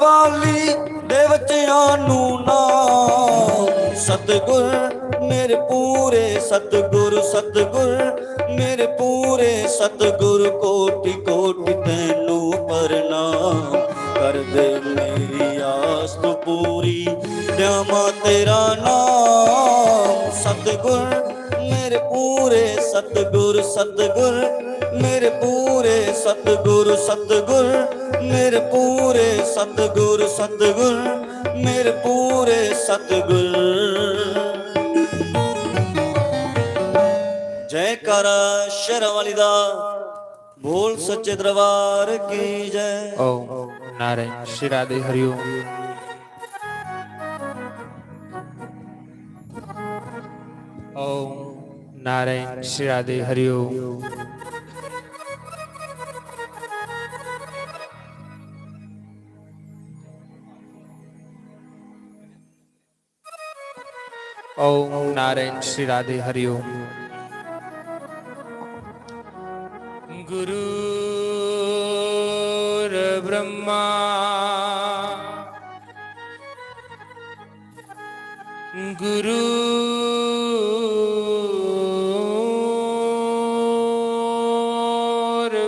ਵਾਲੀ ਦੇ ਬੱਚਿਆਂ ਨੂੰ ਨਾਮ। ਸਤਿਗੁਰ ਮੇਰੇ ਪੂਰੇ ਸਤਿਗੁਰ, ਸਤਿਗੁਰ ਮੇਰੇ ਪੂਰੇ ਸਤਿਗੁਰ, ਕੋਟि ਕੋਟि ਤੈਨੂੰ ਪ੍ਰਣਾਮ। ਕਰ ਦੇ ਮੇਰੀ ਆਸ ਤੂੰ ਪੂਰੀ, ਦਿਆਵਾਂ ਤੇਰਾ ਨਾਮ। ਸਤਿਗੁਰ ਮੇਰੇ ਪੂਰੇ ਸਤਿਗੁਰ, ਸਤਿਗੁਰ ਮੇਰੇ ਪੂਰੇ ਸਤਿਗੁਰ, ਸਤਿਗੁਰ ਮੇਰੇ ਪੂਰੇ ਸਤਿਗੁਰ, ਸਤਿਗੁਰ ਮੇਰੇ ਪੂਰੇ ਸਤਿਗੁਰ। ਜੈਕਾਰਾ ਸ਼ੇਰਾਂ ਵਾਲੀ ਦਾ, ਬੋਲ ਸੱਚੇ ਦਰਬਾਰ ਕੀ ਜੈ। ਓਮ ਨਾਰਾਇਣ ਸ਼੍ਰੀ ਰਾਧੇ ਹਰਿ ਓਮ। ਓਮ ਨਾਰਾਇਣ ਸ਼੍ਰੀ ਰਾਧੇ ਹਰਿ ਓਮ। ਓਮ ਨਾਰਾਇਣ ਸ਼੍ਰੀ ਰਾਧੇ ਹਰਿ ਓਮ। ਗੁਰੂ ब्रह्मा गुरु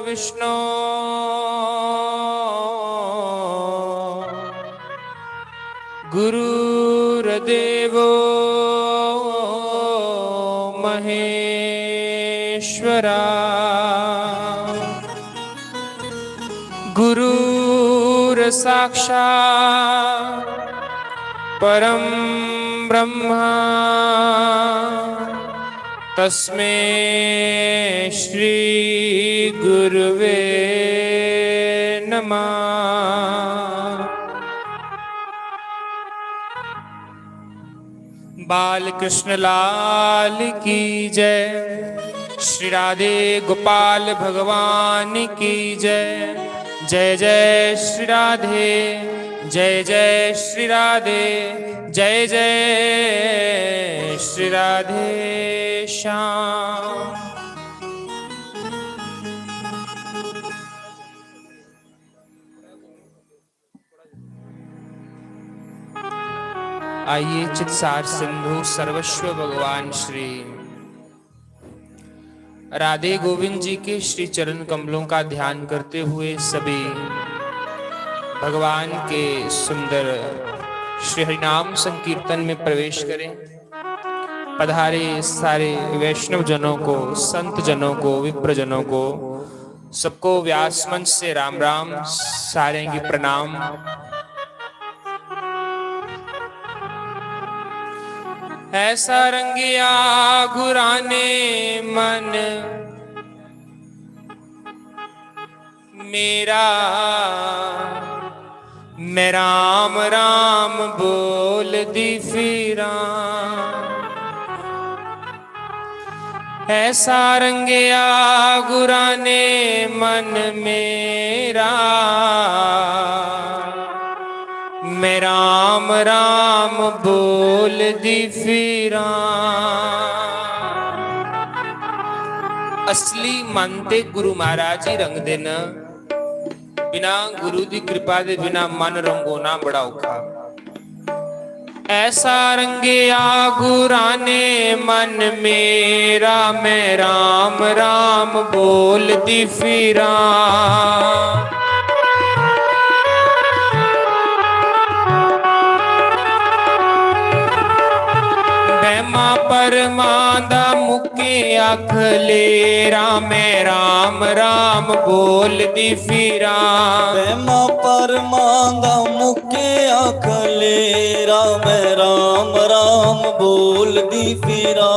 विष्णु गुरुर्देवो महेश्वरा गुरुर साक्षात् परम ब्रह्मा तस्मै श्री गुरुवे नमः। बाल कृष्ण लाल की जय, श्री राधे गोपाल भगवान की जय। जय जय श्री राधे, जय जय श्री राधे, जय जय श्री राधे श्याम। आइए चित्सार सिंधु सर्वस्व भगवान श्री राधे गोविंद जी के श्री चरण कमलों का ध्यान करते हुए सभी भगवान के सुंदर श्री हरिनाम संकीर्तन में प्रवेश करें। पधारे सारे वैष्णव जनों को, संत जनों को, विप्र जनों को, सबको व्यास मंच से राम राम, सारे की प्रणाम। ऐसा रंगिया घुराने मन मेरा, मैं राम राम बोल दी फिरा। ऐसा रंगिया घुराने मन मेरा, मैं राम राम बोल दी फिरा। असली मानते गुरु महाराज ही रंग देना, बिना गुरु दी कृपा दे बिना मन रंगोना बड़ा औखा। ऐसा रंगिया गुराने मन मेरा, मैं राम राम बोल दी फिरा। परमादा मुके अख लेरा, मैं राम राम बोल दी फिरा। प्रेमा परमादा मुके अख लेरा, मैं राम राम बोल दी फिरा।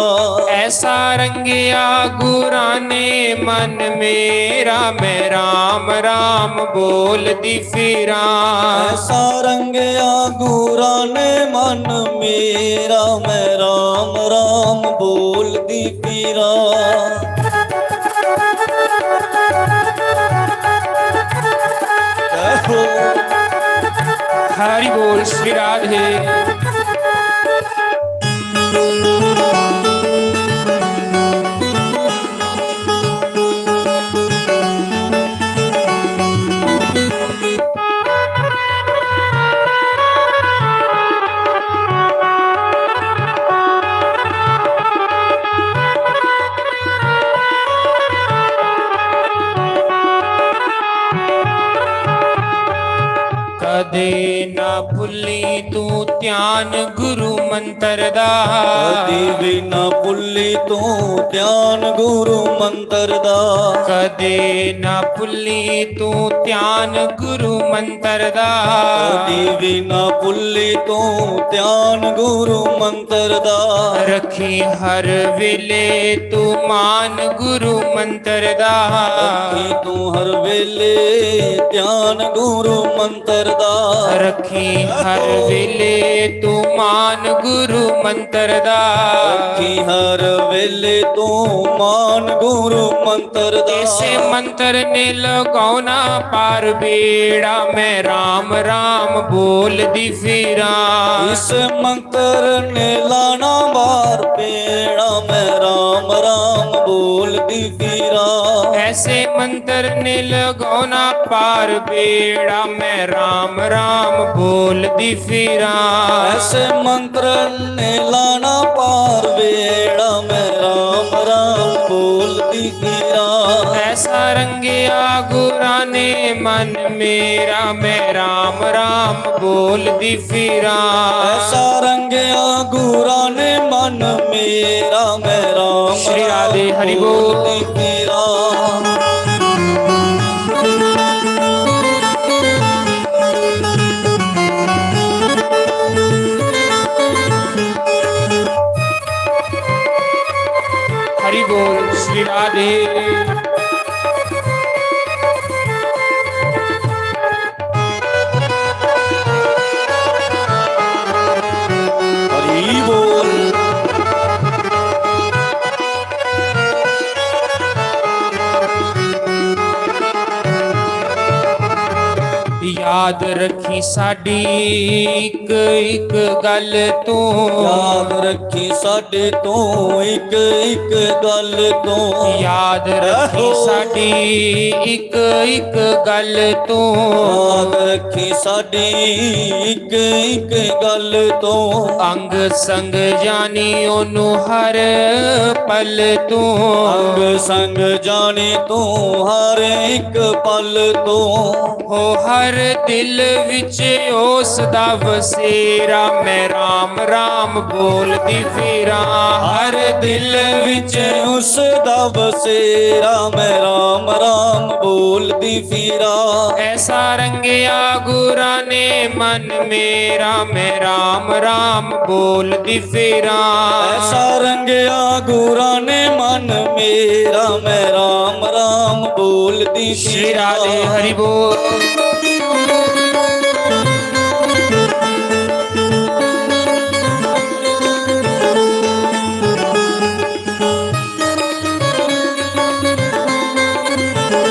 ऐसा रंगिया गुराने मन मेरा, मैं राम राम बोल दी फिरा। ऐसा रंगिया गुराने मन मेरा, मैं राम राम बोल दी फिरा। हरि बोल श्री राधे। ਕਦੇ ਨਾ ਭੁੱਲੀ ਤੂੰ ਧਿਆਨ ਗੁਰੂ ਮੰਤਰ ਦਾ, ਕਦੀ ਵੀ ਨਾ ਭੁੱਲੀ ਤੂੰ ਧਿਆਨ ਗੁਰੂ ਮੰਤਰ ਦਾ, ਕਦੇ ਨਾ ਭੁੱਲੀ ਤੂੰ ਧਿਆਨ ਗੁਰੂ ਮੰਤਰ ਦਾ, ਕਦੀ ਵੀ ਨਾ ਭੁੱਲੀ ਤੂੰ ਧਿਆਨ ਗੁਰੂ ਮੰਤਰ ਦਾ, ਰੱਖੀ ਹਰ ਵੇਲੇ ਤੂੰ ਮਾਨ ਗੁਰੂ ਮੰਤਰ ਦਾ, ਰੱਖੀ ਤੂੰ ਹਰ ਵੇਲੇ ਧਿਆਨ ਗੁਰੂ ਮੰਤਰ ਦਾ, ਰੱਖੀ ਹਰ ਵੇਲੇ ਤੂੰ ਮਾਨ ਗੁਰੂ ਮੰਤਰ ਦਾ, ਰੱਖੀ ਹਰ ਵੇਲੇ ਤੂੰ ਮਾਨ ਗੁਰੂ ਮੰਤਰ ਦਾ। ਇਸੇ ਮੰਤਰ ਨੇ ਲਗਾਉਣਾ ਪਾਰ ਬੇੜਾ, ਮੈਂ ਰਾਮ ਰਾਮ ਬੋਲਦੀ ਫਿਰਾਂ, ਇਸ ਮੰਤਰ ਨੇ ਲਾਣਾ ਬਾਰ ਪੇੜਾ, ਮੈਂ ਰਾਮ ਰਾਮ ਬੋਲਦੀ ਫਿਰਾਂ, ਐਸੇ ਮੰਤਰ ਨੇ ਲਗਾਉਣਾ ਪਾਰ ਬੇੜਾ, ਮੈਂ ਰਾਮ ਰਾਮ ਬੋਲਦੀ ਫਿਰਾਂ, ਐਸੇ ਮੰਤਰ ਨੇ ਲਾਣਾ ਪਾਰ ਵੇੜਾ, ਮੈਂ ਰਾਮ ਰਾਮ ਬੋਲਦੀ ਫਿਰਾਂ, ਐਸਾ ਰੰਗਿਆ ਗੁਰਾਂ ਨੇ ਮਨ ਮੇਰਾ, ਮੈਂ ਰਾਮ ਰਾਮ ਬੋਲਦੀ ਫਿਰਾਂ, ਐਸਾ ਰੰਗਿਆ ਗੁਰਾਂ ਨੇ ਮਨ ਮੇਰਾ, ਮੈਂ ਰਾਮ ਸ਼੍ਰੀ ਰਾਧੇ ਹਰਿ ਬੋਲ। ਬੋਲਦੀ ਫਿਰਾਂ। हरि बोल श्री राधे। ਹਰੀ ਬੋਲ। याद रखी साडी एक एक गल तू, ਯਾਦ ਰੱਖੀ ਸਾਡੇ ਤੋਂ ਇੱਕ ਇੱਕ ਗੱਲ ਤੋਂ, याद रखी साडी एक एक गल तू, ਯਾਦ ਰੱਖੀ ਸਾਡੀ ਇੱਕ ਇੱਕ ਗੱਲ ਤੋਂ, अंग संग जानी ओनू हर पल तू, ਅੰਗ ਸੰਗ ਜਾਣੇ ਤੂੰ ਹਰ ਇੱਕ ਪਲ ਤੋਂ, हो हर दिल विच उस दा वसेरा, मैं राम राम बोलदी फिरा, हर दिल विच ਉਸ ਦਾ ਬਸੇਰਾ, ਮੈਂ ਰਾਮ ਰਾਮ ਬੋਲਦੀ ਫਿਰਾਂ, ऐसा रंगिया गुरा ने मन मेरा, मैं राम राम बोलदी फिरा, ਐਸਾ ਰੰਗਿਆ ਗੁਰਾਂ ਨੇ ਮਨ ਮੇਰਾ, ਮੈਂ ਰਾਮ ਰਾਮ ਬੋਲਦੀ श्री राधे ਫਿਰਾਂ। हरि बोल।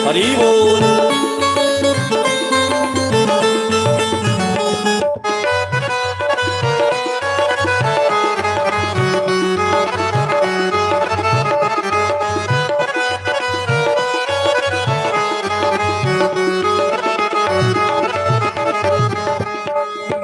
ਹਰੀ ਬੋਲ।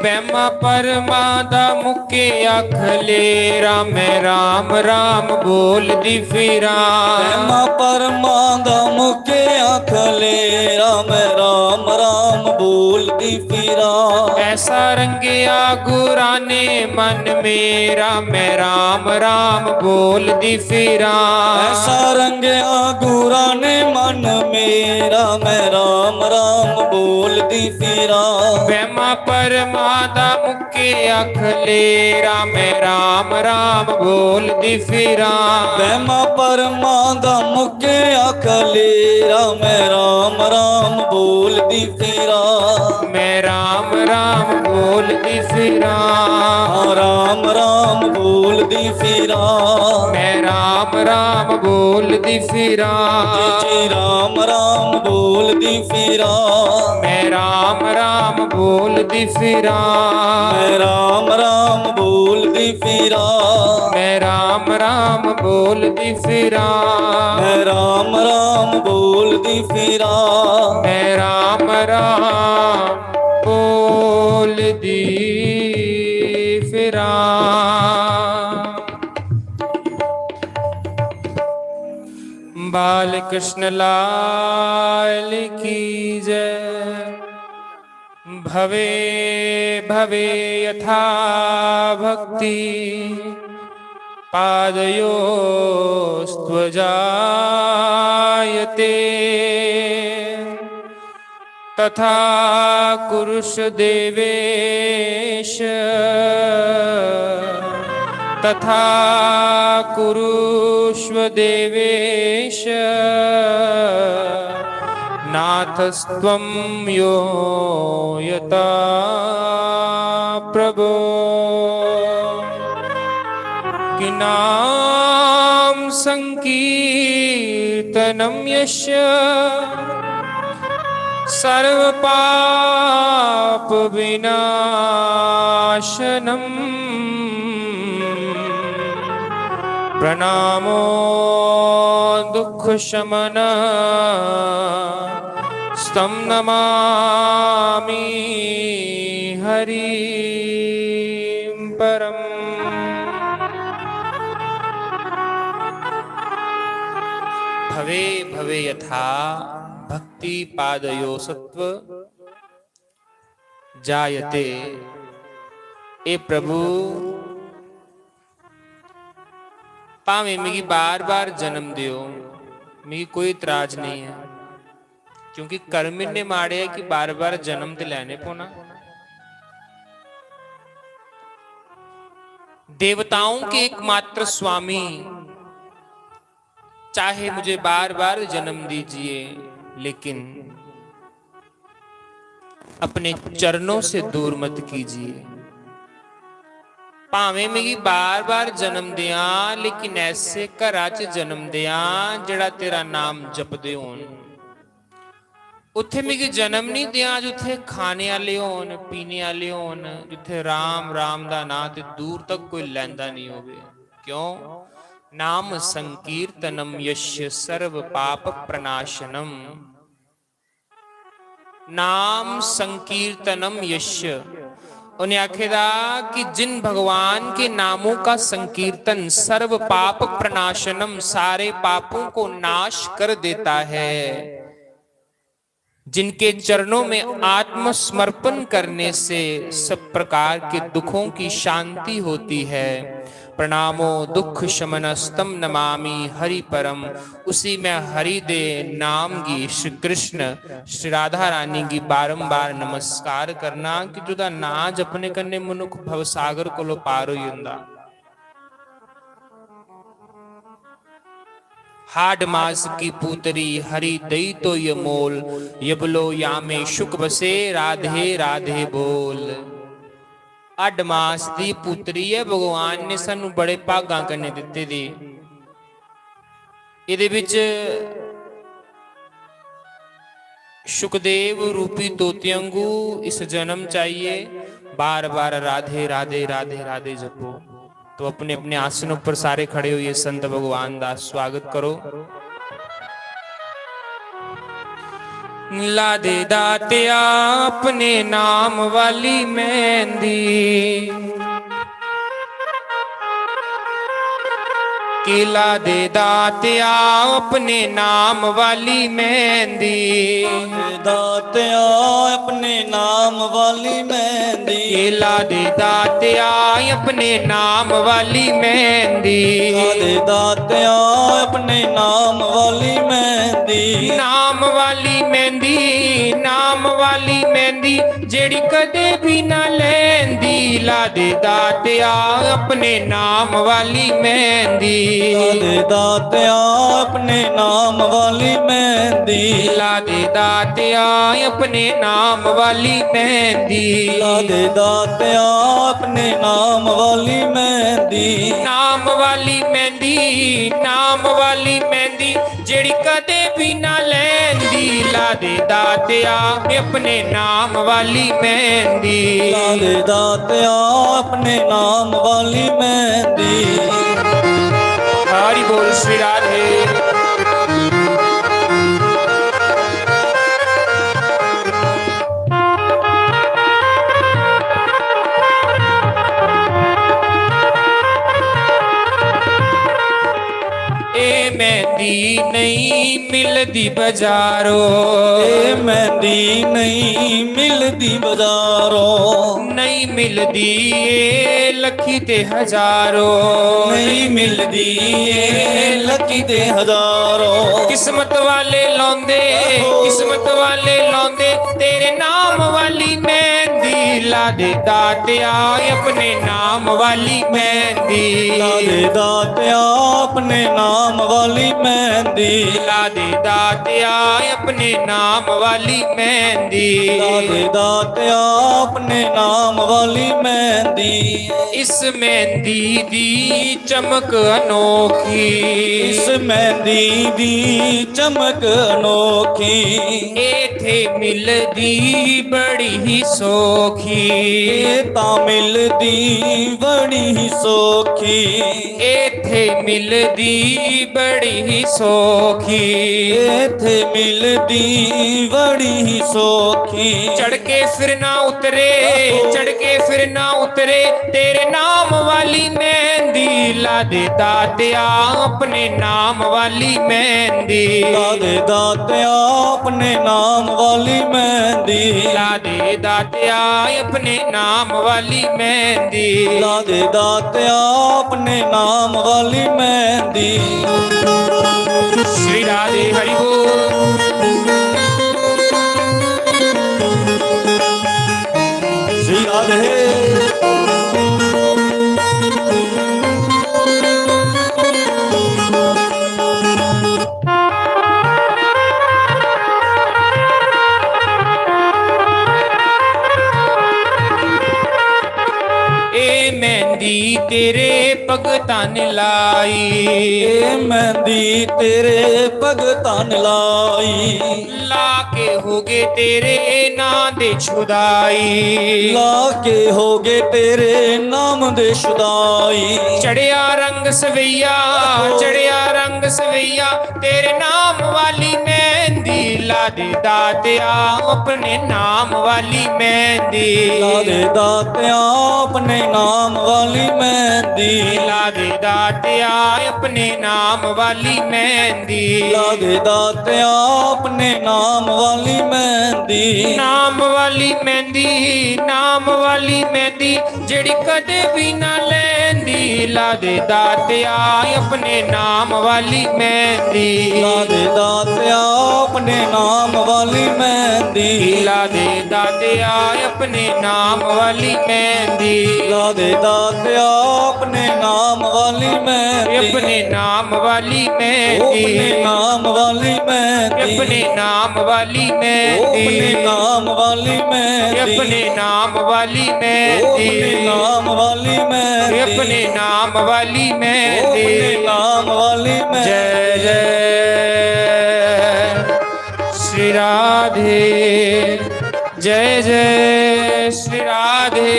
ਵਹਿਮਾਂ ਪਰਮਾਂ ਦਾ ਮੁਕੇ ਅੱਖ ਲੇਰਾ, ਮੈਂ ਰਾਮ ਰਾਮ ਬੋਲਦੀ ਫਿਰਾਂ, ਵਹਿਮਾਂ ਪਰਮਾਂ ਦਾ ਮੁਕਿਆ ਖਲੇਰਾ, ਮੈਂ ਰਾਮ ਰਾਮ ਬੋਲਦੀ ਫਿਰਾਂ, ਐਸਾ ਰੰਗਿਆ ਗੁਰਾਂ ਨੇ ਮਨ ਮੇਰਾ, ਮੈਂ ਰਾਮ ਰਾਮ ਬੋਲਦੀ ਫਿਰਾਂ, ਐਸਾ ਰੰਗਿਆ ਗੁਰਾਂ ਨੇ ਮਨ ਮੇਰਾ, ਮੈਂ ਰਾਮ ਰਾਮ ਬੋਲਦੀ ਫਿਰਾਂ, ਵਹਿਮਾਂ ਪਰਮਾਂ ਦਾ ਮੁਕੇ ਅੱਖ ਲੇਰਾ, ਮੈਂ ਰਾਮ ਰਾਮ ਬੋਲਦੀ ਫਿਰਾਂ, ਵਹਿਮਾਂ ਪਰਮਾਂ ਦਾ ਮੁਕਿਆ ਖਲੇਰਾ, ਮੈਂ ਰਾਮ ਰਾਮ ਬੋਲਦੀ ਫਿਰਾਂ, ਮੈਂ ਰਾਮ ਰਾਮ ਬੋਲਦੀ ਫਿਰਾਂ, ਹਾਂ ਰਾਮ ਰਾਮ ਬੋਲਦੀ ਫਿਰਾਂ, ਮੈਂ ਰਾਮ ਰਾਮ ਬੋਲਦੀ ਫਿਰਾਂ, ਜੀ ਰਾਮ ਰਾਮ ਬੋਲਦੀ ਫਿਰਾਂ, ਮੈਂ ਰਾਮ ਰਾਮ ਬੋਲਦੀ ਫਿਰਾਂ, ਮੈਂ ਰਾਮ ਰਾਮ ਬੋਲਦੀ ਫਿਰਾਂ, ਮੈਂ ਰਾਮ ਰਾਮ ਬੋਲਦੀ ਫਿਰਾਂ, ਮੈਂ ਰਾਮ ਰਾਮ ਬੋਲਦੀ ਫਿਰਾਂ, ਮੈਂ ਰਾਮ ਰਾਮ ਬੋਲਦੀ ਫਿਰਾਂ। बाल कृष्ण लाल की जय, भवे भवे यथा भक्ति पादयोस्त्वजायते तथा कुरुष्व देवेश तथा कुरुष्व देवेश नाथस्त्वं यो यथा प्रभो कि नाम संकीर्तनं यस्य सर्वपाप विनाशनम् प्रणामो दुख शमन स्तम नमामि हरि परम। भवे भवे यथा भक्ति पादयो सत्व जायते। ए प्रभु भावें मिगी बार बार जन्म दियो, मिगी कोई इतराज नहीं है, क्योंकि कर्म इन्ने माड़े है कि बार बार जन्म ते लैने पौना। देवताओं के एकमात्र स्वामी, चाहे मुझे बार बार जन्म दीजिए, लेकिन अपने चरणों से दूर मत कीजिए। भावें मिगी बार बार जन्म दिया, लेकिन ऐसे घरां च जन्म दिया जिहड़ा तेरा नाम जपदे होण। उत्थे मिगी जन्म नहीं दिया जिथे खाने वाले होन, पीने वाले होन, जिथे राम राम दा नाम ते दूर तक कोई लैंदा नहीं होवे। क्यों? नाम संकीर्तनम यस्य सर्व पाप प्रनाशनम। नाम संकीर्तनम यस्य, उन्हें आखेदा कि जिन भगवान के नामों का संकीर्तन सर्व पाप प्रनाशनम, सारे पापों को नाश कर देता है। जिनके चरणों में आत्मसमर्पण करने से सब प्रकार के दुखों की शांति होती है। प्रणामो दुख शमनस्तम नमामि हरि परम। उसी में हरि दे नाम की श्री कृष्ण श्री राधा रानी की बारंबार नमस्कार करना कि जुदा ना जपने करने मनुख भवसागर को पार हो जांदा। हाड मास की पूतरी हरि दई तो ये मोल, यबलो यामे शुक बसे राधे राधे बोल। अड मास दी पुत्री है, भगवान ने सानू बड़े भागा करने दिते दे। इहदे विच सुखदेव रूपी तोतियांगू इस जन्म चाहिए बार बार राधे राधे राधे राधे जपो। तो अपने अपने आसनों पर सारे खड़े हुए संत भगवान का स्वागत करो। ला दे दातिया अपने नाम वाली मेहंदी, किला दे दातिया अपने नाम वाली मेहंदी, दातिया अपने नाम वाली मेहंदी, किला दे दातिया अपने नाम वाली मेहंदी, दे दातिया अपने नाम वाली मेहंदी, नाम वाली मेहंदी, नाम वाली मेहंदी जेड़ी कदे भी ना लैंदी। ला दे दातिया अपने नाम वाली मेहंदी, दे दातिया अपने नाम वाली मेहंदी, ला दे दातिया अपने नाम वाली मेहंदी, दे दातिया अपने नाम वाली मेहंदी, नाम वाली मेहंदी, नाम वाली मेहंदी जेड़ी कदे भी ना लैंदी। ला दे दातिया अपने नाम वाली मेहंदी, दे दातिया अपने नाम वाली मेहंदी। हरि बोल श्री राधे। ए मेहंदी नहीं मिलदी बाजारो, ए मेहंदी नहीं मिलदी बाजारों, नहीं मिलदी ए लखी ते हजारों, नहीं मिलदी ए लकी दे हजारों। किस्मत वाले लौंदे, किस्मत वाले लौंदे तेरे नाम वाली मेहंदी, ला दे दातिया अपने नाम वाली मेहंदी, ला दे दातिया अपने नाम वाली मेहंदी, ला दे दातिया अपने नाम वाली मेहंदी, ला दे दातिया अपने नाम वाली मेहंदी। इस मेहंदी दी चमक अनोखी, इस मेहंदी दी चमक अनोखी, एथे मिलदी बड़ी ही सौखी, ए तां मिलदी बड़ी ही सौखी, एथे मिलदी बड़ी ही सौखी, इत्थे मिलदी बड़ी ही सौखी। चढ़ के फिर ना उतरे, चढ़ के फिर ना उतरे तेरे नाम वाली मेहंदी, ला दे दातिया अपने नाम वाली मेहंदी, ला दे दातिया अपने नाम वाली मेहंदी, ला दे दातिया अपने नाम वाली मेहंदी, ला दे दातिया अपने नाम वाली मेहंदी। श्री राधे हरि बोल। श्री राधे मेहंदी तेरे भगतां ने लाई, ए मेहंदी तेरे भगतां ने लाई, ला के हो गए तेरे नां दे छुदाई, ला के हो गए तेरे नाम दे शुदाई। चढ़िया रंग सवैया, चढ़िया रंग सवैया तेरे नाम वाली मेहंदी, ला दे दातिया अपने नाम वाली मेहंदी, ला दे दातिया अपने नाम वाली मेहंदी, ला दे दातिया अपने नाम वाली मेहंदी, ला दे दातिया अपने नाम वाली मेहंदी। नाम वाली मेहंदी, नाम वाली मेहंदी जेड़ी कदे भी ना लैंदी, ला दे दातिया अपने नाम वाली मेहंदी, ला दे दातिया अपने नाम वाली मेहंदी, ला दे दातिया अपने नाम वाली मेहंदी, ला दे दातिया अपने नाम वाली मेहंदी, अपने नाम वाली अपने मेहंदी, नाम वाली मेहंदी, अपने नाम वाली मेहंदी, अपने नाम वाली मेहंदी, अपने नाम वाली मेहंदी, अपने नाम वाली मेहंदी, अपने नाम वाली मेहंदी, अपने नाम वाली मेहंदी। जय जय श्री राधे, जय जय श्री राधे,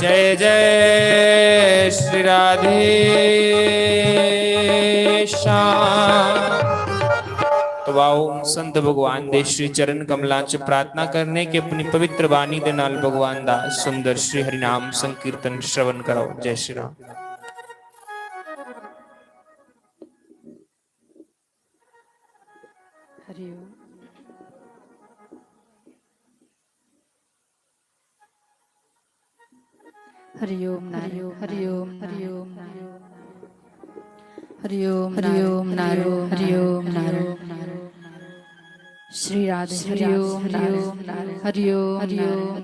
जय जय श्री राधे श्याम। तो आओ संत भगवान दे श्री चरण कमलां च प्रार्थना करने कि अपनी पवित्र बाणी दे नाल भगवान दा सुंदर श्री हरि नाम संकीर्तन श्रवण करो। जय श्री राम। हरि ओम। हरि ओम, हरि ओम, हरि ओम, हरि ओम, हरि ओम, हरि ओम, नारो, हरि ओम, नारो, श्री राधे, हरि ओम, हरि ओम, हरि ओम, हरि ओम,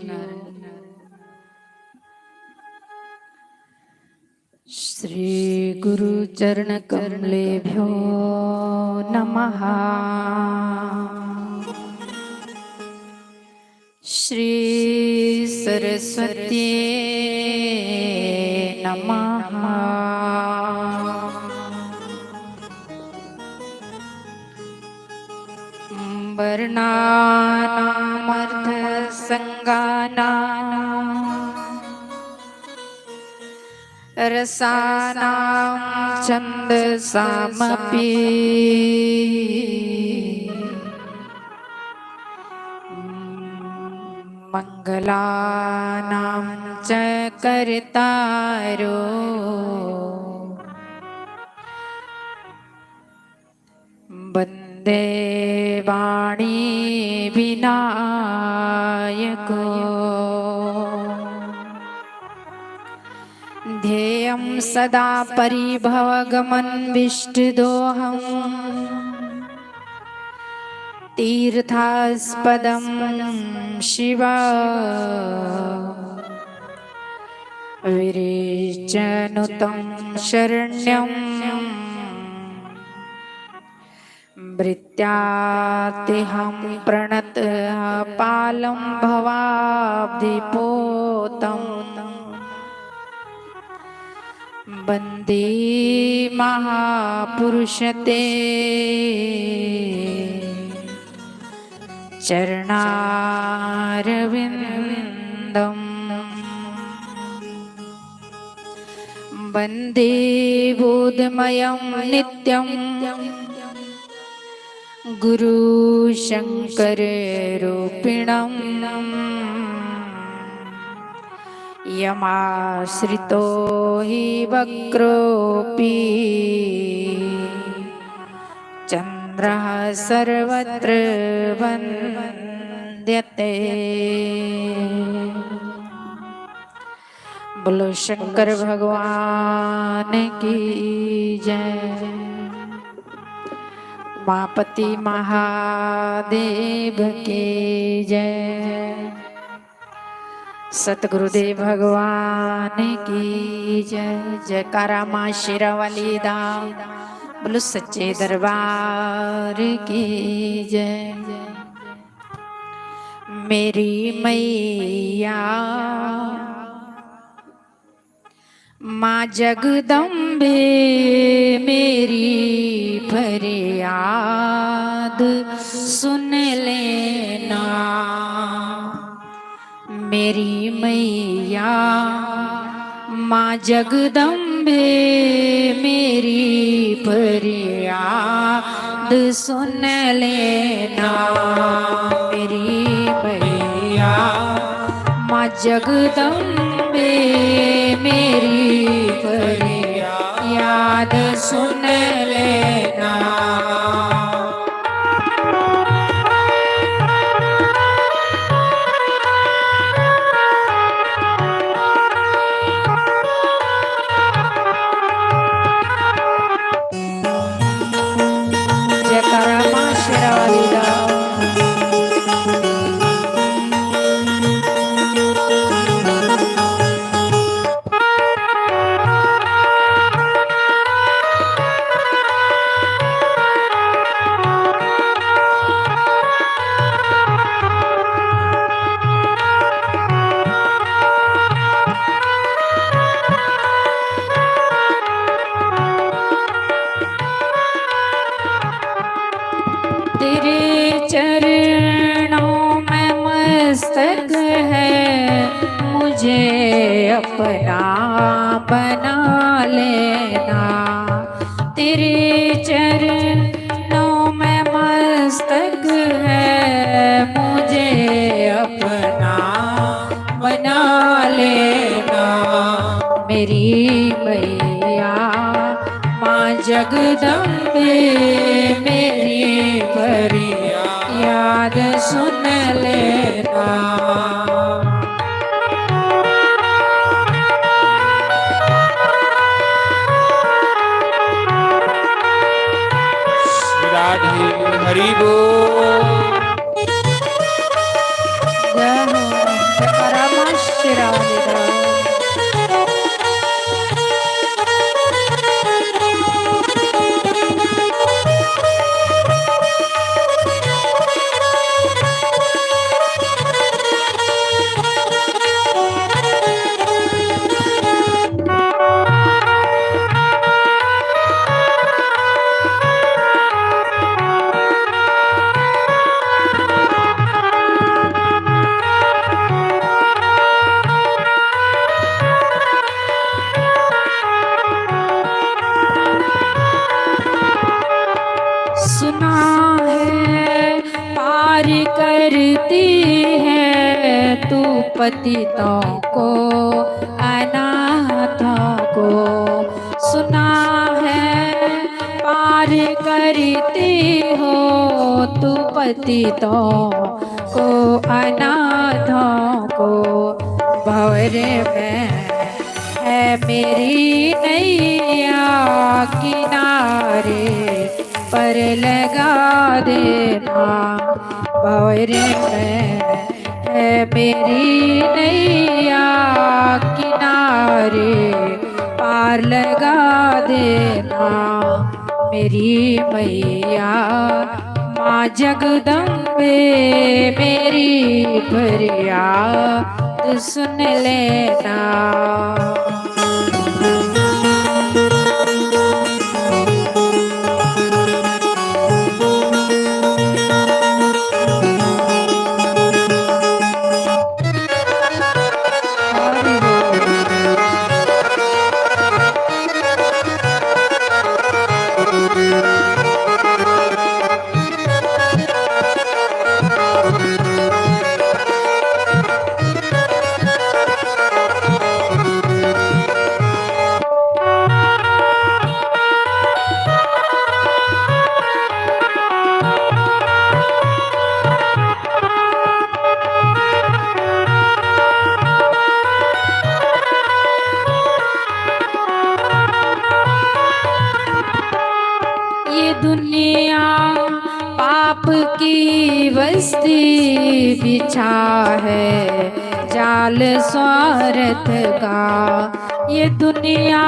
श्री गुरु चरण कमलेभ्यो नमः। श्री सरस्वती नमः। वर्णानामर्थ संगानां रसानां छन्दसामपि मंगलानां च कर्तारो वन्दे देवाणी विनायको ध्येयं सदा परिभवगमनविष्टदोहम् तीर्थास्पदं शिव विरेचनुतं शरण्यं भृत्यातिहं प्रणतपालं भवाब्धिपोतम् वन्दे महापुरुषते चरणारविन्दम् वन्दे बोधमयं नित्यं गुरुशङ्कररूपिणम् यमाश्रितो हि वक्रोऽपि चन्द्रः सर्वत्र वन्द्यते। बोलो शंकर भगवान की जय। उमापति महादेव की जय। सतगुरुदेव भगवान की जय। जयकारा माँ शेरावाली दा। बोलो सच्चे दरबार की जय। मेरी मैया माँ जगदम्बे मेरी फरियाद सुन लेना। मेरी मैया माँ जगदम्बे मेरी फरियाद सुन लेना। मेरी मैया माँ जगदम्बे मेरी फरियाद सुन लेना। जयकारा माँ शेरावाली दा। तेरे चरणों में मस्तक है, मुझे अपना बना लेना। तेरे चरणों में मस्तक है, मुझे अपना बना लेना। मेरी मैया माँ जगदम्बे मेरी फरियाद सुन लेना। राधे हरि बोल। जय हो जयकारा माँ शेरावाली दा। सुना है पार करती है तू पतितों को अनाथों को। सुना है पार प्यार करती हो तू पतितों को अनाथों को भंवर में है मेरी नैया किनारे पर लगा देना भंवर में है मेरी नैया किनारे पार लगा देना मेरी मैया माँ जगदम्बे मेरी फरियाद सुन लेना। दुनिया पाप की बस्ती बिछा है जाल स्वार्थ का ये दुनिया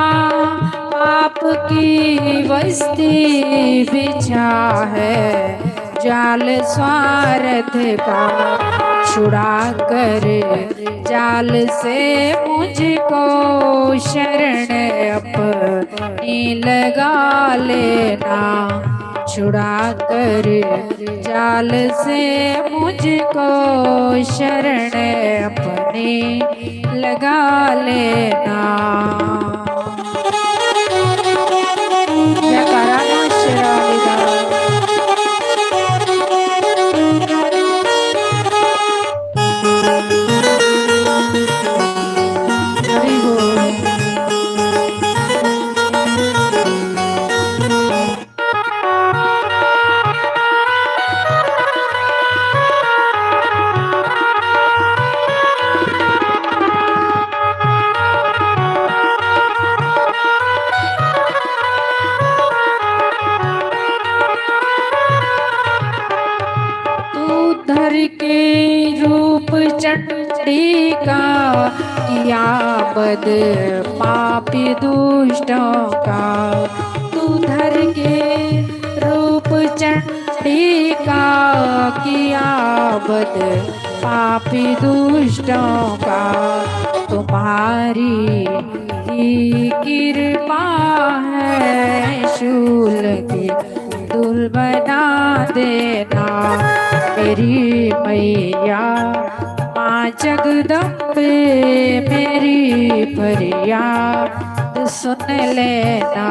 पाप की बस्ती बिछा है जाल स्वार्थ का छुड़ा कर जाल से मुझको शरण अपनी लगा लेना छुड़ा कर जाल से मुझको शरण अपनी लगा लेना। जयकारा मां शेरावाली दा। हरि बोल। धर के रूप चंडी का किया बद पापी दुष्टों का तू धर के रूप चंडी का किया बद पापी दुष्टों का तुम्हारी ही कृपा है शूल की दुल बना देना मेरी मैया माँ जगदम्बे मेरी फरियाद सुन लेना।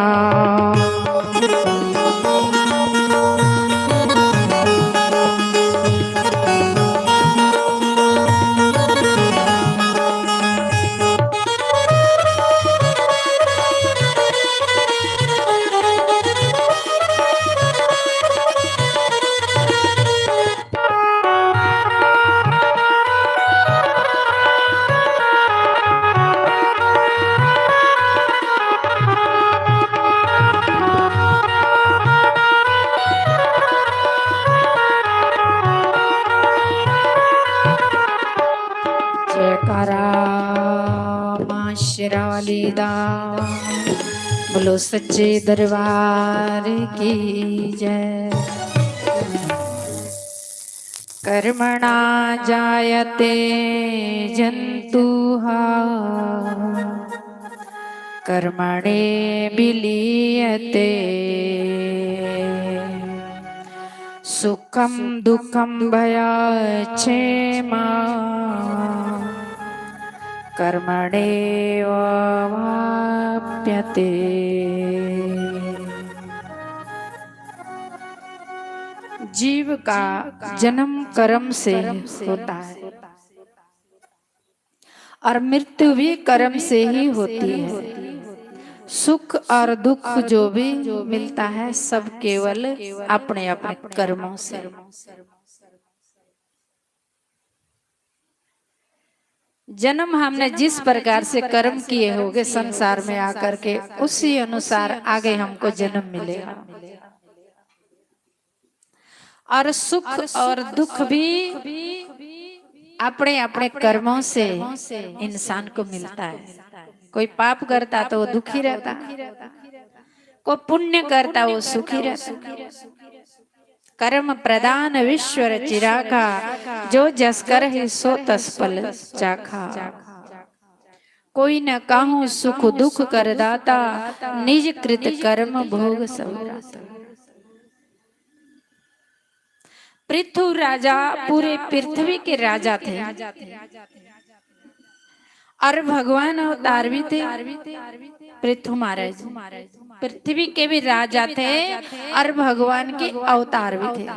जयकारा मां शेरावाली दा। बोलो सच्चे दरबार की जय। कर्मणा जायते जंतुहा कर्मणे विलीयते सुखम दुखम भयाक्षेमा कर्मणेव वाप्यते। जीव का जन्म कर्म से होता है और मृत्यु भी कर्म से ही होती है। सुख और दुख जो भी मिलता है सब केवल अपने अपने कर्मों से। जन्म हमने जिस प्रकार से कर्म किए होंगे संसार में आकर के, उसी अनुसार आगे हमको जन्म मिलेगा। और सुख और दुख भी अपने अपने कर्मों से इंसान को मिलता है। कोई पाप करता तो वो दुखी रहता, कोई पुण्य करता वो सुखी रहता। कर्म प्रदान विश्वर चिराखा, जो जस कर है सो तस फल चाखा। कोई न काहू सुख दुख कर दाता, निज कृत कर्म भोग सब राता। पृथु राजा पूरे पृथ्वी के राजा थे और भगवान अवतार भी थे। पृथु महाराज पृथ्वी के भी राजा थे और भगवान के अवतार भी थे।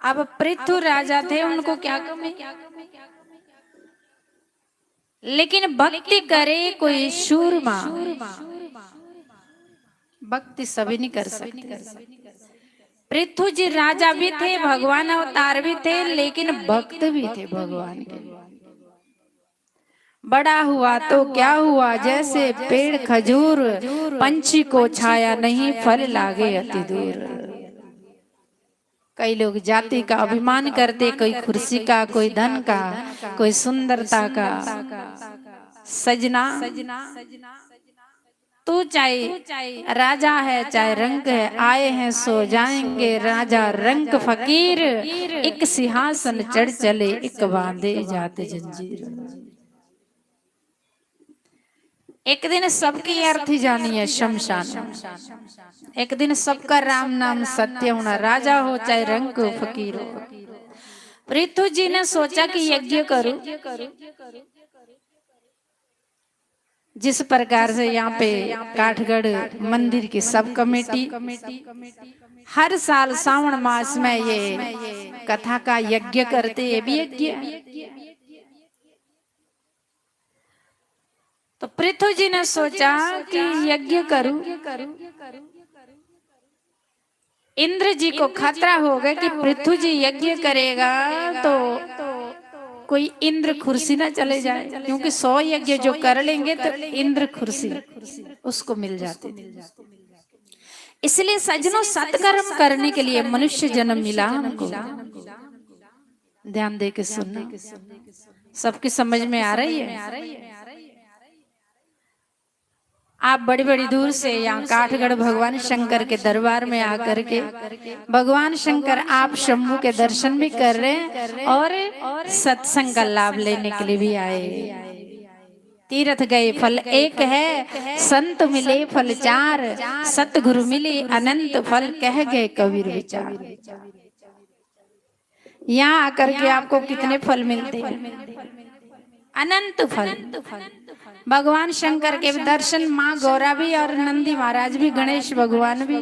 अब पृथु राजा थे, उनको क्या कमी, लेकिन भक्ति करे कोई शूरमा, भक्ति सभी नहीं कर सकते। पृथु जी राजा भी थे, भगवान अवतार भी थे, लेकिन भक्त भी थे भगवान के। बड़ा हुआ तो क्या हुआ, जैसे पेड़ खजूर, पंछी को छाया नहीं फल लागे अति दूर। कई लोग जाति का अभिमान करते, कोई कुर्सी का, कोई धन का, कोई सुंदरता का। सजना तू चाहे राजा है चाहे रंक है, आए हैं सो जाएंगे राजा रंक फकीर। एक सिंहासन चढ़ चले, एक बांधे जाते जंजीर। एक दिन सबकी अर्थी जानी है शमशान, एक दिन सबका राम नाम सत्य होना, राजा हो चाहे रंक हो फकीर हो। पृथु जी ने सोचा कि यज्ञ करूं, जिस प्रकार से यहाँ पे काठगढ़ मंदिर की सब कमेटी हर साल श्रावण मास में ये कथा का यज्ञ करते, ये भी यज्ञ। तो पृथु जी ने सोचा कि यज्ञ करूं। इंद्र जी को खतरा हो गया कि पृथु जी यज्ञ करेगा तो कोई इंद्र कुर्सी ना चले जाए, क्योंकि 100 यज्ञ जो कर लेंगे तो इंद्र कुर्सी उसको मिल जाती। इसलिए सज्जनों, सत्कर्म करने के लिए मनुष्य जन्म मिला हमको। ध्यान दे के सुनना, सबकी समझ में आ रही है। आप बड़ी बड़ी दूर से यहाँ काठगढ़ भगवान शंकर के दरबार में आकर के भगवान शंकर आप शंभू के दर्शन भी कर रहे हैं और सत्संग का लाभ लेने के लिए भी आए। तीर्थ गए फल एक है, संत मिले फल चार, सतगुरु मिले अनंत फल, कह गए कबीर विचार। यहाँ आकर के आपको कितने फल मिलते हैं? अनंत फल। भगवान शंकर के दर्शन, माँ गौरा भी और नंदी महाराज भी, गणेश भगवान भी,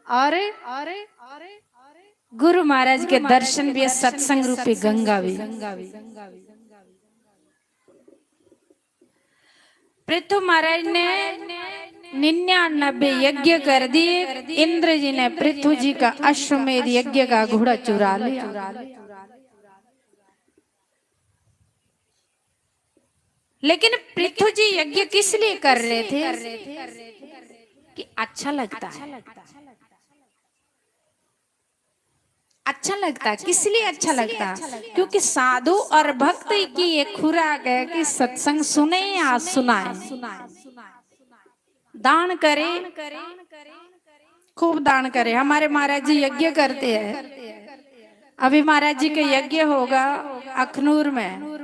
और गुरु महाराज के दर्शन भी, सत्संग रूपी गंगा भी। पृथु महाराज ने 99 यज्ञ कर दिए। इंद्र जी ने पृथु जी का अश्वमेध यज्ञ का घोड़ा चुरा लिया। लेकिन पृथु जी यज्ञ किस लिए कर रहे थे? कि अच्छा लगता है, अच्छा लगता है। किस लिए अच्छा लगता? क्योंकि साधु और भक्त की एक खुराक है कि सत्संग सुने या सुनाए, दान करे, खूब दान करे। हमारे महाराज जी यज्ञ करते हैं। अभी महाराज जी के यज्ञ होगा अखनूर में,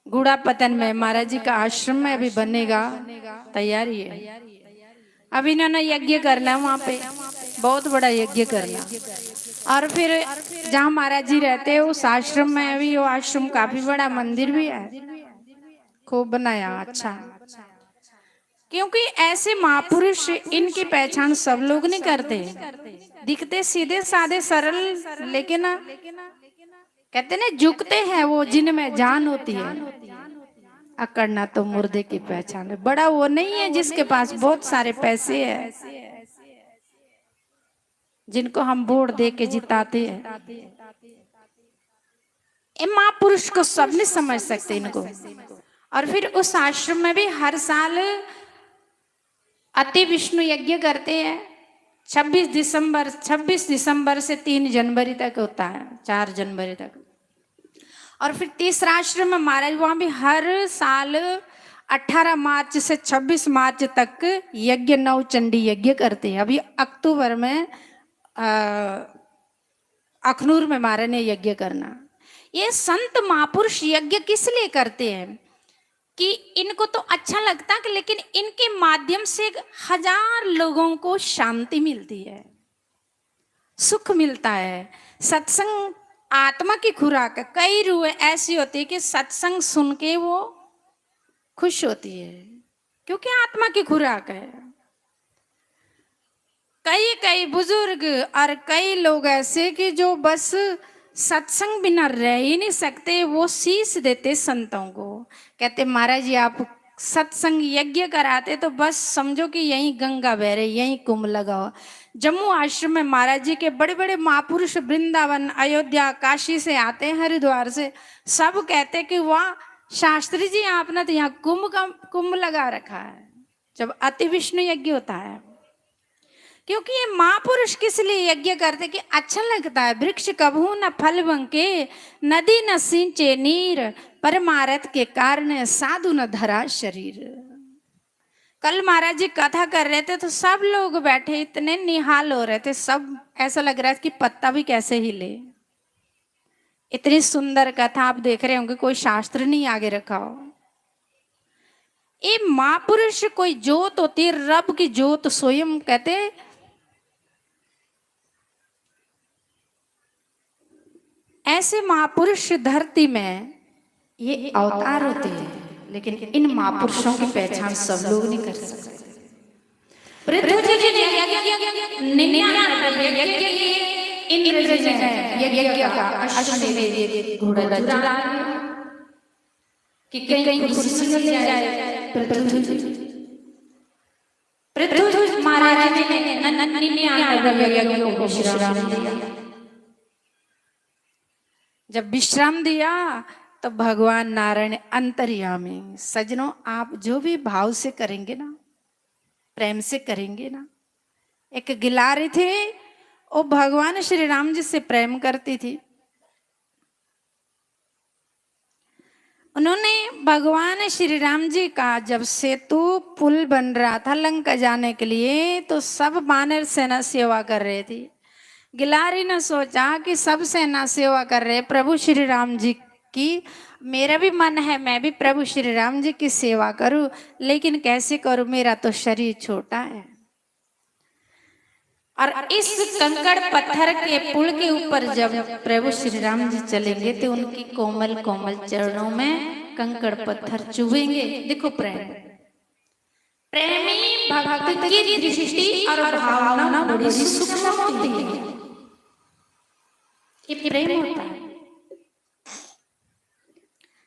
गुड़ापतन में। महाराज जी का आश्रम में अभी बनेगा, तैयारी है। अभी इन्होंने यज्ञ करना, वहां पे बहुत बड़ा यज्ञ करना। और फिर जहाँ महाराज जी रहते हैं उस आश्रम में भी, वो आश्रम काफी बड़ा मंदिर भी है, खूब बनाया अच्छा। क्योंकि ऐसे महापुरुष, इनकी पहचान सब लोग नहीं करते। दिखते सीधे साधे सरल, लेकिन कहते ना झुकते हैं वो जिनमें जान होती है, अकड़ना तो मुर्दे की पहचान है। बड़ा वो नहीं है जिसके पास बहुत सारे पैसे हैं, जिनको हम वोट दे के जिताते हैं। ये महापुरुष को सब नहीं समझ सकते इनको। और फिर उस आश्रम में भी हर साल अति विष्णु यज्ञ करते हैं। 26 दिसंबर से 3 जनवरी तक होता है, 4 जनवरी तक। और फिर तीसरा आश्रम में महाराज वहां भी हर साल 18 मार्च से 26 मार्च तक यज्ञ, नव चंडी यज्ञ करते हैं। अभी अक्टूबर में अखनूर में महाराज ने यज्ञ करना। ये संत महापुरुष यज्ञ किस लिए करते हैं कि इनको तो अच्छा लगता है, लेकिन इनके माध्यम से 1000 लोगों को शांति मिलती है, सुख मिलता है। सत्संग आत्मा की खुराक है। कई रूहें ऐसी होती है कि सत्संग सुन के वो खुश होती है, क्योंकि आत्मा की खुराक है। कई बुजुर्ग और कई लोग ऐसे कि जो बस सत्संग बिना रह ही नहीं सकते, वो शीश देते संतों को। कहते महाराज जी आप सत्संग यज्ञ कराते तो बस समझो कि यहीं गंगा बह रही, यहीं कुंभ लगा हो। जम्मू आश्रम में महाराज जी के बड़े बड़े महापुरुष वृंदावन, अयोध्या, काशी से आते हैं, हरिद्वार से। सब कहते कि वाह शास्त्री जी आपने तो यहाँ कुंभ लगा रखा है जब अति विष्णु यज्ञ होता है। क्योंकि ये महापुरुष किस लिए यज्ञ करते कि अच्छा लगता है। वृक्ष कभू न फल बंके, नदी न सिंचे नीर, परमारथ के कारण साधु न धरा शरीर। कल महाराज जी कथा कर रहे थे तो सब लोग बैठे इतने निहाल हो रहे थे, सब ऐसा लग रहा है कि पत्ता भी कैसे हिले। इतनी सुंदर कथा आप देख रहे होंगे, कोई शास्त्र नहीं आगे रखा हो। ये महापुरुष कोई जोत होती है, रब की जोत स्वयं। कहते ऐसे महापुरुष धरती में ये अवतार होते हैं, लेकिन इन महापुरुषों की पहचान सब लोग नहीं कर सकते। पृथ्वी जी ने इंद्र जी ने यज्ञ का अश्वमेध घोड़ा चुरा कि कहीं कुर्सी मिल जाए। पृथ्वी महाराज ने यज्ञ को विश्राम दिया। जब विश्राम दिया तो भगवान नारायण अंतर्यामी। सजनों आप जो भी भाव से करेंगे ना, प्रेम से करेंगे ना। एक गिलारी थे, वो भगवान श्री राम जी से प्रेम करती थी। उन्होंने भगवान श्री राम जी का जब सेतु पुल बन रहा था लंका जाने के लिए, तो सब वानर सेना सेवा कर रहे थे। गिलारी ने सोचा कि सब सेना सेवा कर रहे प्रभु श्री राम जी की, मेरा भी मन है मैं भी प्रभु श्री राम जी की सेवा करूं, लेकिन कैसे करूं, मेरा तो शरीर छोटा है। और इस कंकड़ पत्थर के पुल के ऊपर जब प्रभु श्री राम जी चलेंगे तो उनकी कोमल कोमल चरणों में कंकड़ पत्थर चुभेंगे। देखो प्रेम, प्रेमी भक्त की दृष्टि और भावना बड़ी सूक्ष्म होती है। ये प्रेम होता है।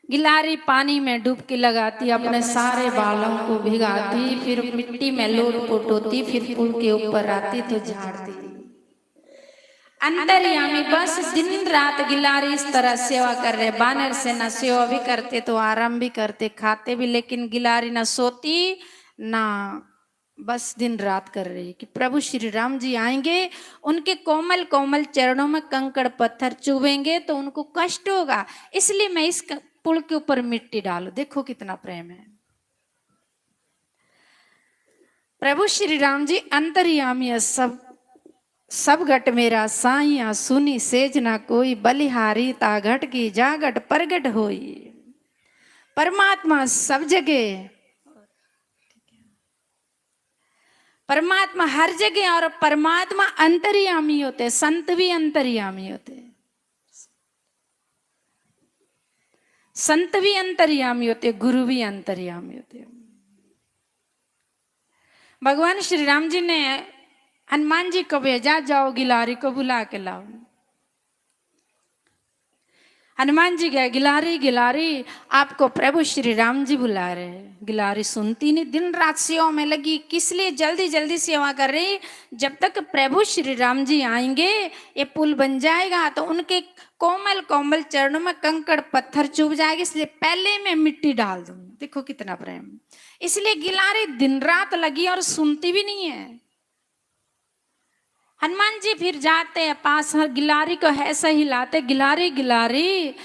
गिलारी पानी में डुबकी लगाती, अपने सारे बालों को भिगाती, फिर मिट्टी में लोट-पोट होती, फिर पुल के ऊपर आती तो झाड़ती। अंतर्यामी बस दिन रात गिलारी इस तरह सेवा कर रहे। बानर सेना सेवा भी करते तो आराम भी करते, खाते भी, लेकिन गिलारी ना सोती ना बस दिन रात कर रही कि प्रभु श्री राम जी आएंगे, उनके कोमल कोमल चरणों में कंकड़ पत्थर चुभेंगे तो उनको कष्ट होगा, इसलिए मैं इस पुल के ऊपर मिट्टी डालू। देखो कितना प्रेम है। प्रभु श्री राम जी अंतर्यामी है। सब घट मेरा साइया सुनी सेज ना कोई, बलिहारी ता घट की जागट प्रगट होई। परमात्मा सब जगह, परमात्मा हर जगह, और परमात्मा अंतर्यामी होते, संत भी अंतर्यामी होते, संत भी अंतर्यामी होते, गुरु भी अंतर्यामी होते। भगवान श्री राम जी ने हनुमान जी को भेजा, जाओ गिलारी को बुला के लाओ। हनुमान जी गए, गिलारी गिलारी आपको प्रभु श्री राम जी बुला रहे हैं। गिलारी सुनती नहीं, दिन रात सेवा में लगी। किस लिए जल्दी जल्दी सेवा कर रही? जब तक प्रभु श्री राम जी आएंगे ये पुल बन जाएगा तो उनके कोमल कोमल चरणों में कंकड़ पत्थर चुभ जाएगी, इसलिए पहले मैं मिट्टी डाल दूं। देखो कितना प्रेम। इसलिए गिलारी दिन रात लगी और सुनती भी नहीं है। हनुमान जी फिर जाते हैं पास, हर गिलारी को ऐसा ही लाते, गिलारी गिलारी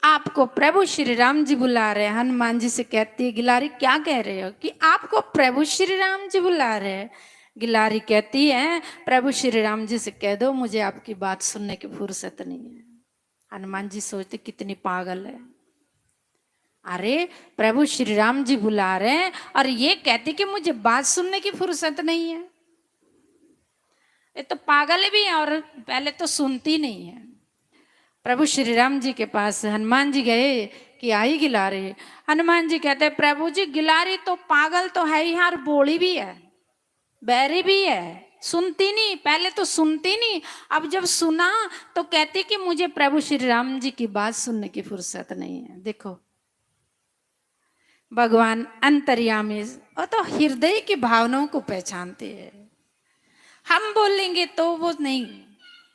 आपको प्रभु श्री राम जी बुला रहे हैं। हनुमान जी से कहती है गिलारी क्या कह रहे हो? कि आपको प्रभु श्री राम जी बुला रहे हैं। गिलारी कहती है प्रभु श्री राम जी से कह दो मुझे आपकी बात सुनने की फुर्सत नहीं है। हनुमान जी सोचते कितनी पागल है, अरे प्रभु श्री राम जी बुला रहे हैं और ये कहती कि मुझे बात सुनने की फुर्सत नहीं है। ये तो पागल भी है और पहले तो सुनती नहीं है। प्रभु श्री राम जी के पास हनुमान जी गए कि आई गिलारी। हनुमान जी कहते हैं प्रभु जी गिलारी तो पागल तो है ही और बोली भी है, बैरी भी है, सुनती नहीं। पहले तो सुनती नहीं, अब जब सुना तो कहती कि मुझे प्रभु श्री राम जी की बात सुनने की फुर्सत नहीं है। देखो भगवान अंतर्यामी, वो तो हृदय की भावनाओं को पहचानते हैं। हम बोलेंगे तो वो नहीं,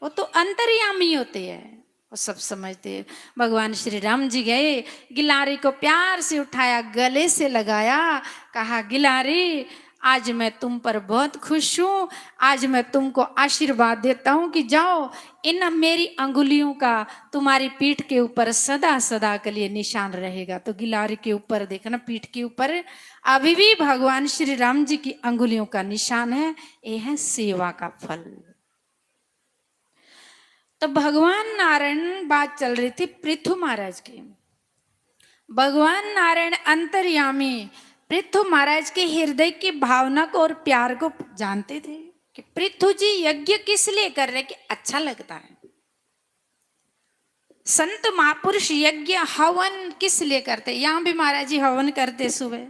वो तो अंतर्यामी होते हैं, वो सब समझते हैं। भगवान श्री राम जी गए, गिलारी को प्यार से उठाया, गले से लगाया, कहा गिलारी आज मैं तुम पर बहुत खुश हूँ। आज मैं तुमको आशीर्वाद देता हूँ कि जाओ इन मेरी अंगुलियों का तुम्हारी पीठ के ऊपर सदा सदा के लिए निशान रहेगा। तो गिलारी के ऊपर देखना, पीठ के ऊपर अभी भी भगवान श्री राम जी की अंगुलियों का निशान है। ये है सेवा का फल। तो भगवान नारायण, बात चल रही थी पृथु महाराज की। भगवान नारायण अंतर्यामी पृथु महाराज के हृदय की भावना को और प्यार को जानते थे कि पृथु जी यज्ञ किस लिए कर रहे कि अच्छा लगता है। संत महापुरुष यज्ञ हवन किस लिए करते? यहाँ भी महाराज जी हवन करते सुबह।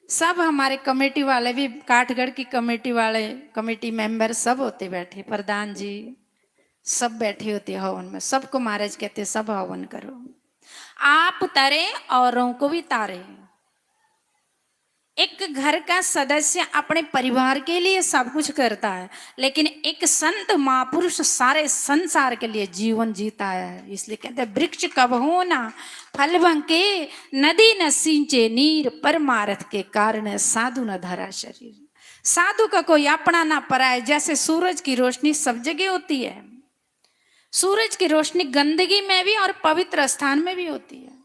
सब हमारे कमेटी वाले भी, काठगढ़ की कमेटी वाले, कमेटी मेंबर सब होते बैठे, प्रधान जी सब बैठे होते हवन में। सबको महाराज कहते सब हवन करो। आप तारे औरों को भी तारे। एक घर का सदस्य अपने परिवार के लिए सब कुछ करता है, लेकिन एक संत महापुरुष सारे संसार के लिए जीवन जीता है। इसलिए कहते हैं वृक्ष कब हो ना फल बंके, नदी न सींचे नीर, परमार्थ के कारण साधु न धरा शरीर। साधु का कोई अपना ना पराया। जैसे सूरज की रोशनी सब जगह होती है, सूरज की रोशनी गंदगी में भी और पवित्र स्थान में भी होती है।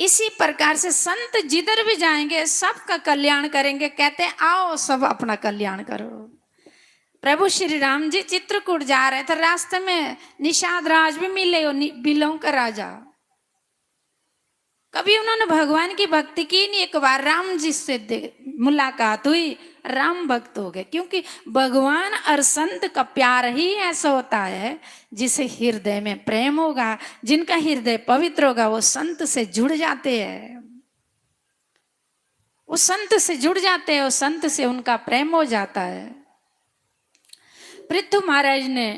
इसी प्रकार से संत जिधर भी जाएंगे सबका कल्याण करेंगे। कहते हैं आओ सब अपना कल्याण करो। प्रभु श्री राम जी चित्रकूट जा रहे थे, रास्ते में निषाद राज भी मिले, बिलों का राजा। कभी उन्होंने भगवान की भक्ति की नहीं। एक बार राम जी से मुलाकात हुई, राम भक्त हो गए। क्योंकि भगवान और संत का प्यार ही ऐसा होता है जिसे हृदय में प्रेम होगा, जिनका हृदय पवित्र होगा वो संत से जुड़ जाते हैं। वो संत से जुड़ जाते हैं, वो संत से उनका प्रेम हो जाता है। पृथु महाराज ने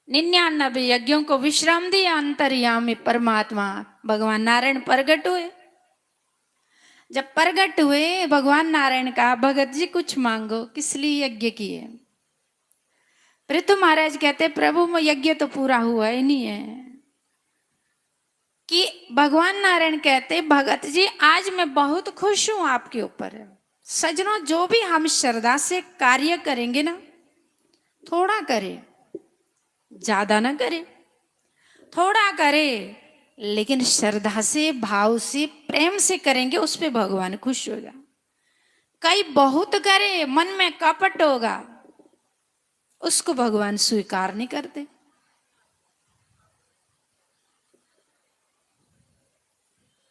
99 यज्ञों को विश्राम दिया। अंतर्यामी परमात्मा भगवान नारायण प्रकट हुए। जब प्रकट हुए भगवान नारायण का, भगत जी कुछ मांगो, किस लिए यज्ञ किए? पृथु महाराज कहते प्रभु यज्ञ तो पूरा हुआ ही नहीं है। कि भगवान नारायण कहते भगत जी आज मैं बहुत खुश हूं आपके ऊपर। सजनों जो भी हम श्रद्धा से कार्य करेंगे ना, थोड़ा करें, ज्यादा ना करें, थोड़ा करें, लेकिन श्रद्धा से, भाव से, प्रेम से करेंगे, उस पे भगवान खुश होगा। कई बहुत करे, मन में कपट होगा, उसको भगवान स्वीकार नहीं करते।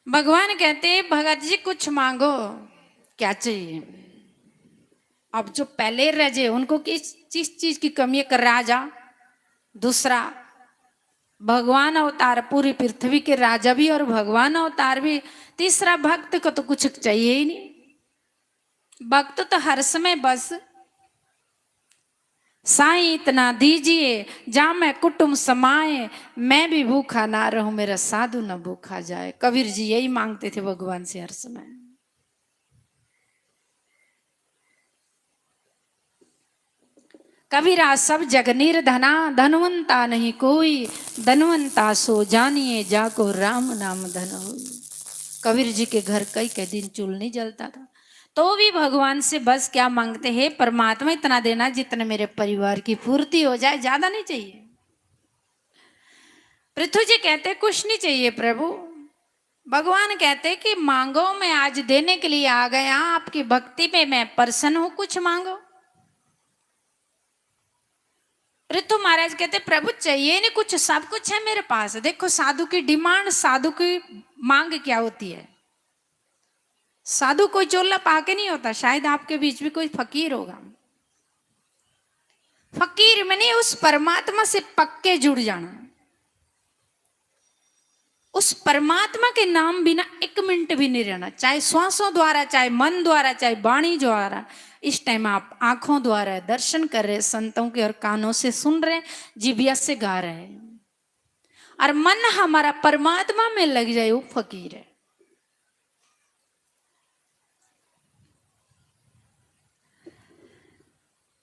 भगवान कहते भगत जी कुछ मांगो, क्या चाहिए? अब जो पहले रजे उनको किस चीज की कमी है? कर राजा, दूसरा भगवान अवतार, पूरी पृथ्वी के राजा भी और भगवान अवतार भी, तीसरा भक्त को तो कुछ चाहिए ही नहीं। भक्त तो हर समय बस साईं इतना दीजिए जा मैं कुटुंब समाए, मैं भी भूखा ना रहूं मेरा साधु न भूखा जाए। कबीर जी यही मांगते थे भगवान से हर समय। कबीरा सब जग निर्धना, धनवंता नहीं कोई, धनवंता सो जानिए जाको राम नाम धन होई। कबीर जी के घर कई कई दिन चूल नहीं जलता था, तो भी भगवान से बस क्या मांगते हैं, परमात्मा इतना देना जितना मेरे परिवार की पूर्ति हो जाए, ज्यादा नहीं चाहिए। पृथ्वी जी कहते कुछ नहीं चाहिए प्रभु। भगवान कहते कि मांगो, मैं आज देने के लिए आ गया, आपकी भक्ति में मैं प्रसन्न हूं, कुछ मांगो। पृथु महाराज कहते प्रभु चाहिए नहीं कुछ, सब कुछ है मेरे पास। देखो साधु की डिमांड, साधु की मांग क्या होती है। साधु कोई चोला पाके नहीं होता, शायद आपके बीच में कोई फकीर होगा। फकीर मैंने उस परमात्मा से पक्के जुड़ जाना, उस परमात्मा के नाम बिना एक मिनट भी नहीं रहना, चाहे श्वासों द्वारा, चाहे मन द्वारा, चाहे वाणी द्वारा। इस टाइम आप आंखों द्वारा दर्शन कर रहे, संतों के और कानों से सुन रहे, जिभिया से गा रहे, और मन हमारा परमात्मा में लग जाए, वो फकीर है।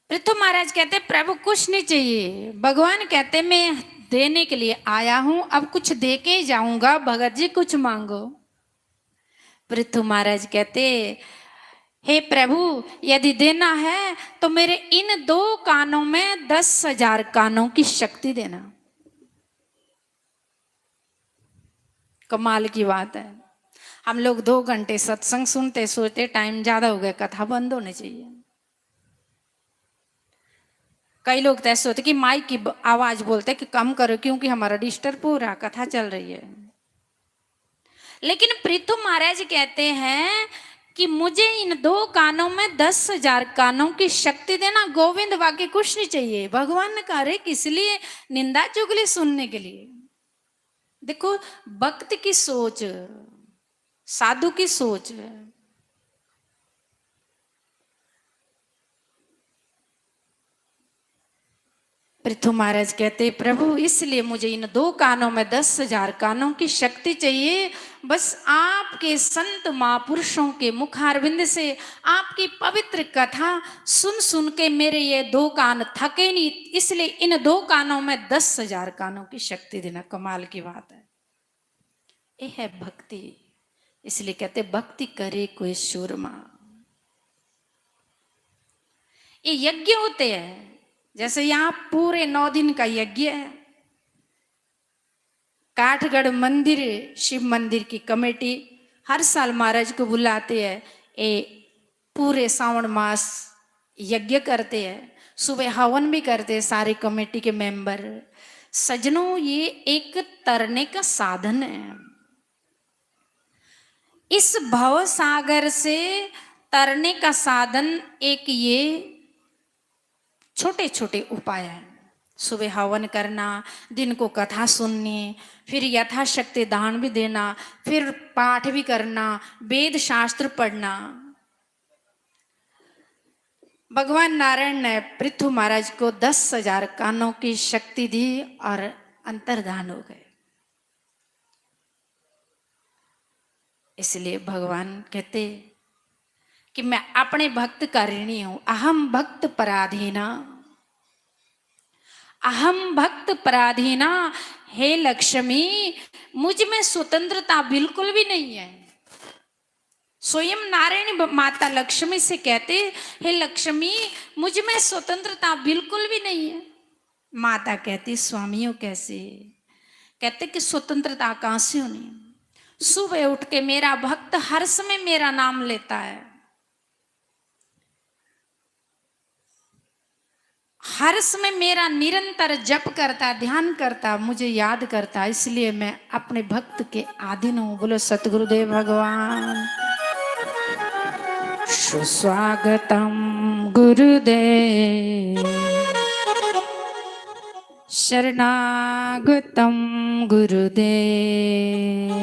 पृथु महाराज कहते प्रभु कुछ नहीं चाहिए। भगवान कहते मैं देने के लिए आया हूं, अब कुछ दे के ही जाऊंगा, भगत जी कुछ मांगो। पृथु महाराज कहते हे प्रभु यदि देना है तो मेरे इन 2 कानों में 10,000 कानों की शक्ति देना। कमाल की बात है। हम लोग 2 घंटे सत्संग सुनते, सोचते टाइम ज्यादा हो गया, कथा बंद होनी चाहिए। कई लोग तो ऐसे होते कि माइक की आवाज बोलते कि कम करो क्योंकि हमारा डिस्टर्ब हो रहा, कथा चल रही है। लेकिन पृथु महाराज कहते हैं कि मुझे इन 2 कानों में 10,000 कानों की शक्ति देना, गोविंद बाकी कुछ नहीं चाहिए। भगवान ने कहा रे किस लिए, निंदा चुगली सुनने के लिए। देखो भक्त की सोच, साधु की सोच है। पृथु महाराज कहते प्रभु इसलिए मुझे इन 2 कानों में 10,000 कानों की शक्ति चाहिए। बस आपके संत महापुरुषों के मुखारविंद से आपकी पवित्र कथा सुन सुन के मेरे ये 2 कान थके नहीं, इसलिए इन 2 कानों में 10,000 कानों की शक्ति देना। कमाल की बात है, ये है भक्ति। इसलिए कहते भक्ति करे कोई सूरमा। ये यज्ञ होते हैं, जैसे यहाँ पूरे 9 दिन का यज्ञ है। काठगढ़ मंदिर शिव मंदिर की कमेटी हर साल महाराज को बुलाते हैं, ये पूरे श्रावण मास यज्ञ करते हैं, सुबह हवन भी करते हैं सारी कमेटी के मेंबर। सजनों ये एक तरने का साधन है। इस भव सागर से तरने का साधन एक ये छोटे छोटे उपाय हैं। सुबह हवन करना, दिन को कथा सुननी, फिर यथाशक्ति दान भी देना, फिर पाठ भी करना, वेद शास्त्र पढ़ना। भगवान नारायण ने पृथु महाराज को 10,000 कानों की शक्ति दी और अंतर्धान हो गए। इसलिए भगवान कहते कि मैं अपने भक्त का ऋणी हूं। अहम भक्त पराधीना, अहम भक्त पराधीना। हे लक्ष्मी मुझ में स्वतंत्रता बिल्कुल भी नहीं है। स्वयं नारायण माता लक्ष्मी से कहते हे लक्ष्मी मुझ में स्वतंत्रता बिल्कुल भी नहीं है। माता कहती स्वामियों कैसे? कहते कि स्वतंत्रता कहां से होनी। सुबह उठ के मेरा भक्त हर समय मेरा नाम लेता है, हर समय मेरा निरंतर जप करता, ध्यान करता, मुझे याद करता, इसलिए मैं अपने भक्त के अधीन हूं। बोलो सतगुरुदेव भगवान। सुस्वागतम गुरुदेव, शरणागतम गुरुदेव,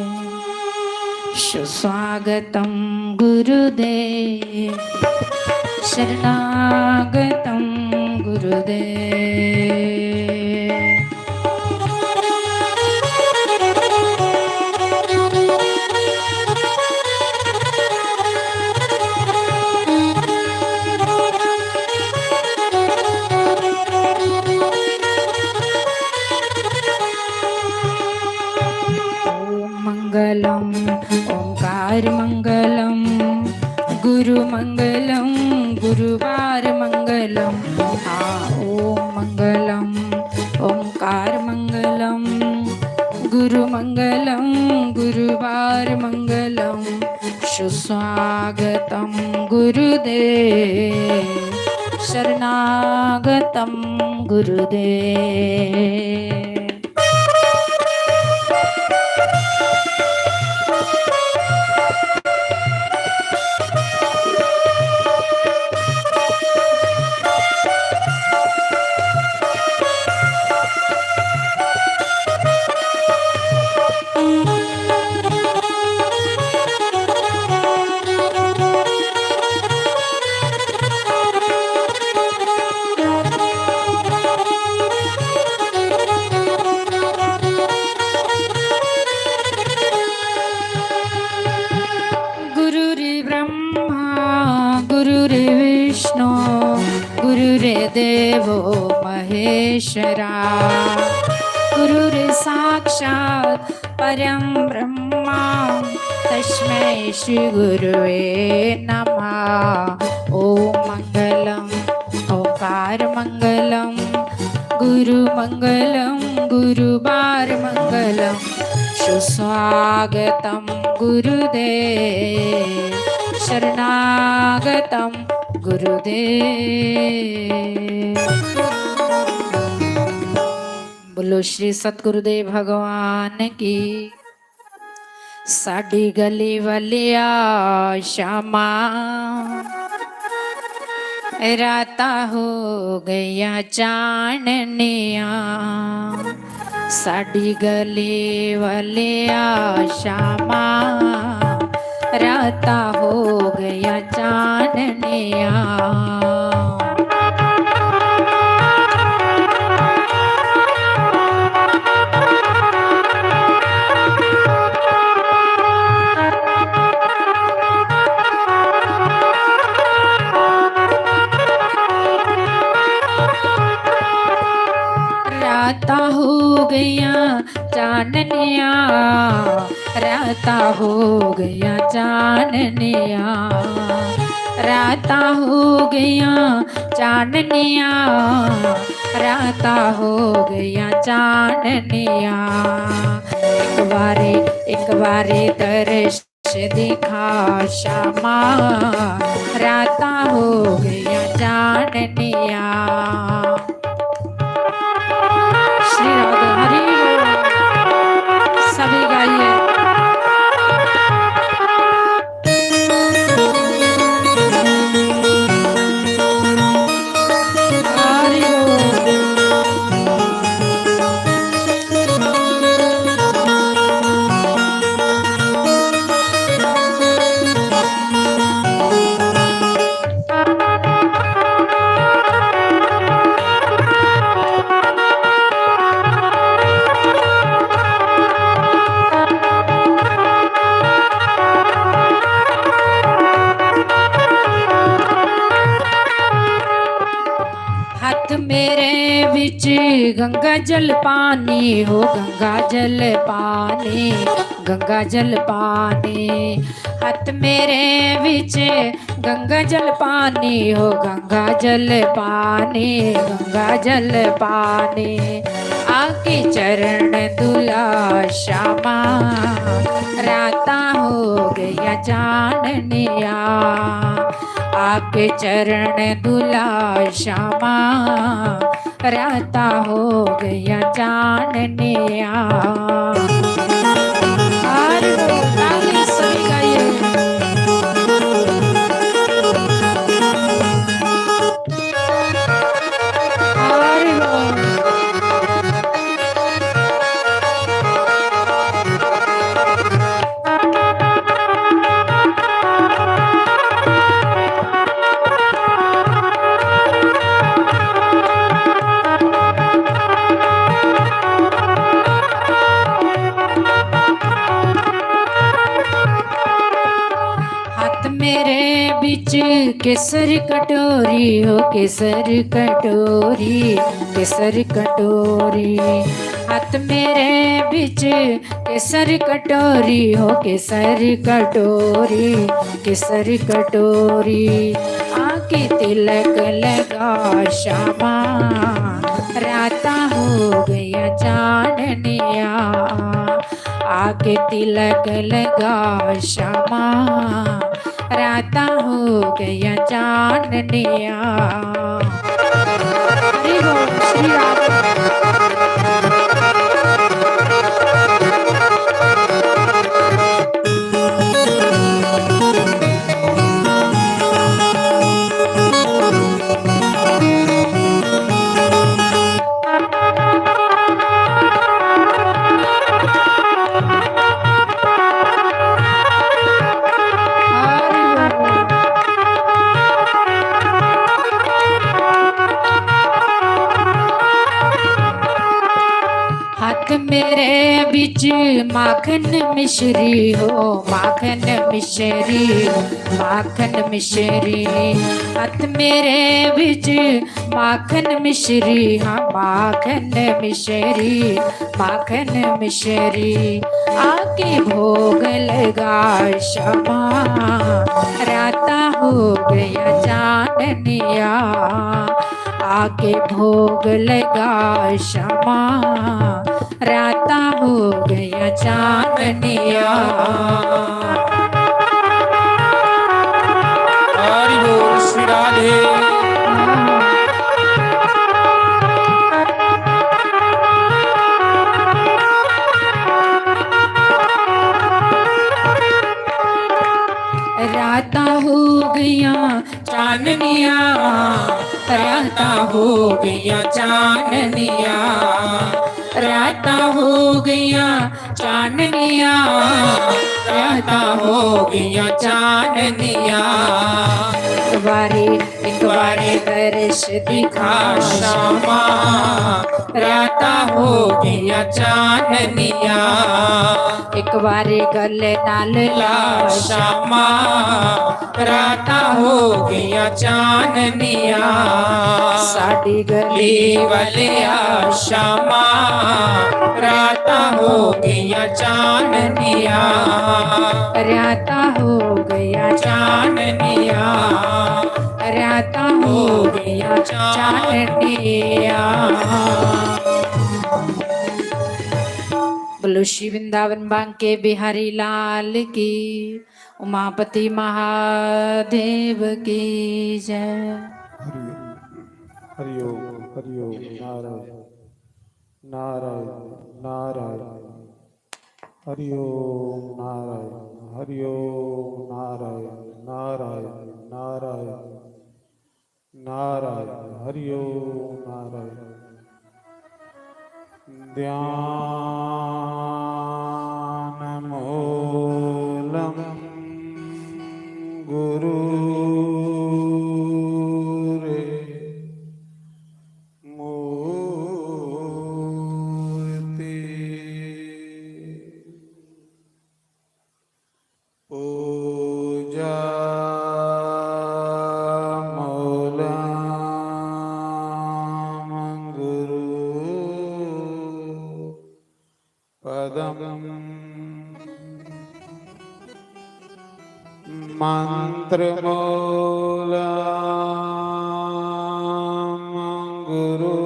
सुस्वागतम गुरुदेव, शरणागतम गुरुदेव। गुरुदेव। मंगलम ओंकार मंगलम गुरु मंगलम गुरुवार मंगलम। हाँ ओम मंगलम ओंकार मंगलम गुरु मंगलम गुरुवार मंगलम। सुस्वागतम गुरुदेव शरणागतम गुरुदेव। गुरुर्विष्णु गुरुर्देवो महेश्वरा गुरुर्साक्षात् परं ब्रह्मा तस्मै श्री गुरुवे नमः। ओम मंगलम ओंकार मंगलम गुरु मंगलम गुरुवार मंगलम। सुस्वागतम गुरुदेव शरणागतम गुरुदेव। बोलो श्री सतगुरुदेव भगवान की। साडी गली वालिया श्यामा राता हो गया चाननिया। साडी गली वालिया श्यामा राता हो गया चाननिया। राता हो गया चाननिया राता हो गया चाननिया। राता हो गया चाननिया राता हो गया चाननिया। एक बारे दर्श दिखा श्यामा राता हो गया चाननिया। श्री राधा हरि सभी गाइए। हाथ मेरे बिच गंगा जल पानी हो गंगा जल पानी गंगा जल पानी। हाथ मेरे बिच गंगा जल पानी हो गंगा जल पानी गंगा जल पानी। आके चरण दुला श्यामा राता हो गया चाननिया। आके चरण दुला श्यामा राता हो गया चाननिया। सभी गाइए। केसर कटोरी हो केसर कटोरी केसर कटोरी हाथ मेरे बिच केसर कटोरी हो केसर कटोरी केसर कटोरी आके तिलक लगा श्यामा राता हो गया चांदनिया आके तिलक लगा श्यामा राता हो गया चांदनिया। हरि बोल श्री राम। हाथ मेरे बिच माखन मिश्री हो माखन मिश्री माखन मिश्री हाथ मेरे बिच माखन मिश्री हाँ माखन मिश्री माखन मिश्री आके भोग लगा श्यामा राता हो गया चांदनिया आके भोग लगा श्यामा राता हो गया चांदनिया। हरि बोल श्री राधे। राता हो गया चांदनिया राता हो गया चांदनिया राता हो गया चांदनिया राता हो गया चांदनिया एक बारे दर्श दिखा श्यामा राता हो गया चांदनिया एक बारे गले नाल ला श्यामा राता हो गया चांदनिया साडी गली वाले आ श्यामा राता हो गया चांदनिया राता हो गया चांदनिया राता हो गया चांदनिया। बोलो श्री वृंदावन बांके बिहारी लाल की उमापति महादेव की जय। हरिओम हरिओम नारायण नारायण नारायण हरिओम नारायण हरिओम नारायण नारायण नारायण नारायण हरिओम नारायण ध्यान मूलम गुरु मंत्र मूलम गुरुर्वाक्यम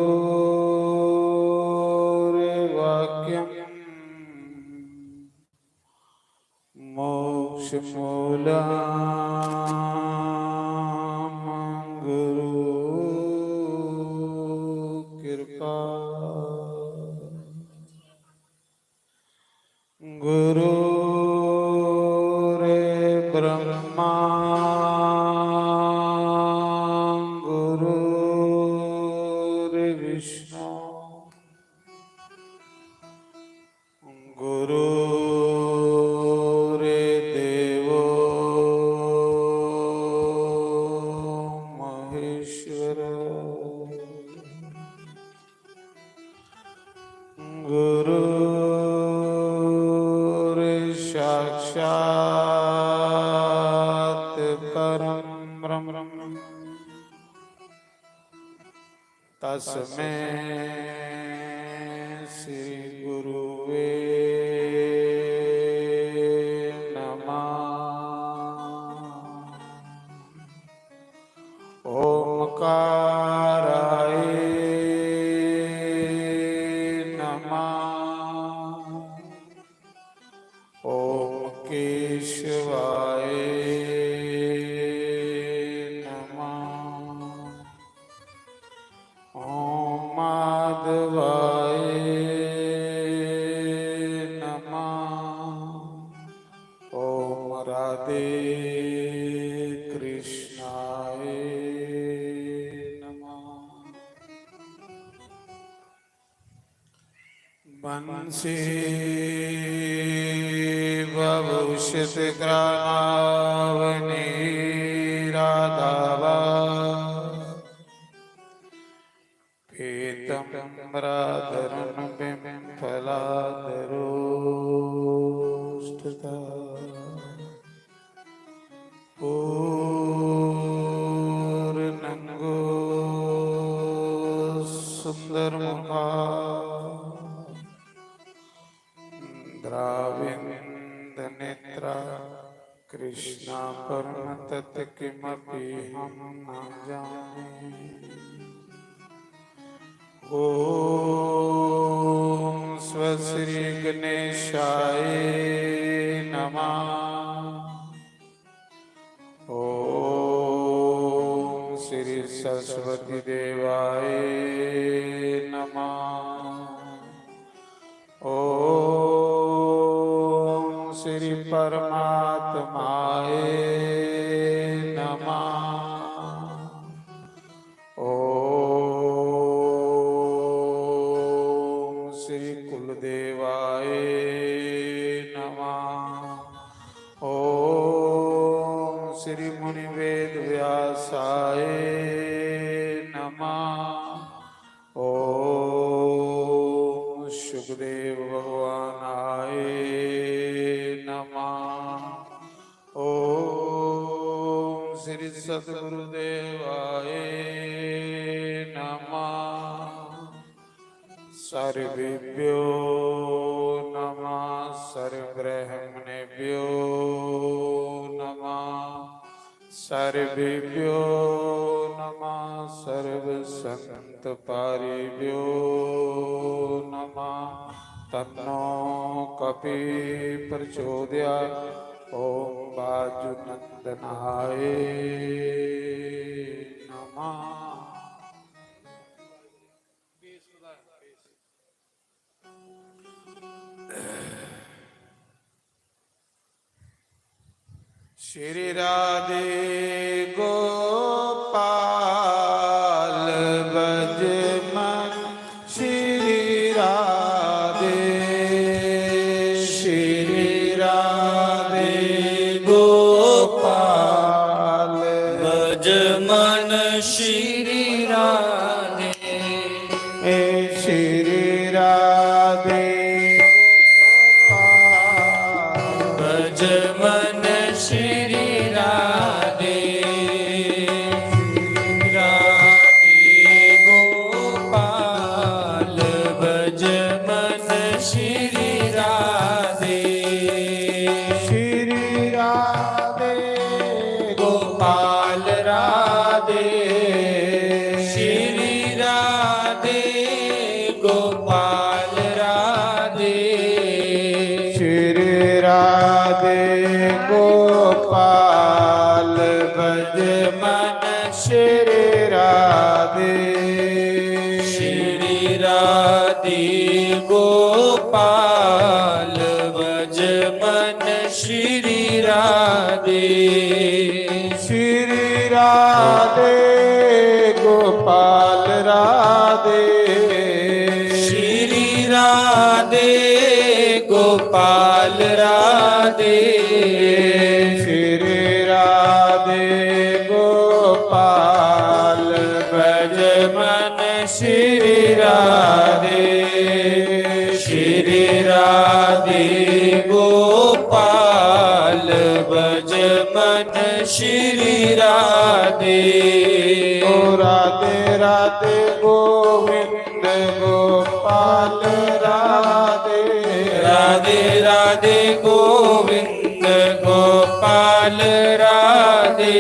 मोक्ष मूलम गुरु कृपा गुरु ब्रह्मा गुरुर्विष्णु गुरुर्देवो महेश्वर गुरुर्साक्षात् परम तस्मै श्री गुरुवे नमः। ओमकाराय नमः। ओम केशवाय माधवाय नमः। ओम राधे कृष्णाय नमः। बंसी भविष्यत ग्रावने राधावा राधरन बिंफलाधरोष्ठता पूर्णंगो सुंदर मुखा द्राविंद नेत्रा कृष्णा परम तत् किमपि हम न जाने। ओम स्वश्री गणेशाय नमः। ओम श्री सरस्वती देवाय नमः। ओम श्री परमात्माय नमः। श्री कुलदेवाय नमः। ओम श्री मुनि वेद व्यासाय नमः। ओम सुखदेव भगवानाय नमः। ओम श्री सद्गुरुदेवाय नमः। सर्वेभ्यो नमः। सर्वब्रह्मणेभ्यो नमः। सर्वेभ्यो नमः। सर्वसंतपारिभ्यो नमः। तन्नो कपि प्रचोदयात्। ओम वायुनंदनाय नमः। श्री राधे गोपाल बज मन श्री राधे। श्री राधे गोपाल भज मन श्री राधे। श्री राधे भज मन श्री राधे। राधे गोपाल भज मन श्री राधे। श्री राधे गोपाल राधे। श्री राधे गोपाल राधे। श्री राधे गोपाल भज मन श्री राधे। श्री राधे गोपाल भज मन श्री राधे। श्री राधे गोपाल राधे। श्री राधे गोपाल राधे। श्री राधे गोपाल भज मन श्री राधे। श्री राधे गोपाल भज मन श्री राधे। ओ राधे राधे गोविंद गोपाल राधे राधे राधे गोविंद गोपाल राधे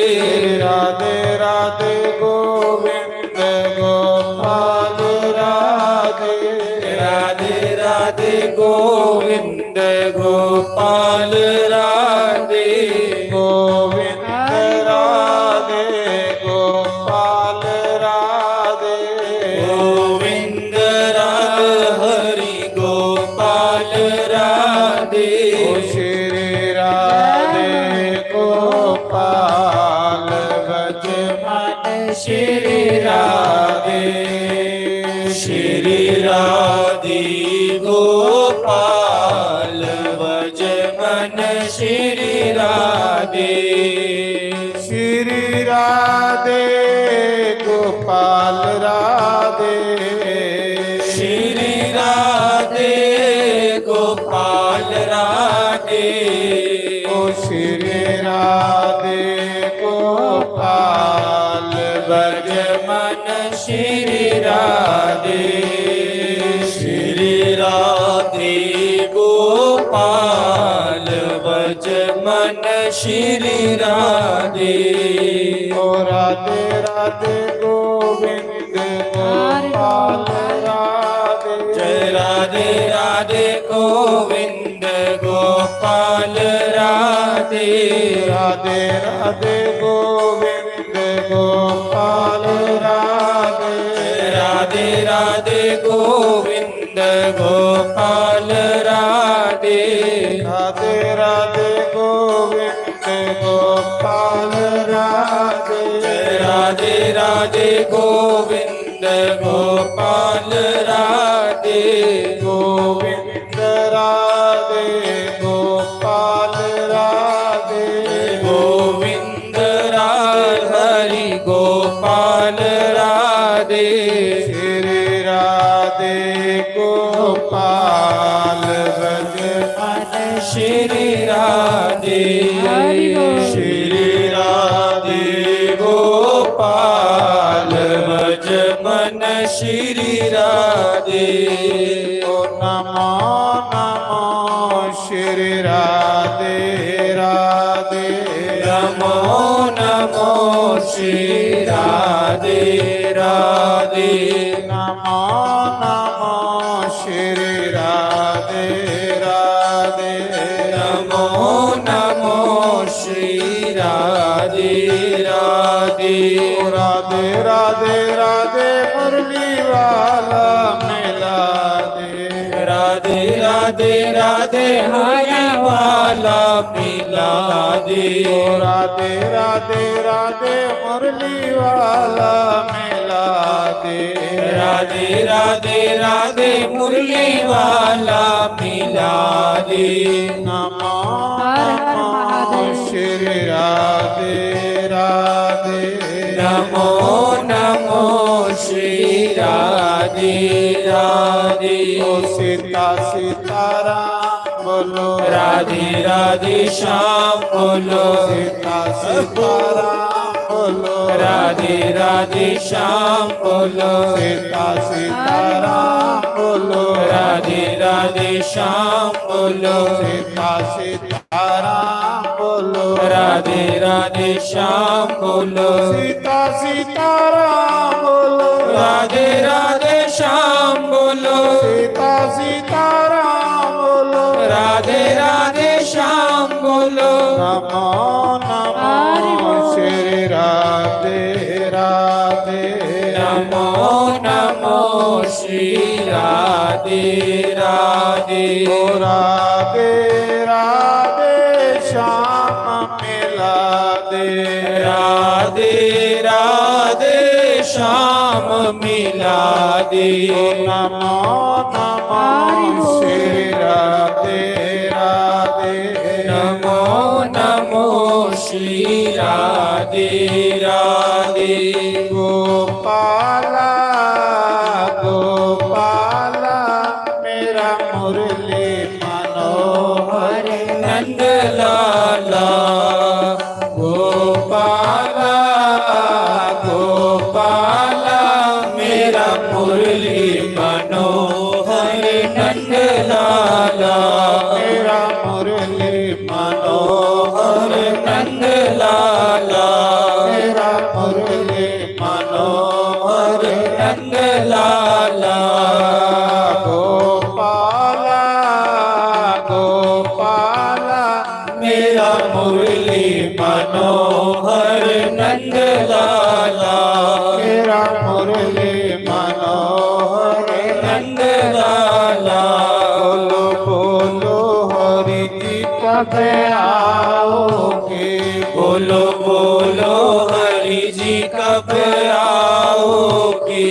राधे राधे गोविंद गोपाल राधे राधे राधे गोविंद गोपाल राधे गोविंद राधे गोपाल राधे गोविंद राधे हरि गोपाल राधे श्री राधे गोपाल भज मन श्री राधे श्री राधे गोपाल भज मन श्री राधे श्री राधे गोपाल राधे श्री राधे गोपाल राधे ओ श्री राधे गोपाल भज मन श्री राधे श्री राधे गोपाल भज मन श्री राधे ओ राधे राधे गोविंद गोपाल राधे जय राधे राधे गोविंद गोपाल राधे राधे राधे गोविंद गोपाल राधे राधे राधे गोविंद गोपाल राधे राधे राधे गोविंद गोपाल राधे राधे राधे गोविंद गोपाल राधे गोविंद राधे गोपाल राधे गोविंद हरि गोपाल राधे श्री राधे गोपाल भज मन श्री राधे श्री राधे गोपाल भज मन श्री राधे ओ नमो नमो श्री राधे राधे नमो नमो श्री राधे राधे नमो नमो श्री राधे राधे नमो नमो श्री राधे राधे राधे राधे राधे मुरली वाला मिला दे राधे राधे राधे हरि वाला मिला दे राधे राधे राधे मुरली वाला मिला दे राधे राधे राधे मुरली वाला मिला दे नमो नमो श्री राधे राधे नमो नमो श्री राधे राधे ओ सीता सीताराम बोलो राधे राधे श्याम बोलो सीता सीताराम बोलो राधे राधे श्याम बोलो सीता सीताराम बोलो राधे राधे श्याम बोलो सीता सीताराम बोलो राधे राधे श्याम बोलो सीता सीताराम बोलो राधे राधे श्याम बोलो सीता सीताराम बोलो राधे राधे श्याम बोलो नमो नमो श्री राधे राधे नमो नमो श्री राधे राधे ओ राधे राधे श्याम मिला दे राधे राधे श्याम मिला दे नमो नमो श्री राधे राधे नमो नमो श्री राधे राधे गोपाला गोपाला मेरा मुरली मनोहर नंद लाला गोपाला गोपाला मुरली मनोहर नंद लाला मेरा मुरली मनोहर नंद लाला गोपाला गोपाला मेरा मुरली मनोहर नंद लाला मेरा मुरली मनोहर नंद लाला बोलो बोलो हरि जी कब आओगे बोलो बोलो हरि जी कब आओगे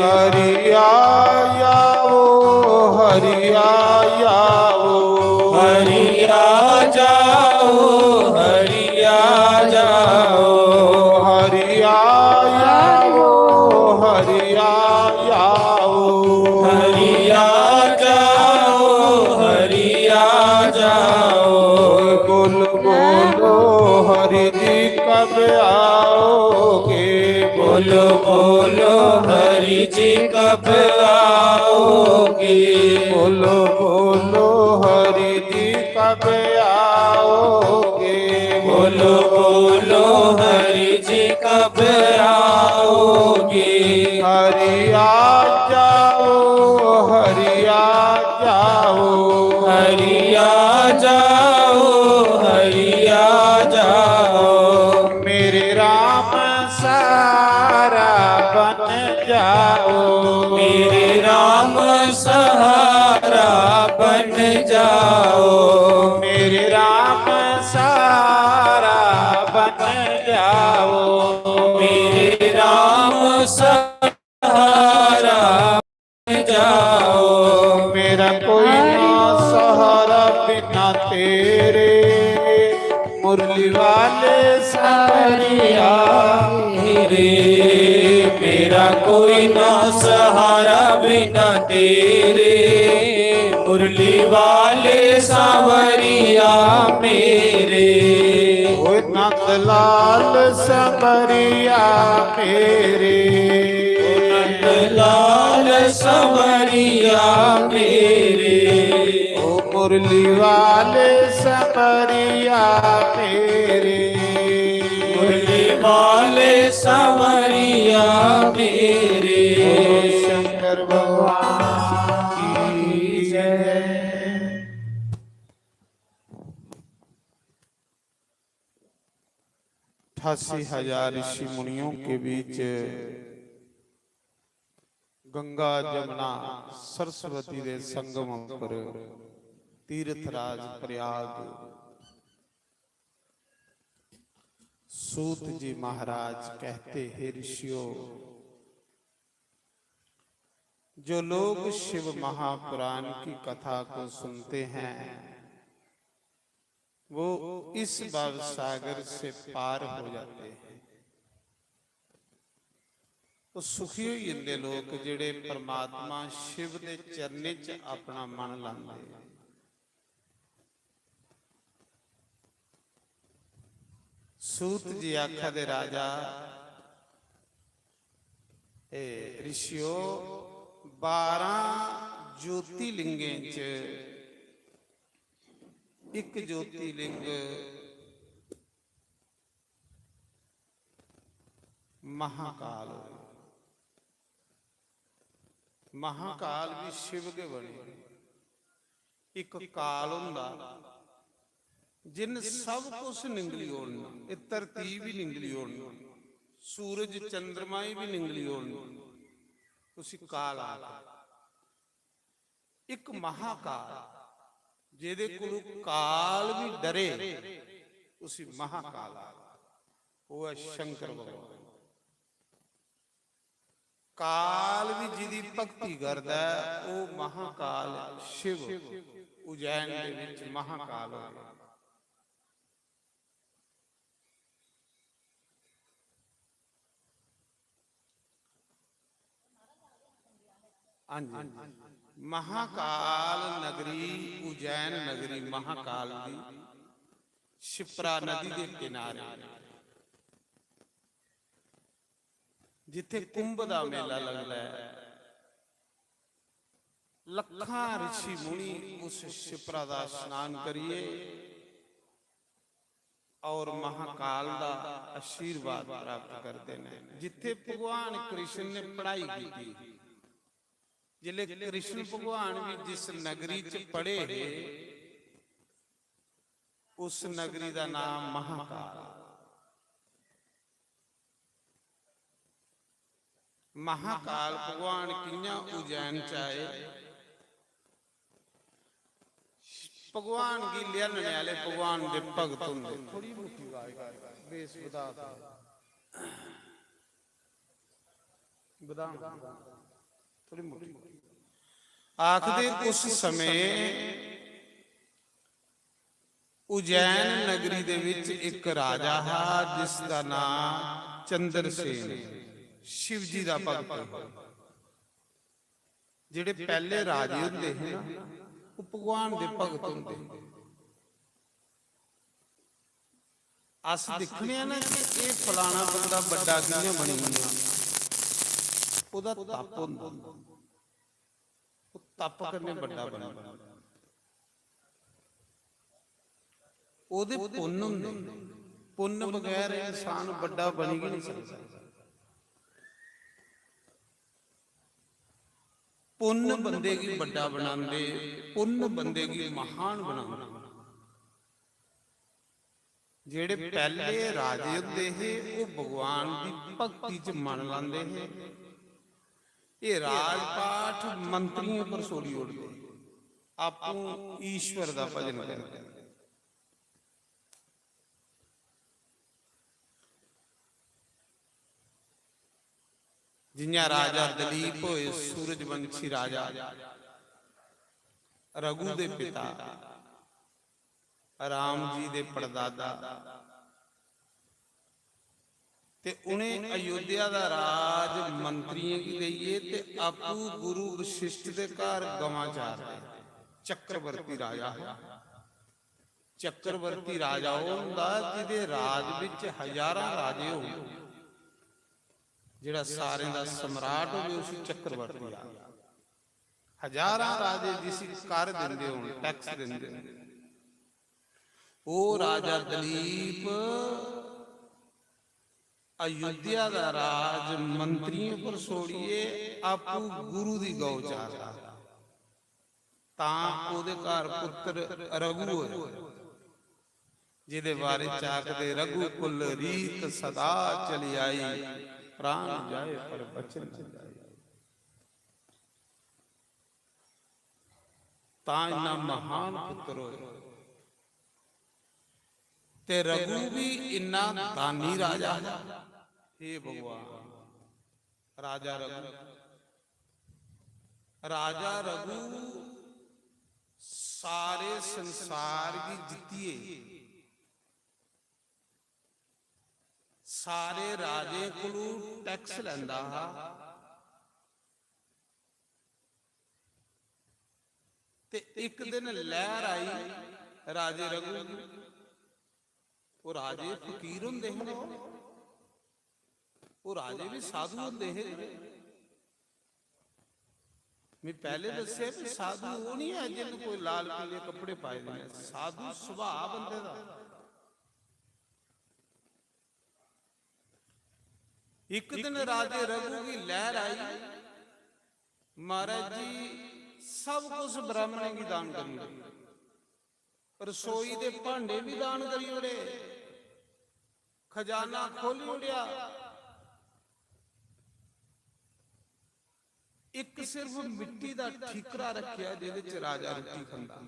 हरिया आओ हरिया आओ हरिया जाओ हरिया जाओ हरिया आओ हरिया आओ हरिया जाओ हरिया जाओ बोलो बोलो हरि जी कब आओगे बोलो बोलो हरि जी कब आओगे बोलो बोलो हरि जी कब आओगे बोलो बोलो हरि जी कब आओगे हरिया जाओ हरिया जाओ हरिया जाओ हरिया जाओ मेरे राम सारा बन जाओ मेरे राम सहारा बन जाओ मेरे राम सारा बन जाओ मेरे राम सहारा बन जाओ मेरा कोई ना सहारा बिना तेरे मुरली वाले सावरिया रे मेरा कोई ना सहारा बिना तेरे मुरली वाले सावरिया मेरे ओ नंदलाल सावरिया मेरे लाल सावरिया मेरे ओ मुरली वाले सावरिया मेरे मुरली वाले सावरिया मेरे शंकर भगवान की जय 88,000 ऋषि मुनियों के बीच गंगा जमुना सरस्वती के संगम पर तीर्थराज प्रयाग सूत जी महाराज कहते हैं ऋषियों जो लोग शिव महापुराण की कथा को सुनते हैं वो इस भव सागर से पार हो जाते हैं ਉਹ ਸੁਖੀ ਹੋਈ ਹੁੰਦੇ ਲੋਕ ਜਿਹੜੇ ਪਰਮਾਤਮਾ ਸ਼ਿਵ ਦੇ ਚਰਨੇ 'ਚ ਆਪਣਾ ਮਨ ਲਾਉਂਦੇ ਸੂਤ ਜੀ ਆਖਾ ਦੇ ਰਾਜਾ ਇਹ ਰਿਸ਼ਿਓ 12 ਜੋਤੀ ਲਿੰਗਾਂ 'ਚ ਇੱਕ ਜੋਤੀ ਲਿੰਗ महाकाल महाकाल भी शिव के बने एक काल हुंदा जिन सब कुछ निंगली ओढ़ना ये धरती भी निंगली ओढ़ना सूरज चंद्रमा भी निंगली ओढ़ना उसी काल आ एक महाकाल जेदे कोल काल भी डरे उसी महाकाल आ वो है शंकर भगवान काल भी जिदी भक्ति करदा वो महाकाल शिव उज्जैन दे विच महाकाल है महाकाल नगरी उज्जैन नगरी महाकाल दी शिप्रा नदी के किनारे जिथे कुंभ दा मेला लगदा है ਲੱਖਾਂ ઋષਿ ਮੁਨੀ ਉਸ ਸ਼ਿਪਰਾ ਦਾ ਇਸ਼ਨਾਨ ਕਰੀਏ ਔਰ ਮਹਾਕਾਲ ਦਾ ਆਸ਼ੀਰਵਾਦ ਪ੍ਰਾਪਤ ਕਰਦੇ ਨੇ। ਜਿੱਥੇ ਭਗਵਾਨ ਕ੍ਰਿਸ਼ਨ ਨੇ ਪੜ੍ਹਾਈ ਕੀਤੀ, ਜਿਲੇ ਕ੍ਰਿਸ਼ਨ ਭਗਵਾਨ ਵੀ ਜਿਸ ਨਗਰੀ ਚ ਪੜ੍ਹੇ ਉਸ ਨਗਰੀ ਦਾ ਨਾਮ ਮਹਾਕਾਲ। ਮਹਾਕਾਲ ਭਗਵਾਨ ਕਿੰਨਾ ਉਜੈਨ ਚ ਆਏ। ਭਗਵਾਨ ਕੀ ਲਿਆਣ ਵਾਲੇ ਭਗਵਾਨ ਦੇ ਭਗਤ ਹੁੰਦੇ। ਥੋੜੀ ਮੋਟੀ ਆਵਾਜ਼ ਬੇਸ ਵਧਾ ਥੋੜੀ ਮੋਟੀ ਆਖਦੇ ਉਸ ਸਮੇਂ ਉਜੈਨ ਨਗਰੀ ਦੇ ਵਿੱਚ ਇੱਕ ਰਾਜਾ ਹੈ ਜਿਸ ਦਾ ਨਾਮ ਚੰਦਰਸੇਨ, शिव जी ਦਾ ਭਗਤ। ਜਿਹੜੇ ਪਹਿਲੇ ਰਾਜੇ ਹੁੰਦੇ ਹਨ ਨਾ ਉਹ ਭਗਵਾਨ ਦੇ ਭਗਤ ਹੁੰਦੇ। ਅਸ ਦੇਖਦੇ ਆ ਨਾ ਕਿ ਇਹ ਫਲਾਣਾ ਬੰਦਾ ਵੱਡਾ ਕਿਵੇਂ ਬਣੀ ਹੁੰਦਾ, ਉਹਦਾ ਤਪ ਹੁੰਦਾ, ਉਹ ਤਪ ਕਰਨੇ ਵੱਡਾ ਬਣਦਾ, ਉਹਦੇ ਪੁੰਨ ਹੁੰਦੇ। ਪੁੰਨ ਬਗੈਰ ਇਨਸਾਨ ਵੱਡਾ ਬਣ ਹੀ ਨਹੀਂ ਸਕਦਾ। ਪੁੰਨ ਬੰਦੇ ਕੀ ਵੱਡਾ ਬਣਾਉਂਦੇ, ਪੁੰਨ ਬੰਦੇ ਕੀ ਮਹਾਨ ਬਣਾਉਂਦੇ। ਜਿਹੜੇ ਪਹਿਲੇ ਰਾਜੇ ਹੁੰਦੇ ਹੈ ਉਹ ਭਗਵਾਨ ਦੀ ਭਗਤੀ ਚ ਮਨ ਲਾਉਂਦੇ ਹੈ। ਇਹ ਰਾਜ ਪਾਠ ਮੰਤਰੀਆਂ ਪਰ ਸੋੜੀ ਉੜਦੇ, ਆਪੂ ਈਸ਼ਵਰ ਦਾ ਭਜਨ ਕਰਦੇ। जिन्या राजा दलीप होए, सूरजवंशी राजा रघु दे पिता, राम जी दे परदादा, ते उन्हें अयोध्या दा राज मंत्रियों की दईए ते आपू गुरु वशिष्ठ दे घर गवां चारदे। चक्रवर्ती राजा है। चक्रवर्ती राजा होंदा जिहदे राज विच हजारां राजे होण, ਜਿਹੜਾ ਸਾਰੇ ਦਾ ਸਮਰਾਟ ਹੋਵੇ ਉਸ ਚੱਕਰਵਰਤੀ ਆ। ਹਜ਼ਾਰਾਂ ਰਾਜੇ ਜਿਸ ਕਰ ਦਿੰਦੇ ਹੋਣ, ਟੈਕਸ ਦਿੰਦੇ, ਉਹ ਰਾਜਾ ਦਲੀਪ ਅਯੁੱਧਿਆ ਦਾ ਰਾਜ ਮੰਤਰੀਆਂ ਪਰ ਛੋੜੀਏ ਆਪੂ ਗੁਰੂ ਦੀ ਗਊ ਚਾਰਦਾ। ਤਾਂ ਉਹਦੇ ਘਰ ਪੁੱਤਰ ਰਘੂ ਹੋਇਆ, ਜਿਹਦੇ ਬਾਰੇ ਚਾਕਦੇ ਰਘੂ ਕੁਲ ਰੀਤ ਸਦਾ ਚਲੀ ਆਈ, प्राण जाए पर बचन न जाए। ता इन्ना महान पुत्र होए ते रघु भी इन्ना दानी राजा। हे भगवान, राजा रघु, राजा रघु सारे संसार की जीतिए, सारे राजे कोलों टैक्स लैंदा ते एक दिन लहर आई राजे रघु। वो राजे फकीर हुंदे हैं, वो राजे भी साधु हुंदे हैं। मैं पहले दस्या कि साधु वो नहीं है जिन्हें कोई लाल पीले कपड़े पाए ने, साधु सुभाव बंदे दा। एक दिन राजे रघु की लहर आई, महाराज जी सब कुछ ब्राह्मण की दान करिए, रसोई दे भांडे भी दान करी उड़े, खजाना खोली उड़िया। एक सिर्फ मिट्टी का ठीकरा रखिया जिहदे च राजा रोटी खांदा।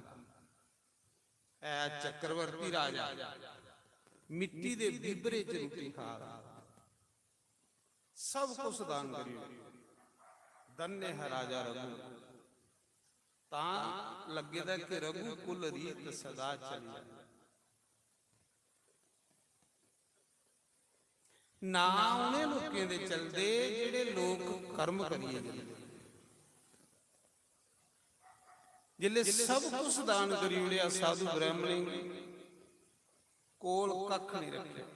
ऐ चक्रवर्ती राजा मिट्टी दे बिबरे च रोटी खा रहा। सब कुछ दान करिए। धन्य है राजा रघु। ता लगेदा कि रघु कुल रीत सदा चली ना। उन्हें लोकें दे चलदे जेड़े लोग कर्म करिए, जिले सब कुछ दान करी उड़िया, साधु ब्राह्मणी कोल कख नहीं रखे।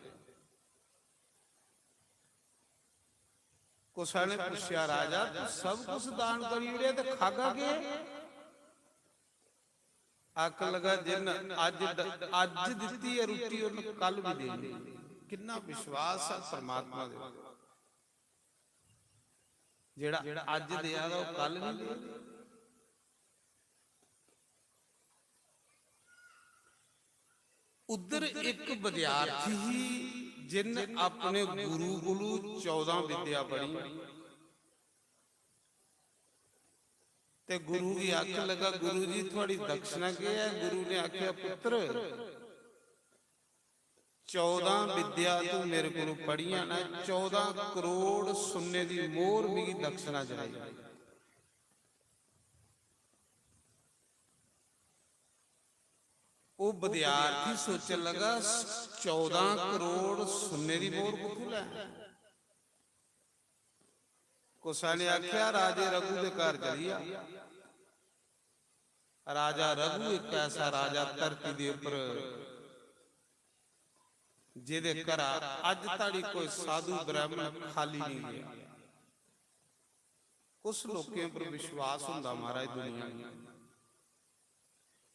ਕੁਸਾ ਨੇ ਪੁੱਛਿਆ ਰਾਜਾ ਤੂੰ ਸਭ ਕੁਝ ਦਾਨ ਕਰੀ ਉੜਿਆ ਤੇ ਖਾਗਾ ਕੇ? ਅੱਖ ਲਗਾ ਜਿਨ ਅੱਜ ਦਿੱਤੀ ਹੈ ਰੋਟੀ ਉਹਨੂੰ ਕੱਲ ਵੀ ਦੇਣੀ। ਕਿੰਨਾ ਵਿਸ਼ਵਾਸ ਹੈ ਪਰਮਾਤਮਾ ਦੇ ਉੱਤੇ, ਜਿਹੜਾ ਅੱਜ ਦਿਆ ਉਹ ਕੱਲ ਨਹੀਂ ਦੇ। ਉਧਰ ਇੱਕ ਵਿਦਿਆਰਥੀ ਹੀ ਜਿਨ ਆਪਣੇ ਗੁਰੂ ਕੋਲੋਂ 14 ਵਿਦਿਆ ਪੜ੍ਹੀ ਤੇ ਗੁਰੂ ਦੀ ਅੱਖ ਲਗਾ ਗੁਰੂ ਜੀ ਤੁਹਾਡੀ ਦਕਸ਼ਨਾ ਕੀ ਹੈ? ਗੁਰੂ ਨੇ ਆਖਿਆ ਪੁੱਤਰ 14 ਵਿਦਿਆ ਤੂੰ ਮੇਰੇ ਕੋਲੋਂ ਪੜ੍ਹੀਆਂ ਨਾ 14 ਕਰੋੜ ਸੋਨੇ ਦੀ ਮੋਹਰ ਮੇਰੀ ਦਕਸ਼ਨਾ ਚੜਾਈ। ਉਹ ਵਿਦਿਆਰਥੀ ਸੋਚਣ ਲਗਾ 14 ਕਰੋੜ ਸੋਨੇ ਦੀ ਮੋਹਰ ਕਿੱਥੋਂ ਲੈ? ਕੁਸਾ ਨੇ ਆਖਿਆ ਰਾਜੇ ਰਘੂ ਦੇ ਘਰ ਚਲੀਆ। ਰਾਜਾ ਰਘੂ ਇੱਕ ਐਸਾ ਰਾਜਾ ਧਰਤੀ ਦੇ ਉੱਪਰ ਜਿਹਦੇ ਘਰ ਅੱਜ ਤਾੜੀ ਕੋਈ ਸਾਧੂ ਬ੍ਰਾਹਮਣ ਖਾਲੀ ਨਹੀਂ ਗਿਆ। ਕੁਛ ਲੋਕਾਂ ਪਰ ਵਿਸ਼ਵਾਸ ਹੁੰਦਾ ਮਹਾਰਾਜ ਦੁਨੀਆ ਨੂੰ,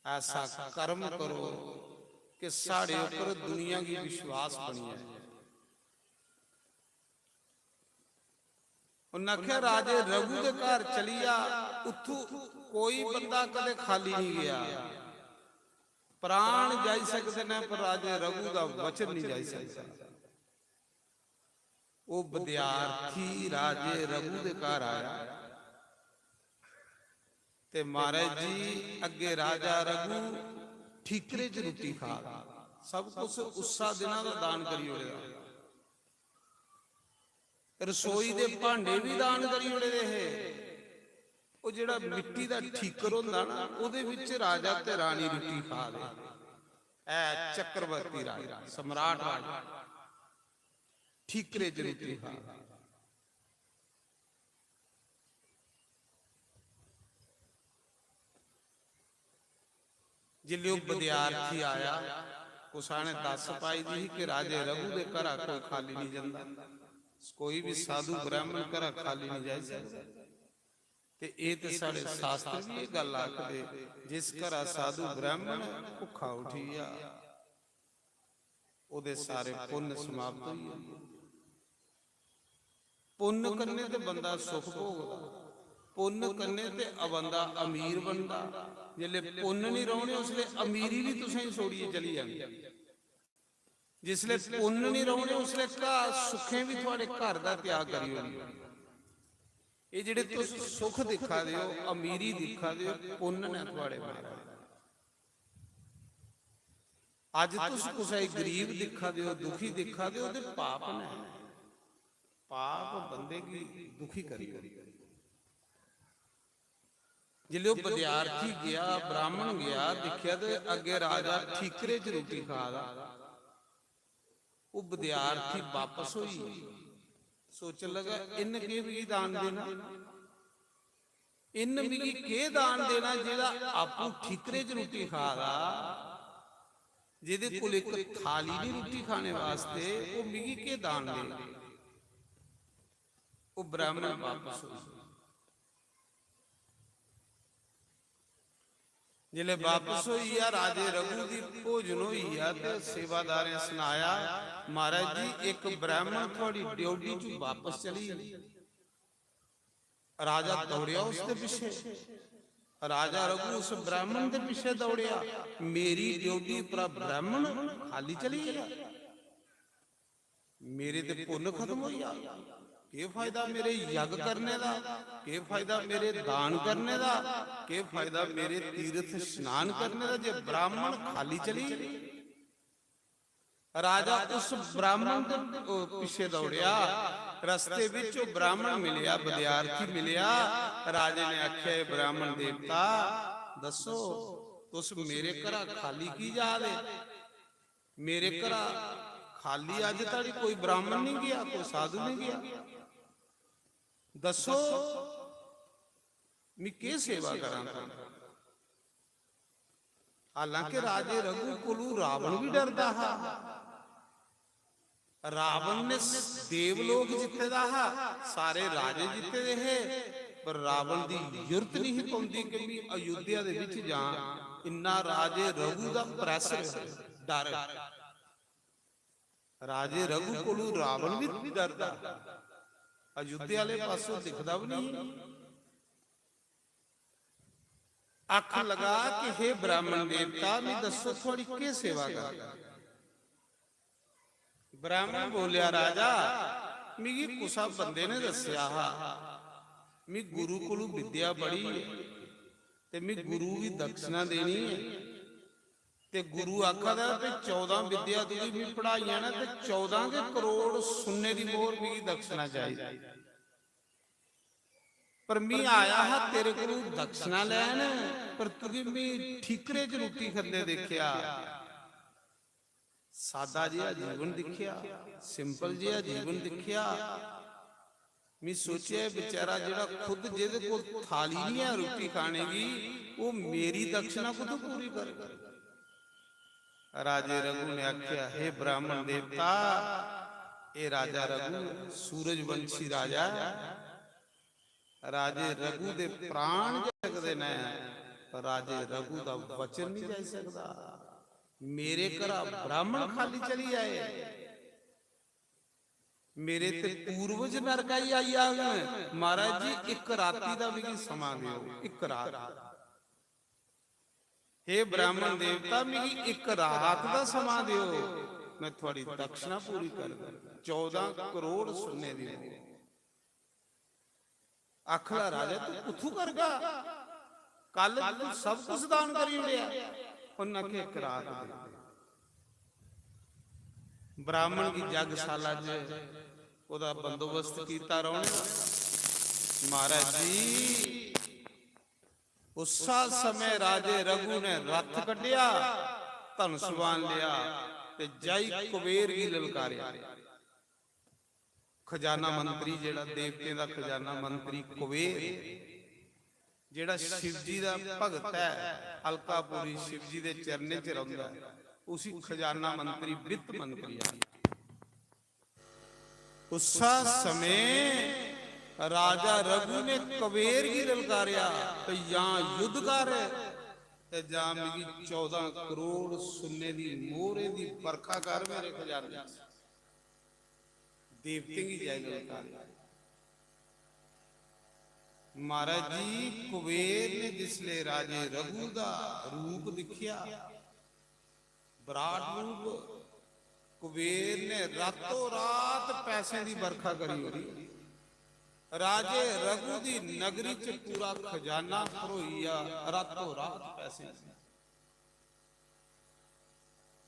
ਐਸਾ ਕਰਮ ਕਰੋ ਕਿ ਸਾਡੇ ਉੱਪਰ ਦੁਨੀਆ ਦੀ ਵਿਸ਼ਵਾਸ ਬਣੀ ਹੈ। ਉਹਨਾਂ ਆਖਿਆ ਰਾਜੇ ਰਘੂ ਦੇ ਘਰ ਚਲੀਆ, ਉੱਥੋਂ ਕੋਈ ਬੰਦਾ ਕਦੇ ਖਾਲੀ ਨਹੀਂ ਗਿਆ। ਪ੍ਰਾਣ ਜਾਈ ਸਕਦੇ ਨੇ ਪਰ ਰਾਜੇ ਰਘੂ ਦਾ ਵਚਨ ਨਹੀਂ ਜਾਈ ਸਕਦਾ। ਉਹ ਵਿਦਿਆਰਥੀ ਰਾਜੇ ਰਘੂ ਦੇ ਘਰ ਆਇਆ ਤੇ ਮਹਾਰਾਜ ਜੀ ਅੱਗੇ ਰਾਜਾ ਰਘੂ ਠੀਕਰੇ 'ਚ ਰੋਟੀ ਖਾ, ਸਭ ਕੁਝ ਉਸਾ ਦਿਨਾਂ ਦਾ ਦਾਨ ਕਰੀ ਉੜਿਆ। ਰਸੋਈ ਦੇ ਭਾਂਡੇ ਵੀ ਦਾਨ ਕਰੀ ਉੜੇ ਰਹੇ। ਉਹ ਜਿਹੜਾ ਮਿੱਟੀ ਦਾ ਠੀਕਰ ਹੁੰਦਾ ਨਾ ਉਹਦੇ ਵਿੱਚ ਰਾਜਾ ਤੇ ਰਾਣੀ ਰੋਟੀ ਖਾ ਰਹੇ। ਐ ਚੱਕਰਵਰਤੀ ਰਾਜਾ ਸਮਰਾਟ ਰਾਜਾ ਠੀਕਰੇ 'ਚ ਰੋਟੀ ਖਾ। ਜਿਲੇ ਉਹ ਵਿਦਿਆਰਥੀ ਆਇਆ ਕੁਸਾ ਨੇ ਦੱਸ ਪਾਈ ਦੀ ਕਿ ਰਾਜੇ ਰਘੂ ਦੇ ਘਰ ਕੋਈ ਖਾਲੀ ਨਹੀਂ ਜਾਂਦਾ, ਕੋਈ ਵੀ ਸਾਧੂ ਬ੍ਰਾਹਮਣ ਘਰ ਖਾਲੀ ਨਹੀਂ ਜਾ ਸਕਦਾ। ਤੇ ਇਹ ਤੇ ਸਾਡੇ ਸ਼ਾਸਤਰ ਵੀ ਇਹ ਗੱਲ ਆਖਦੇ ਜਿਸ ਘਰ ਸਾਧੂ ਬ੍ਰਾਹਮਣ ਭੁੱਖਾ ਉਠੀਆ ਉਹਦੇ ਸਾਰੇ ਪੁੰਨ ਸਮਾਪਤ ਹੋਈ। ਪੁੰਨ ਕਰਨੇ ਤੇ ਬੰਦਾ ਸੁਖ ਭੋਗਦਾ, ਪੁੰਨ ਕਰਨੇ ਤੇ ਬੰਦਾ ਅਮੀਰ ਬਣਦਾ। ਜਿਲੇ ਪੁੰਨ ਨਹੀਂ ਰਹੁਣੇ ਉਸਲੇ ਅਮੀਰੀ ਵੀ ਤੁਸੀਂ ਛੋੜੀਏ ਚਲੀ ਜਾਂਦੀ। ਜਿਸਲੇ ਪੁੰਨ ਨਹੀਂ ਰਹੁਣੇ ਉਸਲੇ ਸੁੱਖੇ ਵੀ ਤੁਹਾਡੇ ਘਰ ਦਾ ਤਿਆਗ ਕਰੀ ਹੋਣੀ। ਇਹ ਜਿਹੜੇ ਤੁਸੀਂ ਸੁੱਖ ਦਿਖਾ ਦਿਓ, ਅਮੀਰੀ ਦਿਖਾ ਦਿਓ, ਪੁੰਨ ਨੇ ਤੁਹਾਡੇ ਮਾਰੇ। ਅੱਜ ਤੁਸੀਂ ਕਿਸੇ ਗਰੀਬ ਦਿਖਾ ਦਿਓ, ਦੁਖੀ ਦਿਖਾ ਦਿਓ, ਉਹਦੇ ਪਾਪ ਨੇ। ਪਾਪ ਬੰਦੇ ਕੀ ਦੁਖੀ ਕਰੀ। ਜਿਲੇ ਉਹ ਵਿਦਿਆਰਥੀ ਗਿਆ, ਬ੍ਰਾਹਮਣ ਗਿਆ, ਦੇਖਿਆ ਤੇ ਅੱਗੇ ਰਾਜਾ ਠੀਕਰੇ 'ਚ ਰੋਟੀ ਖਾ ਦਾ। ਉਹ ਵਿਦਿਆਰਥੀ ਵਾਪਸ ਹੋਈ, ਸੋਚਣ ਲਗਾ ਇਨ ਕੇ ਵੀ ਦਾਨ ਦੇਣਾ, ਇਨ ਵੀ ਕੇ ਦਾਨ ਦੇਣਾ ਜਿਹੜਾ ਆਪੂ ਠੀਕਰੇ 'ਚ ਰੋਟੀ ਖਾ ਦਾ, ਜਿਹਦੇ ਕੋਲ ਇੱਕ ਥਾਲੀ ਨਹੀਂ ਰੋਟੀ ਖਾਣੇ ਵਾਸਤੇ, ਉਹ ਮਿਗੀ ਕੇ ਦਾਨ ਦੇ। ਉਹ ਬ੍ਰਾਹਮਣ ਵਾਪਸ ਹੋਈ। ਜਿਲੇ ਵਾਪਸ ਹੋਈ ਆ ਰਾਜੇ ਰਘੂ ਦੀ ਭੋਜਨ ਹੋਈ ਆ ਤੇ ਸੇਵਾਦਾਰਾਂ ਸੁਣਾਇਆ ਮਹਾਰਾਜ ਜੀ ਇੱਕ ਬ੍ਰਾਹਮਣ ਤੁਹਾਡੀ ਡਿਊਟੀ 'ਚ ਵਾਪਸ ਚਲੀ। ਰਾਜਾ ਦੌੜਿਆ ਉਸ ਦੇ ਪਿੱਛੇ, ਰਾਜਾ ਰਘੂ ਉਸ ਬ੍ਰਾਹਮਣ ਦੇ ਪਿੱਛੇ ਦੌੜਿਆ। ਮੇਰੀ ਡਿਊਟੀ ਪਰ ਬ੍ਰਾਹਮਣ ਖਾਲੀ ਚਲੀ ਗਿਆ, ਮੇਰੇ ਤੇ ਪੁੰਨ ਖਤਮ ਹੋਇਆ। ਕੀ ਫਾਇਦਾ ਮੇਰੇ ਯੱਗ ਕਰਨੇ ਦਾ, ਕੀ ਫਾਇਦਾ ਮੇਰੇ ਦਾਨ ਕਰਨੇ ਦਾ, ਕੀ ਫਾਇਦਾ ਮੇਰੇ ਤੀਰਥ ਇਸ਼ਨਾਨ ਕਰਨੇ ਦਾ ਜੇ ਬ੍ਰਾਹਮਣ ਖਾਲੀ ਚਲੀ। ਰਾਜਾ ਉਸ ਬ੍ਰਾਹਮਣ ਦੇ ਪਿੱਛੇ ਦੌੜਿਆ। ਰਸਤੇ ਵਿੱਚ ਉਹ ਬ੍ਰਾਹਮਣ ਮਿਲਿਆ, ਵਿਦਿਆਰਥੀ ਮਿਲਿਆ। ਰਾਜੇ ਨੇ ਆਖਿਆ ਬ੍ਰਾਹਮਣ ਦੇਵਤਾ ਦੱਸੋ ਤੁਸ ਮੇਰੇ ਘਰ ਖਾਲੀ ਕੀ ਜਾ ਦੇ? ਮੇਰੇ ਘਰ ਖਾਲੀ ਅੱਜ ਤੱਕ ਕੋਈ ਬ੍ਰਾਹਮਣ ਨਹੀਂ ਗਿਆ, ਕੋਈ ਸਾਧੂ ਨਹੀਂ ਗਿਆ। ਦੱਸੋ ਮੈਂ ਕੀ ਸੇਵਾ ਕਰਾਂ? ਹਾਲਾਂਕਿ ਰਾਜੇ ਰਘੂ ਕੋਲੋਂ ਰਾਵਣ ਵੀ ਡਰਦਾ ਹੈ। ਰਾਵਣ ਨੇ ਦੇਵਲੋਕ ਜਿੱਤੇ ਦਾ ਸਾਰੇ ਰਾਜੇ ਜਿੱਤੇ ਦੇ ਪਰ ਰਾਵਣ ਦੀ ਜੁਰਤ ਨਹੀਂ ਪਾਉਂਦੀ ਕਿ ਵੀ ਅਯੁੱਧਿਆ ਦੇ ਵਿੱਚ ਜਾ ਇੰਨਾ ਰਾਜੇ ਰਘੂ ਦਾ ਪ੍ਰੈਸ਼ਰ ਡਰ ਰਾਜੇ ਰਘੂ ਕੋਲੋਂ ਰਾਵਣ ਵੀ ਡਰਦਾ ਅਯੁੱਧਿਆ ਵਾਲੇ ਪਾਸੋਂ ਦਿਖਦਾ ਵੀ ਨਹੀਂ ਅੱਖ ਲਗਾ ਕਿ हे ਬ੍ਰਾਹਮਣ ਦੇਵਤਾ ਮੈਂ ਦੱਸੋ ਥੋੜੀ ਕੀ ਸੇਵਾ ਕਰ ਬ੍ਰਾਹਮਣ ਬੋਲਿਆ ਰਾਜਾ ਮਿਗੀ ਕੁਸਾ ਬੰਦੇ ਨੇ ਦੱਸਿਆ ਮੈਂ ਗੁਰੂ ਕੋਲੋਂ ਵਿਦਿਆ ਪੜ੍ਹੀ ਤੇ ਮੈਂ ਗੁਰੂ ਵੀ ਦਕਸ਼ਨਾ ਦੇਣੀ ਹੈ ਤੇ ਗੁਰੂ ਆਖਦਾ ਤੇ 14 ਵਿਦਿਆ ਤੁਸੀਂ ਵੀ ਪੜਾਈਆਂ ਨਾ ਤੇ 14 ਕੇ ਕਰੋੜ ਸੁੰਨੇ ਦੀ ਮੋਹਰ ਵੀ ਦਕਸ਼ਨਾ ਚਾਹੀਦੀ ਪਰ ਮੈਂ ਆਇਆ ਹਾਂ ਤੇਰੇ ਕੋਲੋਂ ਦਕਸ਼ਨਾ ਲੈਣ ਪਰ ਤੁਸੀਂ ਵੀ ਠੀਕਰੇ 'ਚ ਰੋਟੀ ਖਾਂਦੇ ਦੇਖਿਆ ਸਾਦਾ ਜਿਹਾ ਜੀਵਨ ਦਿਖਿਆ ਸਿੰਪਲ ਜਿਹਾ ਜੀਵਨ ਦਿਖਿਆ ਮੈਂ ਸੋਚਿਆ ਵਿਚਾਰਾ ਜਿਹੜਾ ਖੁਦ ਜਿਹਦੇ ਕੋਲ ਥਾਲੀ ਨਹੀਂ ਹੈ ਰੋਟੀ ਖਾਣੇ ਦੀ ਉਹ ਮੇਰੀ ਦਕਸ਼ਨਾ ਕਦੋਂ ਪੂਰੀ ਕਰੇਗਾ ਰਾਜੇ ਰਘੂ ਨੇ ਆਖਿਆ हे ਬ੍ਰਾਹਮਣ ਦੇਵਤਾ ਇਹ ਰਾਜਾ ਰਘੂ ਸੂਰਜਵੰਸ਼ੀ ਰਾਜਾ ਰਾਜੇ ਰਘੂ ਦੇ ਪ੍ਰਾਣ ਜਗਦੇ ਨੇ ਪਰ ਰਾਜੇ ਰਘੂ ਦਾ ਵਚਨ ਨਹੀਂ ਜਾ ਸਕਦਾ ਮੇਰੇ ਘਰ ਬ੍ਰਾਹਮਣ ਖਾਲੀ ਚਲੀ ਆਏ ਮੇਰੇ ਤੇ ਪੂਰਵਜ ਨਰਕਾਈ ਆਈ ਆਗਣ ਮਹਾਰਾਜ ਜੀ ਇੱਕ ਰਾਤੀ ਦਾ ਵੀ ਸਮਾਂ ਦਿਓ ਇੱਕ ਰਾਤ हे ਬ੍ਰਾਹਮਣ ਦੇਵਤਾ ਮੈਨੂੰ ਇੱਕ ਰਾਤ ਦਾ ਸਮਾਂ ਦਿਓ ਮੈਂ ਤੁਹਾਡੀ ਦਕਸ਼ਨਾ ਪੂਰੀ ਕਰ ਦਾਂ 14 ਕਰੋੜ ਸੋਨੇ ਦੀ ਆਖਲਾ ਰਾਜਾ ਤੂੰ ਕਿੱਥੋਂ ਕਰਗਾ ਕੱਲ ਤੂੰ ਸਭ ਕੁਝ ਦਾਨ ਕਰੀ ਉੜਿਆ ਉਹਨਾਂ ਕੇ ਇੱਕ ਰਾਤ ਦੇ ਬ੍ਰਾਹਮਣ ਦੀ ਜਗਸ਼ਾਲਾ 'ਚ ਉਹਦਾ ਬੰਦੋਬਸਤ ਕੀਤਾ ਰੌਣੇ ਮਹਾਰਾਜ ਜੀ ਉਸਾ ਸਮੇਂ ਰਾਜੇ ਰਘੂ ਨੇ ਰੱਥ ਕੱਢਿਆ ਧਨ ਸੁਵਾਨ ਲਿਆ ਤੇ ਜਾਈ ਕੁਬੇਰ ਹੀ ਲਲਕਾਰਿਆ ਖਜ਼ਾਨਾ ਮੰਤਰੀ ਜਿਹੜਾ ਦੇਵਤੇ ਦਾ ਖਜ਼ਾਨਾ ਮੰਤਰੀ ਕੁਬੇਰ ਜਿਹੜਾ ਸ਼ਿਵ ਜੀ ਦਾ ਭਗਤ ਹੈ ਅਲਕਾਪੁਰੀ ਸ਼ਿਵ ਜੀ ਦੇ ਚਰਨੇ 'ਚ ਰਹਿੰਦਾ ਉਸੇ ਖਜ਼ਾਨਾ ਮੰਤਰੀ ਵਿੱਤ ਮੰਤਰੀ ਆ ਉਸਾ ਸਮੇਂ ਰਾਜਾ ਰਘੂ ਨੇ ਕੁਬੇਰ ਹੀ ਲਲਕਾਰਿਆ ਤੇ ਜਾਂ ਯੁੱਧ ਕਰ ਤੇ ਜਾਂ ਮੇਰੀ 14 ਕਰੋੜ ਸੁੰਨੇ ਦੀ ਮੋਹਰੇ ਦੀ ਵਰਖਾ ਕਰ ਮੇਰੇ ਖਜ਼ਾਨੇ ਦੇਵਤੇ ਕੀ ਜਾਇ ਲਲਕਾਰਿਆ ਮਹਾਰਾਜ ਜੀ ਕੁਬੇਰ ਨੇ ਜਿਸਲੇ ਰਾਜੇ ਰਘੂ ਦਾ ਰੂਪ ਦਿਖਿਆ ਵਿਰਾਟ ਰੂਪ ਕੁਬੇਰ ਨੇ ਰਾਤੋਂ ਰਾਤ ਪੈਸੇ ਦੀ ਵਰਖਾ ਕਰੀ ਹੋਈ ਰਾਜੇ ਰਘੂ ਦੀ ਨਗਰੀ 'ਚ ਪੂਰਾ ਖਜ਼ਾਨਾ ਭਰੋਈਆ ਰਾਤੋਂ ਰਾਤ ਪੈਸੇ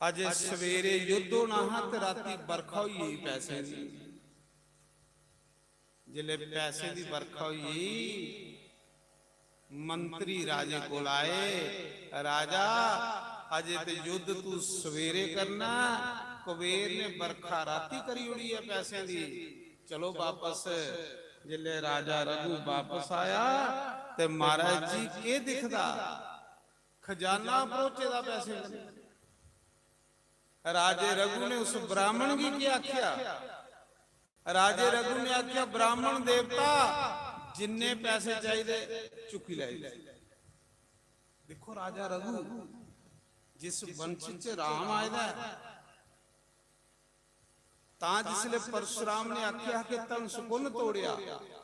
ਅੱਜ ਸਵੇਰੇ ਯੁੱਧ ਹੋਣਾ ਤੇ ਰਾਤੀ ਵਰਖਾ ਹੋਈ ਪੈਸੇ ਦੀ ਜਿਲੇ ਪੈਸੇ ਦੀ ਵਰਖਾ ਹੋਈ ਮੰਤਰੀ ਰਾਜੇ ਕੋਲ ਆਏ ਰਾਜਾ ਅਜੇ ਤੇ ਯੁੱਧ ਤੂੰ ਸਵੇਰੇ ਕਰਨਾ ਕੁਬੇਰ ਨੇ ਵਰਖਾ ਰਾਤੀ ਕਰੀ ਹੋਈ ਹੈ ਪੈਸਿਆਂ ਦੀ ਚਲੋ ਵਾਪਸ ਜਿਲੇ ਰਾਜਾ ਰਘੂ ਵਾਪਸ ਆਇਆ ਤੇ ਮਹਾਰਾਜ ਜੀ ਕੀ ਦਿਖਦਾ ਖਜ਼ਾਨਾ ਪਰੋਚੇ ਦਾ ਪੈਸੇ ਰਾਜੇ ਰਘੂ ਨੇ ਉਸ ਬ੍ਰਾਹਮਣ ਕੀ ਆਖਿਆ ਰਾਜੇ ਰਘੂ ਨੇ ਆਖਿਆ ਬ੍ਰਾਹਮਣ ਦੇਵਤਾ ਜਿੰਨੇ ਪੈਸੇ ਚਾਹੀਦੇ ਚੁੱਕੀ ਲੈ ਦੇਖੋ ਰਾਜਾ ਰਘੂ ਜਿਸ ਵੰਸ਼ ਚ ਰਾਮ ਆਇਦਾ ਤਾਂ ਜਿਸਲੇ ਪਰਸ਼ੁਰਾਮ ਨੇ ਆਖਿਆ ਕਿ ਤਨ ਸੁਕੁਨ ਤੋੜਿਆ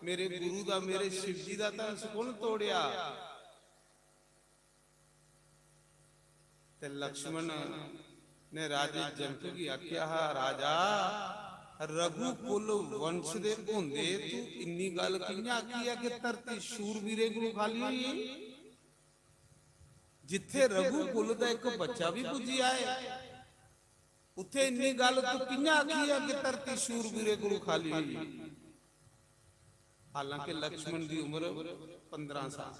ਮੇਰੇ ਗੁਰੂ ਦਾ ਮੇਰੇ ਸ਼ਿਵ ਜੀ ਦਾ ਤਨ ਸੁਕੁਨ ਤੋੜਿਆ ਤੇ ਲక్ష్మణ ਨੇ ਰਾਜੇ ਜਨਕ ਕੀ ਆਖਿਆ ਰਾਜਾ ਰਘੂ ਕੁਲ ਵੰਸ਼ ਦੇ ਹੁੰਦੇ ਤੂੰ ਇੰਨੀ ਗੱਲ ਕਿੰਨਾ ਆਖੀ ਆ ਕਿ ਧਰਤੀ ਸ਼ੂਰਵੀਰੇ ਗੁਰੂ ਖਾਲੀ ਹੋਈ ਜਿੱਥੇ ਰਘੂ ਕੁਲ ਦਾ ਇੱਕ ਬੱਚਾ ਵੀ ਪੁੱਜੀ ਆਏ ਉੱਥੇ ਇੰਨੀ ਗੱਲ ਤੂੰ ਕਿੰਨਾ ਆਖੀ ਆ ਕਿ ਧਰਤੀ ਸ਼ੂਰਵੀਰੇ ਗੁਰੂ ਖਾਲੀ ਹੋਈ ਹਾਲਾਂਕਿ ਲక్ష్మణ ਦੀ ਉਮਰ 15 ਸਾਲ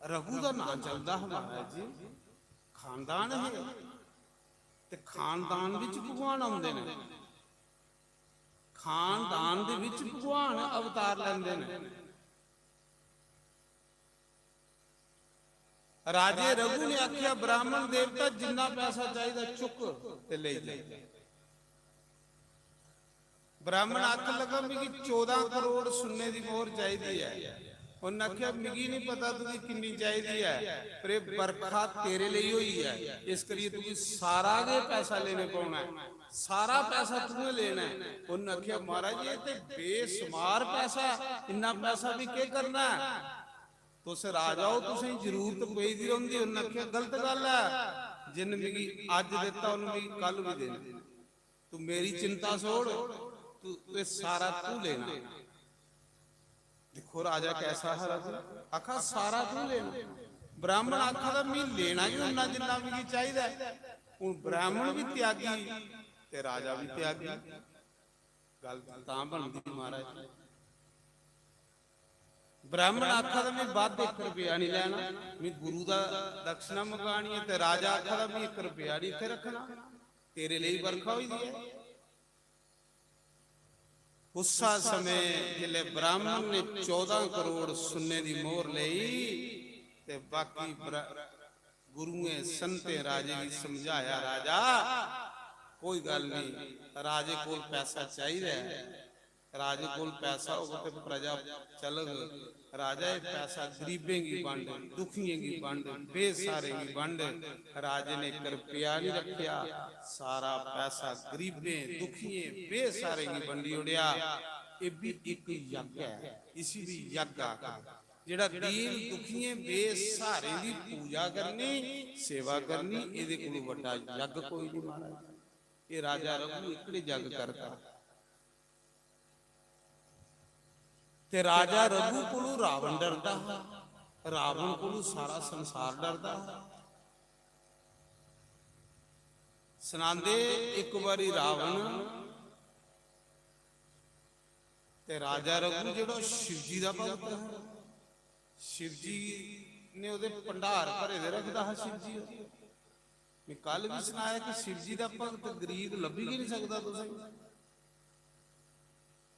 ਰਘੂ ਦਾ ਨਾਂ ਚੱਲਦਾ ਹਮਾਰਾ ਜੀ ਖਾਨਦਾਨ ਹੈ ਤੇ ਖਾਨਦਾਨ ਵਿੱਚ ਭਗਵਾਨ ਆਉਂਦੇ ਨੇ ਖਾਨਦਾਨ ਦੇ ਵਿੱਚ ਭਗਵਾਨ ਅਵਤਾਰ ਲੈਂਦੇ ਨੇ ਰਾਜੇ ਰਘੂ ਨੇ ਆਖਿਆ ਬ੍ਰਾਹਮਣ ਦੇਵਤਾ ਜਿੰਨਾ ਪੈਸਾ ਚਾਹੀਦਾ ਚੁੱਕ ਤੇ ਲੈ ਜਾ। ਬ੍ਰਾਹਮਣ ਆਖ ਲਗਾ ਵੀ 14 ਕਰੋੜ ਸੁੰਨੇ ਦੀ ਮੋਹਰ ਚਾਹੀਦੀ ਹੈ। ਉਹਨਾਂ ਆਖਿਆ ਮਿਗੀ ਨਹੀਂ ਪਤਾ ਤੁਸੀਂ ਕਿੰਨੀ ਚਾਹੀਦੀ ਹੈ, ਪਰ ਇਹ ਬਰਖਾ ਤੇਰੇ ਲਈ ਹੋਈ ਹੈ, ਇਸ ਕਰੀਏ ਤੂੰ ਸਾਰਾ ਦੇ ਪੈਸਾ ਲੈਣੇ ਪਾਉਣਾ, ਸਾਰਾ ਪੈਸਾ ਤੂੰ ਲੈਣਾ। ਉਹਨਾਂ ਆਖਿਆ ਮਹਾਰਾਜ ਇਹ ਤੇ ਬੇਸ਼ੁਮਾਰ ਪੈਸਾ, ਇੰਨਾ ਪੈਸਾ ਵੀ ਕੀ ਕਰਨਾ, तुस राजा हो, तुसें जरूरत पई दी रहिंदी। उन्हें आख्या गलत गल है, जिन मिगी अज दिता उन्हें मिगी कल भी देना, तू मेरी चिंता छोड़, तू सारा तू लेना। देखो राजा कैसा है, आखा सारा तू लेना। ब्राह्मण आखा था मैं लेना ही उन्ना जिन्ना मिगी चाहिदा। हुण ब्राह्मण भी त्यागी ते राजा भी त्यागी, गल तां बनदी महाराज। ब्राह्मण आखा था मैं बद 1 रुपया नहीं लैना, मैं गुरु का दक्षिणा मंगानी है, ते राजा आखा था मैं 1 रुपया नहीं इत्थे रखना, तेरे लिए बरखा हुई दी है। उस समय जिले ब्राह्मण ने 14 करोड़ सुन्ने की मोहर लई ते बाकी गुरुए संते राजे की समझाया, राजा कोई गल नहीं, राजे को पैसा चाहिए, राजे को पैसा होगा तो प्रजा चलग। राजा ये पैसा गरीबें की वंड, दुखियों की वंड, बेसहारे की वंड। राजे ने 1 रुपया नहीं रखा, सारा पैसा गरीबें दुखियों बेसहारे की वंडी उड़िया। ये भी एक यज्ञ है, इसी भी यज्ञ आखिर जेड़ा दीन दुखियों बेसहारे की पूजा करनी, सेवा करनी, ये कोई वड्डा यज्ञ कोई नहीं महाराज। ये राजा रघु इकड़े यज्ञ करता। ते राजा रघु कोलू रावण डरदा, रावण कोलू सारा संसार डरदा। सुनांदे एक बारी रावण ते राजा रघु जेड़ा शिवजी दा भगत है, शिवजी ने ओदे भंडार भरे दे रखदा है। शिवजी मैं कल भी सुनाया कि शिवजी दा भगत गरीब लभी नहीं सकदा। तुसीं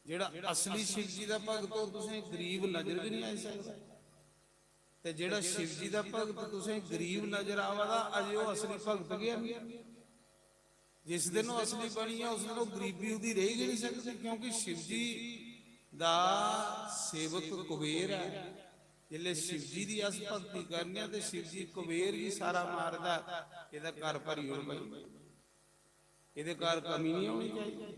जेड़ा असली शिवजी दा भगत हो तुसें गरीब नजर भी नहीं आ सकदा, ते जेड़ा शिवजी दा भगत तुसें गरीब नजर आवादा अजे वो असली भगत गया नहीं। जिस दिन वो असली बनी है उस दिन वो गरीबी उदी रह ही नहीं सकती, क्योंकि शिवजी दा सेवक कुबेर है। जिले शिवजी दी अस भगती करने ते शिवजी कुबेर ही सारा मारदा, इहदा घर भरी हो गई, इहदे घर कमी नहीं होनी चाहिए।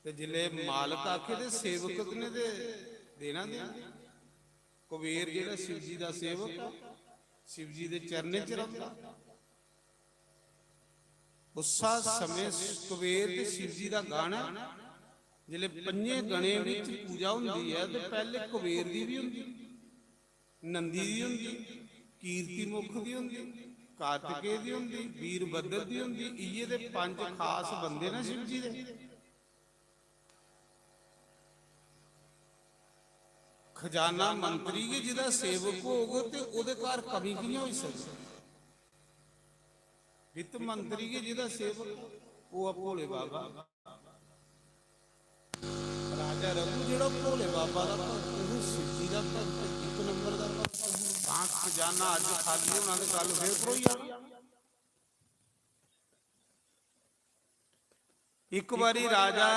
जिले मालक आखे दे सेवक ने दे देना देना। कुबेर जेड़ा शिवजी दा सेवक, शिवजी दे चरने च रखदा। उस समय कुबेर ते शिवजी दा गाना जिले 5 गणे विच पूजा हुंदी है, ते पहले कुबेर दी भी हुंदी, नंदी दी हुंदी, कीर्ति मुख दी हुंदी, कार्तिकेय दी हुंदी, वीरभद्र दी हुंदी। इये दे 5 खास बंदे ने शिवजी दे। खजाना मंत्री के जिदा सेवक होगा तो उहदे घर कमी कियां हो सकती। वित्त मंत्री के जिदा सेवक वो भोले बाबा, राजा रघु जेड़ा भोले बाबा दा भगत, शिवजी दा भगत, 1 नंबर दा भगत। खजाना अज खाली होना ते कल फिर भरोई जाना। एक बारी राजा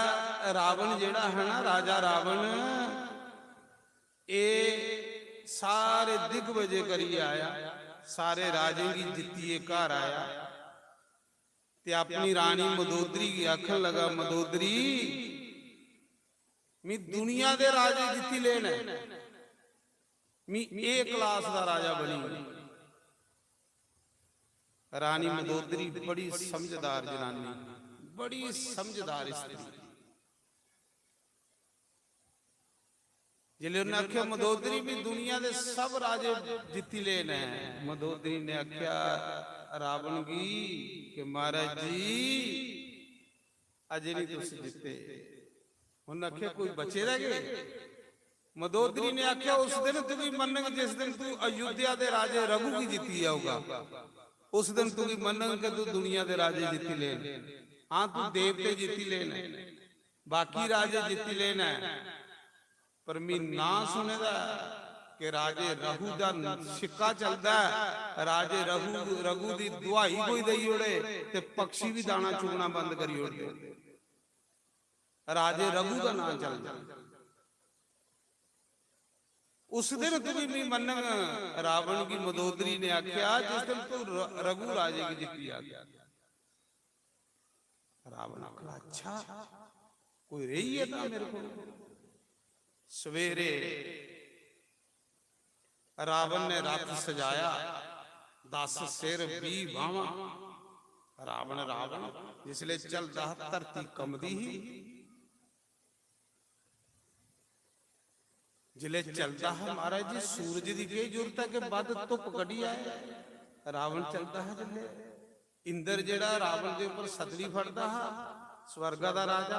रावण जेड़ा है ना, राजा रावण ए सारे दिग्विजय करी आया, सारे राजे की जित्तिए घर आया, ते अपनी रानी मदोदरी की आखन लगा, मदोदरी मैं दुनिया दे राजे जित्ती लेना, मैं ए क्लास दा राजा बनी। रानी मदोदरी बड़ी समझदार जनानी, बड़ी समझदार स्त्री। जिले उन्हें आख्या मदोदरी भी दुनिया के सब राजे जित्ती लेना है। मदोदरी ने आख्या रावण की कि महाराज जी अजे नहीं तुम जिते। उन्हें आख्या कोई बचे रह गए। मदोदरी ने आख्या उस दिन तू भी मनग जिस दिन तू अयोध्या के राजे रघु की जीती जाऊगा, उस दिन तू भी मनग कि तू दुनिया के राजे जीती लेना। हाँ तू देवते जीती लेना, बाकी राजे जीती लेना, पर मैं ना सुनेगा ਕਿ ਰਾਜੇ ਰਹੂ ਦਾ ਸਿੱਕਾ ਚੱਲਦਾ ਹੈ, ਰਾਜੇ ਰਘੂ ਦੀ ਦੁਹਾਈ ਕੋਈ ਦਈ ਉੜੇ ਤੇ ਪੰਛੀ ਵੀ ਦਾਣਾ ਚੁਗਣਾ ਬੰਦ ਕਰੀ ਉੜਦੇ। ਰਾਜੇ ਰਘੂ ਦਾ ਨਾਂ ਚੱਲਦਾ। उस दिन तुझी नहीं मन रावण की मदोदरी ने आख्या जिस दिन तू रघु राजे की जिक्री आ गया। रावण आखा अच्छा कोई रही है ना मेरे को। सवेरे रावण ने रथ सजाया 10 सिर 20 बावां। रावण रावण जिसले चलदा धरती कंबदी ही, जिले चलता है महाराज जी सूरज की के जरूरत है कि बद धुप कड़ी आए। रावण चलता है जिले इंद्र जेड़ा रावण के उपर सतली फड़दा है, स्वर्गा दा राजा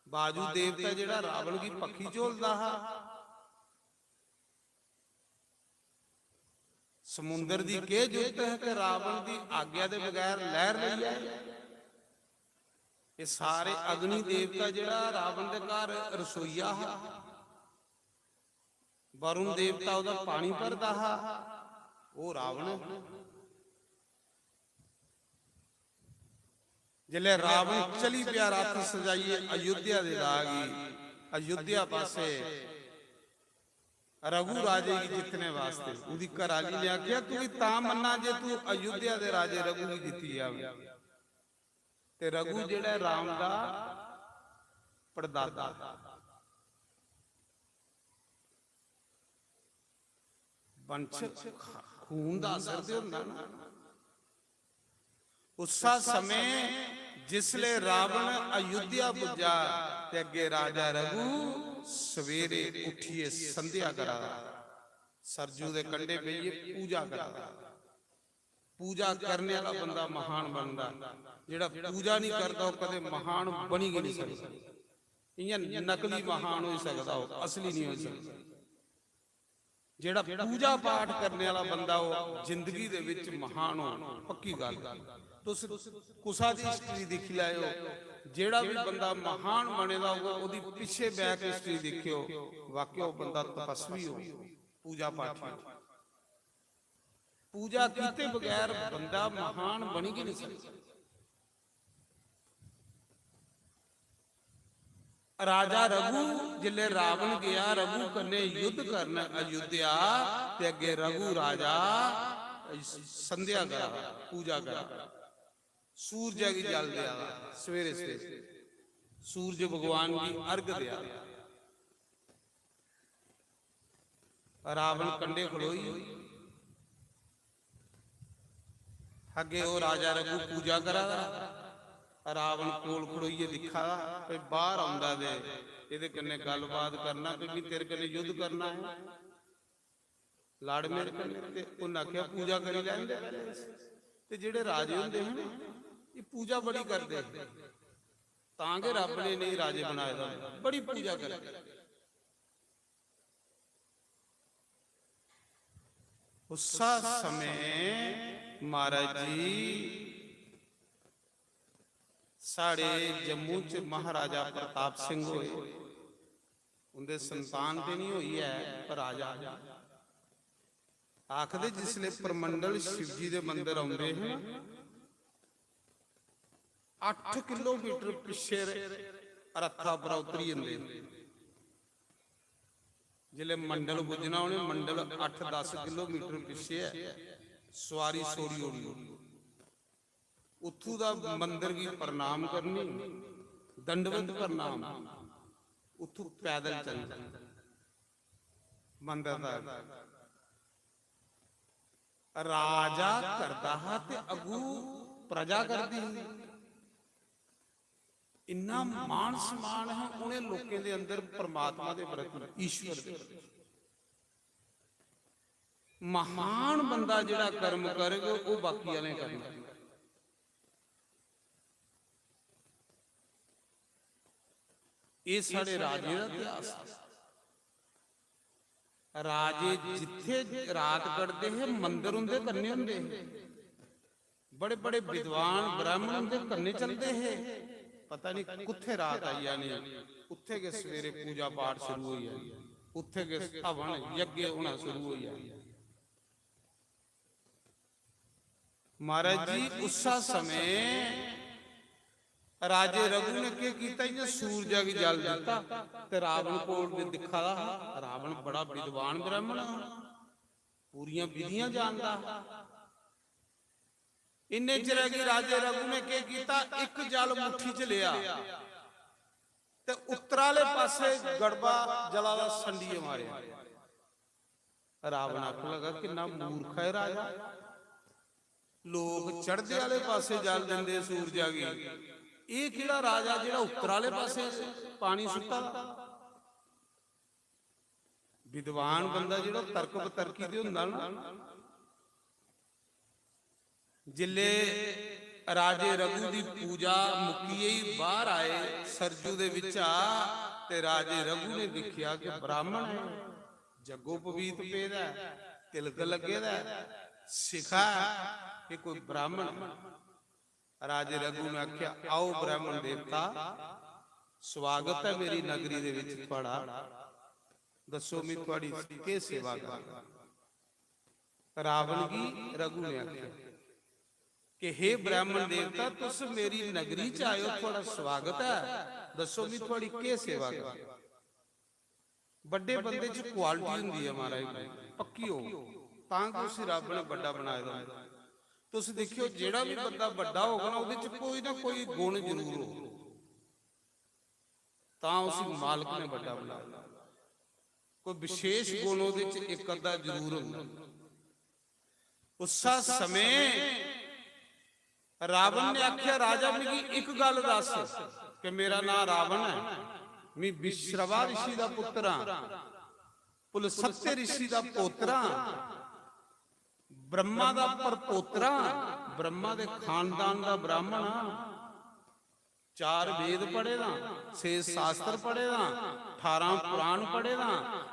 बाजू देवता जेड़ा रावण की पखी झोलदा है, समुंदर की के जरूरत है कि रावण की आज्ञा के बगैर लहर लई जाए। ये सारे अग्नि देवता जेड़ा रावण के घर रसोईया है, वरुण देवता उदा पानी भरदा हा, वो रावण। जिले रावण चली पिया रथ सजाइए अयोध्या दे लागी, अयोध्या पासे रघु राजे की जितने वास्ते उदी घराली ने आख्या तू भी ता मन्ना जे तू अयोध्या दे राजे रघु की जिती आवे। ते रघु जेड़ा राम दा परदादा वंश खून दा असर ते हुंदा ना। उसा समय जिसले रावण अयोध्या पुजा ते अगे राजा रघु सवेरे उठिए संध्या करा, सरजू दे कंडे बेइए पूजा करा। पूजा करने वाला बंदा महान बनदा, जेड़ा पूजा नहीं करता वो कदे महान बनी नहीं सकदा। इयां नकली महान हो सकदा, असली नहीं हो सकदा। जेड़ा पूजा पाठ करने वाला बंदा वो जिंदगी दे विच महान हो, पक्की गल। तुस कुसा दी हिस्ट्री देख लाओ, जेड़ा भी बंदा महान बनेगा ओदी पिछे बैक हिस्ट्री देखियो, वाकई वो बंदा तपस्वी हो, पूजा पाठी हो। पूजा कीते बगैर बंदा महान बनी ही नहीं सकता। राजा रघु जिले रावण गया रघु कन्ने युद्ध करना अयोध्या ते अगे रघु राजा संध्या करा, पूजा करा, सूरज की जल दिया सवेरे सवेरे, सूरज भगवान की अर्घ दिया। रावण कंडे खड़ोई अगे वो राजा रघु पूजा करा। रावण कोल खड़ोइए दिखा कोई बाहर आंदा दे इहदे कन्ने गलबात करना, क्योंकि तेरे कन्ने युद्ध करना है, लाड़ मेरे कन्ने। ते उन्हें आख्या पूजा करी लैंदे। ते जेड़े राजे हुंदे हैं ये पूजा बड़ी करदे, तां के रब ने नहीं राजे बनाए दा, बड़ी पूजा करदे। उस समय महाराज जी साढ़े जम्मू च महाराजा प्रताप सिंह होए, उनके संतान ते नहीं हुई है पर राजा आखदे जिसले परमंडल शिव जी के मंदिर आउंदे हैं 8 किलोमीटर पिछे रथा पर उतरी जाते। जिले मंडल पुजना उन्हें मंडल 8-10 किलोमीटर पिछे है, सवारी सोरी होनी, उथू दा मंदिर की प्रणाम करनी, दंडवत प्रणाम, उथू पैदल चलना मंदिर दा। राजा करदा है ते अगू प्रजा करदी। इन्ना मान सम्मान है उन्हें लोगों के अंदर परमात्मा के प्रति, ईश्वर के प्रति। महान बंदा जिहड़ा कर्म करेगा वो बाकी वाले करना। ये साढ़े राजे का इतिहास है। राजे जिथे रात कटते हैं मंदिर उनके कन्ने होंदे, बड़े बड़े विद्वान ब्राह्मण उनके कन्ने चलते हैं। पता नहीं कुत्थे रात आई जानी, उत्थे के सवेरे पूजा पाठ शुरू हो जाए। ਉੱਥੇ ਕੇ ਹਵਨ ਯੱਗ ਹੋਣਾ ਸ਼ੁਰੂ ਹੋ ਜਾਂਦਾ। ਮਹਾਰਾਜ ਜੀ ਉਸਾ ਸਮੇਂ ਰਾਜੇ ਰਘੂ ਨੇ ਕੀ ਕੀਤਾ, ਇਹਨੇ ਸੂਰਜ ਕੀ ਜਲ ਦਿੱਤਾ ਤੇ ਰਾਵਣ ਕੋਲ ਦੇ ਦਿਖਾ। ਰਾਵਣ ਬੜਾ ਵਿਦਵਾਨ ਬ੍ਰਾਹਮਣ, ਪੂਰੀਆਂ ਵਿਧੀਆਂ ਜਾਣਦਾ। ਇੰਨੇ ਚਿਰ ਕਿ ਰਾਜੇ ਰਘੂ ਨੇ ਕੀ ਕੀਤਾ, ਇੱਕ ਜਲ ਮੁੱਠੀ ਚ ਲਿਆ ਤੇ ਉੱਤਰਾਲੇ ਪਾਸੇ ਗੜਬਾ ਜਲਾ ਦਾ ਸੰਡੀਏ ਮਾਰਿਆ। ਰਾਵਣ ਆਖਣ ਲੱਗਾ ਕਿੰਨਾ ਮੂਰਖ ਹੈ ਰਾਜਾ, ਲੋਕ ਚੜ੍ਹਦੇ ਵਾਲੇ ਪਾਸੇ ਜਲ ਦਿੰਦੇ ਸੂਰਜ ਆ ਗਈ, ਇਹ ਕਿਹੜਾ ਰਾਜਾ ਜਿਹੜਾ ਉੱਤਰਾਲੇ ਪਾਸੇ ਪਾਣੀ ਸੁੱਟਾ। ਵਿਦਵਾਨ ਬੰਦਾ ਜਿਹੜਾ ਤਰਕ ਬਤਰਕੀ ਦੇ ਹੁੰਦਾ ਨਾ। ਜਿੱਲੇ ਰਾਜੇ ਰਘੂ ਦੀ ਪੂਜਾ ਮੁੱਕੀ ਹੀ ਬਾਹਰ ਆਏ ਸਰਜੂ ਦੇ ਵਿੱਚ ਆ, ਤੇ ਰਾਜੇ ਰਘੂ ਨੇ ਦੇਖਿਆ ਕਿ ਬ੍ਰਾਹਮਣ ਹੈ, ਜੱਗੋ ਪਵੀਤ ਪੇਦਾ, ਤਿਲਕ ਲੱਗੇ ਦਾ, ਸਿਖਾ ਕਿ ਕੋਈ ਬ੍ਰਾਹਮਣ। ਰਾਜੇ ਰਘੂ ਨੇ ਆਖਿਆ ਆਓ ਬ੍ਰਾਹਮਣ ਦੇਵਤਾ, ਸਵਾਗਤ ਹੈ ਮੇਰੀ ਨਗਰੀ ਦੇ ਵਿੱਚ ਤੁਹਾਡਾ, ਦੱਸੋ ਮੈਂ ਤੁਹਾਡੀ ਕੀ ਸੇਵਾ ਕਰਾਂ। ਰਾਵਣ ਕੀ ਰਘੂ ਨੇ ਆਖਿਆ ਕਿ हे ब्राह्मण देवता, तुस मेरी नगरी च आयो, थोड़ा स्वागत है, दसो भी थोड़ी के सेवा कर। बड़े बंदे च क्वालिटी हुंदी है महाराज, पक्की हो तां कि उस रब ने बड़ा बनाया दा। तुस देखियो जेड़ा भी बंदा बड़ा होगा ना, उहदे च कोई ना कोई गुण जरूर हो, तां उस मालिक ने बड़ा बनाया। कोई विशेष गुण उहदे च एक अद्धा जरूर हुंदा। उस समय रावण ने आख्या राजा मेरी एक गल दस कि मेरा नाम रावण है, मैं विश्रवा ऋषि का पुत्र हाँ, पुलसत्य ऋषि का पोतरा, ब्रह्मा का परपोतरा, ब्रह्मा के खानदान का ब्राह्मण, 4 वेद पढ़े दा, 6 शास्त्र पढ़े दा, 18 पुराण पढ़े दा,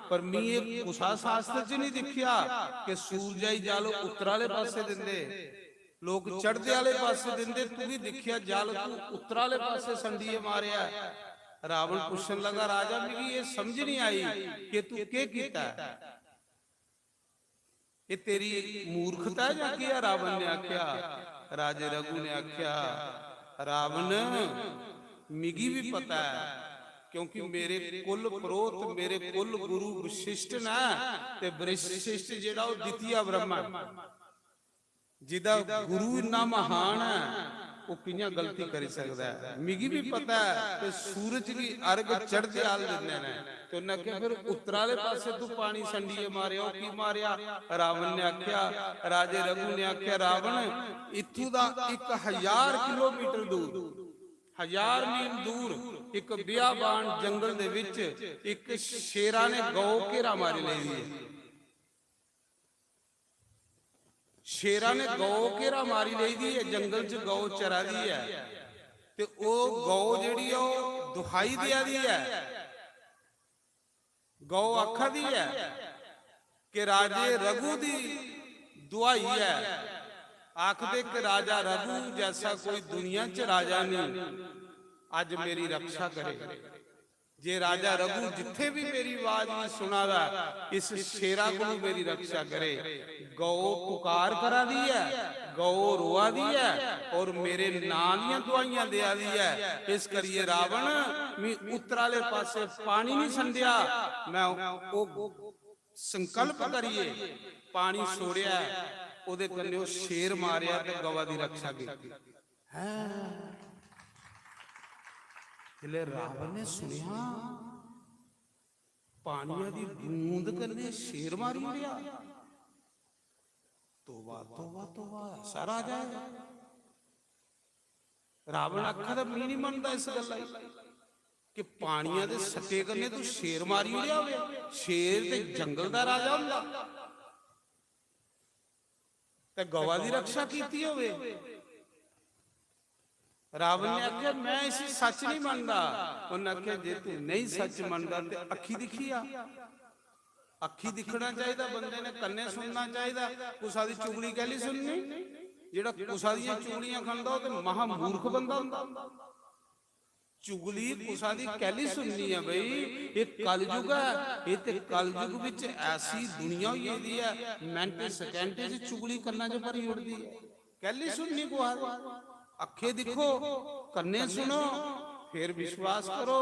पर मैं एक कुसा शास्त्र च नहीं दिखिया कि सूरजाई जल उत्तराले पासे दिंदे, लोग चढ़दे वाले पासे दिंदे, तू भी देखिया जल तू उत्तराले पासे संडीए मारिया। रावण पूछन लगा राजा मेरी ये समझ नहीं आई कि तू के कीता, ये तेरी मूर्खता है या क्या। रावण ने आख्या, राजे रघु ने आख्या रावण मिगी भी पता है, क्योंकि मेरे कुल प्रोत मेरे कुल गुरु वशिष्ठ ना, ते वशिष्ठ जेड़ा वो द्वितीय ब्रह्मा, जिदा गुरु इन्ना महान है, वो कियां गलती कर सकता है। मिगी भी पता है कि सूरज की अर्घ चढ़ते आल दिंदे ने, तो उन्हें आख्या फिर उत्तराले पासे तू पानी संडीए मारिया, वो की मारिया। रावण ने आख्या, राजे रघु ने आख्या रावण इत्थों दा 1000 किलोमीटर दूर, 1000 मील दूर एक बियाबान जंगल दे विच एक शेरा ने गौ घेरा मारी लई दी। शेरा ने गौ घेरा मारी लई दी है, जंगल च गौ चरा दी है, ते ओ गौ जेड़ी है ओ दुहाई दिया दी है। गौ आखा दी है कि राजे रघु दी दुहाई है, आखदे कि राजा रघु जैसा कोई दुनिया च राजा नहीं, अज मेरी रक्षा करे। जे राजा रघु जिथे भी मेरी आवाज नहीं सुना दा, इस शेरा को मेरी रक्षा करे। गौ पुकार करा दी है, गौ रोआ दी है, और मेरे नाम दियां दुआइयां दिया दी है। इस करिए रावण मैं उत्तराले पासे पानी नहीं संडिया, मैं ओ संकल्प करिए पानी छोड़िया, ओदे कन्ने ओ शेर मारिया ते गवा दी रक्षा की है। जिले रावण ने सुनिया पानिया दी बूंद कन्ने शेर मारी लिया, तोबा तोबा तोबा सारा जाए। रावण आखा तो मैं नहीं मनता इस गल कि पानिया दे सट्टे कन्ने तू शेर मारी लिया। शेर ते जंगल दा राजा हुंदा ते गवा दी रक्षा कीती होवे। रावण ने आख्या मैं इसी सच नहीं मानता। उन्हें आख्या जे तू नहीं सच मानता तो अखी दिखी आ, अखी दिखना चाहिए, बंदे ने कन्ने सुनना चाहिए। कुसा दी चुगली कहली सुननी, जेड़ा कुसा दी चुगलियां खांदा ते महा मूर्ख बंदा हुंदा। ਚੁਗਲੀ ਕੁਸਾ ਦੀ ਕਹਿਲੀ ਸੁਣਨੀ ਹੈ ਬਈ। ਇਹ ਕਲਯੁਗ ਹੈ, ਇਹ ਤੇ ਕਲਯੁਗ ਵਿੱਚ ਐਸੀ ਦੁਨੀਆ ਹੋਈ ਇਹਦੀ ਹੈ, ਮਿੰਟ ਸਕਿੰਟ ਚ ਚੁਗਲੀ ਕਰਨਾ ਚ ਭਰੀ ਉੜਦੀ ਹੈ। ਕਹਿਲੀ ਸੁਣਨੀ ਕੁਹਾ ਦੀ, ਅੱਖੇ ਦਿਖੋ ਕੰਨੇ ਸੁਣੋ ਫਿਰ ਵਿਸ਼ਵਾਸ ਕਰੋ,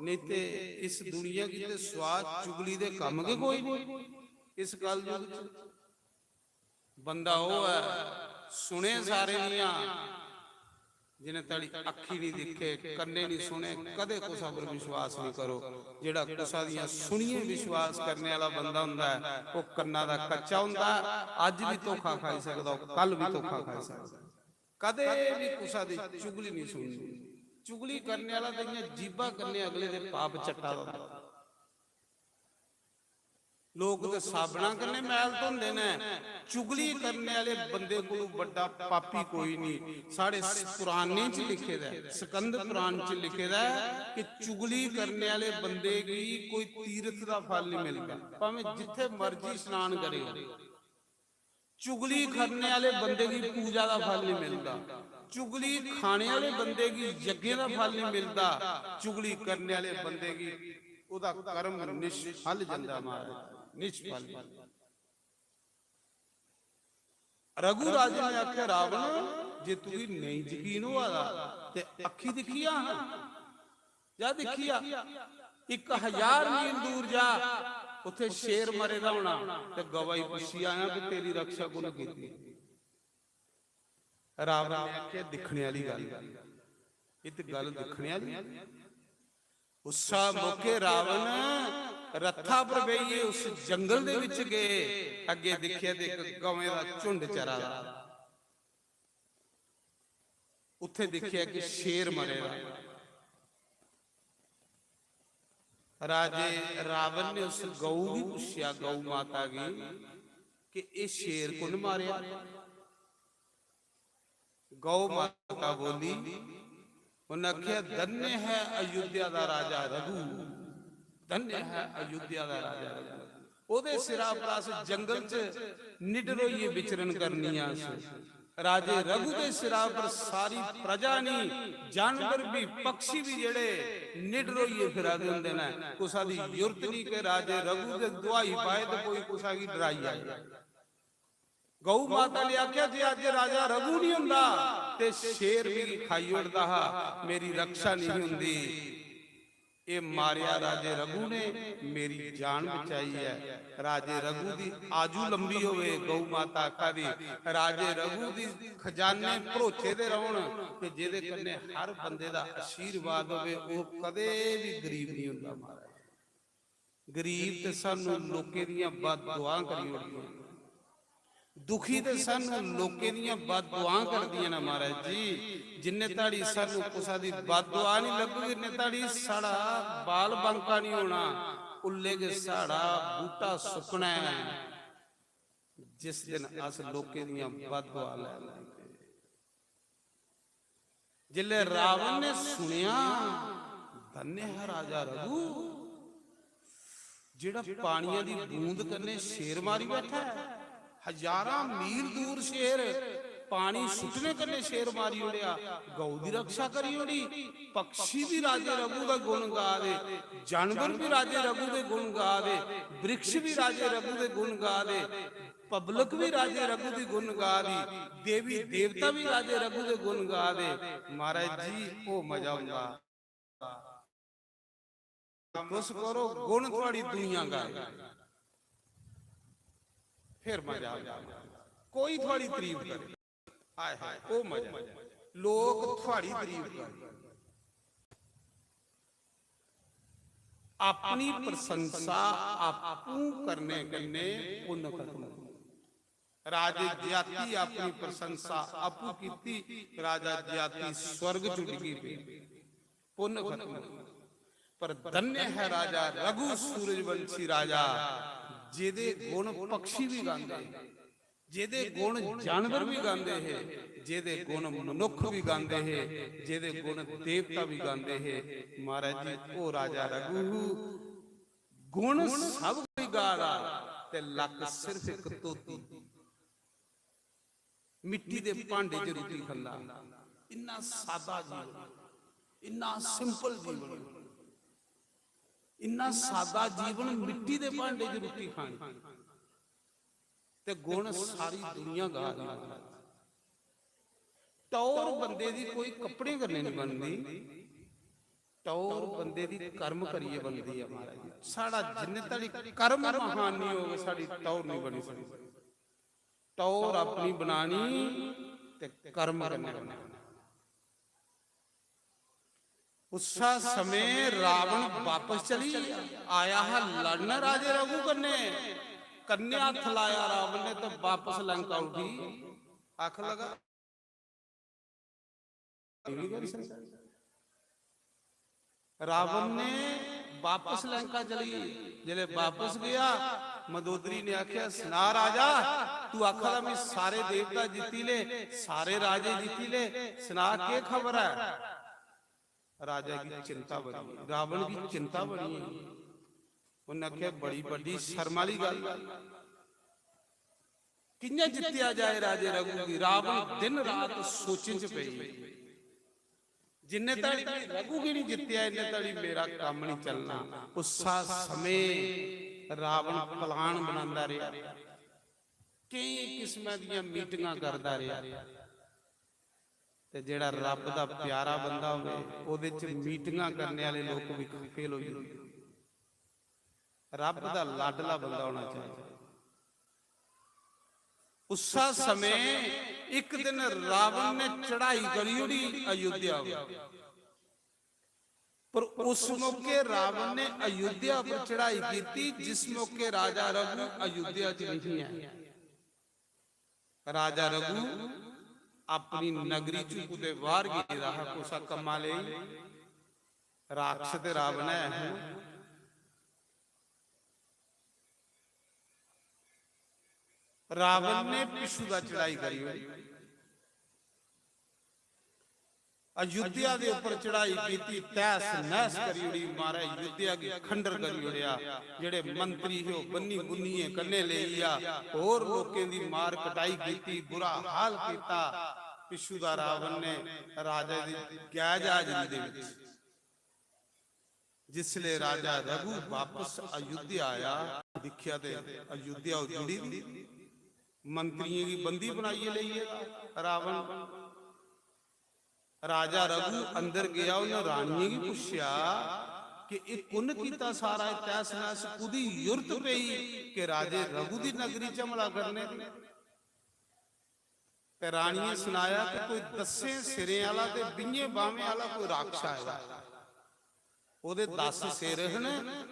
ਨਹੀਂ ਤੇ ਇਸ ਦੁਨੀਆ ਕੀ ਤੇ ਸਵਾਦ ਚੁਗਲੀ ਦੇ ਕੰਮ ਕੇ ਕੋਈ ਨਹੀਂ। ਇਸ ਕਲਯੁਗ ਚ ਬੰਦਾ ਉਹ ਹੈ ਸੁਣੇ ਸਾਰੇ ਦੀਆਂ, ਜਿਹਨੇ ਤੜੀ ਅੱਖੀ ਨਹੀਂ ਦਿਖੇ ਕੰਨੇ ਨਹੀਂ ਸੁਣੇ, ਕਦੇ ਕੁਸਾ ਪਰ ਵਿਸ਼ਵਾਸ ਨਹੀਂ ਕਰੋ। ਜਿਹੜਾ ਕੁਸਾ ਦੀਆਂ ਸੁਣੀਏ ਵਿਸ਼ਵਾਸ ਕਰਨੇ ਵਾਲਾ ਬੰਦਾ ਹੁੰਦਾ ਹੈ, ਉਹ ਕੰਨਾਂ ਦਾ ਕੱਚਾ ਹੁੰਦਾ ਹੈ। ਅੱਜ ਵੀ ਧੋਖਾ ਖਾਈ ਸਕਦਾ, ਕੱਲ ਵੀ ਧੋਖਾ ਖਾਈ ਸਕਦਾ, ਕਦੇ ਵੀ ਕੁਸਾ ਦੀ ਚੁਗਲੀ ਨਹੀਂ ਸੁਣਨੀ। ਚੁਗਲੀ ਕਰਨੇ ਵਾਲਾ ਤਾਂ ਜੀਭਾਂ ਕਰਨੇ ਅਗਲੇ ਦੇ ਪਾਪ ਚੱਟਾ ਹੁੰਦਾ। ਲੋਕ ਤੇ ਸਾਬਣਾ ਕਰਨੇ ਮੈਲ ਧੋਂਦੇ ਨੇ, ਚੁਗਲੀ ਕਰਨੇ ਵਾਲੇ ਬੰਦੇ ਕੋਲੋਂ ਵੱਡਾ ਪਾਪੀ ਕੋਈ ਨਹੀਂ। ਸਾਡੇ ਪੁਰਾਣੇ ਚ ਲਿਖੇ ਦਾ, ਸਕੰਦ ਪੁਰਾਣ ਚ ਲਿਖੇ ਦਾ ਕਿ ਚੁਗਲੀ ਕਰਨੇ ਵਾਲੇ ਬੰਦੇ ਦੀ ਕੋਈ ਤੀਰਥ ਦਾ ਫਲ ਨਹੀਂ ਮਿਲਦਾ, ਭਾਵੇਂ ਜਿੱਥੇ ਮਰਜ਼ੀ ਇਸ਼ਨਾਨ ਕਰੇ। ਚੁਗਲੀ ਕਰਨੇ ਵਾਲੇ ਬੰਦੇ ਦੀ ਪੂਜਾ ਦਾ ਫਲ ਨਹੀਂ ਮਿਲਦਾ, ਚੁਗਲੀ ਖਾਣੇ ਵਾਲੇ ਬੰਦੇ ਦੀ ਯੱਗੇ ਦਾ ਫਲ ਨਹੀਂ ਮਿਲਦਾ, ਚੁਗਲੀ ਕਰਨੇ ਵਾਲੇ ਬੰਦੇ ਦੀ ਉਹਦਾ ਕਰਮ ਨਿਸ਼ਫਲ ਜਾਂਦਾ ਮਹਾਰਾਜ, ਨਿਸ਼ਫਲ। ਰਘੂ ਰਾਜੇ ਨੇ ਆਖਿਆ ਰਾਵਣ ਜੇ ਤੂੰ ਨਹੀਂ ਯਕੀਨ ਹੋਆ ਤੇ ਅੱਖੀ ਦਿਖੀਆ ਜਾ ਦਿਖੀਆ 1000 ਮੀਲ ਦੂਰ ਜਾ, ਉੱਥੇ ਸ਼ੇਰ ਮਰੇ ਦਾ ਹੋਣਾ ਤੇ ਗਵਾਹੀ ਪੁੱਛੀ ਆਇਆ ਕਿ ਤੇਰੀ ਰਕਸ਼ਾ ਕੋਲ ਕੀਤੀ। ਰਾਵਣ ਨੇ ਆਖਿਆ ਦਿਖਣੇ ਵਾਲੀ ਗੱਲ, ਇਹ ਤੇ ਗੱਲ ਦਿਖਣੇ ਵਾਲੀ। ਉਸਾ ਮੌਕੇ ਰਾਵਣ ਰੱਥਾ ਪਰ ਬਈਏ ਉਸ ਜੰਗਲ ਦੇ ਵਿੱਚ ਗਏ, ਅੱਗੇ ਦੇਖਿਆ ਤੇ ਇੱਕ ਗਾਵੇਂ ਦਾ ਝੁੰਡ ਚਰਾ ਰਿਹਾ। ਉੱਥੇ ਦੇਖਿਆ ਕਿ ਸ਼ੇਰ ਮਰੇਗਾ। ਰਾਜੇ ਰਾਵਣ ਨੇ ਉਸ ਗਊ ਵੀ ਪੁੱਛਿਆ, ਗਊ ਮਾਤਾ ਕੀ ਕਿ ਇਹ ਸ਼ੇਰ ਕੋਣ ਮਾਰਿਆ? ਗਊ ਮਾਤਾ ਬੋਲੀ, ਉਹਨੇ ਆਖਿਆ ਧन्य है अयोध्या ਦਾ ਰਾਜਾ ਰਘੂ, ਧन्य है अयोध्या ਦਾ ਰਾਜਾ ਰਘੂ। ਉਹਦੇ ਸਿਰਾਂ ਪਰ ਜੰਗਲ 'ਚ ਨਿਡਰੋਈਏ ਵਿਚਰਨ ਕਰਨੀਆਂ ਸੀ। ਰਾਜੇ ਰਘੂ ਦੇ ਸਿਰਾਂ ਪਰ ਸਾਰੀ ਪ੍ਰਜਾ ਨਹੀਂ, ਜਾਨਵਰ ਵੀ ਪੰਛੀ ਵੀ ਜਿਹੜੇ ਨਿਡਰੋਈਏ ਫਿਰਾਦੇ ਹੁੰਦੇ ਨੇ। ਕੁਸਾ ਦੀ ਯੁਰਤ ਨਹੀਂ ਕਿ ਰਾਜੇ ਰਘੂ ਦੇ ਦੁਆਈ ਪਾਏ ਤੇ ਕੋਈ ਕੁਸਾ ਕੀ ਡਰਾਈ ਆਏ। ਗਊ ਮਾਤਾ ਨੇ ਆਖਿਆ ਜੇ ਅੱਜ ਰਾਜਾ ਰਘੂ ਨਹੀਂ ਹੁੰਦਾ ਤੇ ਸ਼ੇਰ ਵੀ ਖਾਈ ਉੜਦਾ, ਮੇਰੀ ਰਕਸ਼ਾ ਨਹੀਂ ਹੁੰਦੀ। ਇਹ ਮਾਰਿਆ ਰਾਜੇ ਰਘੂ ਨੇ, ਮੇਰੀ ਜਾਨ ਬਚਾਈ ਹੈ। ਰਾਜੇ ਰਘੂ ਦੀ ਆਜੂ ਲੰਬੀ ਹੋਵੇ। ਗਊ ਮਾਤਾ ਆਖਦੀ ਰਾਜੇ ਰਘੂ ਦੀ ਖਜ਼ਾਨੇ ਭਰੋਚੇ ਦੇ ਰਹਿਣ ਤੇ ਜਿਹਦੇ ਕੰਨੇ ਹਰ ਬੰਦੇ ਦਾ ਆਸ਼ੀਰਵਾਦ ਹੋਵੇ, ਉਹ ਕਦੇ ਵੀ ਗਰੀਬ ਨਹੀਂ ਹੁੰਦਾ। ਮਹਾਰਾਜ ਗਰੀਬ ਤੇ ਸਾਨੂੰ ਲੋਕੇ ਦੀਆਂ ਬਦਦੁਆ ਕਰੀ ਉੜਦੀਆਂ, ਦੁਖੀ ਤੇ ਸਾਨੂੰ ਲੋਕੇ ਦੀਆਂ ਬਦਦੁਆ ਕਰਦੀਆਂ ਨਾ ਮਹਾਰਾਜ ਜੀ। ਜਿੰਨੇ ਤਾੜੀ ਸਾਨੂੰ ਕੁਸਾ ਦੀ ਬਦਦੁਆ ਨਹੀਂ ਲੱਗੂਗੀ, ਇੰਨੇ ਤਾੜੀ ਸਾਡਾ ਬਾਲ ਬੰਕਾ ਨਹੀਂ ਹੋਣਾ, ਉੱਲੇ ਕੇ ਸਾਡਾ ਬੂਟਾ ਸੁੱਕਣਾ ਹੈ ਜਿਸ ਦਿਨ ਅਸ ਲੋਕੇ ਦੀਆਂ ਬਦਦੁਆ ਲੈ ਲਾਂਗੇ। ਜਿਲੇ ਰਾਵਣ ਨੇ ਸੁਣਿਆ ਧन्य है ਰਾਜਾ ਰਘੂ, ਜਿਹੜਾ ਪਾਣੀਆਂ ਦੀ ਬੂੰਦ ਕਰਨੇ ਸ਼ੇਰ ਮਾਰੀ ਬੈਠਾ ਹੈ। ਹਜ਼ਾਰਾਂ ਮੀਲ ਦੂਰ ਸ਼ੇਰ ਪਾਣੀ ਸੁੱਟਨੇ ਕਰਨੇ ਸ਼ੇਰ ਮਾਰੀ ਉੜਿਆ, ਗਊ ਦੀ ਰਕਸ਼ਾ ਕਰੀ ਉੜੀ। ਪੰਛੀ ਵੀ ਰਾਜੇ ਰਘੂ ਦਾ ਗੁਣ ਗਾ ਦੇ, ਜਾਨਵਰ ਵੀ ਰਾਜੇ ਰਘੂ ਦੇ ਗੁਣ ਗਾ ਦੇ, ਬ੍ਰਿਕਸ਼ ਵੀ ਰਾਜੇ ਰਘੂ ਦੇ ਗੁਣ ਗਾ ਦੇ, ਪਬਲਿਕ ਵੀ ਰਾਜੇ ਰਘੂ ਦੀ ਗੁਣ ਗਾ ਦੀ, ਦੇਵੀ ਦੇਵਤਾ ਵੀ ਰਾਜੇ ਰਘੂ ਦੇ ਗੁਣ ਗਾ ਦੇ। ਮਹਾਰਾਜ ਜੀ ਉਹ ਮਜ਼ਾ ਹੁੰਦਾ। ਕੁਛ ਕਰੋ ਗੁਣ ਤੁਹਾਡੀ ਦੁਨੀਆ ਗਾਏ, ਫਿਰ ਮਜ਼ਾ ਆ ਜਾਂਦਾ। ਕੋਈ ਤੁਹਾਡੀ ਤਾਰੀਫ ਕਰੇ, ਆਏ ਹਾਏ ਉਹ ਮਜ਼ਾ, ਲੋਕ ਤੁਹਾਡੀ ਤਾਰੀਫ ਕਰਦੇ। ਆਪਣੀ ਪ੍ਰਸ਼ੰਸਾ ਆਪੂ ਕਰਨੇ ਕੰਨੇ ਪੁੰਨ ਖਤਮ। ਰਾਜੇ ਜਾਤੀ ਆਪਣੀ ਪ੍ਰਸ਼ੰਸਾ ਆਪੂ ਕੀਤੀ, ਰਾਜਾ ਜਾਤੀ स्वर्ग ਚ ਡਿੱਗੀ ਪਈ, ਪੁੰਨ ਖਤਮ। ਪਰ ਧन्य है ਰਾਜਾ ਰਘੂ ਸੂਰਜਵੰਸ਼ੀ ਰਾਜਾ, ਜਿਹਦੇ ਗੁਣ ਪੰਛੀ ਵੀ ਗਾਉਂਦੇ, ਜਿਹਦੇ ਗੁਣ ਜਾਨਵਰ ਵੀ ਗਾਉਂਦੇ ਹੈ, ਜਿਹਦੇ ਗੁਣ ਮਨੁੱਖ ਵੀ ਗਾਉਂਦੇ ਹੈ, ਜਿਹਦੇ ਗੁਣ ਦੇਵਤਾ ਵੀ ਗਾਉਂਦੇ ਹੈ। ਮਹਾਰਾਜ ਜੀ ਉਹ ਰਾਜਾ ਰਘੂ ਗੁਣ ਸਭ ਕੋਈ ਗਾਦਾ ਤੇ ਲੱਕ ਸਿਰਫ ਇੱਕ ਤੋਤੀ, ਮਿੱਟੀ ਦੇ ਭਾਂਡੇ 'ਚ ਰੋਟੀ ਖਾਂਦਾ। ਇੰਨਾ ਸਾਦਾ ਜੀਵਨ, ਇੰਨਾ ਸਿੰਪਲ ਜੀਵਨ, ਇੰਨਾ ਸਾਦਾ ਜੀਵਨ, ਮਿੱਟੀ ਦੇ ਭਾਂਡੇ 'ਚ ਰੋਟੀ ਖਾਣੀ ਤੇ ਗੁਣ ਸਾਰੀ ਦੁਨੀਆ ਗਾ ਰਹੀ। ਟੌਰ ਬੰਦੇ ਦੀ ਕੋਈ ਕੱਪੜੇ ਕਰਨੇ ਨਹੀਂ ਬਣਦੀ, ਟੌਰ ਬੰਦੇ ਦੀ ਕਰਮ ਕਰੀਏ ਬਣਦੀ ਹੈ ਮਹਾਰਾਜ ਜੀ। ਸਾਡਾ ਜਿੰਨੇ ਤੜੀ ਕਰਮ ਮਹਾਨ ਨਹੀਂ ਹੋਵੇ, ਸਾਡੀ ਟੌਰ ਨਹੀਂ ਬਣੀ ਸਕਦੀ। ਟੌਰ ਆਪਣੀ ਬਣਾਣੀ ਤੇ ਕਰਮ ਕਰਨੇ। ਉਸਾ ਸਮੇਂ ਰਾਵਣ ਵਾਪਸ ਚਲੀ ਆਇਆ ਹੈ ਲੜਨ ਰਾਜੇ ਰਘੂ ਕੰਨੇ। ਕੰਨੇ ਹੱਥ ਲਾਇਆ ਰਾਵਣ ਨੇ ਤੇ ਵਾਪਸ ਲੰਕਾ ਉਠੀ। ਅੱਖ ਲਗਾ ਰਾਵਣ ਨੇ ਵਾਪਸ ਲੰਕਾ ਚਲੀ। ਜਿਹੜੇ ਵਾਪਸ ਗਿਆ, ਮਦੋਦਰੀ ਨੇ ਆਖਿਆ ਸੁਣਾ ਰਾਜਾ, ਤੂੰ ਆਖਦਾ ਮੈਂ ਸਾਰੇ ਦੇਵਤਾ ਜਿੱਤੀ ਲੈ, ਸਾਰੇ ਰਾਜੇ ਜਿੱਤੀ ਲੈ, ਸੁਣਾ ਕੀ ਖਬਰ ਹੈ। ਰਾਜਾ की चिंता बनी, रावण की चिंता बनी। उन्हें आख्या बड़ी बड़ी शर्म वाली गल, कियां जित्या जाए राजे रघु की। रावण दिन रात सोचने च पई, जिन्ने तड़ी रघु की नहीं जित्या इन्ने तड़ी मेरा काम नहीं चलना। उसा समय रावण प्लान बनांदा रहा, कई किस्मां दीयां मीटिंगां करदा रहा। ਤੇ ਜਿਹੜਾ ਰੱਬ ਦਾ ਪਿਆਰਾ ਬੰਦਾ ਹੋਵੇ ਉਹਦੇ ਚ ਮੀਟਿੰਗਾਂ ਕਰਨ ਵਾਲੇ ਲੋਕ ਵੀ ਫੇਲ ਹੋ ਜਾਂਦੇ। ਰੱਬ ਦਾ ਲਾਡਲਾ ਬੰਦਾ ਹੋਣਾ ਚਾਹੀਦਾ। ਉਸਾ ਸਮੇਂ ਇੱਕ ਦਿਨ ਰਾਵਣ ਨੇ ਚੜਾਈ ਕਰੀ ਉਹਦੀ ਅਯੁੱਧਿਆ ਪਰ ਉਸ ਮੌਕੇ ਰਾਵਣ ਨੇ ਅਯੁੱਧਿਆ ਪਰ ਚੜਾਈ ਕੀਤੀ ਜਿਸ ਮੌਕੇ ਰਾਜਾ ਰਘੂ ਅਯੁੱਧਿਆ ਚ ਨਹੀਂ ਆਇਆ। ਰਾਜਾ ਰਘੂ अपनी नगरी चू कुते बाहर गए रहा कुसा कमा ले। राक्षस ते रावण है, रावण ने पिछू दा चढ़ाई करी, अयोध्या दे ऊपर चढ़ाई की, तैस नैस करी उड़ी। मारा अयोध्या की खंडर करी उड़िया। जेड़े मंत्री हो बन्नी बुन्नीए कन्ने ले लिया, और लोकें दी मार कटाई की, बुरा हाल किया। पिछू दा रावण ने राजा दी गैज हाजरी दे विच जिसले राजा रघु वापस अयोध्या आया, दिखिया ते अयोध्या उजड़ी, मंत्रियों की बंदी बनाई लई रावण। राजा रघु अंदर गया, उन्हें रानियों की पूछया कि एक कुन कीता सारा तैस नैस, कुदी युरत पई कि राजे रघु दी नगरी च हमला करने। ते रानिये सुनाया कि कोई 10 सिरे वाला ते 20 बावें वाला कोई राक्षस आया, ओदे 10 सिर हन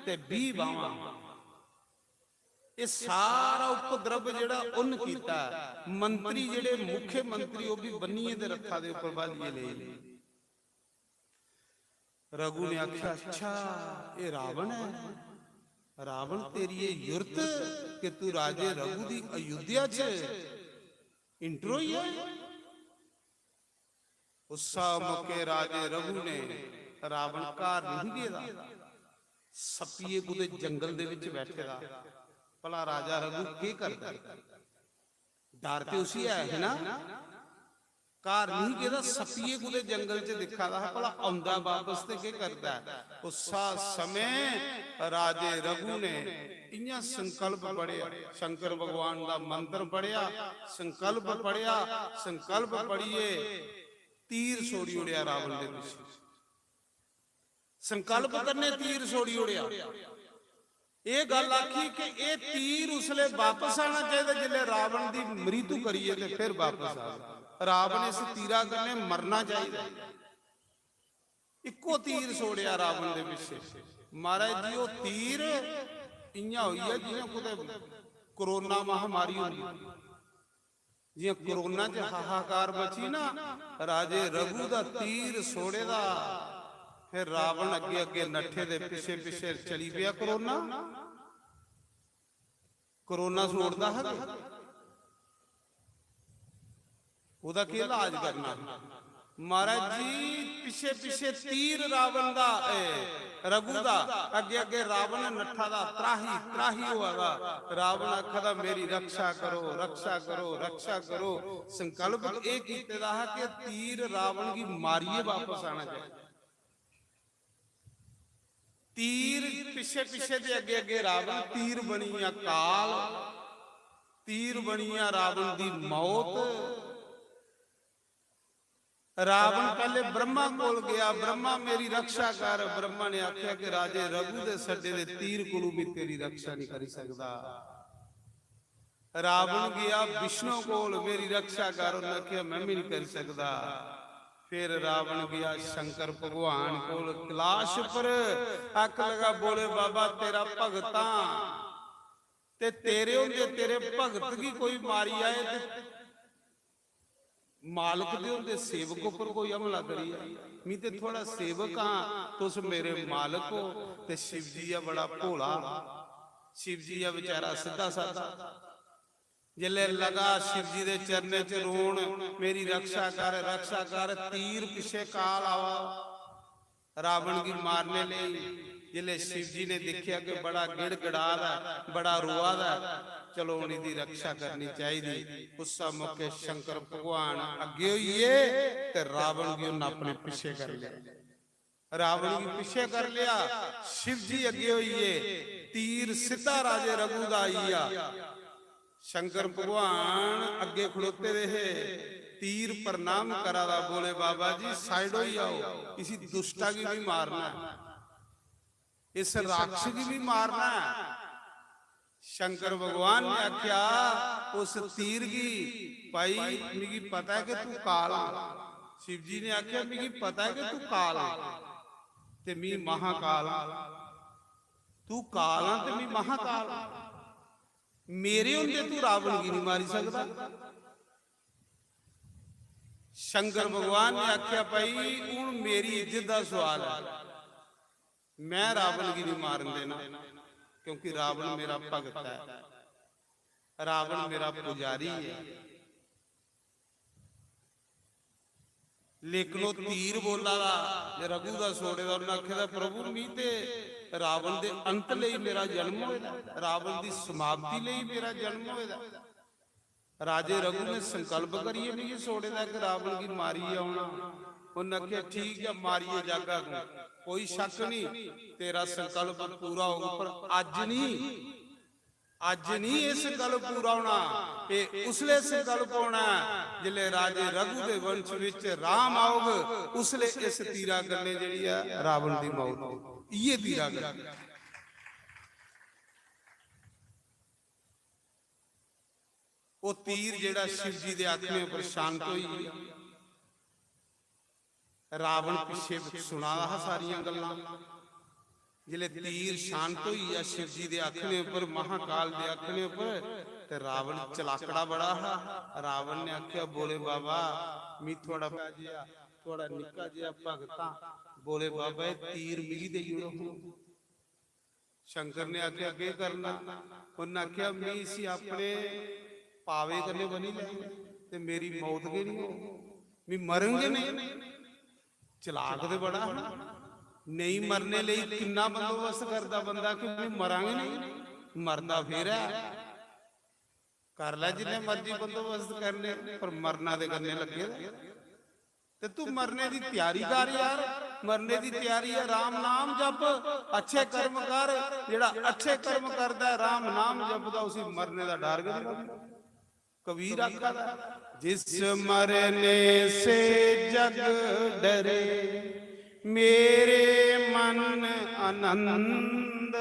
ते 20 बावां। ये सारा उपद्रव जेड़ा उन कीता। मंत्री जेड़े मुख्य मंत्री वो भी बन्नीए दे रखा दे ऊपर बालिए ले। रघु ने आख्या अच्छा ये रावण है। रावण तेरी ये युरत कि तू राजे रघु दी अयोध्या च इंट्रो ही है। उस मौके राजे रघु ने रावण घर नहीं गया, सपिए कुदे जंगल दे विच बैठे दा। भला राजा रघु की करता, डर ते उसी है ना। घर नहीं गया, सपिए कुदे जंगल च दिखा दा। भला आंदा वापस ते की करता। उस समय राजे रघु ने इयां संकल्प पढ़िया, शंकर भगवान का मंत्र पढ़िया, संकल्प पढ़िया, संकल्प पढ़िए तीर छोड़ी उड़िया रावण दे पीछे। संकल्प करने तीर छोड़ी उड़िया। ये गल आखी कि ये तीर उसले वापस आना चाहिए जिले रावण की मृत्यु करिए ते फिर वापस आ। रावण इस तीरा करने मरना चाहिए। इको तीर छोड़िया रावण दे पीछे। महाराज जी वो तीर इयां हुई है जिवें कुते कोरोना महामारी होंदी, जिवें कोरोना च हाहाकार मची ना। राजे रघु दा तीर छोड़े दा, फिर रावण अगे अगे नठे दे पिछे पिछे चली पिया। कोरोना कोरोना छोड़दा है, ओदा की इलाज करना। महाराज जी पिछे पिछे तीर रावण दा रघु दा, अगे अगे रावण नठा दा त्राही त्राही होगा। रावण आखदा मेरी रक्षा करो, रक्षा करो, रक्षा करो। संकल्प एक कीते दा है कि तीर रावण की मारिए वापस आना चाहिए। ਤੀਰ ਪਿੱਛੇ ਪਿੱਛੇ ਦੇ ਅੱਗੇ ਅੱਗੇ ਰਾਵਣ, ਤੀਰ ਬਣੀ ਆ ਕਾਲ, ਤੀਰ ਬਣੀ ਆ ਰਾਵਣ ਦੀ ਮੌਤ। ਰਾਵਣ ਪਹਿਲੇ ਬ੍ਰਹਮਾ ਕੋਲ ਗਿਆ, ਬ੍ਰਹਮਾ ਮੇਰੀ ਰੱਖਿਆ ਕਰ। ਬ੍ਰਹਮਾ ਨੇ ਆਖਿਆ ਕਿ ਰਾਜੇ ਰਘੂ ਦੇ ਸੱਡੇ ਦੇ ਤੀਰ ਕੋਲੋਂ ਵੀ ਤੇਰੀ ਰੱਖਿਆ ਨਹੀਂ ਕਰ ਸਕਦਾ। ਰਾਵਣ ਗਿਆ ਵਿਸ਼ਨੂੰ ਕੋਲ, ਮੇਰੀ ਰੱਖਿਆ ਕਰ। ਉਹਨੇ ਆਖਿਆ ਮੈਂ ਵੀ ਨਹੀਂ ਕਰ ਸਕਦਾ। ਫਿਰ ਰਾਵਣ ਗਿਆ ਸ਼ੰਕਰ ਭਗਵਾਨ ਕੋਲ ਕੈਲਾਸ਼ ਪਰ, ਅੱਖ ਲਗਾ ਬੋਲੇ ਬਾਬਾ ਤੇਰਾ ਭਗਤਾਂ ਤੇ ਤੇਰੇ ਹੁੰਦੇ ਤੇਰੇ ਭਗਤ ਕੀ ਕੋਈ ਮਾਰੀ ਆਏ ਤੇ ਮਾਲਕ ਦੇ ਹੁੰਦੇ ਸੇਵਕ ਉੱਪਰ ਕੋਈ ਹਮਲਾ ਕਰੀ ਆਏ। ਮੈਂ ਤੇ ਥੋੜਾ ਸੇਵਕ ਹਾਂ, ਤੁਸ ਮੇਰੇ ਮਾਲਕ ਹੋ। ਤੇ ਸ਼ਿਵ ਜੀ ਆ ਬੜਾ ਭੋਲਾ, ਸ਼ਿਵ ਜੀ ਆ ਵਿਚਾਰਾ ਸਿੱਧਾ ਸਾਦਾ। ਜਿਲੇ ਲਗਾ ਸ਼ਿਵ ਜੀ ਦੇ ਚਰਨੇ ਚ ਰੋਣ, ਮੇਰੀ ਰੱਖਿਆ ਕਰ, ਰੱਖਿਆ ਕਰ। तीर पीछे काल आवा रावण की मारने ले। जिले शिव जी ने देखा कि बड़ा गिड़गिड़ा बड़ा रुआ चलो उन्हीं दी रक्षा करनी चाहिए। उस मौके शंकर भगवान अगे होइए ते रावण की उन्हें अपने पीछे कर लिया, रावण की पीछे कर लिया। शिव जी अगे होइए, तीर सीधा राजे रघु दा आईया। शंकर भगवान अगे खड़ोते रहे, तीर प्रणाम करा दा, बोले बाबा जी साइड हो जाओ, इसी दुष्टा की भी मारना है, इस राक्षस की भी मारना है। शंकर भगवान ने आख्या उस तीर की भाई मिगी पता है कि तू काल है। शिव जी ने आख्या मिगी पता है कि तू काल है ते मी महाकाल, तू काल है ते मी महाकाल, मेरे होंदे तू रावण की नहीं मारी सकता। शंकर भगवान ने आख्या भाई हुण मेरी इज्जत का सवाल है, मैं रावण की नहीं मारन देना, क्योंकि रावण मेरा भगत है, रावण मेरा पुजारी है। लेकिन वो तीर बोला रघु का सोड़े का, उन्हें आख्या प्रभु मी ते रावण के अंत लई मेरा जन्म होया, रावण की समाप्ति लई मेरा जन्म होया। राजे रघु ने संकल्प करिए नहीं सोड़े का कि रावण की मारी आना। उन्हें आख्या ठीक है मारिए जागा तू, कोई शक नहीं, तेरा संकल्प पूरा होगा, पर अज नहीं इस गल पूरा होना, ये उसले संकल्प होना जिले राजे रघु के वंश विच राम आओगे, उसले इस तीरा गले जिहड़ी है रावण की मौत, ये तीरा गल। वो तीर जिहड़ा शिव जी दे आत्मे पर शांत होई, रावण पिछे सुना सारियां गल्लां। जिले तीर शांत हुई है शिव जी दे आखने उपर, महाकाल दे आखने उपर, ते रावण चलाकड़ा बड़ा है। रावण ने आख्या बोले बाबा मी थोड़ा जिहा थोड़ा निक्का जिहा भगता, बोले बाबा ये तीर मिली दे जुड़ो। शंकर ने आख्या के करना, उन्हें आख्या मैं इसी अपने पावे करने बनी ले ते मेरी मौत के नहीं हो, मैं मरेंगे नहीं। चलाक दे बड़ा नहीं मरने लिए किन्ना बंदोबस्त करता बंदा कि मरांगे नहीं, मरना फिर है कर लै जिन्ने मर्जी बंदोबस्त करने, पर मरना दे करने लगे ते तू मरने की तैयारी कर यार, मरने की तैयारी है, राम नाम जप, अच्छे कर्म कर, जेड़ा अच्छे कर्म करता है राम नाम जपदा उसी मरने का डर गया। कबीर आखा जिस मरने से जग डरे मेरे मन आनंद,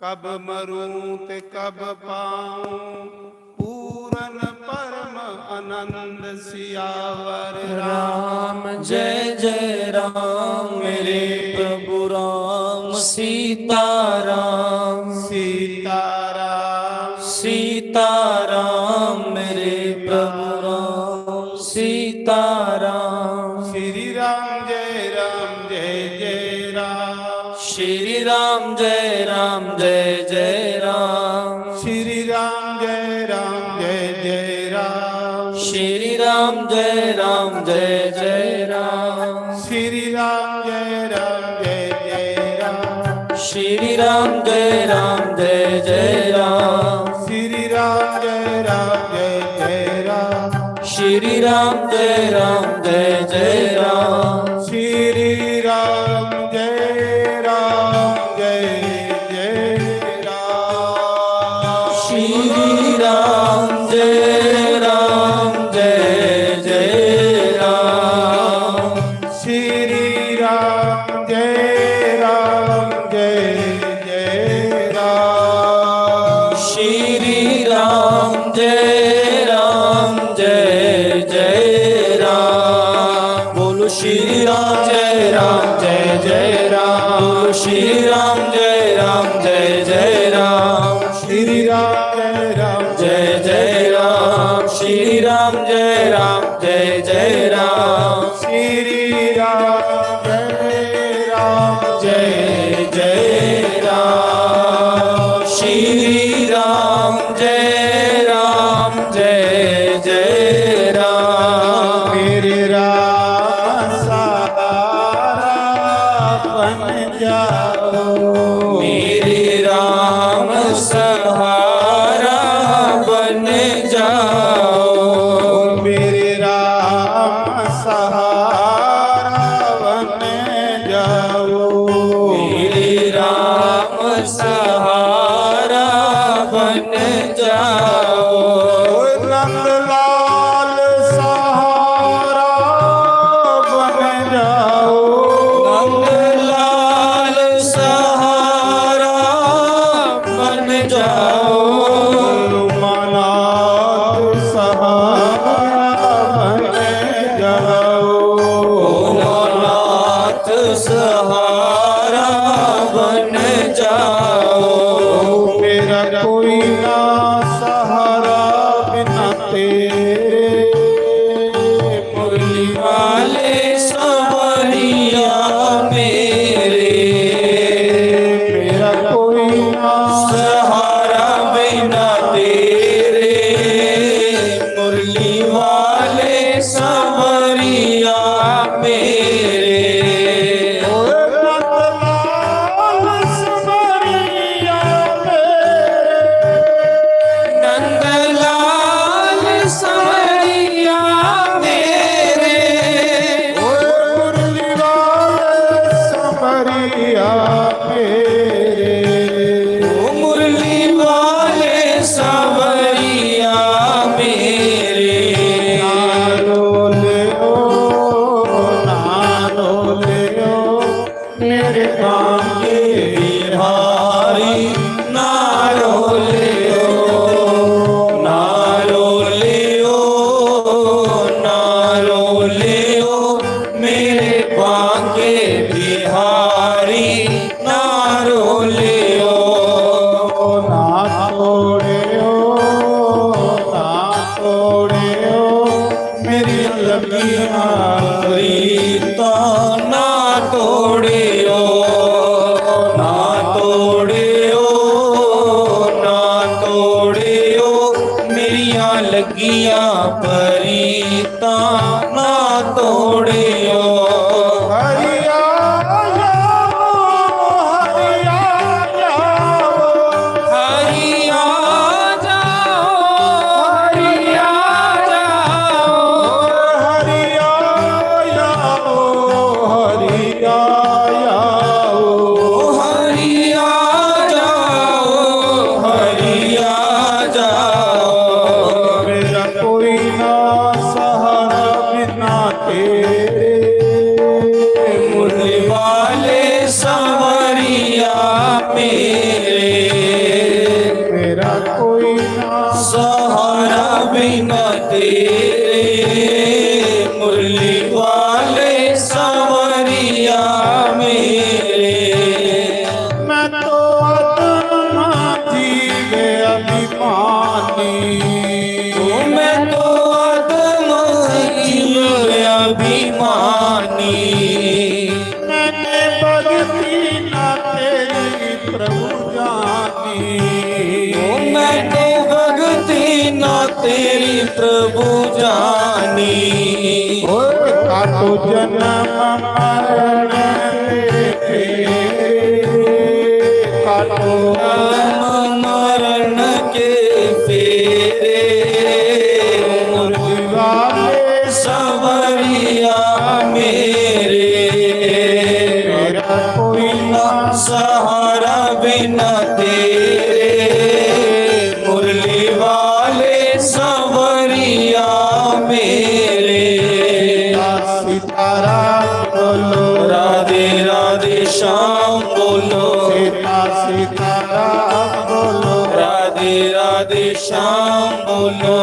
कब मरूं ते कब पाऊं पूरन परम आनंद। सियावर राम जय जय राम मेरे प्रभु राम, सीता राम सीता राम सीता राम मेरे प्रभु राम, सीता राम। श्री राम जय जय राम, श्री राम जय जय राम, श्री राम जय जय राम, श्री राम जय जय राम, श्री राम जय जय राम, श्री राम जय जय राम, श्री राम जय जय राम, श्री राम जय जय राम, श्री राम जय श्री राम जय राम जय जय राम बोलो श्री राम जय राम जय जय राम श्री राम जय राम जय जय राम श्री राम जय राम जय जय राम श्री राम जय राम जय जय राम श्री राम जय राम जय जय राम मेरे राम सहारा बन जाओ मेरे राम सहारा बन जाओ मेरे राम सहारा बन जाओ मेरे राम सहारा बन जाओ नंदलाल सहारा बन जाओ नंदलाल सहारा बन जाओ मनाथ सहारा बन जाओ भोलानाथ सहारा बन जाओ मेरा कोई ना सहारा बिना तेरे मुरली वाले सवरिया मेरे मेरा कोई ना सहारा बिना तेरे मुरली वाले सवरिया मेरे नंदलाल सवरिया मेरे ओ मुरली वाले सवरिया मेरे मेरे बांके बिहारी नारो लियो नारो लियो नारो लियो मेरे बांके बिहारी नारो लियो ना तोड़ियो मेरी लगियां प्रीता ना तोड़ियो ना तोड़ियो ना तोड़ियो मेरियां लगियां प्रीता ना तोड़ियो हरिया हरिया हरिया जाओ हरिया जाओ हरिया हरिया हरिया जाओ हरिया जाओ मेरा कोई ना सहारा बिना तेरे मुरली वाले सवरिया मेरे मेरा कोई ना सहारा बिना तेरे मुरली वाले सवरिया मेरे मैं तो आत्मा जीव अभिमानी मैं तो आत्म जीव अभिमानी मैंने भक्ति ना तेरी प्रभु जानी मैंने भक्ति ना तेरी प्रभु जानी काटो जन्म मरण तेरे काटो जन्म मरण के फेरे मुरली वाले सवरिया मेरे मेरा कोई ना सहारा बिना तेरे मुरली वाले सवरिया मेरे सीताराम बोलो राधे राधे श्याम बोलो सीताराम बोलो राधे राधे श्याम बोलो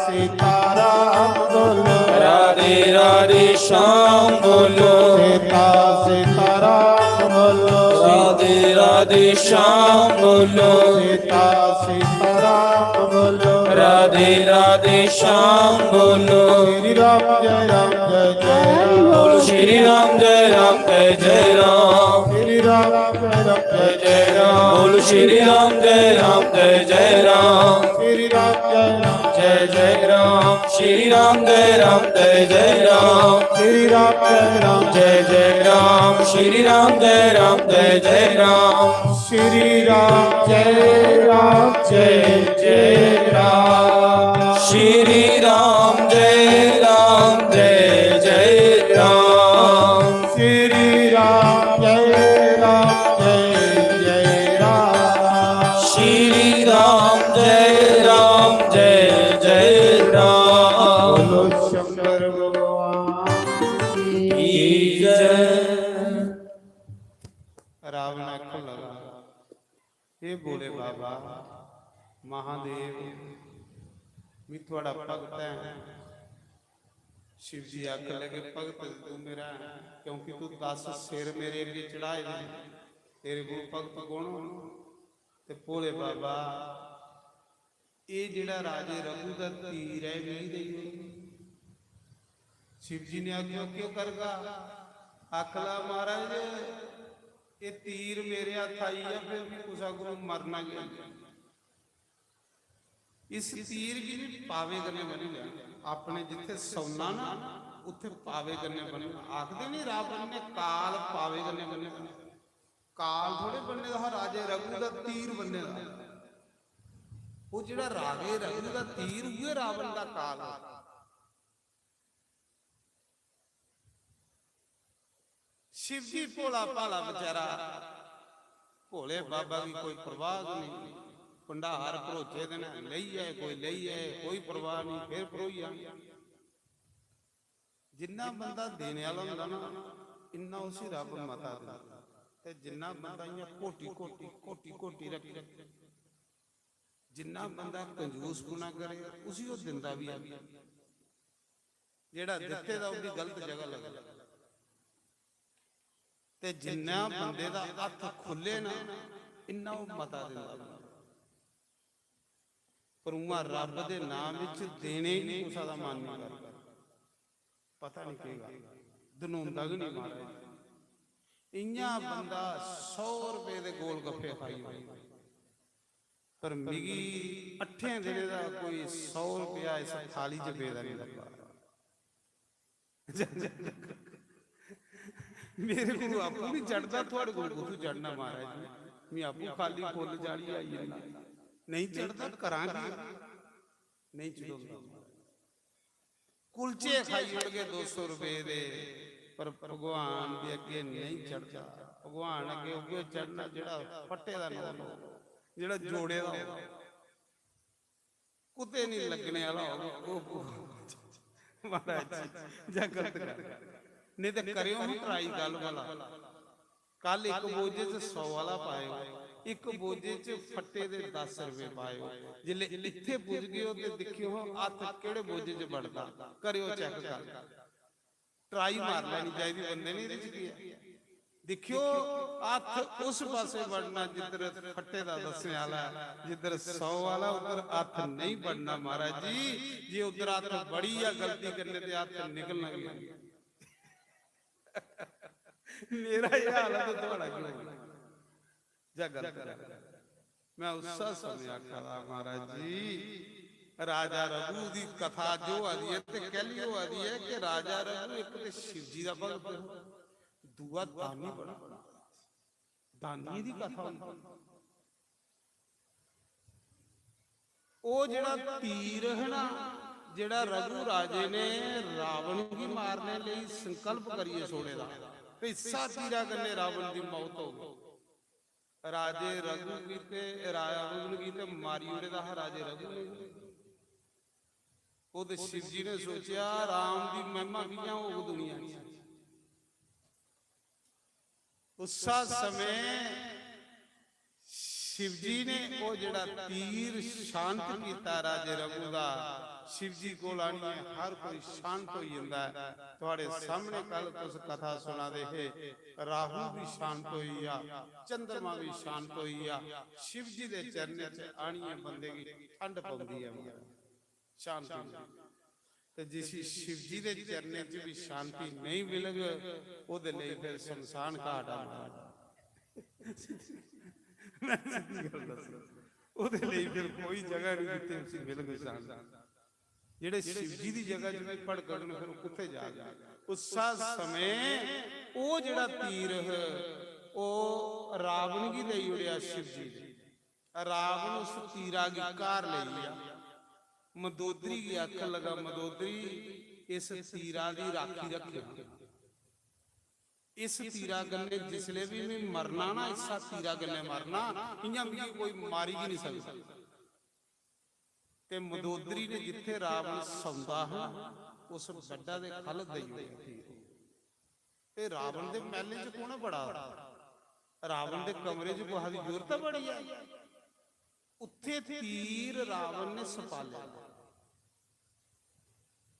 सीताराम बोलो राधे राधे राधे श्याम बोलो, सीता सीताराम बोलो, राधे राधे श्याम बोलो, सीता सीताराम बोलो, राधे राधे श्याम बोलो, श्री राम जय राम जय जय राम, बोलो श्री राम जय राम जय जय राम, श्री राम जय राम जय जय राम, बोलो श्री राम जय राम जय जय राम, श्री राम जय राम जय जय राम, श्री राम जय राम जय जय राम, श्री राम जय राम जय जय राम, श्री राम जय राम जय जय राम, श्री राम जय राम जय जय राम, श्री राम जय राम जय जय राम, श्री राम जय राम जय जय राम, श्री राम जय राम जय जय राम, बोलो शंकर भगवान की जय। रावण आंखों लगा, हे बोले बाबा महादेव मैं थोड़ा भगत है। शिव जी आख लगे भगत तू मेरा है, क्योंकि तू 10 सिर मेरे अगे चढ़ाए ने, तेरे को भगत कौन ते भोले बाबा ये जिहड़ा राजे रघु दा तीर है वीह दे शिव जी ने आख्या क्यों करगा, आखला महाराज ये तीर मेरे हाथ आई है फिर भी कुछ गुरु मरना गया, इस तीर की भी पावे करने बने अपने जिथे सौना ना उथे पावे करने बने, आखते नहीं रावण ने काल पावे करने बने, काल थोड़े बनने का राजे रघु का तीर बनने का, वो जिहड़ा राजे रघु का तीर हुए रावण का काल है। शिव जी भोला भाला बेचारा, भोले बाबा की कोई परवाह नहीं, भंडार भरोचे देना लई है कोई लई है कोई परवाह नहीं, फिर भरोई आ जिन्ना बंदा देने वाला हुंदा ना इन्ना उसी रब मता दिंदा, ते जिन्ना बंदा इयां कोटी कोटी कोटी कोटी रखे, जिन्ना बंदा कंजूसपना करे उसी वो दिंदा भी है, जेड़ा दित्ते दा उदी गलत जगह लगे, ते जिन्ना बंदे दा हत्थ खुले ना इन्ना वो मता दिंदा, पर उमा रब दे नाम विच देने ही नहीं कुसा दा मन नहीं करदा, पता नहीं की गल दनोंदा भी नहीं महाराज, इयां बंदा 100 रुपए दे गोल गप्पे खाई होई, पर मिगी 8 दिने दा कोई 100 रुपया इस थाली च पेदा नहीं लगा, मेरे को आपू नहीं चढ़ता, थोड़े को कुछ चढ़ना महाराज जी, मैं आपू खाली फुल जाली आई जाना नहीं चढ़ता, करांगी नहीं चढ़ाऊंगा, कुलचे खाई होणगे 200 रुपए दे, पर भगवान दे अगे नहीं चढ़ता, भगवान अगे उगे चढ़ना जेड़ा फट्टे दा नोट जेड़ा जोड़े दा हो कुत्ते नहीं लगने वाला हो महाराज जी जा गलत कर नहीं तो करियो ट्राई गल वाला, कल एक बोझे च 100 वाला पायो, एक बोझे च फट्टे दे 10 रुपए पायो, जिले इत्थे पुज गए हो ते देखियो हत्थ केड़े बोझे च बढ़दा, करियो चेक कर, ट्राई मार लेनी चाहिए बंदे नहीं रिझ गया, देखियो हत्थ उस पासे बढ़ना जिधर फट्टे दा दसने वाला, जिधर 100 वाला उधर हत्थ नहीं बढ़ना महाराज जी, जे उधर हत्थ बड़ी या गलती करने ते हत्थ निकलना गया, मेरा ये हाल है तो थोड़ा क्यों जा गल कर, मैं उस समय आखा महाराज जी राजा रघु दी कथा जो आदि है ते कहली हो आदि है कि राजा रघु एक ते शिव जी दा भगत, दूआ दानी बड़ा, दानी दी कथा ओ जेड़ा तीर है ना जेड़ा रघु राजे ने रावण की मारने लिए संकल्प करिए सोने दा, हिस्सा तीरा करने रावण की मौत हो गई, राजे रघु कीते रावण कीते मारी उड़े दा राजे रघु ने, ਉਹ ਤੇ शिव जी ने सोचा राम की महिमा कियां हो दुनिया उस समय शिव जी ने वो जड़ा तीर शांत किया राजे रघु का शिव जी कोल आनी है हर कोई शांत हो जाता है। तुहाडे सामने कल तुस कथा सुना दे है, राहु भी शांत हो गया, चंद्रमा भी शांत हो गया। शिव जी दे चरने च आनी है बंदे की ठंड पौंदी है, शांति। ते जिस शिव जी दे चरने च भी शांति नहीं मिलेगी, ओदे लई फिर शमशान घाट आना। ਉਹਦੇ ਲਈ ਫਿਰ ਕੋਈ ਜਗ੍ਹਾ ਨਹੀਂ ਜਿੱਥੇ ਤੁਸੀਂ ਮਿਲ ਗਏ ਸ਼ਾਂਤੀ। ਜਿਹੜੇ शिव जी ਦੀ ਜਗ੍ਹਾ ਜਿਵੇਂ ਭੜਕਣ ਨੂੰ, ਫਿਰ ਉਹ ਕਿੱਥੇ ਜਾ ਗਏ? ਉਸਾ ਸਮੇਂ ਉਹ ਜਿਹੜਾ ਤੀਰ ਉਹ ਰਾਵਣ ਕੀ ਲਈ ਉੜਿਆ शिव जी ਦੇ। ਰਾਵਣ ਉਸ ਤੀਰਾ ਦੀ ਕਾਰ ਲਈ ਆ। ਮਦੋਦਰੀ ਦੀ ਅੱਖ ਲਗਾ, ਮਦੋਦਰੀ ਇਸ ਤੀਰਾ ਦੀ ਰਾਖੀ ਰੱਖਿਆ। इस तीरा गन्ने जिसले भी मैं मरना ना, इसा तीरा गन्ने मरना, इयां भी कोई मारी भी नहीं सकता। ते मदोदरी ने जिथे रावण सौंदा है उस गड्ढा दे खल दई होई ते रावण दे महले च कौन बड़ा, रावण दे कमरे च कोई दी जरूरत बड़ी है। उत्थे तीर रावण ने सपालिया,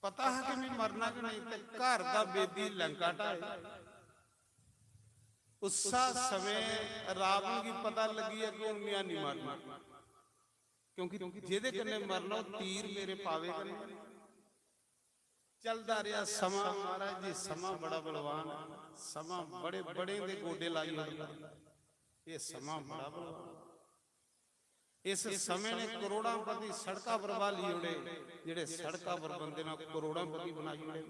पता है कि मैं मरना कि नहीं, ते घर दा बेदी लंका ढाए। उसा समय रावण की पता लगी है कि मैं नहीं मरना, क्योंकि जेदे कन्ने मरना तीर मेरे पावे कन्ने। चलता रहा समा, महाराज जी समा बड़ा बलवान है, समा बड़े बड़े दे गोडे लाई होता, ये समा बड़ा बलवान। इस समय ने करोड़ों पति सड़का पर वाली उड़े, जेड़े सड़का पर बंदे ना करोड़ों पति बनाई उड़े।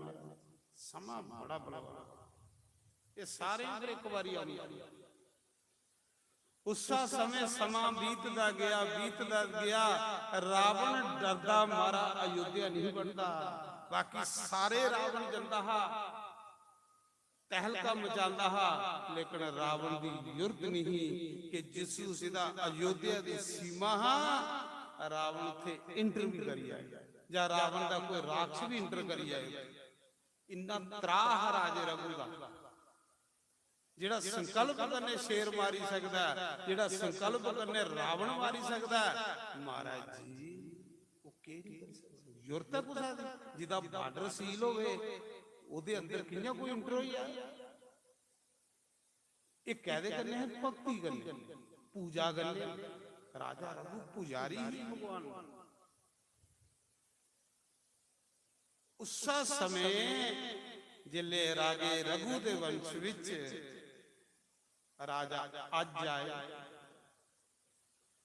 समा बड़ा बलवान, ये सारे एक बारी आनी। उसा समय समा बीतदा गया, रावण डरदा मारा अयोध्या नहीं बनता। बाकी सारे रावण जनता हा, तहलका मचांदा हा, लेकिन रावण की युरत नहीं कि जिसू सीधा अयोध्या की सीमा हा रावण थे इंटर भी करी आए, या रावण का कोई राक्ष भी इंटर करी आए। इन्ना त्राह राजे रघु का, ਜਿਹੜਾ ਸੰਕਲਪ ਕਰਨੇ ਸ਼ੇਰ ਮਾਰੀ ਸਕਦਾ, ਜਿਹੜਾ ਸੰਕਲਪ ਕਰਨੇ ਰਾਵਣ ਮਾਰੀ ਸਕਦਾ। ਮਹਾਰਾਜ ਜੀ ਉਹ ਕਿਹੜੀ ਯੁਰਤ ਕੁਸਾ ਦੀ, ਜਿਹਦਾ ਬਾਰਡਰ ਸੀਲ ਹੋਵੇ ਉਹਦੇ ਅੰਦਰ ਕਿੰਨਾ ਕੋਈ ਇੰਟਰ ਹੋਈ ਆ। ਇਹ ਕਹਦੇ ਕਰਨੇ ਹੈ ਭਗਤੀ ਕਰਨੇ, ਪੂਜਾ ਕਰਨੇ। ਰਾਜਾ ਰਘੂ ਪੁਜਾਰੀ ਹੀ ਭਗਵਾਨ। ਉਸਾ ਸਮੇਂ ਜਿਲੇ ਰਾਜੇ ਰਘੂ ਦੇ ਵੰਸ਼ ਵਿੱਚ राजा अज आए,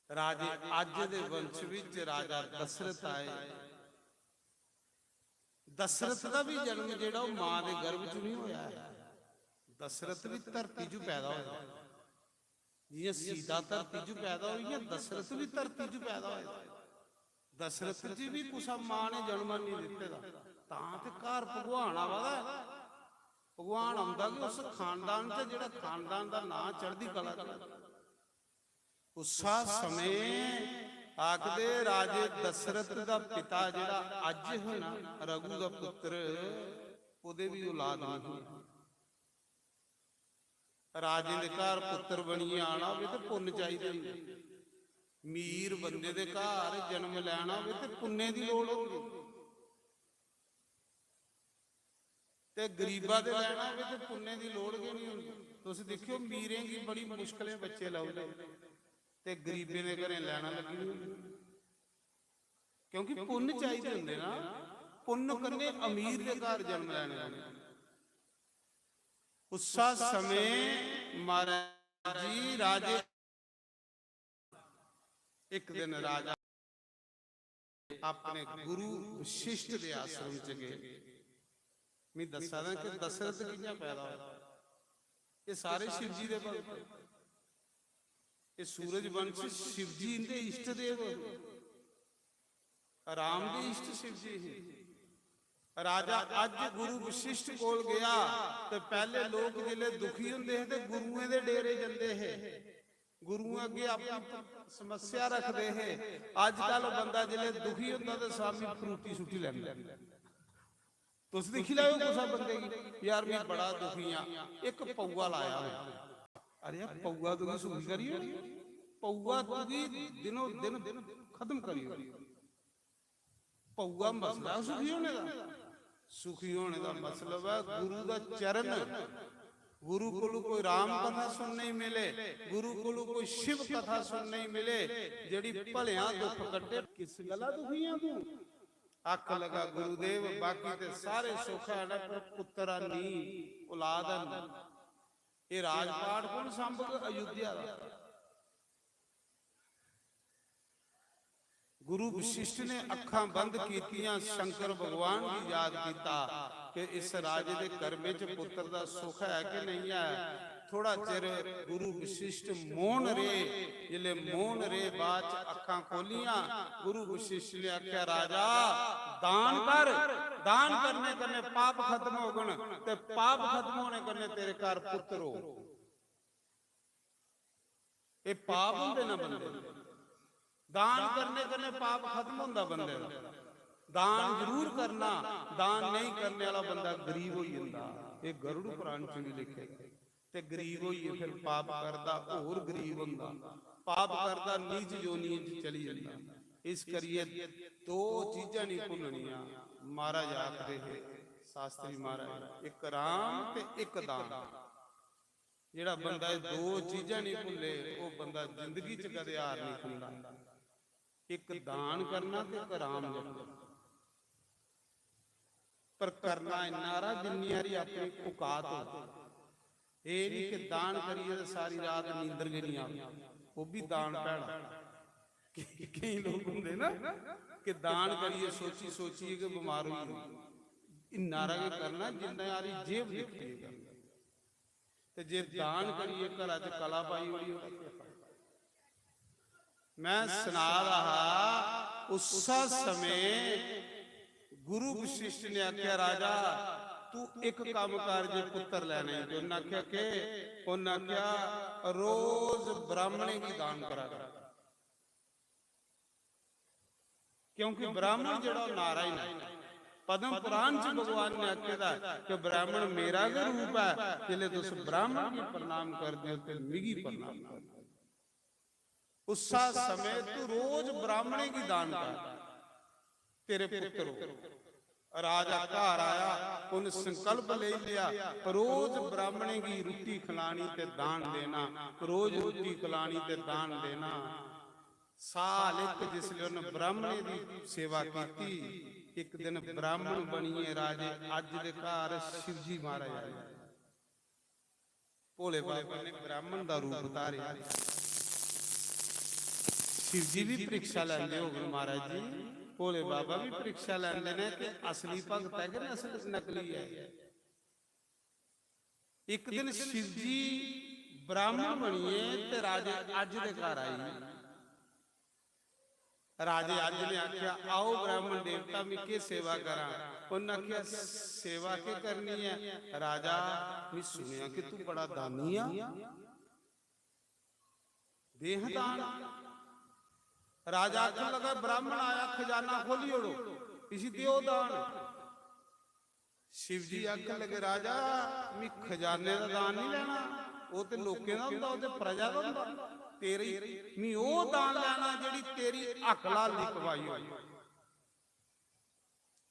राजे अज दे वंश विच राजा दशरथ आए। दशरथ का भी जन्म जेड़ा मां दे गर्भ च नहीं होया है। दशरथ भी धरती चू पैदा होया, जियां सीता धरती चू पैदा हुई है, दशरथ भी धरती चू पैदा होया। दशरथ जी भी कुछ मां ने जन्म नहीं दिते दा, तां ते घर भगवान आवा दा। भगवान आंदा कि उस खानदान च जेड़ा खानदान दा नाम चढ़दी कला च। उसा समय आखदे राजे दशरथ दा पिता जेड़ा अज है ना रघु दा पुत्र, ओदे भी औलाद नहीं। राजे दे घर पुत्र बनिए आना होवे ते पुण्य चाहिए। मीर बंदे दे घर जन्म लैना होवे ते पुण्य दी लोड़ होंदी, ते गरीबा दे लैना होवे ते पुण्य दी लोड़ गै नहीं होंदी। तुसीं देखियो मीरें दी बड़ी मुश्किलें बच्चे लाउंदे ते गरीबे दे घरें लैना लगी होंदी, क्योंकि पुण्य चाहिए होंदे ना। पुण्य करने अमीर दे घर जन्म लैने होंदे। उसा समय महाराज जी राजे एक दिन राजा अपने गुरु वशिष्ठ दे आश्रम च गए। मैं दसा दा कि दशरथ कियां पैदा होया। ये सारे शिव जी दे भगत, ये सूरज वंश शिव जी इनके इष्ट देव, राम दे इष्ट शिव जी है। राजा अज गुरु वशिष्ठ कोल गया तो पहले लोग जिले दुखी होंदे ते गुरुओं दे डेरे जंदे है, गुरुओं अगे अपनी समस्या रखते है। अजकल बंदा जिले दुखी होंदा ते स्वामी फ्रूटी सुटी लैंदा। तुसीं देखी लाओ कुछ बंदे की, यार मैं बड़ा दुखी हाँ, एक पौआ लाया है। अरे यार पौआ तुम सुखी करियो, पौआ तुम दिनों दिन खत्म करियो। ਪਊਆ ਮਸਲਾ ਸੁਖੀ ਹੋਣੇ ਦਾ। ਸੁਖੀ ਹੋਣੇ ਦਾ ਮਤਲਬ ਹੈ ਗੁਰੂ ਦਾ ਚਰਨ। ਗੁਰੂ ਕੋਲੋਂ ਕੋਈ ਰਾਮ ਕਥਾ ਸੁਣਨੇ ਹੀ ਮਿਲੇ, ਗੁਰੂ ਕੋਲੋਂ ਕੋਈ ਸ਼ਿਵ ਕਥਾ ਸੁਣਨੇ ਹੀ ਮਿਲੇ, ਜਿਹੜੀ ਭਲਿਆਂ ਦੁੱਖ ਕੱਟੇ। ਕਿਸ ਗੱਲਾਂ ਦੁਖੀ ਆ ਤੂੰ? ਅੱਖ ਲਗਾ ਗੁਰੂਦੇਵ, ਬਾਕੀ ਤੇ ਸਾਰੇ ਸੁੱਖ ਹੈ ਨਾ, ਪਰ ਪੁੱਤਰਾ ਨੀ, ਔਲਾਦ ਹੈ। ਇਹ ਰਾਜ ਪਾਠ ਕੋਣ ਸੰਭਲ? ਅਯੁੱਧਿਆ ਦਾ ਗੁਰੂ ਵਸ਼ਿਸ਼ਟ ਨੇ ਅੱਖਾਂ ਬੰਦ ਕੀਤੀਆਂ, ਸ਼ੰਕਰ ਭਗਵਾਨ ਨੂੰ ਯਾਦ ਕੀਤਾ ਕਿ ਇਸ ਰਾਜੇ ਦੇ ਘਰ ਵਿੱਚ ਪੁੱਤਰ ਦਾ ਸੁੱਖ ਹੈ ਕਿ ਨਹੀਂ ਹੈ। ਥੋੜਾ ਚਿਰ ਗੁਰੂ ਵਸ਼ਿਸ਼ਟ ਮੌਨ ਰਹੇ। ਜਿਲੇ ਮੌਨ ਰਹੇ, ਬਾਅਦ ਚ ਅੱਖਾਂ ਖੋਲੀਆਂ। ਗੁਰੂ ਵਸ਼ਿਸ਼ਟ ਨੇ ਆਖਿਆ, ਰਾਜਾ ਦਾਨ ਕਰ। ਦਾਨ ਕਰਨੇ ਕਰਨੇ ਪਾਪ ਖਤਮ ਹੋ ਗਣ, ਤੇ ਪਾਪ ਖਤਮ ਹੋਣੇ ਕਰਨੇ ਤੇਰੇ ਘਰ ਪੁੱਤਰ ਹੋ। ਇਹ ਪਾਪ ਹੁੰਦੇ ਨਾ ਬੰਦੇ। ਦਾਨ ਕਰਨੇ ਕਰਨੇ ਪਾਪ ਖਤਮ ਹੁੰਦਾ ਬੰਦੇ ਦਾ। ਦਾਨ ਜ਼ਰੂਰ ਕਰਨਾ, ਦਾਨ ਨਹੀਂ ਕਰਨੇ ਵਾਲਾ ਬੰਦਾ ਗਰੀਬ ਹੋ ਜਾਂਦਾ। ਇਹ ਗਰੁੜ ਪੁਰਾਣ ਚ ਵੀ ਲਿਖਿਆ। ਤੇ ਗਰੀਬ ਹੋਈਏ ਫਿਰ ਪਾਪ ਕਰਦਾ ਹੋਰ ਗਰੀਬ ਹੁੰਦਾ, ਪਾਪ ਕਰਦਾ ਨੀਚ ਜੋਨੀ ਚ ਚਲੀ ਜਾਂਦਾ। ਇਸ ਕਰੀਏ ਦੋ ਚੀਜ਼ਾਂ ਨਹੀਂ ਭੁੱਲਣੀਆਂ। ਮਹਾਰਾਜ ਆਖਦੇ ਹੈ, ਸ਼ਾਸਤਰੀ ਮਹਾਰਾਜ, ਇੱਕ ਰਾਮ ਤੇ ਇੱਕ ਦਾਨ। ਜਿਹੜਾ ਬੰਦਾ ਇਹ ਦੋ ਚੀਜ਼ਾਂ ਨਹੀਂ ਭੁੱਲੇ, ਉਹ ਬੰਦਾ ਜ਼ਿੰਦਗੀ ਚ ਕਦੇ ਹਾਰ ਨਹੀਂ ਖਾਂਦਾ। ਇੱਕ ਦਾਨ ਕਰਨਾ ਤੇ ਇੱਕ ਰਾਮ ਜਪਣਾ। ਪਰ ਕਰਨਾ ਇੰਨਾ ਰਾ ਜਿੰਨੀ ਵਾਰੀ ਆਪਣੀ ਔਕਾਤ ਹੋ। ਇਹ ਨਹੀਂ ਕਿ ਦਾਨ ਕਰੀਏ ਤੇ ਸਾਰੀ ਰਾਤ ਨੀਂਦਰ ਵੀ ਨਹੀਂ ਆਉਂਦੀ, ਉਹ ਵੀ ਦਾਨ ਭੈੜਾ। ਕਈ ਲੋਕ ਹੁੰਦੇ ਨਾ ਕਿ ਦਾਨ ਕਰੀਏ ਸੋਚੀ ਸੋਚੀਏ ਕਿ ਬਿਮਾਰ ਹੋਈ। ਇੰਨਾ ਰਾ ਕਰਨਾ ਜਿੰਨਾ ਯਾਰੀ ਜੇਬ ਦੇਖੀਏ ਕਰਨਾ। ਤੇ ਜੇ ਦਾਨ ਕਰੀਏ ਘਰਾਂ 'ਚ ਕਲਾ ਪਾਈ ਹੋਈ। ਮੈਂ ਸੁਣਾ ਰਹਾ, ਉਸਾ ਸਮੇਂ ਗੁਰੂ ਵਸ਼ਿਸ਼ਟ ਨੇ ਆਖਿਆ, ਰਾਜਾ ਤੂੰ ਇੱਕ ਕੰਮ ਕਰ ਜੇ ਪੁੱਤਰ ਲੈਣੇ। ਤੇ ਉਹਨਾਂ ਆਖਿਆ ਕਿ ਉਹਨਾਂ ਆਖਿਆ ਰੋਜ਼ ਬ੍ਰਾਹਮਣੇ ਦੀ ਦਾਨ ਕਰਾ ਕਰ, ਕਿਉਂਕਿ ਬ੍ਰਾਹਮਣ ਜਿਹੜਾ ਨਾਰਾਇਣ ਹੈ। ਪਦਮ ਪੁਰਾਣ ਚ ਭਗਵਾਨ ਨੇ ਆਖਿਆ ਕਿ ਬ੍ਰਾਹਮਣ ਮੇਰਾ ਵੀ ਰੂਪ ਹੈ। ਜਿਲੇ ਤੁਸੀਂ ਬ੍ਰਾਹਮਣ ਕੀ ਪ੍ਰਣਾਮ ਕਰਦੇ ਹੋ ਤੇ ਮਿਗੀ ਪ੍ਰਣਾਮ ਕਰਦੇ। ਉਸਾ ਸਮੇਂ ਤੂੰ ਰੋਜ਼ ਬ੍ਰਾਹਮਣੇ ਕੀ ਦਾਨ ਕਰ, ਤੇਰੇ ਪੁੱਤਰ ਹੋ। ਰਾਜਾ ਘਰ ਆਇਆ, ਉਹਨੇ ਸੰਕਲਪ ਲੈ ਲਿਆ, ਰੋਜ਼ ਬ੍ਰਾਹਮਣੇ ਕੀ ਰੋਟੀ ਖਿਲਾਣੀ ਤੇ ਦਾਨ ਦੇਣਾ, ਰੋਜ਼ ਰੋਟੀ ਖਿਲਾਣੀ ਤੇ ਦਾਨ ਦੇਣਾ। ਸਾਲ ਇੱਕ ਜਿਸਲੇ ਉਹਨੇ ਬ੍ਰਾਹਮਣੇ ਦੀ ਸੇਵਾ ਕੀਤੀ। ਇੱਕ ਦਿਨ ਬ੍ਰਾਹਮਣ ਬਣੀਏ ਰਾਜੇ। ਅੱਜ ਦੇ ਘਰ ਸ਼ਿਵਜੀ ਮਹਾਰਾਜ ਆਏ। ਭੋਲੇ ਬਾਬਾ ਨੇ ਬ੍ਰਾਹਮਣ ਦਾ ਰੂਪ ਧਾਰਿਆ। ਸ਼ਿਵਜੀ ਵੀ ਪ੍ਰੀਖਿਆ ਲੈਂਦੇ ਹੋ ਗਏ ਮਹਾਰਾਜ ਜੀ। ਭੋਲੇ ਬਾਬਾ ਵੀ ਪ੍ਰੀਖਿਆ ਲੈਂਦੇ ਨੇ ਕਿ ਅਸਲੀ ਭਗਤ ਹੈ ਕਿ ਨਕਲੀ ਹੈ। ਇੱਕ ਦਿਨ ਸ਼ਿਵਜੀ ਬ੍ਰਾਹਮਣ ਬਣੀਏ ਤੇ ਰਾਜੇ ਅੱਜ ਦੇ ਘਰ ਆਈ। ਰਾਜੇ ਅੱਜ ਨੇ ਆਖਿਆ, ਆਓ ਬ੍ਰਾਹਮਣ ਦੇਵਤਾ ਮੈਂ ਕੀ ਸੇਵਾ ਕਰਾਂ। ਉਹਨਾਂ ਆਖਿਆ, ਸੇਵਾ ਕੀ ਕਰਨੀ ਹੈ। ਰਾਜਾ ਮੈਂ ਸੁਣਿਆ ਕਿ ਤੂੰ ਬੜਾ ਦਾਨੀ ਆ, ਦੇਹ ਦਾਨ। ਰਾਜਾ ਆਖਣ ਲੱਗਾ, ਬ੍ਰਾਹਮਣ ਆਇਆ, ਖਜ਼ਾਨਾ ਖੋਲੀ ओढ़ो, इसी दियो दान। शिव जी आखन लगे, राजा मैं खजाने का दान नहीं लेना, वो तो लोकें दा हुंदा, वो तो प्रजा दा हुंदा। तेरी मैं वो दान लेना जेड़ी तेरी हक लाल दी कमाई होई,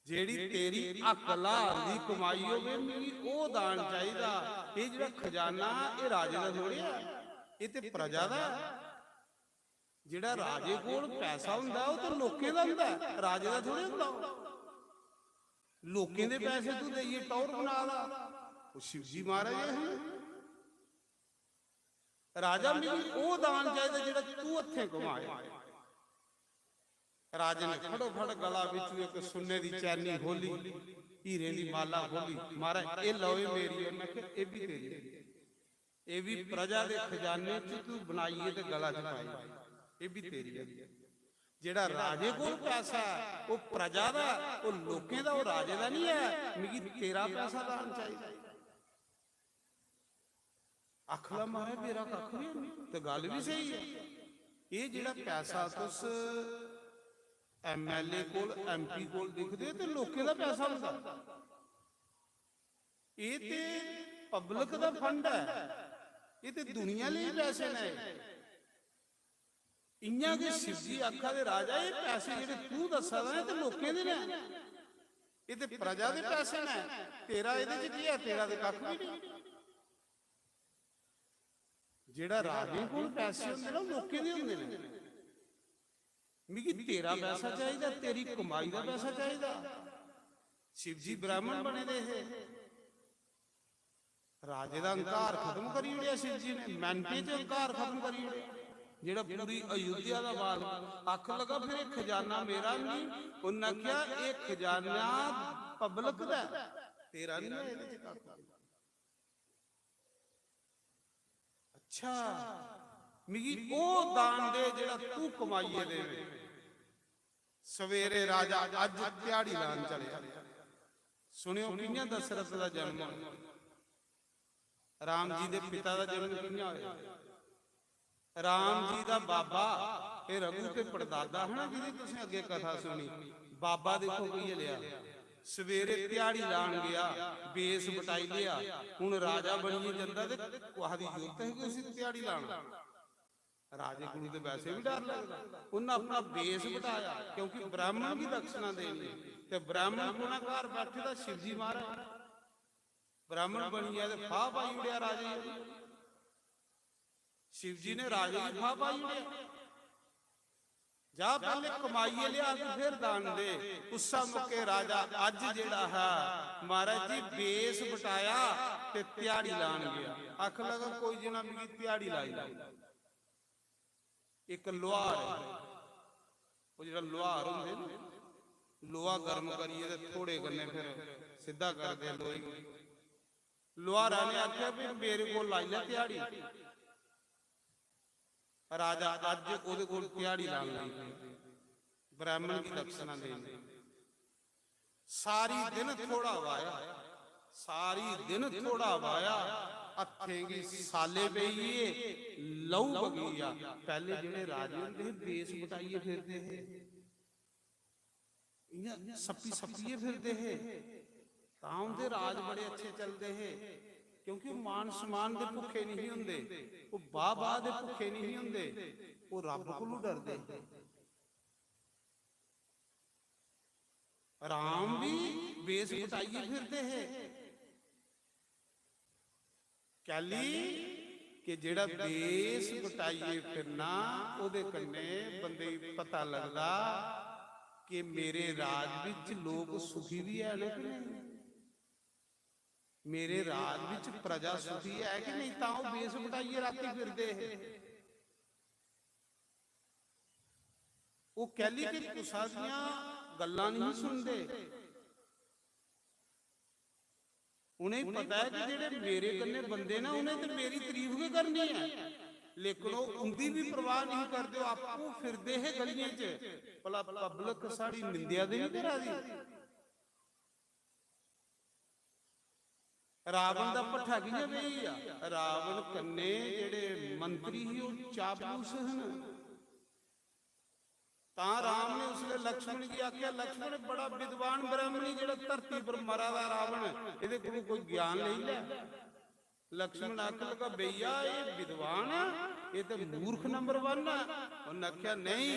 जेड़ी तेरी हक लाल दी कमाई होवे, मैं वो दान चाहिदा। ये जेड़ा खजाना ये राजे दा थोड़ी है, ये ते प्रजा दा है। ਜਿਹੜਾ ਰਾਜੇ ਕੋਲ ਪੈਸਾ ਹੁੰਦਾ ਉਹ ਤਾਂ ਲੋਕਾਂ ਦਾ ਹੁੰਦਾ, ਰਾਜੇ ਦਾ ਥੋੜੀ ਹੁੰਦਾ। ਲੋਕਾਂ ਦੇ ਪੈਸੇ ਤੂੰ ਦੇਈਏ ਟੌਰ ਬਣਾ ਲਾ। ਉਹ ਸ਼ਿਵ ਜੀ ਮਹਾਰਾਜ ਹੈ। ਰਾਜਾ ਮੈਨੂੰ ਉਹ ਦਾਨ ਚਾਹੀਦਾ ਜਿਹੜਾ ਤੂੰ ਇੱਥੇ ਕਮਾਇਆ। ਰਾਜੇ ਨੇ ਫੜੋ ਫੜ ਗਲਾ ਵਿੱਚੋਂ ਇੱਕ ਸੁੰਨੇ ਦੀ ਚੈਨੀ ਖੋਲੀ, ਹੀਰੇ ਦੀ ਮਾਲਾ ਖੋਲੀ। ਮਹਾਰਾਜ ਇਹ ਲਓ ਮੇਰੀ। ਉਹਨੇ ਕਿਹਾ ਇਹ ਵੀ ਤੇਰੀ, ਇਹ ਵੀ ਪ੍ਰਜਾ ਦੇ ਖਜ਼ਾਨੇ ਚ ਤੂੰ ਬਣਾਈਏ ਤੇ ਗਲਾ ਚ ਪਾਈ, ਇਹ ਵੀ ਤੇਰੀ ਹੈ। ਜਿਹੜਾ ਰਾਜੇ ਕੋਲ ਪੈਸਾ ਹੈ ਉਹ ਪ੍ਰਜਾ ਦਾ, ਉਹ ਲੋਕਾਂ ਦਾ, ਉਹ ਰਾਜੇ ਦਾ ਨਹੀਂ ਹੈ। ਮੈਨੂੰ ਤੇਰਾ ਪੈਸਾ ਦਾਨ ਚਾਹੀਦਾ। ਅਖਲਾ ਮਾਰੇ ਮੇਰਾ ਕੱਖ ਵੀ ਨਹੀਂ, ਤੇ ਗੱਲ ਵੀ ਸਹੀ ਹੈ। ਇਹ ਜਿਹੜਾ ਪੈਸਾ ਤੁਸ ਐਮਐਲਏ ਕੋਲ ਐਮਪੀ ਕੋਲ ਦਿਖਦੇ ਤੇ ਲੋਕਾਂ ਦਾ ਪੈਸਾ ਹੁੰਦਾ, ਇਹ ਤੇ ਪਬਲਿਕ ਦਾ ਫੰਡ ਹੈ। ਇਹ ਤੇ ਦੁਨੀਆ ਲਈ ਪੈਸੇ ਨੇ। ਇੰਨਾ ਕਿ शिव जी आखा दे राजा ये पैसे ਜਿਹੜੇ ਤੂੰ ਦੱਸਦਾ ਨੇ ਤੇ ਲੋਕਾਂ ਦੇ ਨੇ, ਇਹ ਤੇ ਪ੍ਰਜਾ ਦੇ ਪੈਸੇ ਨੇ, ਤੇਰਾ ਇਹਦੇ ਚ ਕੀ ਹੈ? ਤੇਰਾ ਤੇ ਕੱਖ ਵੀ ਨਹੀਂ। ਜਿਹੜਾ ਰਾਜੇ ਕੋਲ ਪੈਸੇ ਹੁੰਦੇ ਨੇ ਉਹ ਲੋਕਾਂ ਦੇ ਹੁੰਦੇ ਨੇ। ਮਿਗੀ ਤੇਰਾ ਪੈਸਾ ਚਾਹੀਦਾ, ਤੇਰੀ ਕਮਾਈ ਦਾ ਪੈਸਾ ਚਾਹੀਦਾ। शिव जी ब्राह्मण बने दे है, राजे का अंकार खत्म करी उड़िया शिव जी ने, मिनटे च अंकार खत्म करी उड़िया। जेड़ा पूरी अयोध्या का बाल आख लगा फिर एक खजाना मेरा नहीं, उन्हें आख्या ये खजाना पब्लिक दा तेरा नहीं है, ਇਹਦੇ ਚ ਕਾਕਾ। अच्छा मिगी ओ दान दे जेड़ा तू कमाईए दे। सवेरे राजा अज दिहाड़ी लान चले, सुनियो कियां दशरथ का जन्म होया, राम जी के पिता का जन्म कियां होया। राम जी का बाबा ये रघु के पड़दादा है ना, जिहदी तुसीं अगे कथा सुनी। बाबा देखो की लिया, सवेरे दिहाड़ी लान गया, बेस बटाई लिया, हुण राजा बनी जांदा ते कुछ दी जरूरत है कि उसी दिहाड़ी लाण। राजे को तो वैसे भी डर लगता, उन्हें अपना बेस बटाया क्योंकि ब्राह्मण की दक्षिणा देनी ते ब्राह्मण को ना घर बैठे तो शिव जी महाराज ब्राह्मण बनी है, फाह पाई उड़िया राजे। शिव जी ने राजे की फाह पाई उड़िया, जा पहले कमाइए लिया फिर दान दे। गुस्सा मुके राजा अज जेड़ा है महाराज जी बेस बटाया ते दिहाड़ी लान गया। आख लगा कोई जना मेरी दिहाड़ी लाई। एक लोहार है, वो जो लोहार होंगे ना, लोहा गर्म करिए तो थोड़े गन्ने फिर सीधा कर दे लोहे। लोहारा ने आख्या भी मेरे को लाई ले दिहाड़ी। राजा अज ओदे कोल दिहाड़ी लान लगी, ब्राह्मण की दक्षिणा देनी। सारी दिन थोड़ा वाया, सारी दिन थोड़ा वाया, हथेंगी साले पईए लहू बगीया। पहले जेड़े राजे होंदे बेस बटाइए फिरदे है, इयां सप्पी सप्पीए फिरदे है, तां उनदे राज बड़े अच्छे चलदे है क्योंकि मान सम्मान दे भुखे नहीं हुंदे, वो बाह बाह दे भुखे नहीं हुंदे, वो रब कोलों डरदे। राम भी बेस बटाइए फिरदे है, कैली कि जेड़ा बेस बटाइए फिरना ओदे कन्ने बंदे पता लगदा कि मेरे राज विच लोग सुखी भी है ना कि नहीं, मेरे राज विच प्रजा सुखी है कि नहीं, तां ओह बेस बटाइए राती फिरदे है। वो कैली कि तुसां दियां गल्लां नहीं सुनदे, उन्हें पता है कि जेड़े मेरे कन्ने बंदे ना उन्हें तो मेरी तारीफ भी करनी है, लेकिन वो उनकी भी परवाह नहीं करते, आपको फिरदे है गलियां च भला पब्लिक साड़ी निंदिया दे नहीं करा दी। रावण दा भट्ठा कियां वेही आ, रावण कन्ने जेड़े मंत्री ही वो चापलूस हन। तां राम ने उसने लक्ष्मण की आख्या, लक्ष्मण बड़ा विद्वान ब्राह्मणी जेड़ा धरती पर मरा दा रावण, इहदे कोल कोई ज्ञान नहीं लै। लक्ष्मण आख लगा भैया ये विद्वान है, ये तो मूर्ख नंबर 1 है। उन्हें आख्या नहीं,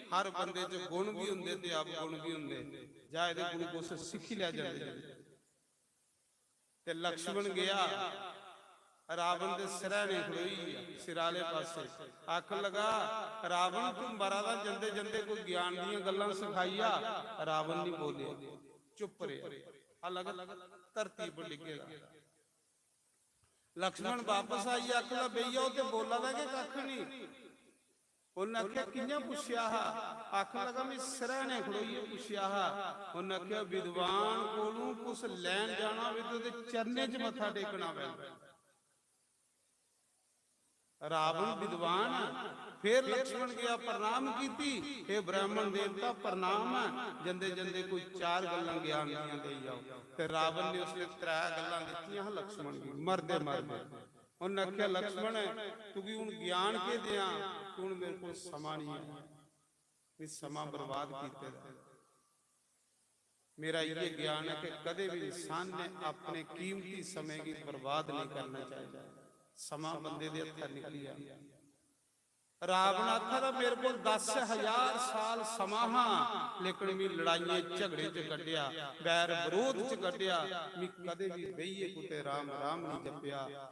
हर बंदे च गुण भी हुंदे ते अवगुण भी हुंदे, जा इहदे कोल कुछ सिख लिया जाए। ते लक्ष्मण गया रावण दे सिरहाने खड़ोई, सिराले पासे आख लगा रावण तू मरा दा जंदे जंदे कोई ज्ञान दियां गल्लां सिखाईया। रावण नहीं बोले, चुप रहा, अलग धरती पर लिखेगा। लक्ष्मण वापस आई, आख ला भैया वो तो बोला था कि कख नहीं। उन्हें आख्या कियां पुछया, आख लगा मैं सिरहाने खड़ोई पुछया। उन्हें आख्या विद्वान कोलों कुछ लैन जाना होवे ते ओदे चरने च मत्था टेकना पैंदा। रावण विद्वान, फिर लक्ष्मण गया प्रणाम कीती, हे ब्राह्मण देवता प्रणाम है, जंदे जंदे कोई 4 गल्लां ज्ञान दियां दे जाओ। ते रावण ने उसने 3 गल्लां दित्तियां लक्ष्मण की, मरदे मरदे। उन्हें आख्या लक्ष्मण तू की हुण ज्ञान के दियां, हुण मेरे को समा नहीं है, मैं समा बर्बाद कीते दा। मेरा ये ज्ञान है कि कदे भी इंसान ने अपने कीमती समय की बर्बाद नहीं करना चाहिए। समा बंदे दे हत्थों निकली आ, ਰਾਵਣ ਆਖਦਾ ਮੇਰੇ ਕੋਲ 10,000 ਸਾਲ ਸਮਾਂ ਹਾਂ, ਲੇਕਿਨ ਮੈਂ ਲੜਾਈਆਂ ਝਗੜੇ ਚ ਕੱਢਿਆ, ਵੈਰ ਵਿਰੋਧ ਚ ਕੱਢਿਆ, ਮੈਂ ਕਦੇ ਵੀ ਬਈਏ ਕੁੱਤੇ ਰਾਮ ਰਾਮ ਨਹੀਂ ਜਪਿਆ।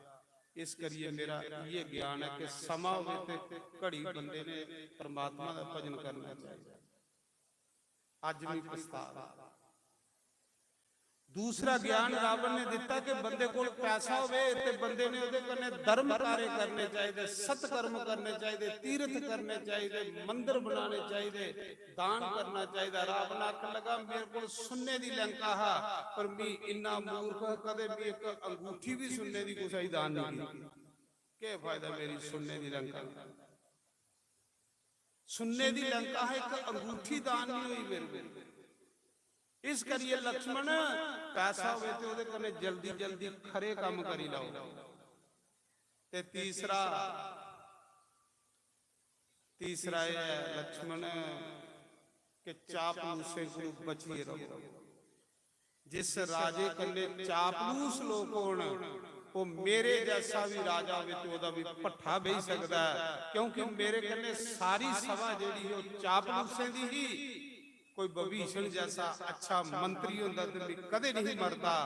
ਇਸ ਕਰੀਏ ਮੇਰਾ ਇਹ ਗਿਆਨ ਹੈ ਕਿ ਸਮਾਂ ਹੋਵੇ ਤੇ ਘੜੀ ਬੰਦੇ ਨੇ ਪਰਮਾਤਮਾ ਦਾ ਭਜਨ ਕਰਨਾ ਚਾਹੀਦਾ। ਅੱਜ ਵੀ ਪਛਤਾਵਾ। ਦੂਸਰਾ ਗਿਆਨ ਰਾਵਣ ਨੇ ਦਿੱਤਾ ਕਿ ਬੰਦੇ ਕੋਲ ਪੈਸਾ ਹੋਵੇ ਤੇ ਬੰਦੇ ਨੇ ਉਹਦੇ ਕੰਨੇ ਧਰਮ ਕਾਰੇ ਕਰਨੇ ਚਾਹੀਦੇ, ਸਤ ਕਰਮ ਕਰਨੇ ਚਾਹੀਦੇ, ਤੀਰਥ ਕਰਨੇ ਚਾਹੀਦੇ, ਮੰਦਿਰ ਬਣਾਉਣੇ ਚਾਹੀਦੇ, ਦਾਨ ਕਰਨਾ ਚਾਹੀਦਾ। ਰਾਵਣ ਆਖਣ ਲੱਗਾ ਮੇਰੇ ਕੋਲ ਸੁੰਨੇ ਦੀ ਲੰਕਾ ਹੈ, ਪਰ ਮੈਂ ਇੰਨਾ ਮੂਰਖ ਕਦੇ ਵੀ ਇੱਕ ਅੰਗੂਠੀ ਵੀ ਸੁੰਨੇ ਦੀ ਕੋਈ ਦਾਨ ਨਹੀਂ ਕੀਤੀ। ਕੀ ਫਾਇਦਾ ਮੇਰੀ ਸੁੰਨੇ ਦੀ ਲੰਕਾ? ਸੁੰਨੇ ਦੀ ਲੰਕਾ ਹੈ, ਇੱਕ ਅੰਗੂਠੀ ਦਾਨ ਨਹੀਂ ਹੋਈ ਮੇਰੇ ਕੋਲ। ਇਸ ਕਰੀਏ ਲక్ష్మణ ਪੈਸਾ ਹੋਵੇ ਤੇ ਉਹਦੇ ਕੋਲੇ ਜਲਦੀ ਜਲਦੀ ਖਰੇ ਕੰਮ ਕਰੀ ਲਾਓ। ਤੇ ਤੀਸਰਾ ਇਹ ਹੈ ਲక్ష్మణ ਕਿ ਚਾਪਲੂਸੇ ਕੋਲੋਂ ਬਚੀਏ ਰਹੋ। ਜਿਸ ਰਾਜੇ ਕੋਲੇ ਚਾਪਲੂਸ ਲੋਕ ਹੋਣ, ਉਹ ਮੇਰੇ ਜੈਸਾ ਵੀ ਰਾਜਾ ਹੋਵੇ ਤੇ ਉਹਦਾ ਵੀ ਪੱਠਾ ਬਹਿ ਸਕਦਾ ਹੈ, ਕਿਉਂਕਿ ਮੇਰੇ ਕੋਲੇ ਸਾਰੀ ਸਭਾ ਜਿਹੜੀ ਉਹ ਚਾਪਲੂਸੇ ਦੀ ਹੀ। ਕੋਈ ਵਿਭੀਸ਼ਣ ਜੈਸਾ ਅੱਛਾ ਮੰਤਰੀ ਹੁੰਦਾ ਤੇ ਮੈਂ ਕਦੇ ਨਹੀਂ ਮਰਦਾ।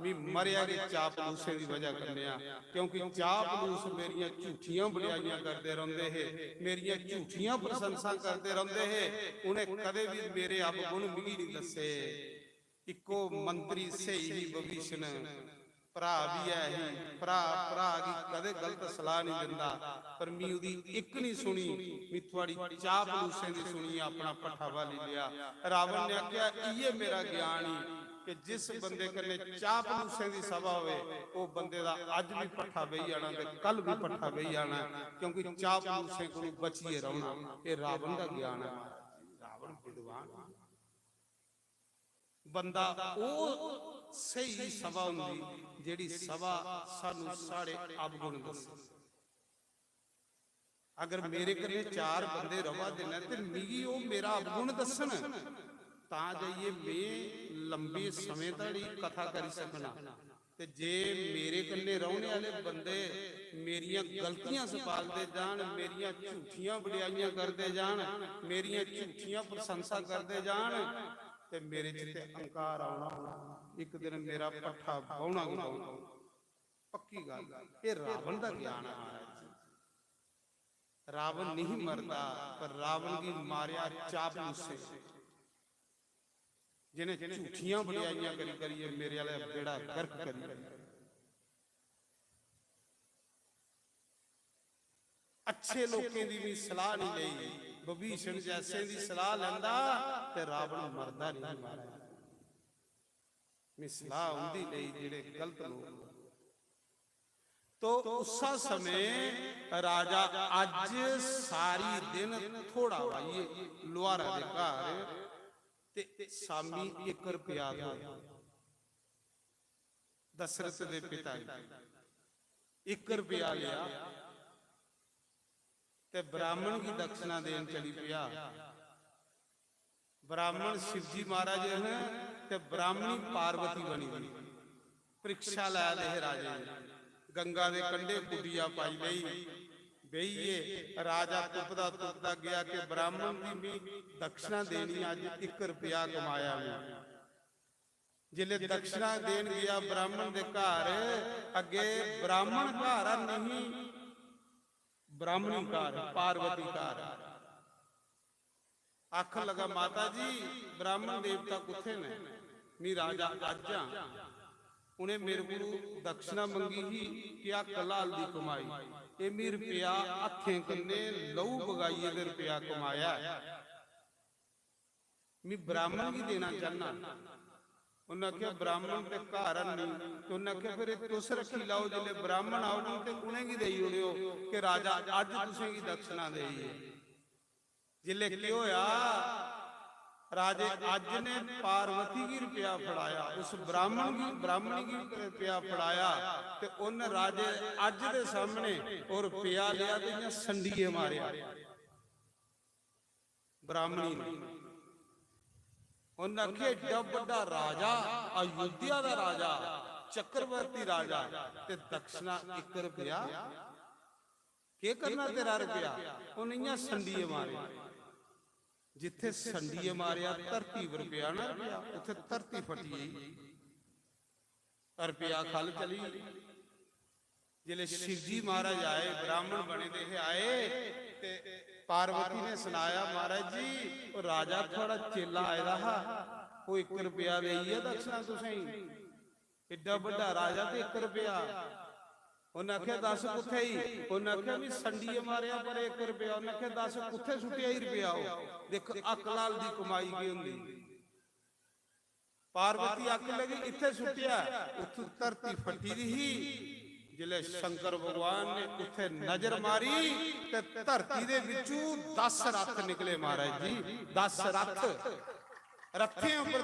ਮੈਂ ਮਰਿਆ ਕਿ ਚਾਪਲੂਸੇ ਦੀ ਵਜ੍ਹਾ ਕਰਨਿਆ, ਕਿਉਂਕਿ ਚਾਪਲੂਸ ਮੇਰੀਆਂ ਝੂਠੀਆਂ ਬੜਾਈਆਂ ਕਰਦੇ ਰਹਿੰਦੇ ਹੈ, ਮੇਰੀਆਂ ਝੂਠੀਆਂ ਪ੍ਰਸ਼ੰਸਾ ਕਰਦੇ ਰਹਿੰਦੇ ਹੈ। ਉਹਨੇ ਕਦੇ ਵੀ ਮੇਰੇ ਅਵਗੁਣ ਮਿਲੀ ਨਹੀਂ ਦੱਸੇ। ਇੱਕੋ ਮੰਤਰੀ ਸਹੀ ਹੀ ਵਿਭੀਸ਼ਣ, ਭਰਾ ਵੀ ਹੈ ਹੀ, ਭਰਾ ਦੀ ਕਦੇ ਗਲਤ ਸਲਾਹ ਨਹੀਂ ਦਿੰਦਾ, ਪਰ ਮੈਂ ਉਹਦੀ ਇੱਕ ਨਹੀਂ ਸੁਣੀ, ਮੈਂ ਤੁਹਾਡੀ ਚਾਪਲੂਸੇ ਦੀ ਸੁਣੀ, ਆਪਣਾ ਪੱਠਾ ਵਾਲੀ ਲਿਆ। ਰਾਵਣ ਨੇ ਆਖਿਆ ਇਹ ਮੇਰਾ ਗਿਆਨ ਹੀ ਕਿ ਜਿਸ ਬੰਦੇ ਕੋਲੇ ਚਾਪਲੂਸੇ ਦੀ ਸਭਾ ਹੋਵੇ ਉਹ ਬੰਦੇ ਦਾ ਅੱਜ ਵੀ ਪੱਠਾ ਬਈ ਜਾਣਾ ਤੇ ਕੱਲ ਵੀ ਪੱਠਾ ਬਈ ਜਾਣਾ, ਕਿਉਂਕਿ ਚਾਪਲੂਸੇ ਕੋਲੋਂ ਬਚੀਏ ਰਹਿਣਾ। ਇਹ ਰਾਵਣ ਦਾ ਗਿਆਨ ਹੈ। ਰਾਵਣ ਵਿਦਵਾਨ ਬੰਦਾ ਉਹ ਸਹੀ ਸਭਾ ਹੁੰਦੀ ਜਿਹੜੀ ਸਭਾ ਸਾਨੂੰ ਸਾਡੇ ਅਵਗੁਣ ਦੱਸੇ। ਅਗਰ ਮੇਰੇ ਕੋਲੇ 4 ਬੰਦੇ ਰਵਾ ਦੇਣਾ ਤੇ ਮਿਗੀ ਉਹ ਮੇਰਾ ਅਵਗੁਣ ਦੱਸਣ, ਤਾਂ ਜਾਈਏ ਮੈਂ ਲੰਬੇ ਸਮੇਂ ਤੱਕ ਕਥਾ ਕਰੀ ਸਕਣਾ। ਤੇ ਜੇ ਮੇਰੇ ਕੋਲੇ ਰਹਿਣੇ ਵਾਲੇ ਬੰਦੇ ਮੇਰੀਆਂ ਗਲਤੀਆਂ ਸਪਾਲਦੇ ਜਾਣ, ਮੇਰੀਆਂ ਝੂਠੀਆਂ ਵਡਿਆਈਆਂ ਕਰਦੇ ਜਾਣ, ਮੇਰੀਆਂ ਝੂਠੀਆਂ ਪ੍ਰਸ਼ੰਸਾ ਕਰਦੇ ਜਾਣ, ਤੇ ਮੇਰੇ ਚ ਤੇ ਅਹੰਕਾਰ ਆਉਣਾ, ਇੱਕ ਦਿਨ ਮੇਰਾ ਪੱਠਾ ਬਾਉਣਾ ਗਾਉਣਾ ਪੱਕੀ ਗੱਲ। ਇਹ ਰਾਵਣ ਦਾ ਗਿਆਨ ਹੈ ਮਹਾਰਾਜ ਜੀ। ਰਾਵਣ ਨਹੀਂ ਮਰਦਾ, ਪਰ ਰਾਵਣ ਦੀ ਮਾਰਿਆ ਚਾਪਲੂਸੇ, ਜਿਹਨੇ ਝੂਠੀਆਂ ਵਡਿਆਈਆਂ ਕਰੀਏ ਮੇਰੇ ਵਾਲੇ ਬੇੜਾ ਗਰਕ ਕਰੀ। ਅੱਛੇ ਲੋਕਾਂ ਦੀ ਵੀ ਸਲਾਹ ਨਹੀਂ ਲਈ, ਵਿਭੀਸ਼ਣ ਜੈਸੇ ਦੀ ਸਲਾਹ ਲੈਂਦਾ ਤੇ ਰਾਵਣ ਮਰਦਾ ਨਹੀਂ। ਮਾਰਿਆ ਮੈਂ ਸਲਾਹ ਹੁੰਦੀ ਨਹੀਂ ਜਿਹੜੇ ਗਲਤ ਲੋਕ। तो उसा समय राजा अज सारी दिन थोड़ा भाई लुहारा दे घर ते सामी 1 रुपया दो दशरथ दे पिता 1 रुपया लिया ते ब्राह्मण की दक्षिणा देन चली पिया। ब्राह्मण शिवजी महाराज हैं ते ब्राह्मणी पार्वती बनी परीक्षा लै ले राजे गंगा दे कंढे कुटिया पाई गई बईए। राजा तुपदा गया कि ब्राह्मण की भी दक्षिणा देनी अज 1 रुपया कमाया मैं। जिले दक्षिणा देन गया ब्राह्मण दे घर अगे ब्राह्मण घर नहीं ब्राह्मणी घर पार्वती घर। आखन लगा माता जी ब्राह्मण देवता कुत्थे ने? मैं राजा अज उन्हें मेरे को दक्षिणा मंगी ही क्या कलाल दी कमाई ये मी रुपया अखें कन्ने लहू बगाइए दे रुपया कमाया मैं ब्राह्मण की देना चाहना। उन्हें आख्या ब्राह्मण ते घर नहीं तो उन्हें आख्या फिर तुस रखी लाओ जिले ब्राह्मण आओ तो उन्हें की देई होने हो कि राजा अज तुसें की दक्षिणा देई। जिले की होया राजे अज ने पार्वती की रुपया फड़ाया उस ब्राह्मणी की रुपया फड़ाया ते उन राजे अज दे सामने और रुपया लिया ते संडीए मारिया ब्राह्मणी ने। उन्हें आखे एडा बड़ा राजा अयोध्या दा राजा चक्रवर्ती राजा ते दक्षिणा 1 रुपया ਕੀ ਕਰਨਾ ਤੇਰਾ ਰੁਪਿਆ? ਉਹ ਨਹੀਂ ਸੰਡੀਏ ਮਾਰੇ, ਜਿੱਥੇ ਸੰਡੀਏ ਮਾਰਿਆ ਧਰਤੀ ਪਰ ਪਿਆ ਨਾ ਰੁਪਿਆ, ਉੱਥੇ ਧਰਤੀ ਫਟੀ ਰੁਪਿਆ ਖਲ ਚਲੀ। ਜਿਲੇ ਸ਼ਿਵਜੀ ਮਹਾਰਾਜ ਆਏ, ਬ੍ਰਾਹਮਣ ਬਣੇ ਦੇ ਆਏ ਤੇ ਪਾਰਵਤੀ ਨੇ ਸੁਣਾਇਆ, ਮਹਾਰਾਜ ਜੀ ਉਹ ਰਾਜਾ ਥੋੜਾ ਚੇਲਾ ਆਇਆ ਰਹਾ, ਉਹ 1 ਰੁਪਿਆ ਲਈ ਹੈ ਦਕਸ਼ਨਾ ਤੁਸੀਂ, ਏਡਾ ਵੱਡਾ ਰਾਜਾ ਤੇ 1 ਰੁਪਿਆ। ਉਹਨੇ ਆਖਿਆ 10 ਕਿੱਥੇ ਹੀ? ਉਹਨੇ ਆਖਿਆ ਵੀ ਸੰਡੀਏ ਮਾਰਿਆ ਪਰ 1 ਰੁਪਿਆ। ਉਹਨੇ ਆਖਿਆ 10 ਕਿੱਥੇ ਸੁੱਟਿਆ ਹੀ ਰੁਪਿਆ? ਉਹ ਦੇਖ ਅੱਕ ਲਾਲ ਦੀ ਕਮਾਈ ਕੀ ਹੁੰਦੀ। ਪਾਰਵਤੀ ਅੱਕ ਲੱਗੀ, ਇੱਥੇ ਸੁੱਟਿਆ, ਉੱਥੇ ਧਰਤੀ ਫੱਟੀ ਰਹੀ। ਜਿਲੇ ਸ਼ੰਕਰ ਭਗਵਾਨ ਨੇ ਉੱਥੇ ਨਜ਼ਰ ਮਾਰੀ ਤੇ ਧਰਤੀ ਦੇ ਵਿੱਚੋਂ 10 ਰੱਥ ਨਿਕਲੇ ਮਹਾਰਾਜ ਜੀ। 10 ਰੱਥ, ਰੱਥਿਆਂ ਉੱਪਰ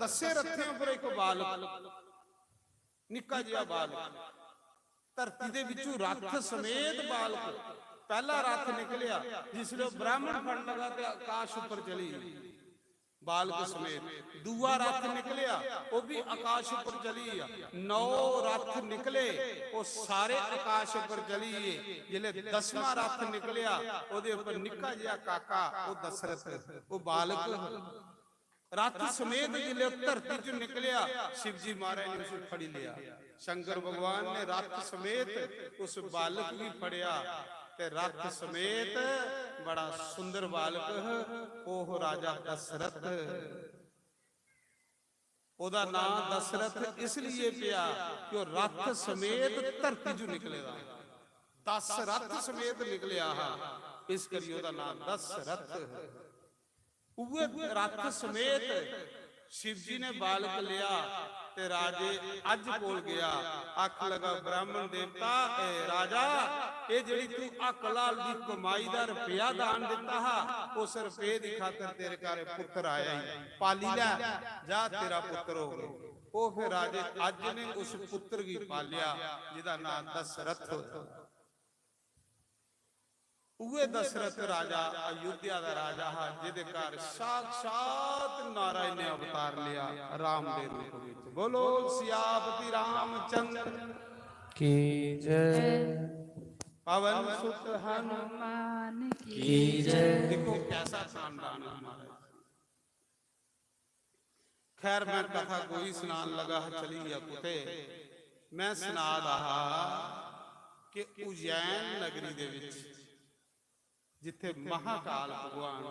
10 ਰੱਥਿਆਂ ਉੱਪਰ ਇੱਕ ਬਾਲਕ, ਨਿੱਕਾ ਜਿਹਾ ਬਾਲਕ, ਧਰਤੀ ਦੇ ਵਿੱਚੋਂ ਰੱਥ ਸਮੇਤ ਬਾਲਕ। ਪਹਿਲਾ ਰੱਥ ਨਿਕਲਿਆ ਜਿਸ ਨੂੰ ਬ੍ਰਾਹਮਣ ਫੜ ਲਗਾ ਤੇ ਆਕਾਸ਼ ਉੱਪਰ ਚਲੀ ਬਾਲਕ ਸਮੇਤ। ਦੂਆ ਰੱਥ ਨਿਕਲਿਆ, ਉਹ ਵੀ ਆਕਾਸ਼ ਉੱਪਰ ਚਲੀ ਆ। 9 ਰੱਥ ਨਿਕਲੇ, ਉਹ ਸਾਰੇ ਆਕਾਸ਼ ਉੱਪਰ ਚਲੀ। ਜਿਲੇ 10ਵਾਂ ਰੱਥ ਨਿਕਲਿਆ, ਉਹਦੇ ਉੱਪਰ ਨਿੱਕਾ ਜਿਹਾ ਕਾਕਾ, ਉਹ ਦਸ਼ਰਥ, ਉਹ ਬਾਲਕ ਰੱਥ ਸਮੇਤ ਜਿਲੇ ਧਰਤੀ ਚ ਨਿਕਲਿਆ। शिव जी महाराज ने उसे फड़ी लिया। शंकर भगवान ने रथ समेत उस बालक भी फड़िया ते रथ समेत बड़ा सुंदर बालक ओह राजा दशरथ। ओदा नाम दशरथ इसलिए पिया कि वो रथ समेत धरती चों निकलेगा। 10 रथ समेत निकलिया इस करिए ओदा नाम दशरथ। उहे रथ समेत शिव जी ने बालक लिया ते राजे अज बोल गया। आख लगा ब्राह्मण देवता राजा ये जेड़ी तू अकलाल दी कमाई दा रुपया दान दिता हा उस रुपये दी खातर तेरे घर पुत्र आया ही पाली लै जा तेरा पुत्र हो गया। वो फिर राजे अज ने उस पुत्र की पालिया जिहदा नाम दशरथ होया। उहे दशरथ राजा अयोध्या दा राजा हा जिहदे घर साक्षात नारायण ने अवतार लिया राम दे रूप विच। बोलो सियापति रामचंद्र की जय। पवन सुत हनुमान की जय। देखो कैसा खानदान है हमारा। खैर मैं कथा कोई सुनान लगा चली गया कुते मैं सुना रहा कि उज्जैन नगरी दे विच जिथे महाकाल भगवान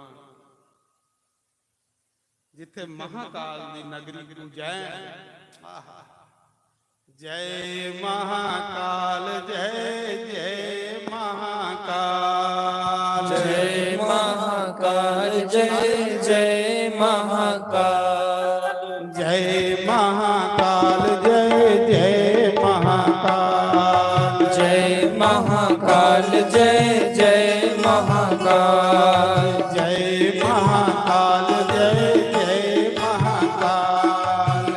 जिथे महाकाल दी नगरी उज्जैन। जय महाकाल जय जय महाकाल जय महाकाल जय जय महाकाल जय महाकाल जय जय महाकाल जय महाकाल जय जय महाकाल जय महाकाल जय जय महाकाल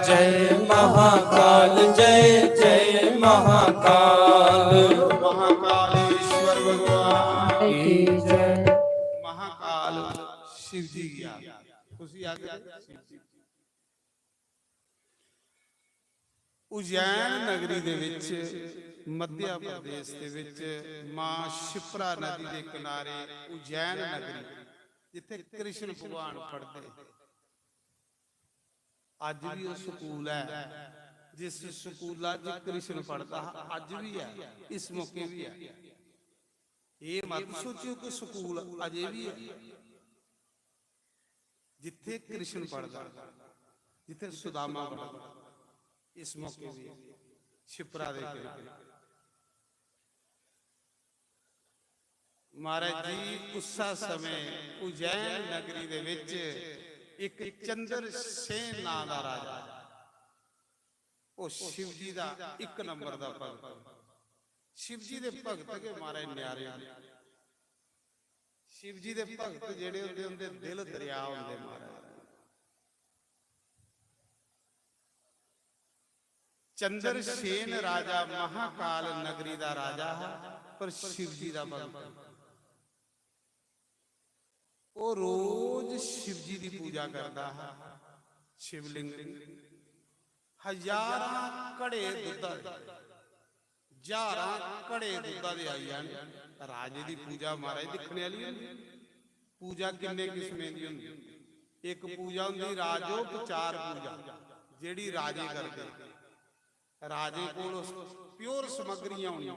जय महाकाल जय जय महाकाल महाकालेश्वर भगवान की जय। महाकाल शिव जी की खुशी आ गई। शिव जी उज्जैन नगरी दे विच मध्य प्रदेश दे विच मां शिप्रा नदी दे किनारे उज्जैन नगरी जिथे कृष्ण भगवान पढ़ते अज भी वो स्कूल है जिस स्कूल कृष्ण पढ़ता अज भी है इस मौके भी है। ये मत सोचियो कि स्कूल अजे भी है जिथे कृष्ण पढ़ता जिथे सुदामा पढ़ता इस मौके भी शिप्रा दे महाराज जी उस समय उज्जैन नगरी दे विच एक चंद्र सेन नाम दा राजा ओ शिव जी दा एक नंबर दा भगत। शिव जी दे भगत के महाराज न्यारे शिव जी दे भगत जेड़े होंदे उनदे दिल दरिया होंदे महाराज। चंद्र सेन राजा महाकाल नगरी दा राजा है पर शिव जी दा भगत। वो रोज शिव जी की पूजा करता है। शिवलिंग 1000 घड़े दुध ਹਜ਼ਾਰਾਂ ਘੜੇ ਦੁੱਧਾਂ ਦੇ ਆਈ ਜਾਣ। ਰਾਜੇ ਦੀ ਪੂਜਾ ਮਹਾਰਾਜ ਦੇਖਣ ਵਾਲੀ ਹੁੰਦੀ। ਪੂਜਾ ਕਿੰਨੇ ਕਿਸਮੇ ਦੀ ਹੁੰਦੀ। ਇੱਕ ਪੂਜਾ ਹੁੰਦੀ ਰਾਜੋਪਚਾਰ ਪੂਜਾ, ਜਿਹੜੀ ਰਾਜੇ ਕਰਦੇ। ਰਾਜੇ ਕੋਲ ਪਿਓਰ ਸਮੱਗਰੀਆਂ ਹੋਣੀਆਂ।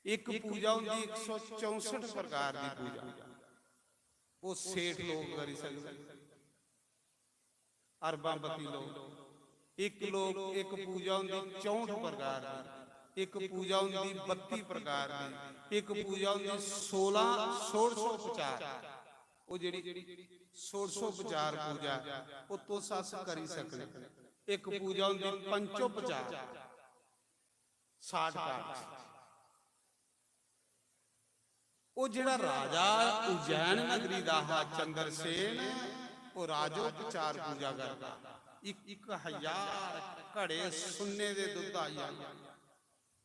ਇੱਕ ਪੂਜਾ ਹੁੰਦੀ 164 ਪ੍ਰਕਾਰ ਦੀ ਪੂਜਾ, ਉਹ ਸੇਠ ਲੋਕ ਕਰ ਸਕਦੇ, ਅਰਬਾਂਪਤੀ ਲੋਕ। ਇੱਕ ਪੂਜਾ ਹੁੰਦੀ 64 ਪ੍ਰਕਾਰ ਦੀ, ਇੱਕ ਪੂਜਾ ਹੁੰਦੀ 32 ਪ੍ਰਕਾਰ ਦੀ, ਇੱਕ ਪੂਜਾ ਹੁੰਦੀ 1650। ਉਹ ਜਿਹੜੀ 1650 ਪੂਜਾ ਉਹ ਤੋਂ ਸੱਸ ਕਰੀ ਸਕਨੇ। ਇੱਕ ਪੂਜਾ ਹੁੰਦੀ 550 60 ਕਾਟ। ਉਹ ਜਿਹੜਾ ਰਾਜਾ ਉਜੈਨ ਨਗਰੀ ਦਾ ਚੰਦਰਸੇਨ, ਉਹ ਰਾਜੋਪਚਾਰ ਪੂਜਾ ਕਰਦਾ। 1000 ਘੜੇ ਸੁੰਨੇ ਦੇ ਦੁੱਧ ਆਈ ਜਾਂਦੇ।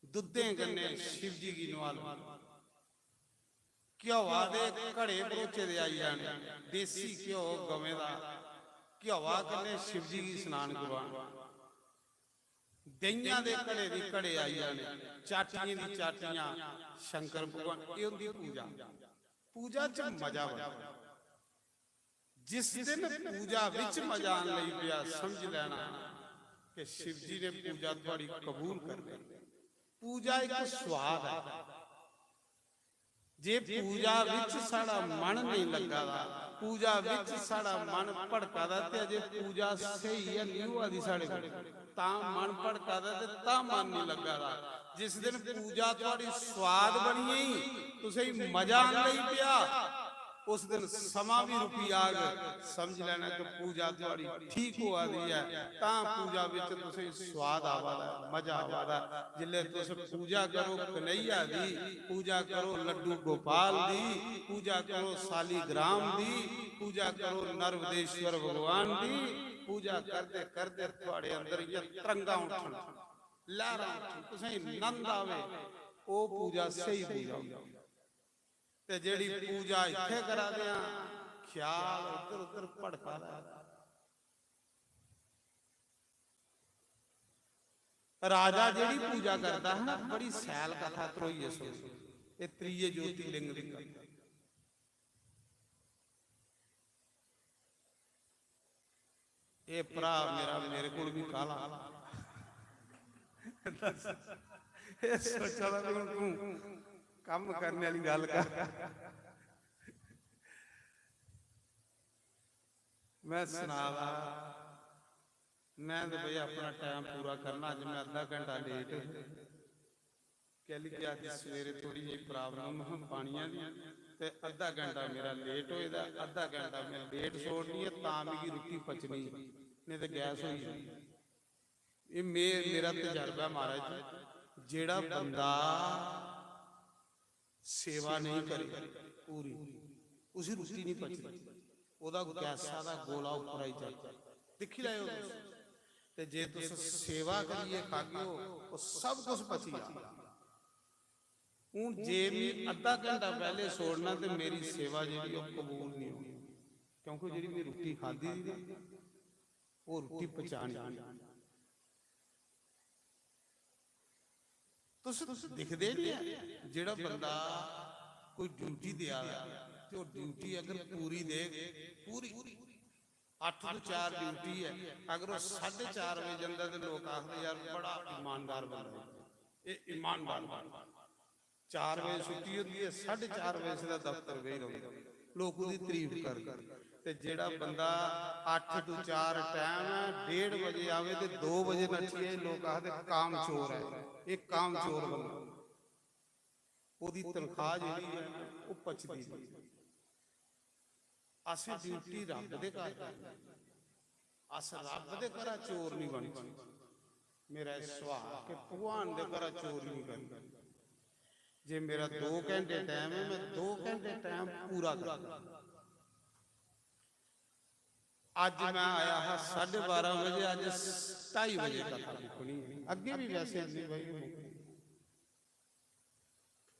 ਦੁੱਧੇ ਗੰਨੇ शिव जी की नवाल। ਘਿਓਆ ਦੇ ਘੜੇ ਬਰੋਚੇ ਦੇ ਆਈ ਜਾਣੇ। ਦੇਸੀ ਘਿਓ ਗਵੇਂ ਦਾ ਘਿਓਆ ਕੰਨੇ शिव जी की स्नान करवान। ਦਈਆਂ ਦੇ ਘੜੇ ਦੀ ਘੜੇ ਆਈ ਜਾਣੇ। ਚਾਟੀਆਂ ਦੀ ਚਾਟੀਆਂ ਸ਼ੰਕਰ ਭਗਵਾਨ। ਇਹ ਹੁੰਦੀ ਪੂਜਾ। ਪੂਜਾ ਚ ਮਜ਼ਾ ਬੜਾ। ਜਿਸ ਦਿਨ ਪੂਜਾ ਵਿੱਚ ਮਜ਼ਾ ਆਉਣ ਲਈ ਪਿਆ, ਸਮਝ ਲੈਣਾ ਕਿ शिव जी ਨੇ ਪੂਜਾ ਤੁਹਾਡੀ ਕਬੂਲ ਕਰ ਲਈ। ਪੂਜਾ ਇੱਕ ਸਵਾਦ ਹੈ। ਜੇ ਪੂਜਾ ਵਿੱਚ ਸਾਡਾ ਮਨ ਨਹੀਂ ਲੱਗਾ ਦਾ, ਪੂਜਾ ਵਿੱਚ ਸਾਡਾ ਮਨ ਭੜਕਾ ਦਾ, ਤੇ ਅਜੇ ਪੂਜਾ ਸਹੀ ਹੈ ਨਹੀਂ ਹੋਆ ਦੀ ਸਾਡੇ ਕੋਲ, ਤਾਂ ਮਨ ਭੜਕਾ ਦਾ ਤੇ ਤਾਂ ਮਨ ਨਹੀਂ ਲੱਗਾ ਦਾ। ਜਿਸ ਦਿਨ ਪੂਜਾ ਤੁਹਾਡੀ ਸਵਾਦ ਬਣੀ, ਤੁਸੀਂ ਮਜ਼ਾ ਆਉਣ ਲਈ ਪਿਆ, ਉਸ ਦਿਨ ਸਮਾਂ ਵੀ ਰੁਕੀ ਆ ਗਿਆ। ਸਮਝ ਲੈਣਾ ਕਿ ਪੂਜਾ ਤੁਹਾਡੀ ਠੀਕ ਹੋਆ ਦੀ ਹੈ, ਤਾਂ ਪੂਜਾ ਵਿੱਚ ਤੁਸੀਂ ਸਵਾਦ ਆਵਾਦਾ, ਮਜ਼ਾ ਆਵਾਦਾ। ਜਿੱਲੇ ਤੁਸੀਂ ਪੂਜਾ ਕਰੋ ਕਨਈਆ ਦੀ, ਪੂਜਾ ਕਰੋ ਲੱਡੂ ਗੋਪਾਲ ਦੀ, ਪੂਜਾ ਕਰੋ ਸਾਲੀਗ੍ਰਾਮ ਦੀ, ਪੂਜਾ ਕਰੋ ਨਰਵਦੇਸ਼ਵਰ ਭਗਵਾਨ ਦੀ, ਪੂਜਾ ਕਰਦੇ ਕਰਦੇ ਤੁਹਾਡੇ ਅੰਦਰ ਇਹ ਤਰੰਗਾਂ ਉੱਠਣ, ਲਹਿਰਾਂ ਉੱਠਣ, ਤੁਸੀਂ ਆਨੰਦ ਆਵੇ, ਉਹ ਪੂਜਾ ਸਹੀ ਪੂਜਾ ਹੁੰਦੀ। ਤੇ ਜਿਹੜੀ ਪੂਜਾ ਇੱਥੇ ਕਰਾ ਦਿਆਂ, ਖਿਆਲ ਉੱਧਰ ਉੱਧਰ ਭੜਕਾ ਦਾ। ਰਾਜਾ ਜਿਹੜੀ ਪੂਜਾ ਕਰਦਾ ਹੈ ਨਾ, ਬੜੀ ਸੈਲ ਕਥਾ ਤਰੋਈਏ ਸੋ। ਇਹ ਤ੍ਰੀਏ ਜੋਤੀ ਲਿੰਗ ਦੀ ਕਰਦਾ। ਇਹ ਭਰਾ ਮੇਰਾ ਮੇਰੇ ਕੋਲ ਵੀ ਕਾਲਾ। ਇਹ ਸੋਚਦਾ ਵੀ ਤੂੰ ਕੰਮ ਕਰਨੇ ਵਾਲੀ ਗੱਲ ਕਰ। ਮੈਂ ਸੁਣਾਵਾ, ਮੈਂ ਤੇ ਬਈ ਆਪਣਾ ਟਾਈਮ ਪੂਰਾ ਕਰਨਾ। ਅੱਜ ਮੈਂ ਅੱਧਾ ਘੰਟਾ ਲੇਟ ਕਹਿ ਲਈ ਕਿ ਅੱਜ ਸਵੇਰੇ ਥੋੜੀ ਜਿਹੀ ਪ੍ਰੋਬਲਮ ਪਾਣੀਆਂ ਦੀ, ਤੇ ਅੱਧਾ ਘੰਟਾ ਮੇਰਾ ਲੇਟ ਹੋਏਦਾ। ਅੱਧਾ ਘੰਟਾ ਮੈਂ ਲੇਟ ਛੋੜਨੀ ਹੈ ਤਾਂ ਮੇਰੀ ਰੋਟੀ ਪਚਣੀ, ਨਹੀਂ ਤੇ ਗੈਸ ਹੋਈ ਜਾਂਦੀ। ਇਹ ਮੇਰਾ ਤਜਰਬਾ ਮਹਾਰਾਜ ਜੀ। ਜਿਹੜਾ ਬੰਦਾ ਸੇਵਾ ਨਹੀਂ ਕਰੇ ਪੂਰੀ, ਉਸੇ ਰੋਟੀ ਨਹੀਂ ਪਚਦੀ, ਉਹਦਾ ਗੈਸਾਂ ਦਾ ਗੋਲਾ ਉੱਪਰ ਆਈ ਜਾਂਦਾ। ਦੇਖੀ ਲਿਓ। ਤੇ ਜੇ ਤੁਸੀਂ ਸੇਵਾ ਕਰੀਏ ਖਾਗਿਓ, ਉਹ ਸਭ ਕੁਝ ਪਚੀ ਜਾਂਦਾ। ਹੁਣ ਜੇ ਵੀ ਅੱਧਾ ਘੰਟਾ ਪਹਿਲੇ ਛੋੜਨਾ ਤੇ ਮੇਰੀ ਸੇਵਾ ਜਿਹੜੀ ਉਹ ਕਬੂਲ ਨਹੀਂ ਹੋਣੀ, ਕਿਉਂਕਿ ਜਿਹੜੀ ਮੈਂ ਰੋਟੀ ਖਾਧੀ ਦੀ ਉਹ ਰੋਟੀ ਪਚਾਣ ਜਾਂਦੀ। ਤੁਸੀਂ ਦਿਖਦੇ ਨਹੀਂ। ਜਿਹੜਾ ਬੰਦਾ ਕੋਈ ਡਿਊਟੀ ਦੇ ਆਇਆ ਤੇ ਉਹ ਡਿਊਟੀ ਅਗਰ ਪੂਰੀ ਦੇ, ਪੂਰੀ 8 ਤੋਂ 4 ਡਿਊਟੀ ਹੈ, ਅਗਰ ਉਹ 4:30 ਵਜੇ ਜਾਂਦਾ ਤੇ ਲੋਕ ਆਖਦੇ ਯਾਰ ਬੜਾ ਇਮਾਨਦਾਰ ਬੰਦਾ। ਇਹ ਇਮਾਨਦਾਰ ਬੰਦਾ। 4 ਵਜੇ ਛੁੱਟੀ ਹੁੰਦੀ ਹੈ, 4:30 ਵਜੇ ਦਾ ਦਫ਼ਤਰ ਗਏ ਰਹਿੰਦਾ, ਲੋਕ ਉਹਦੀ ਤਾਰੀਫ ਕਰਦੇ। ਤੇ ਜਿਹੜਾ ਬੰਦਾ 8 ਤੋਂ 4 ਟਾਈਮ ਹੈ, 1:30 ਵਜੇ ਆਵੇ ਤੇ 2 ਵਜੇ ਨੱਠੀਏ, ਲੋਕ ਆਖਦੇ ਕਾਮ ਚੋਰ ਹੈ। ਇਹ ਕਾਮ ਚੋਰ ਬੰਦਾ, ਉਹਦੀ ਤਨਖਾਹ ਜਿਹੜੀ ਹੈ ਉਹ ਪਚਦੀ ਨਹੀਂ। ਅਸੀਂ ਡਿਊਟੀ ਰੱਬ ਦੇ ਘਰ ਕਰਦੇ, ਅਸ ਰੱਬ ਦੇ ਘਰ ਚੋਰ ਨਹੀਂ ਬਣਦੇ। ਮੇਰਾ ਇਹ ਸੁਭਾਅ ਕਿ ਭਗਵਾਨ ਦੇ ਘਰ ਚੋਰ ਨਹੀਂ ਕਰਦਾ। ਜੇ ਮੇਰਾ 2 ਘੰਟੇ ਟਾਈਮ ਹੈ, ਮੈਂ 2 ਘੰਟੇ ਟਾਈਮ ਪੂਰਾ ਕਰਦਾ। ਅੱਜ ਮੈਂ ਆਇਆ ਹਾਂ 12:30 ਵਜੇ, ਅੱਜ 2:30 ਵਜੇ ਕਥਾ ਮੁੱਕਣੀ। ਅੱਗੇ ਵੀ ਵੈਸੇ ਆਂਦੀ ਭਾਈ,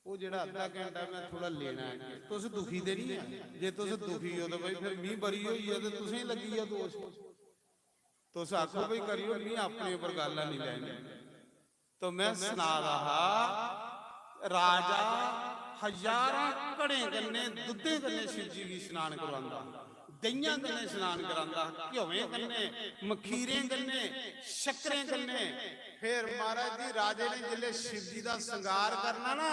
ਉਹ ਜਿਹੜਾ ਅੱਧਾ ਘੰਟਾ ਮੈਂ ਥੋੜਾ ਲੈਣਾ ਹੈ। ਤੁਸੀਂ ਦੁਖੀ ਦੇ ਨਹੀਂ ਹੈ। ਜੇ ਤੁਸੀਂ ਦੁਖੀ ਹੋ ਤਾਂ ਭਾਈ ਫਿਰ ਮੀਂਹ ਬਰੀ ਹੋਈ ਹੈ ਤੇ ਤੁਸੀਂ ਲੱਗੀ ਆ ਦੋਸ਼। ਤੁਸੀਂ ਆਖੋ ਭਾਈ ਕਰਿਓ, ਨਹੀਂ ਆਪਣੇ ਉੱਪਰ ਗੱਲ ਨਹੀਂ ਲੈਣੀ। तो मैं सुना रहा राजा हजारां घड़े गन्ने दुद्धे गन्ने शिव जी की स्नान करवांदा, दहियां गन्ने स्नान करांदा, घिओवें गन्ने, मखीरे गन्ने, शक्करे गन्ने। फिर महाराज जी राजे ने जिले शिव जी का श्रृंगार करना ना,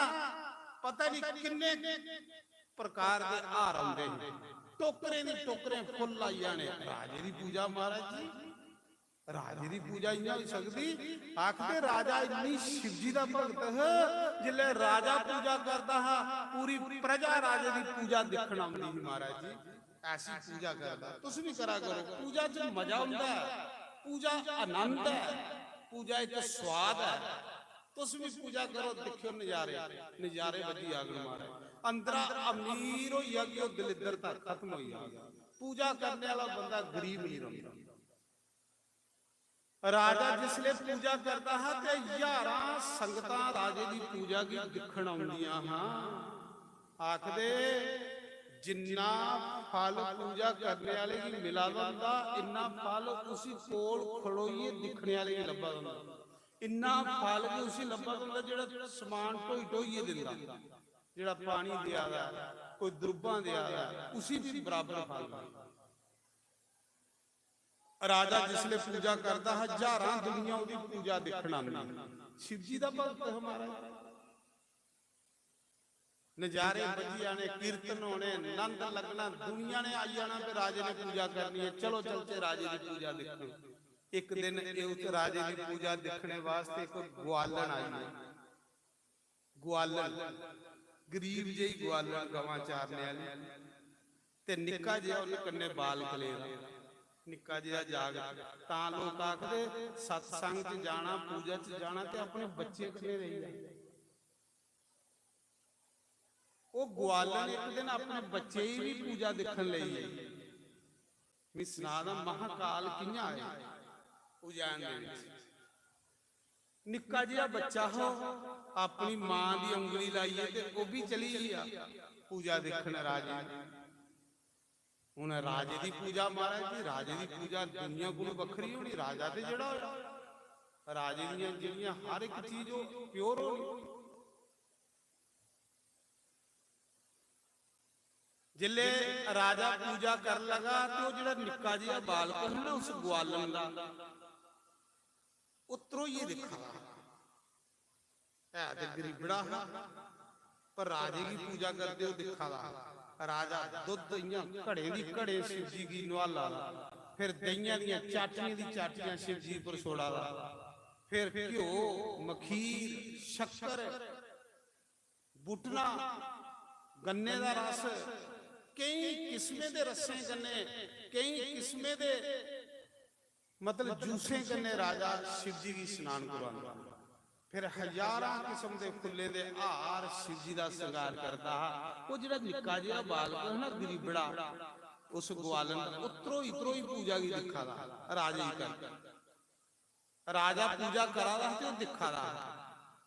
पता नहीं किन्ने प्रकार के हार आउंदे ने, टोकरे दी टोकरे फुल लाई जाने। राजे की पूजा महाराज जी, राजे की पूजा इं हो सकती। आखते राजा इन्नी शिव जी का भगत है, जिले राजा पूजा करता है पूरी प्रजा राजे की पूजा देखना आती है। महाराज जी ऐसी पूजा करता, तुम भी करा करो। पूजा च मजा आता है, पूजा आनंद है, पूजा एक स्वाद है। तुम भी पूजा करो, देखो नजारे नजारे बजी आगन। महाराज अंदर अमीर हो गया, दलिद्र तक खत्म हो गया। पूजा करने वाला बंदा गरीब नहीं रहा। राजा जिसले पूजा करता है तो हजारां संगतां राजे की पूजा की दिखण आउंदियां हां। आखदे जिन्ना फल पूजा करने वाले की मिला लंदा, इन्ना फल उसी कोल खड़ोइए दिखने वाले की लब्भा लंदा। इन्ना फल भी उसी लब्भा लंदा जिहड़ा समान ढोई ढोइए दिंदा, जिहड़ा पानी दिया दा, कोई द्रुब्बां दिया दा, उसी भी बराबर फल। राजा जिसले पूजा करता, हजारां दुनिया उदी पूजा देखना आंदी। शिव जी का भगत हमारा। नजारे बजी आने, कीर्तन होने, नंद लगना, दुनिया ने आई जाना कि राजे ने पूजा करनी है, चलो चलते राजे की पूजा देखने। एक दिन उस राजे की पूजा देखने वास्ते एक ग्वालन आई है। ग्वालन गरीब जी ग्वालन, गवां चारने वाली ते निक्का जिहा उहदे कन्ने बाल कलेरा, निक्का जिहा जाग। तां लोग आखदे सत्संग च जाना, पूजा च जाना ते अपने बच्चे कन्ने रही जाए। वो ग्वालन एक दिन अपने बच्चे ही भी पूजा देखण लई गई। मैं सुना महाकाल कियां आया उजान दे विच। निक्का जिहा बच्चा हो, अपनी मां दी उंगली लाइए ते वो भी चली गया पूजा देखण राजे। हुण राजे की पूजा महाराज जी, राजे की पूजा दुनिया कोल वखरी होनी। राजा ते जिहड़ा राजे दीयां जिहड़ियां हर एक चीज प्योर होनी। जिले राजा पूजा कर लगा तो जिहड़ा निक्का जिहा बालक है ना, उस ग्वालन दा उतरों ही दिखा है ते गरीबड़ा है, पर राजे की पूजा करते हो दिखा राजा दुध इयां घड़े दी घड़े शिव जी की नवाला, फिर दहियां दियां चाटियां दी चाटियां शिव जी पर सोड़ा, फिर घ्यो मखीर शक्कर बुटना गन्ने दा रस, कई किस्में दे रस्से गन्ने, कई किस्में दे मतलब जूसे गन्ने राजा शिव जी की स्नान करवांदा। फिर हजारां किस्म के फुल्ले दे हार शिव जी का श्रृंगार करता। वो जिहड़ा निक्का जिहा बालक है ना गरीबड़ा, उस ग्वालन उतरों इतरों ही पूजा की दिखा रहा राजे ही कर। राजा पूजा करा रहा तो दिखा रहा।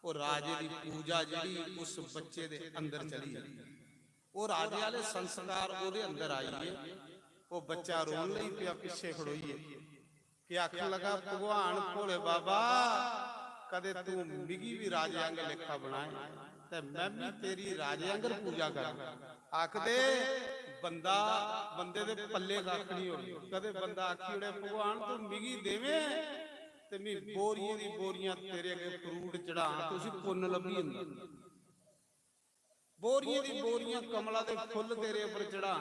वो राजे की पूजा जी उस बच्चे दे अंदर चली गई। वो राजे वाले संस्कार ओदे अंदर आई है। वो बच्चा रोन लई पिया पिछे खड़ोईए कि आखन लगा भगवान भोले बाबा कदे तू मिगी भी राजे आंगर लेखा बनाए ते मैं भी तेरी राजे आंगर पूजा कर। आखदे बंदा बंदे दे पल्ले कख नहीं होनी। कदे बंदा आखी उड़े भगवान तू मिगी देवे ते मैं बोरियां दी बोरियां तेरे अगे फ्रूट चढ़ा, तुसी पुन्न लभी हुंदा। बोरियां दी बोरियां कमला दे फुੱਲ तेरे उपर चढ़ा,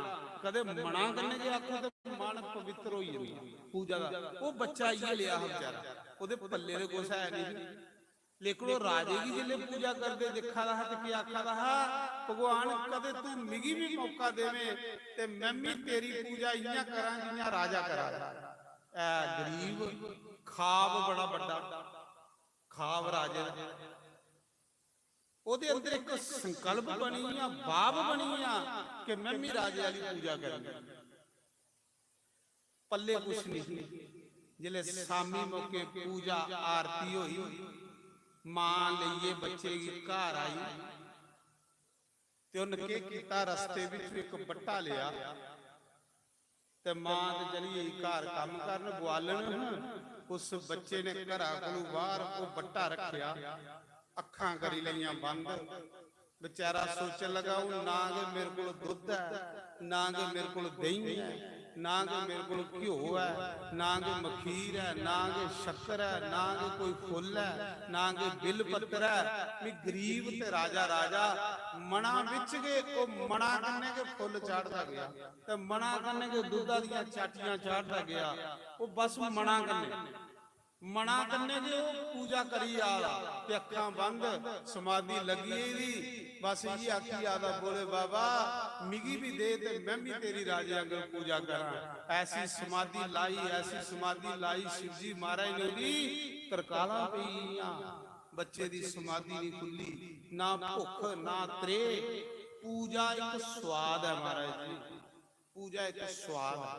कदे मना करने जे आखो ते मन पवित्र होई जांदा पूजा दा। वो बच्चा ये लिया बेचारा, ओदे पल्ले दे कुछ है नहीं, लेकिन वो राजे की जिले पूजा करते देखा रहा तो क्या आखा रहा भगवान कदे तू मिगी भी मौका देवे ते मैं भी तेरी पूजा इयां करा जियां राजा करा। ऐ गरीब खाब बड़ा बड़ा खाब राजे ओदे अंदर एक संकल्प बनी आ, बाब बनी आ कि मैं भी राजे वाली पूजा करनी। पल्ले कुछ नहीं। जिले शामी मौके पूजा आरती हुई, मां लइए बच्चे की घर आई ते उन्हें के कीता रस्ते विच एक बट्टा लिया ਤੇ ਮਾਂ ਤੇ ਚਲੀ ਘਰ ਕੰਮ ਕਰਨ ਗਵਾਲਣ। ਉਸ ਬੱਚੇ ਨੇ ਘਰਾਂ ਕੋਲੋਂ ਬਾਹਰ ਉਹ ਬੱਟਾ ਰੱਖਿਆ, ਅੱਖਾਂ ਕਰੀ ਲਈਆਂ ਬੰਦ। ਵਿਚਾਰਾ ਸੋਚਣ ਲੱਗਾ, ਉਹ ਨਾ ਕਿ ਮੇਰੇ ਕੋਲ ਦੁੱਧ ਹੈ, ਨਾ ਕਿ ਮੇਰੇ ਕੋਲ ਦਹੀਂ ਹੈ, ਨਾ ਕਿ ਮੇਰੇ ਕੋਲ ਘਿਓ ਹੈ, ਨਾ ਕਿ ਮਖੀਰ ਹੈ, ਨਾ ਕਿ ਸ਼ੱਕਰ ਹੈ, ਨਾ ਕਿ ਕੋਈ ਫੁੱਲ ਹੈ, ਨਾ ਕਿ ਬਿੱਲ ਪੱਤਰ ਹੈ। ਵੀ ਗਰੀਬ ਤੇ ਰਾਜਾ ਮਣਾ ਵਿੱਚ ਗਏ। ਉਹ ਮਣਾ ਕਰਨੇ ਕੇ ਫੁੱਲ ਚਾੜਦਾ ਗਿਆ ਤੇ ਮਣਾ ਕਰਨੇ ਕੇ ਦੁੱਧਾਂ ਦੀਆਂ ਚਾਟੀਆਂ ਚਾੜਦਾ ਗਿਆ। ਉਹ ਬਸ ਮਣਾ ਕਰਨੇ ਜੇ ਉਹ ਪੂਜਾ ਕਰੀ ਆ ਤੇ ਅੱਖਾਂ ਬੰਦ, ਸਮਾਧੀ ਲੱਗੀ ਦੀ। ਬਸ ਇਹ ਆਖੀ ਆਦਾ, ਬੋਲੇ ਬਾਬਾ ਮਿਗੀ ਵੀ ਦੇ ਤੇ ਮੈਂ ਵੀ ਤੇਰੀ ਰਾਜੇ ਅੰਗਰ ਪੂਜਾ ਕਰਾਂ। ਐਸੀ ਸਮਾਧੀ ਲਾਈ शिव जी महाराज ने भी तरकाला पईयां। बच्चे दी समाधि नहीं खुली, ना भुख ना त्रे। पूजा एक स्वाद है महाराज जी, पूजा एक स्वाद है।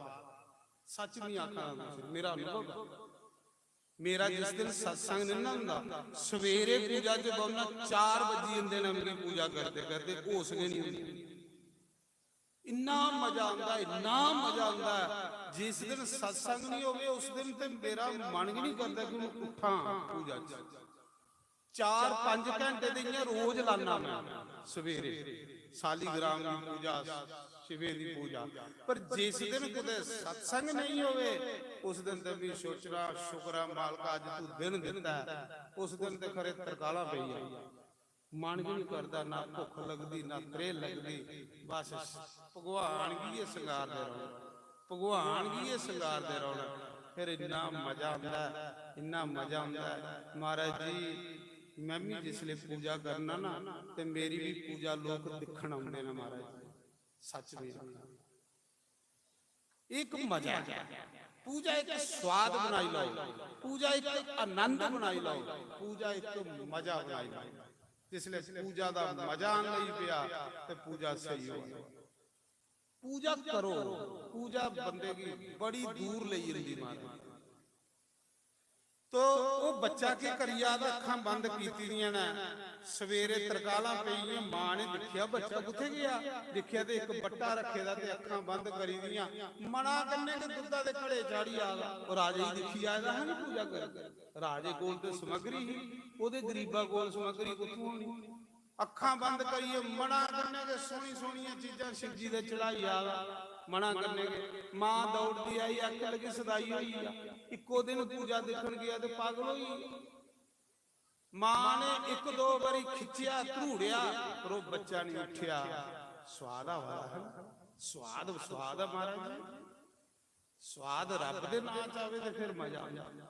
सच नहीं आखना, मेरा अनुभव। मेरा जिस दिन सत्संग नहीं ना हुंदा, सवेरे पूजा च बोलना 4 बजे आंदे ने, मेरी पूजा करते करते होश नहीं हुंदी। इन्ना मजा आता, इन्ना मजा आता। जिस दिन सत्संग नहीं होवे उस दिन ते मेरा मन ही नहीं करता कि मैं उठा पूजा च। 4-5 घंटे दियां रोज लाना मैं सवेरे, सालीग्राम की पूजा, शिवे की पूजा। पर जिस दिन किते सत्संग नहीं होवे उस दिन ते भी सोचना, शुक्र है मालका अज तू दिन दिता है। उस दिन ते खरे तरकाला पई है, मन भी नहीं करता, ना भुख लगती ना त्रे लगती। बस भगवान की सिंगार दे रहो, भगवान की सिंगार दे रहो। फिर इन्ना मजा आता, इन्ना मजा आता। महाराज जी मैं भी जिसले पूजा करना ना ते मेरी भी पूजा लोग दिखण आउंदे ने महाराज जी। सच में एक मजा है। पूजा एक स्वाद बनाई लो, पूजा एक आनंद बनाई लो, पूजा एक मजा बनाई लो। जिसले पूजा दा मजा आने लगी पिया ते पूजा सही हो। पूजा करो, पूजा बंदे की बड़ी दूर ले जाती महाराज। तो वो बच्चा की करिया अखां बंद कीतियां ने, सवेरे तरकाला पईयां। मां ने देखिया बच्चा कुत्थे गया, देखिया ते एक बट्टा रखे दा ते अखां बंद करी दियां। मना करने के दुद्धा दे घड़े चाड़ी आ गया। और राजे ही देखी आया है ना पूजा कर। राजे कोल ते समग्री ही, ओदे गरीबा कोल समग्री कुत्थों होनी। अखां बंद करिए, मना करने के सोहनी सोहनियां चीजां शिव जी दे चढ़ाई आ गया। मना करने के मां दौड़ती आई, अख लगी सदाई हुई आ। इको दिन पूजा देखण गया ते पागल होई। मां ने 1-2 बारी खिंचिया, धरूड़िया, पर वो बच्चा नहीं उठिया। स्वाद आ है, स्वाद स्वाद है महाराज जी। स्वाद रब दे नाम च आवे ते फिर मजा आ जांदा।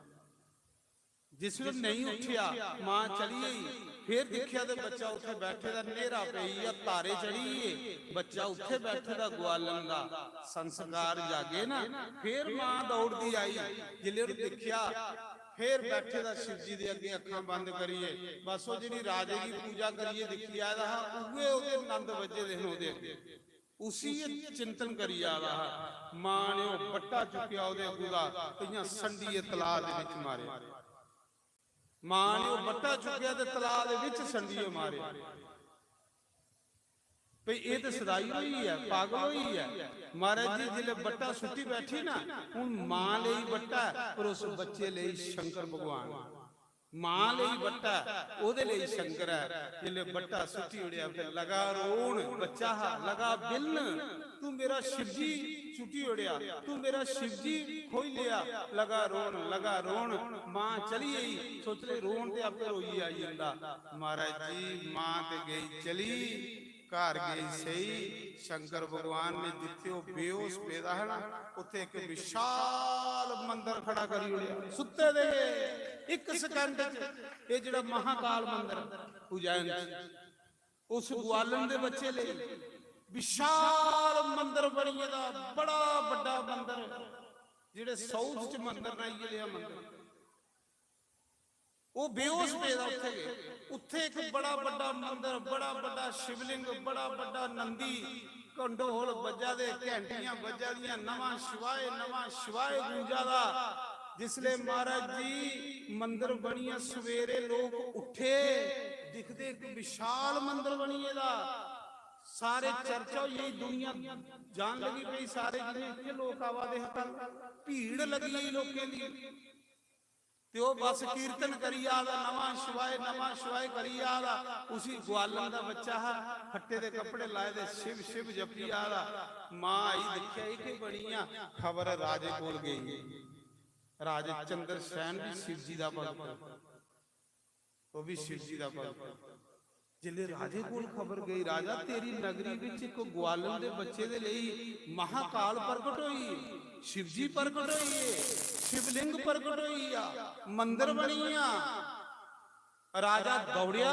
जिसने नहीं उठिया मां चली गई। फिर देखिया तो बच्चा उठे बैठे दा, नेरा पई या तारे चढ़ी है, बच्चा उठे बैठे दा ग्वालन दा। संस्कार जागे ना, फिर मां दौड़ती आई। जिले देखिया फिर बैठे दा शिव जी दे अगे अखां बंद करिए। बस वो जी राजे की पूजा करिए देखिया उहे ओदे आनंद वजे दे ओदे अगे, उसी चिंतन करी आ रहा। मां ने वो बट्टा चुकिया ओदे अगू दा, इयां संडीए तलाब दे विच मारे। मां ने वो बट्टा चुकिया ते तलाब दे विच संडीए मारे। भई ये तो सदाई हुई है, पागल हुई है। महाराज जी जिले बट्टा सुट्टी बैठी ना, हुण मां लई बट्टा पर उस बच्चे लई शंकर भगवान। मां लई बट्टा ओदे लई शंकर है। जिले बट्टा सुट्टी उड़िया फिर लगा रोण, बच्चा लगा बिलन, तू मेरा शिव जी सुट्टी उड़िया, तू मेरा शिव जी खोई लिया। लगा रोण। मां चली आई, सोच ले रोण ते आपे रोई आई जांदा। महाराज जी मां ते गई चली, घर गई सही। शंकर भगवान ने जिथे वो बेहोश पेदा है ना, उत्थे एक विशाल मंदिर खड़ा करी उड़िया सुत्ते दे। 1 सेकंड ये जिहड़ा महाकाल मंदिर उज्जैन उस ग्वालन दे बच्चे ले विशाल मंदिर बनी दा, बड़ा बड़ा मंदिर। जिहड़े साउथ च मंदिर नहीं लिया मंदिर, वो बेहोश पेदा उत्थे गए। उत्थे एक बड़ा बड़ा मंदिर, बड़ा बड़ा शिवलिंग, बड़ा बड़ा नंदी, कंडोल बजा दे, घंटियां बजा दियां, नवां शिवाय गूंजा दा। जिसले महाराज जी मंदिर बनिया, सवेरे लोग उठे दिखते एक विशाल मंदिर बनिए दा। ਸਾਰੇ ਚਰਚਾ ਹੋਈ, ਦੁਨੀਆ ਜਾਣ ਲੱਗੀ ਪਈ, ਸਾਰੇ ਜਿੰਨੇ ਇੱਥੇ ਲੋਕ ਆਵਾਦੇ ਹੱਥਾਂ ਭੀੜ ਲੱਗੀ ਹੋਈ ਲੋਕਾਂ ਦੀ, ਤੇ ਉਹ ਬਸ ਕੀਰਤਨ ਕਰੀ ਆਲਾ, ਨਵਾਂ ਸ਼ਿਵਾਏ ਕਰੀ ਆਲਾ। ਉਸੀ ਗਵਾਲਨ ਦਾ ਬੱਚਾ ਹੈ, ਫੱਟੇ ਦੇ ਕੱਪੜੇ ਲਾਏ ਦੇ, ਸ਼ਿਵ ਸ਼ਿਵ ਜਪੀ ਆਲਾ। ਮਾਂ ਆਈ ਦੇਖਿਆ ਇਹ ਕੀ ਬਣੀ ਆ, ਖਬਰ ਰਾਜੇ ਕੋਲ ਗਈ। ਰਾਜੇ ਚੰਦਰ ਸੈਨ ਵੀ ਸ਼ਿਵ ਜੀ ਦਾ ਭਗਤ, ਉਹ ਵੀ ਸ਼ਿਵ ਜੀ ਦਾ ਭਗਤ। ਜਿਲੇ ਰਾਜੇ ਕੋਲ ਖਬਰ ਗਈ, ਰਾਜਾ ਤੇਰੀ ਨਗਰੀ ਵਿੱਚ ਇੱਕ ਗਵਾਲਨ ਦੇ ਬੱਚੇ ਦੇ ਲਈ ਮਹਾਕਾਲ ਪ੍ਰਗਟ ਹੋਈ, शिव जी प्रगट होई है, शिवलिंग प्रगट होई आ, मंदिर बनी आ। राजा दौड़िया,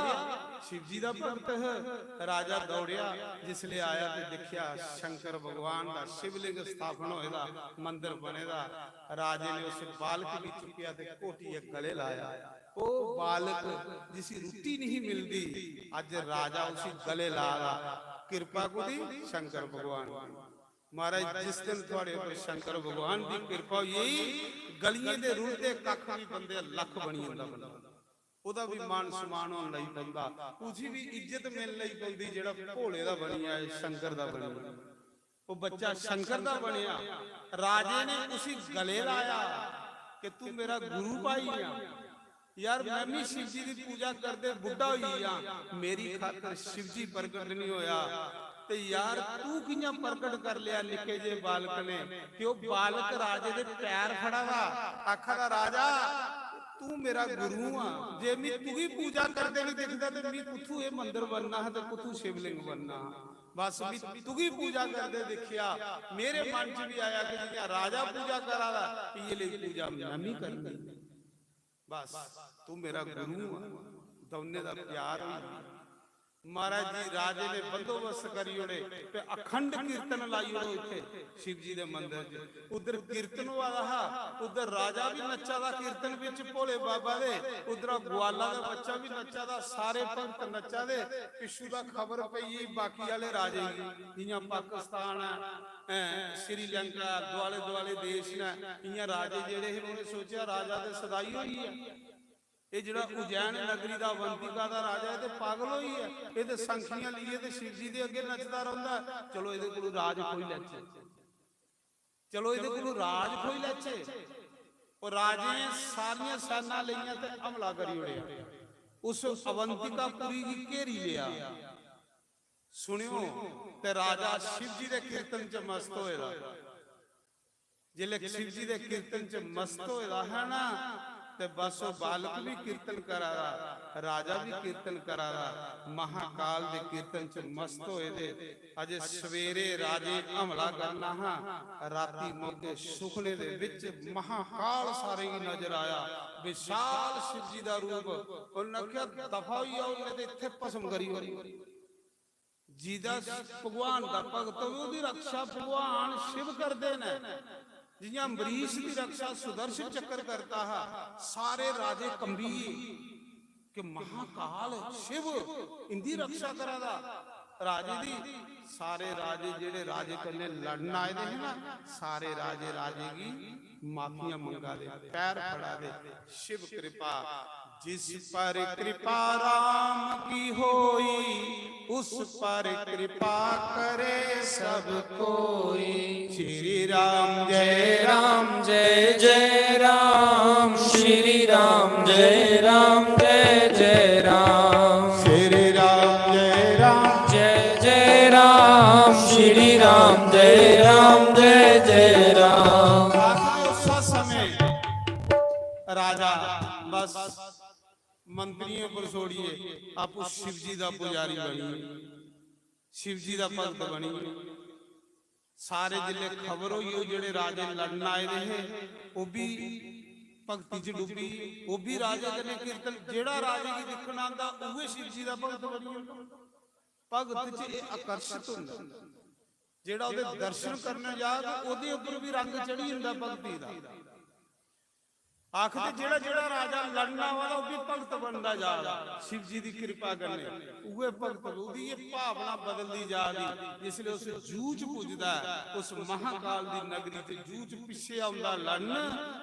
शिव जी दा भगत है, राजा दौड़िया, जिसले आया ते देखिया शंकर भगवान दा शिवलिंग स्थापन होएदा, मंदिर बनेदा। राजे ने उस बालक भी चुकिया ते कोटी गले लाया। ओ बालक जिसी रोटी नहीं मिलती, अज राजा उसी गले ला रहा। कृपा कोदी शंकर भगवान महाराज, जिस दिन थोड़े ऊपर शंकर भगवान की कृपा हुई, गलियां दे रुलते कख भी बंदे लख बनी जांदा बंदा, ओदा भी मान सम्मान होण लई पैंदा, उसी भी इज्जत मिल लई पैंदी। जेड़ा भोले दा बनिया है, शंकर दा बनिया, वो बच्चा शंकर दा बनिया। राजे ने उसी गले लाया कि तू मेरा गुरु भाई आ। यार मैं भी शिव जी की पूजा करते बुढ़ा हुई आ, मेरी खातर शिव जी प्रगट नहीं होया, ते यार तू कियां प्रगट कर लिया निके जे बालक ने? क्यों बालक राजे दे पैर फड़ा वा, आखा दा राजा तू मेरा गुरु आ, जे मैं तू ही पूजा करते नहीं दिखदा ते मैं कुथू ये मंदिर बनना है, ते कुथू शिवलिंग बनना। बस भी तू ही पूजा करते दिखिया, मेरे मन च भी आया कि जिया राजा पूजा करा दा, ये ले पूजा मैं नहीं करनी। बस तू मेरा गुरु आ, दोने दा प्यार हुई। महाराज जी राजे ने बंदोबस्त करी ओड़े ते अखंड कीर्तन लाई ओड़ो इत्थे शिव जी दे मंदिर च। उधर कीर्तन वाला हा, उधर राजा भी नच्चा दा कीर्तन विच भोले बाबा दे, उधर ग्वाला दा बच्चा भी नच्चा दा, सारे भगत नच्चा दे। पिछू दा खबर पई बाकी वाले राजे जियां पाकिस्तान है, श्रीलंका, दुआले दुआले देश ने, इयां राजे जेड़े हे उन्होंने सोचा राजा ते सदाई होई है। ये जिहड़ा उज्जैन नगरी दा अवंतिका दा राजा है ते पागल होई है, ये ते संखियां लिए ते शिव जी दे अगे नचदा रहिंदा। चलो इहदे कोल राज कोई लैचे, चलो इहदे कोल राज कोई लैचे। और राजे सारियां सेना लईयां ते हमला करी ओड़िया, उस अवंतिकापुरी दी घेरी लिया। सुनियो ते राजा शिव जी दे कीर्तन च मस्त होएदा। जिले शिव जी दे कीर्तन च मस्त होएदा है ना, ते बस वो बालक भी कीर्तन करा रहा, राजा भी कीर्तन करा रहा, महाकाल दे कीर्तन च मस्त होए दे। अजे सवेरे राजे हमला करना हा, राती मौके सुखने दे विच महाकाल सारे ही नजर आया, विशाल शिव जी दा रूप। उन्हें क्या दफा होई आ, इत्थे भस्म करी जीदा भगवान दा भगत ओदी रक्षा भगवान शिव करदे ने। जियां अम्बरीश की रक्षा सुदर्शन चक्र करता है, सारे राजे कंबी कि महाकाल शिव इंदी रक्षा करा दा राजे दी। सारे राजे जेड़े राजे कन्ने लड़न आए दे हैं ना, सारे राजे राजे की माफियां मंगा दे, पैर फड़ा दे। शिव कृपा जिस पर कृपा राम की होई, उस पर कृपा करे सब कोई। श्री राम जय राम जय जय राम, श्री राम जय राम जय जय राम, श्री राम जय राम जय जय राम, श्री राम जय राम जय जय राम। उस समय राजा बस मंत्रियों पर छोड़िए, आप शिव जी का पुजारी बनी, शिव जी का भगत बनी। सारे जिले खबर हुई जेड़े राजे लड़न आए रहे, वो भी भक्ति च डुबी, वो भी राजे कने कीर्तन। जेड़ा राजे की दिखण आंदा उहे शिव जी का भगत बनी। भगत च आकर्षित हुंदा, जेड़ा ओदे दर्शन करने जाए ओदे उपर भी रंग चढ़ी हुंदा भक्ति दा। ਆਖਦੇ ਜਿਹੜਾ ਜਿਹੜਾ ਰਾਜਾ ਲੜਨਾ ਵਾਲਾ ਉਹ ਵੀ ਭਗਤ ਬਣਦਾ ਜਾਦਾ, शिव जी ਦੀ ਕਿਰਪਾ ਕਰਨੇ ਉਹ ਭਗਤ। ਉਹਦੀ ਇਹ ਭਾਵਨਾ ਬਦਲਦੀ ਜਾਦੀ, ਇਸ ਲਈ ਉਸ ਜੂਝ ਪੁੱਜਦਾ ਉਸ ਮਹਾਕਾਲ ਦੀ ਨਗਰੀ ਤੇ ਜੂਝ ਪਿੱਛੇ ਆਉਂਦਾ ਲੜਨ।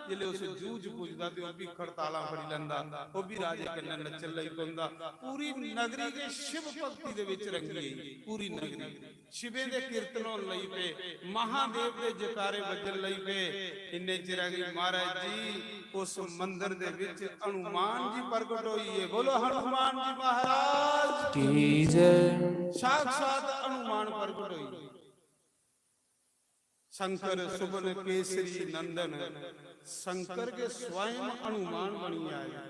ਜਿਹੜੇ ਉਸ ਜੂਝ ਪੁੱਜਦਾ ਤੇ ਉਹ ਵੀ ਖੜਤਾਲਾਂ ਫੜੀ ਲੈਂਦਾ, ਉਹ ਵੀ ਰਾਜੇ ਕੰਨੇ ਨੱਚਣ ਲਈ ਪੈਂਦਾ। ਪੂਰੀ ਨਗਰੀ ਦੇ शिव ਭਗਤੀ ਦੇ ਵਿੱਚ ਰੰਗੀ ਗਈ। ਪੂਰੀ ਨਗਰੀ शिवे ਦੇ ਕੀਰਤਨ ਹੋਣ ਲਈ ਪਏ, ਮਹਾਦੇਵ ਦੇ ਜਕਾਰੇ ਵੱਜਣ ਲਈ ਪਏ। ਇੰਨੇ ਚਿਰ ਗਈ ਮਹਾਰਾਜ ਜੀ उस मंदिर दे विच हनुमान जी प्रगट होइए। बोलो हनुमान जी महाराज की जय। साक्षात हनुमान प्रगट होइए। शंकर सुबन केसरी नंदन, शंकर के स्वयं हनुमान बनी आए।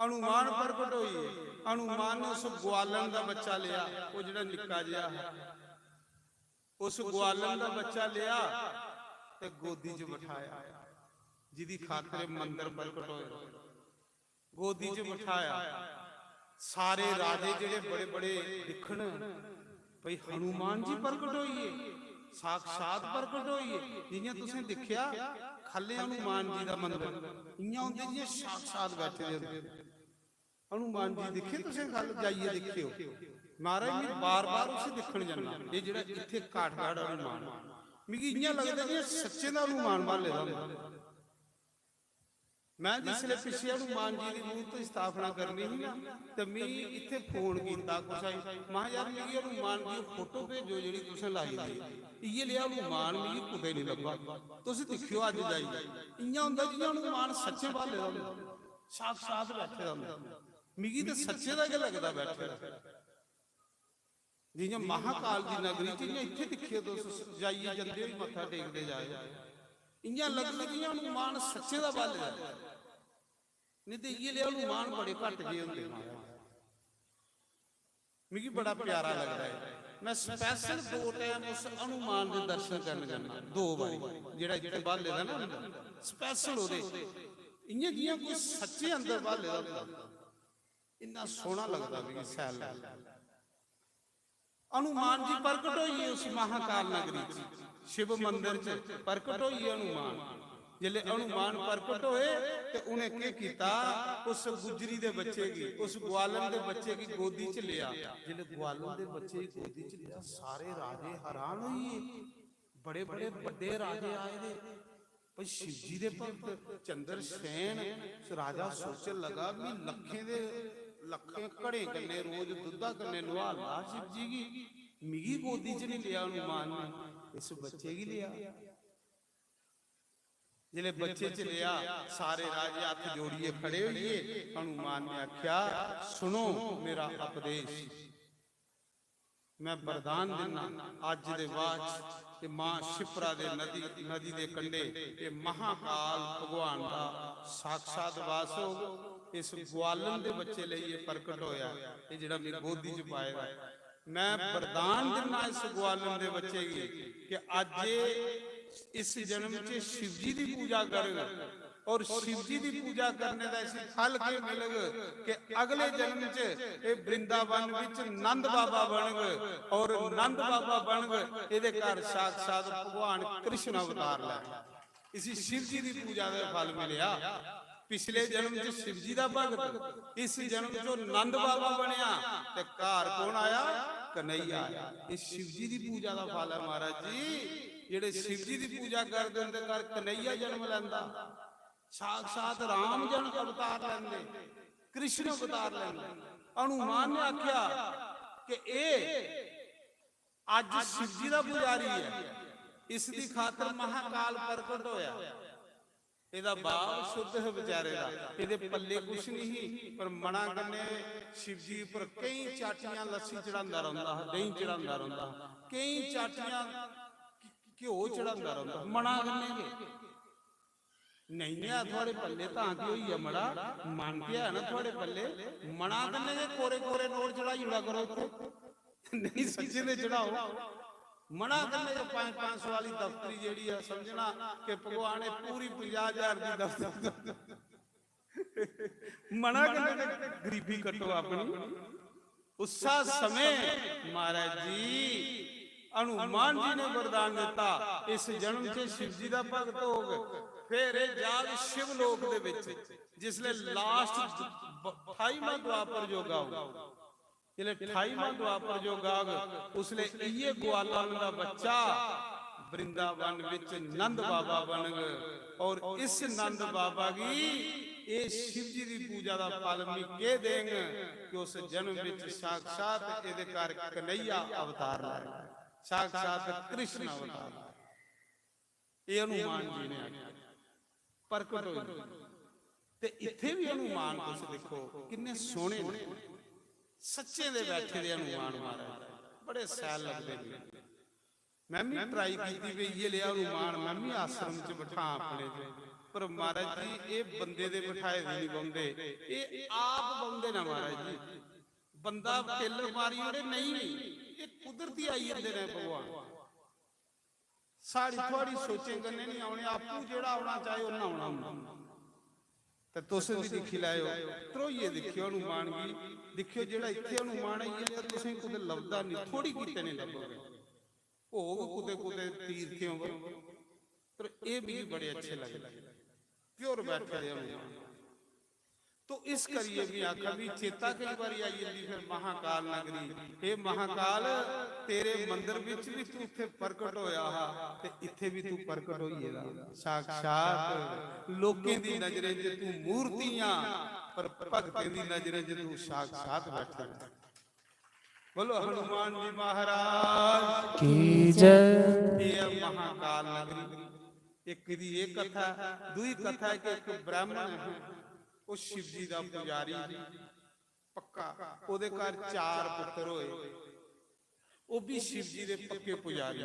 हनुमान प्रगट होइए। हनुमान ने उस ग्वालन का बच्चा लिया, वो जिहड़ा निक्का जिहा है, उस ग्वालन का बच्चा लिया ते गोदी च बिठाया, जिदी खातिर मंदिर प्रगट होए। गोदी च बिठाया। सारे राजे जेड़े बड़े बड़े दिखण भई हनुमान जी प्रगट होइए, साक्षात प्रगट होइए। जियां तुसें दिखिया खल्ले हनुमान जी दा मंदिर इयां हुंदे जियां साक्षात बैठे दे हनुमान जी दिखे। तुसें गल जाइए देखियो, महाराज मैं बार बार उसे दिखण जाना। ये जेड़ा इत्थे काठगढ़ हनुमान मिगी इयां लगदा जियां सच्चे दा हनुमान वाले दा हुंदा। मैं जिसले पिछले हनुमान जी की मूर्ति स्थापना करनी ही ना, तो मैं इत्थे फोन किया कुछ आई, मैं यार मेरी हनुमान जी फोटो भेजो जी तुसें लाई दी। ये लिया हनुमान मिगी कुतै नहीं लगा। तुम दिखियो अज जाइए इयां हुंदा जियां हनुमान सच्चे भाले दा हुंदा, साक्षात बैठे दा हुंदा। मिगी तो सच्चे दा गै लगदा बैठे दा। जियां महाकाल की नगरी च इयां इत्थे दिखियो तुस जाइए जंदे होई मत्था टेकदे जाए, इयां लगदा जियां हनुमान सच्चे दा भाले दा। नहीं तो ये हनुमान बड़े घट जे होंदे। मिगी बड़ा प्यारा लगता है। मैं स्पेशल 2 टाइम उस हनुमान के दर्शन करने जाना, 2 बारी। जेड़ा इत्थे बाले दा ना स्पेशल ओदे इयां जियां कोई सच्चे अंदर बाले दा हुंदा, इन्ना सोहना लगदा भी सैल लगदा। हनुमान जी प्रगट होइए उस महाकाल नगरी च, शिव मंदिर च प्रगट होइए हनुमान। जिले हनुमान प्रगट होए ते उन्हें क्या किया, उस गुजरी दे बच्चे की, उस ग्वालन दे बच्चे की गोदी च लिया। जिले ग्वालन दे बच्चे की गोदी च लिया, सारे राजे हैरान हुए। बड़े बड़े बड़े राजे आए थे भाई शिव जी दे भगत चंद्र सेन। राजा सोचन लगा भी लखे घड़े कन्ने रोज दुधा कन्ने नवाला शिव जी की, मिगी गोदी च नहीं लिया हनुमान ने, इस बच्चे की लिया। जिले बच्चे च लिया, सारे राजे हाथ जोड़िए खड़े हुए। हनुमान ने आख्या सुनो मेरा उपदेश, मैं वरदान देना अज दे बाद मां शिप्रा दे नदी दे कंडे ये महाकाल भगवान का साक्षात वास हो। इस ग्वालन दे बच्चे लिए ये प्रकट होया, ये जिहड़ा मेरी गोदी च पाएगा। मैं वरदान देना इस ग्वालन दे बच्चे की कि अज इस जन्म च शिव जी की पूजा करेगा और शिव जी की पूजा करने का इस फल के मिलेगा कि अगले जन्म च ये वृंदावन विच नंद बाबा बनगे और नंद बाबा बनगे इहदे घर साक्षात भगवान कृष्ण अवतार लै। इसी शिव जी की पूजा का फल मिलिया। पिछले जन्म च शिव जी का भगत, इस जन्म चो नंद बाबा बनया ते घर कौन आया, कन्हैया आया। इस शिव जी की पूजा का फल है महाराज जी। जेड़े शिव जी की पूजा करते उनके घर कन्हैया जन्म लैंदा, साक्षात राम जन्म अवतार लैंदे, कृष्ण अवतार लैंदे। हनुमान ने आख्या कि अज शिव जी का पुजारी है, इसकी खातर महाकाल प्रकट होया। ਇਹਦਾ ਬਾਪ ਸ਼ੁੱਧ ਹੈ ਵਿਚਾਰੇ ਦਾ, ਇਹਦੇ ਪੱਲੇ ਕੁਛ ਨਹੀਂ, ਪਰ ਮਣਾ ਕੰਨੇ शिव जी पर कई चाटियां लस्सी चढ़ांदा रहंदा, दही चढ़ांदा रहंदा, कई चाटियां घ्यो चढ़ांदा रहंदा मना कंने नहीं है थोड़े पल्ले तां की होई है मड़ा मन के है ना थोड़े पल्ले मना कंने के कोरे कोरे नोट चढ़ाई उड़ा करो इत्थे नहीं सच्चे दे चढ़ाओ। मना करने जो 500 वाली दफ्तरी जेड़ी है समझना कि भगवान ने पूरी 50,000 की दफ्तर मना करने गरीबी कटो अपनी। उस समय महाराज जी हनुमान जी ने वरदान दिता, इस जन्म से शिव जी का भगत हो गए। ਫਿਰ ਇਹ ਜਾਗ ਸ਼ਿਵ ਲੋਕ ਦੇ ਵਿੱਚ ਜਿਸਲੇ ਲਾਸਟ 28ਵਾਂ ਦੁਆਪਰ ਯੁੱਗ ਆਊ, ਜਿਲੇ 28ਵਾਂ ਦੁਆਪਰ ਯੁੱਗ ਆਗ ਉਸਲੇ ਇਹ ਗਵਾਲਾਂ ਦਾ ਬੱਚਾ ਵਰਿੰਦਾਵਨ ਵਿੱਚ ਨੰਦ ਬਾਬਾ ਬਣ ਗਏ। ਔਰ ਇਸ ਨੰਦ ਬਾਬਾ ਕੀ ਇਹ शिव जी ਦੀ ਪੂਜਾ ਦਾ ਫਲ ਵੀ ਕਹਿ ਦੇਂਗ ਕਿ ਉਸ ਜਨਮ ਵਿੱਚ ਸਾਖਸ਼ਾਤ ਇਹਦੇ ਘਰ ਕਨਈਆ ਅਵਤਾਰ ਲਾਇਆ, ਸਾਖਸ਼ਾਤ ਕ੍ਰਿਸ਼ਨ ਅਵਤਾਰ ਲਾਇਆ। ਇਹ ਹਨੂਮਾਨ ਜੀ ਨੇ ਪ੍ਰਗਟ ਹੋਏ ਤੇ ਇੱਥੇ ਵੀ ਹਨੂਮਾਨ ਤੁਸੀਂ ਦੇਖੋ ਕਿੰਨੇ ਸੋਹਣੇ ਨੇ, ਸੱਚੇ ਦੇ ਬੈਠੇ ਦੇ ਹਨੂਮਾਨ ਮਹਾਰਾਜ ਬੜੇ ਸੈਲ ਲੱਗਦੇ ਨੇ। ਮੈਂ ਵੀ ਟਰਾਈ ਕੀਤੀ ਵੀ ਇਹ ਲਿਆ ਹਨੂਮਾਨ ਮੈਂ ਵੀ ਆਸ਼ਰਮ 'ਚ ਬਿਠਾ ਆਪਣੇ ਤੇ, ਪਰ ਮਹਾਰਾਜ ਜੀ ਇਹ ਬੰਦੇ ਦੇ ਬਿਠਾਏ ਵੀ ਨਹੀਂ ਬੰਦੇ, ਇਹ ਆਪ ਬੰਦੇ ਨਾ ਮਹਾਰਾਜ ਜੀ। ਬੰਦਾ ਢਿੱਲ ਮਾਰੀ ਉਹਦੇ ਨਹੀਂ, ਇਹ ਕੁਦਰਤੀ ਆਈ ਜਾਂਦੇ ਨੇ ਭਗਵਾਨ। ਸਾਡੀ ਥੋੜੀ ਸੋਚੇ ਕਰਨੇ ਨਹੀਂ ਆਉਣੇ, ਆਪੂ ਜਿਹੜਾ ਆਉਣਾ ਚਾਹੇ ਉਹਨਾਂ ਆਉਣਾ ਹੁੰਦਾ। ਤੇ ਤੁਸੀਂ ਵੀ ਦੇਖੀ ਲਾਇਓ ਤਰੋਈਏ ਦੇਖਿਓ ਹਨੂਮਾਨ ਜੀ, ਦੇਖਿਓ ਜਿਹੜਾ ਇੱਥੇ ਹਨੂਮਾਨ ਹੈ ਇਹ ਤਾਂ ਤੁਸੀਂ ਕੁਦੇ ਲੱਭਦਾ ਨਹੀਂ, ਥੋੜੀ ਕੀਤੇ ਨਹੀਂ ਲੱਭੋਗੇ। ਭੋਗ ਕੁਦੇ ਕੁਦੇ ਤੀਰਥਿਓਂ ਪਰ ਇਹ ਵੀ ਬੜੇ ਅੱਛੇ ਲੱਗਦੇ प्योर बैठे रहे। तो इस करिए भी आखा भी चेता कई बार आई जल्दी फिर महाकाल नगरी, हे महाकाल तेरे मंदिर विच भी तू इत्थे प्रकट होया हा ते इत्थे भी तू प्रकट होईएगा साक्षात। लोकें दी नजरें च तू मूर्तियां पर भगतें दी नजरें च तू साक्षात बैठा। बोलो हनुमान जी महाराज की जय। ये महाकाल नगरी एक दी एक कथा, दूई कथा है कि एक ब्राह्मण है ਉਹ शिव जी ਦਾ ਪੁਜਾਰੀ ਪੱਕਾ, ਉਹਦੇ ਘਰ 4 ਪੁੱਤਰ ਹੋਏ, ਉਹ ਵੀ शिव जी ਦੇ ਪੱਕੇ ਪੁਜਾਰੀ।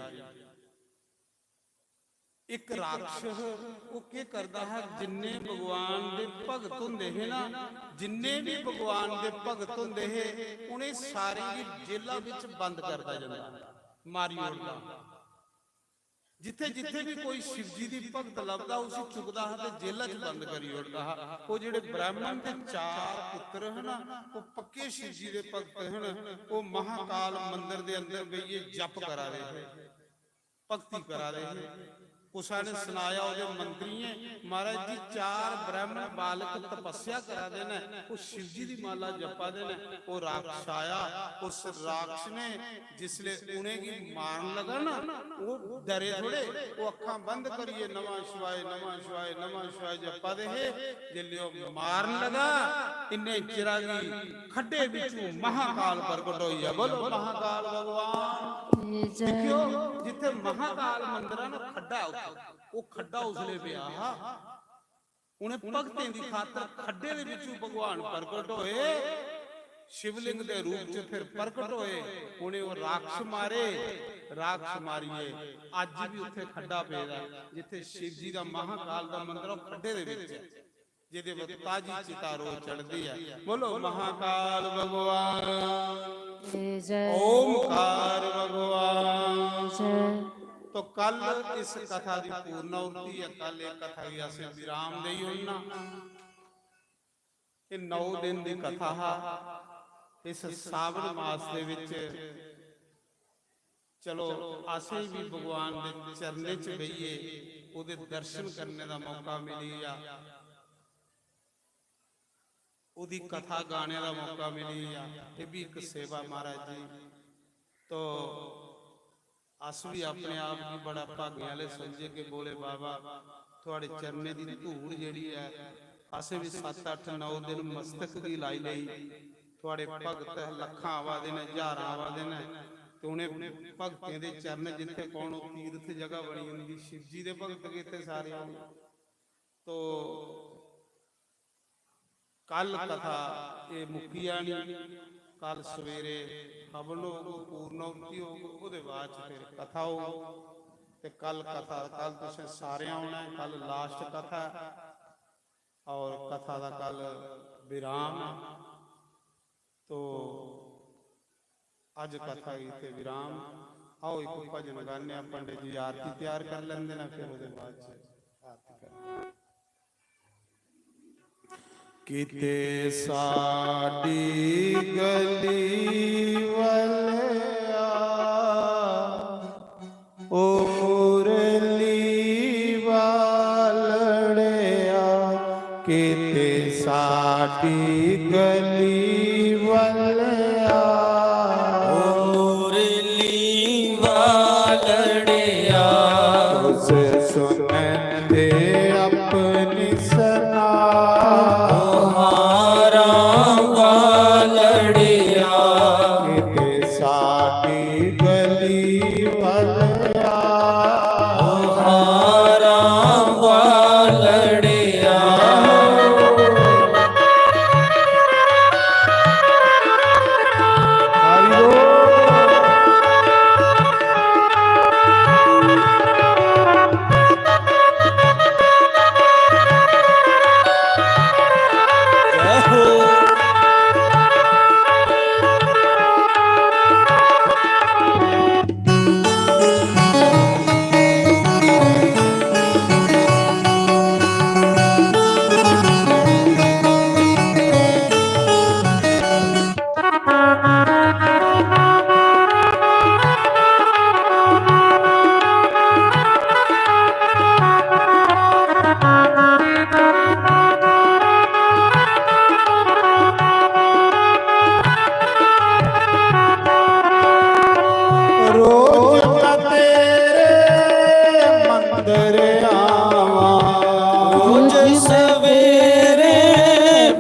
ਇੱਕ ਰਾਖਸ਼ ਉਹ ਕੀ ਕਰਦਾ ਹੈ, ਜਿੰਨੇ ਭਗਵਾਨ ਦੇ ਭਗਤ ਹੁੰਦੇ ਹੈ ਨਾ, ਜਿੰਨੇ ਵੀ ਭਗਵਾਨ ਦੇ ਭਗਤ ਹੁੰਦੇ ਹੈ ਉਹਨੇ ਸਾਰੇ ਦੀ ਜੇਲਾਂ ਵਿੱਚ ਬੰਦ ਕਰਦਾ ਜਾਂਦਾ, ਮਾਰੀ ਉੜਦਾ। ਜਿੱਥੇ ਜਿੱਥੇ ਵੀ ਕੋਈ शिव जी ਦੀ ਭਗਤ ਲੱਭਦਾ ਉਸੇ ਚੁੱਕਦਾ ਹੈ ਤੇ ਜੇਲਾਂ 'ਚ ਬੰਦ ਕਰੀ ਉੜਦਾ ਹੈ। ਉਹ ਜਿਹੜੇ ਬ੍ਰਾਹਮਣ ਦੇ 4 ਪੁੱਤਰ ਹਨ ਉਹ ਪੱਕੇ शिव जी ਦੇ ਭਗਤ ਹਨ। ਉਹ ਮਹਾਕਾਲ ਮੰਦਿਰ ਦੇ ਅੰਦਰ ਬਈਏ ਜਪ ਕਰਾ ਰਹੇ, ਭਗਤੀ ਕਰਾ ਰਹੇ। ਉਸਾ ਨੇ ਸੁਣਾਇਆ ਉਹਦੇ ਮੰਤਰੀ ਹੈ ਮਹਾਰਾਜ ਜੀ 4 ਬ੍ਰਾਹਮਣ ਬਾਲਕ ਤਪੱਸਿਆ ਕਰਾ ਦੇਣਾ, ਉਹ शिव जी ਦੀ ਮਾਲਾ ਜਪਾ ਦੇਣਾ। ਉਹ ਰਾਖਸ਼ ਆਇਆ, ਉਸ ਰਾਖਸ਼ ਨੇ ਜਿਸਲੇ ਉਹਨੇ ਕੀ ਮਾਰਨ ਲਗਾ ਨਾ, ਉਹ ਡਰੇ ਥੋੜੇ, ਉਹ ਅੱਖਾਂ ਬੰਦ ਕਰੀਏ ਨਮः शिवाय नमः शिवाय नमः शिवाय जपा दे जिले ਉਹ ਮਾਰਨ ਲਗਾ ਇੰਨੇ ਚਿਰਾਗੀ ਖੱਡੇ ਵਿੱਚੋਂ ਮਹਾਕਾਲ ਪ੍ਰਗਟ ਹੋਈ ਹੈ। ਬੋਲੋ ਮਹਾਕਾਲ ਭਗਵਾਨ ਦੇਖਿਓ, ਜਿੱਥੇ ਮਹਾਕਾਲ ਮੰਦਿਰ ਹੈ ਨਾ ਖੱਡਾ, ਉਹ ਖੱਡਾ ਉਸਲੇ ਪਿਆ, ਉਹਨੇ ਭਗਤਾਂ ਦੀ ਖਾਤਰ ਖੱਡੇ ਦੇ ਵਿੱਚੋਂ ਭਗਵਾਨ ਪ੍ਰਗਟ ਹੋਏ, शिवलिंग ਦੇ ਰੂਪ 'ਚ ਫਿਰ ਪ੍ਰਗਟ ਹੋਏ। ਉਹਨੇ ਉਹ ਰਾਖਸ਼ ਮਾਰੇ, ਰਾਖਸ਼ ਮਾਰੀਏ ਅੱਜ ਵੀ ਉੱਥੇ ਖੱਡਾ ਪਿਆ ਜਿੱਥੇ शिव जी ਦਾ ਮਹਾਕਾਲ ਦਾ ਮੰਦਿਰ, ਉਹ ਖੱਡੇ ਦੇ ਵਿੱਚ ਜਿਹਦੇ ਵਿੱਚ ਤਾਜੀ ਚਿਤਾ ਰੋਜ਼ ਚੜ੍ਹਦੀ ਹੈ। ਬੋਲੋ ਮਹਾਕਾਲ ਭਗਵਾਨ ओमकार भगवान। तो कल इस कथा की पूर्णाहुति है, कल एक कथा की असें विराम देई होना। ये 9 दिन की कथा है इस सावन मास दे विच। चलो असें भी भगवान दे चरने च बहिए, उहदे दर्शन करने का मौका मिली आ, ਉਹਦੀ ਕਥਾ ਗਾਣੇ ਦਾ ਮੌਕਾ ਮਿਲੀ ਆ। ਇਹ ਵੀ ਇੱਕ ਸੇਵਾ ਮਹਾਰਾਜ ਜੀ। तो ਅਸ ਵੀ ਆਪਣੇ ਆਪ ਨੂੰ ਬੜਾ ਭਾਗੇ ਵਾਲੇ ਸਮਝੇ ਕਿ ਬੋਲੇ ਬਾਬਾ ਤੁਹਾਡੇ ਚਰਨੇ ਦੀ ਧੂੜ ਜਿਹੜੀ ਹੈ ਅਸੇ ਵੀ 7 8 9 ਦਿਨ ਮਸਤਕ ਦੀ ਲਾਈ ਲਈ। ਤੁਹਾਡੇ ਭਗਤ ਲੱਖਾਂ ਆਵਾਦੇ ਨੇ, ਹਜ਼ਾਰਾਂ ਆਵਾਦੇ ਨੇ, ਤੇ ਉਹਨੇ ਭਗਤਾਂ ਦੇ ਚਰਨ ਜਿੱਥੇ ਪਾਉਣ ਤੀਰਥ ਜਗ੍ਹਾ ਬਣੀ ਹੁੰਦੀ, शिव जी ਦੇ ਭਗਤ ਕਿਤੇ ਸਾਰੇ ਆਉਣ। तो कल कथा ये मुक्की आनी, कल सवेरे हवन हो पूर्णाहुति हो, उसके बाद फिर कथा हो। ते कल कथा कल तुसें सारे आना, कल लास्ट कथा और कथा का कल विराम। तो अज कथा इत्थे विराम। आओ एक भजन गाने, पंडित जी आरती तैयार कर लेंदे ना, फिर उसके बाद आरती कर। किते साडी गली वलिया ओ मुरली वाल ਕਿਤੇ ਸਾਡੀ ਗਲੀ ਵੱਲ ਆ ਮੁਰਲੀ ਵਾਲੜਿਆ ਉਸ ਸੁਣਦੇ ਆਪਣੀ ਸਨਾ ਹਾਰਾ ਵਾਲੜਿਆ ਕਿਤੇ ਸਾਡੀ ਗਲੀ ਵੱਲ ਆ ਹਾਰਾ ਵਾਲੜਿਆ ਹਰਿ ਬੋਲ। ਜੈ ਹੋ ਰੋਜ਼ ਮੈਂ ਤੇਰੇ ਮੰਦਰ ਆਵਾਂ ਰੋਜ਼ ਸਵੇਰੇ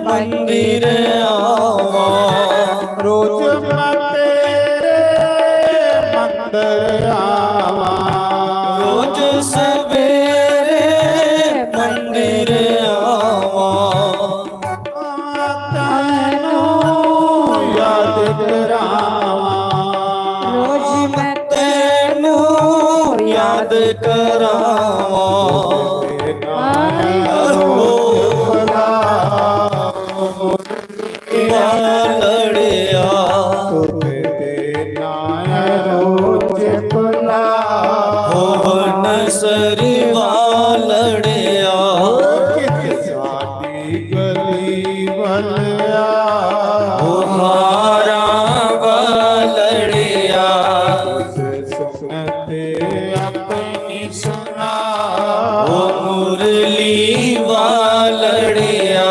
ਮੰਦਿਰ ਆਵਾਂ ਰੋਜ਼ ਮੈਂ ਤੇਰੇ ਮੰਦਰ ਆਵਾਂ ਰੋਜ਼ ਸਵੇਰੇ ਮੰਦਿਰ ਆਵਾਂ ਤੈਨੂੰ ਯਾਦ ਕਰਾਵਾਂ रोज मैं ਤੈਨੂੰ ਯਾਦ ਕਰਾਵਾਂ ਵਾਲੜਿਆ ਹੋਵਨ ਸਰੀ ਵਾਲੜਿਆ ਹਾਰਾ ਵਾਲੜਿਆ ਆਪਣੀ ਸੁਨਾ ਓ ਮੁਰਲੀ ਵਾਲੜਿਆ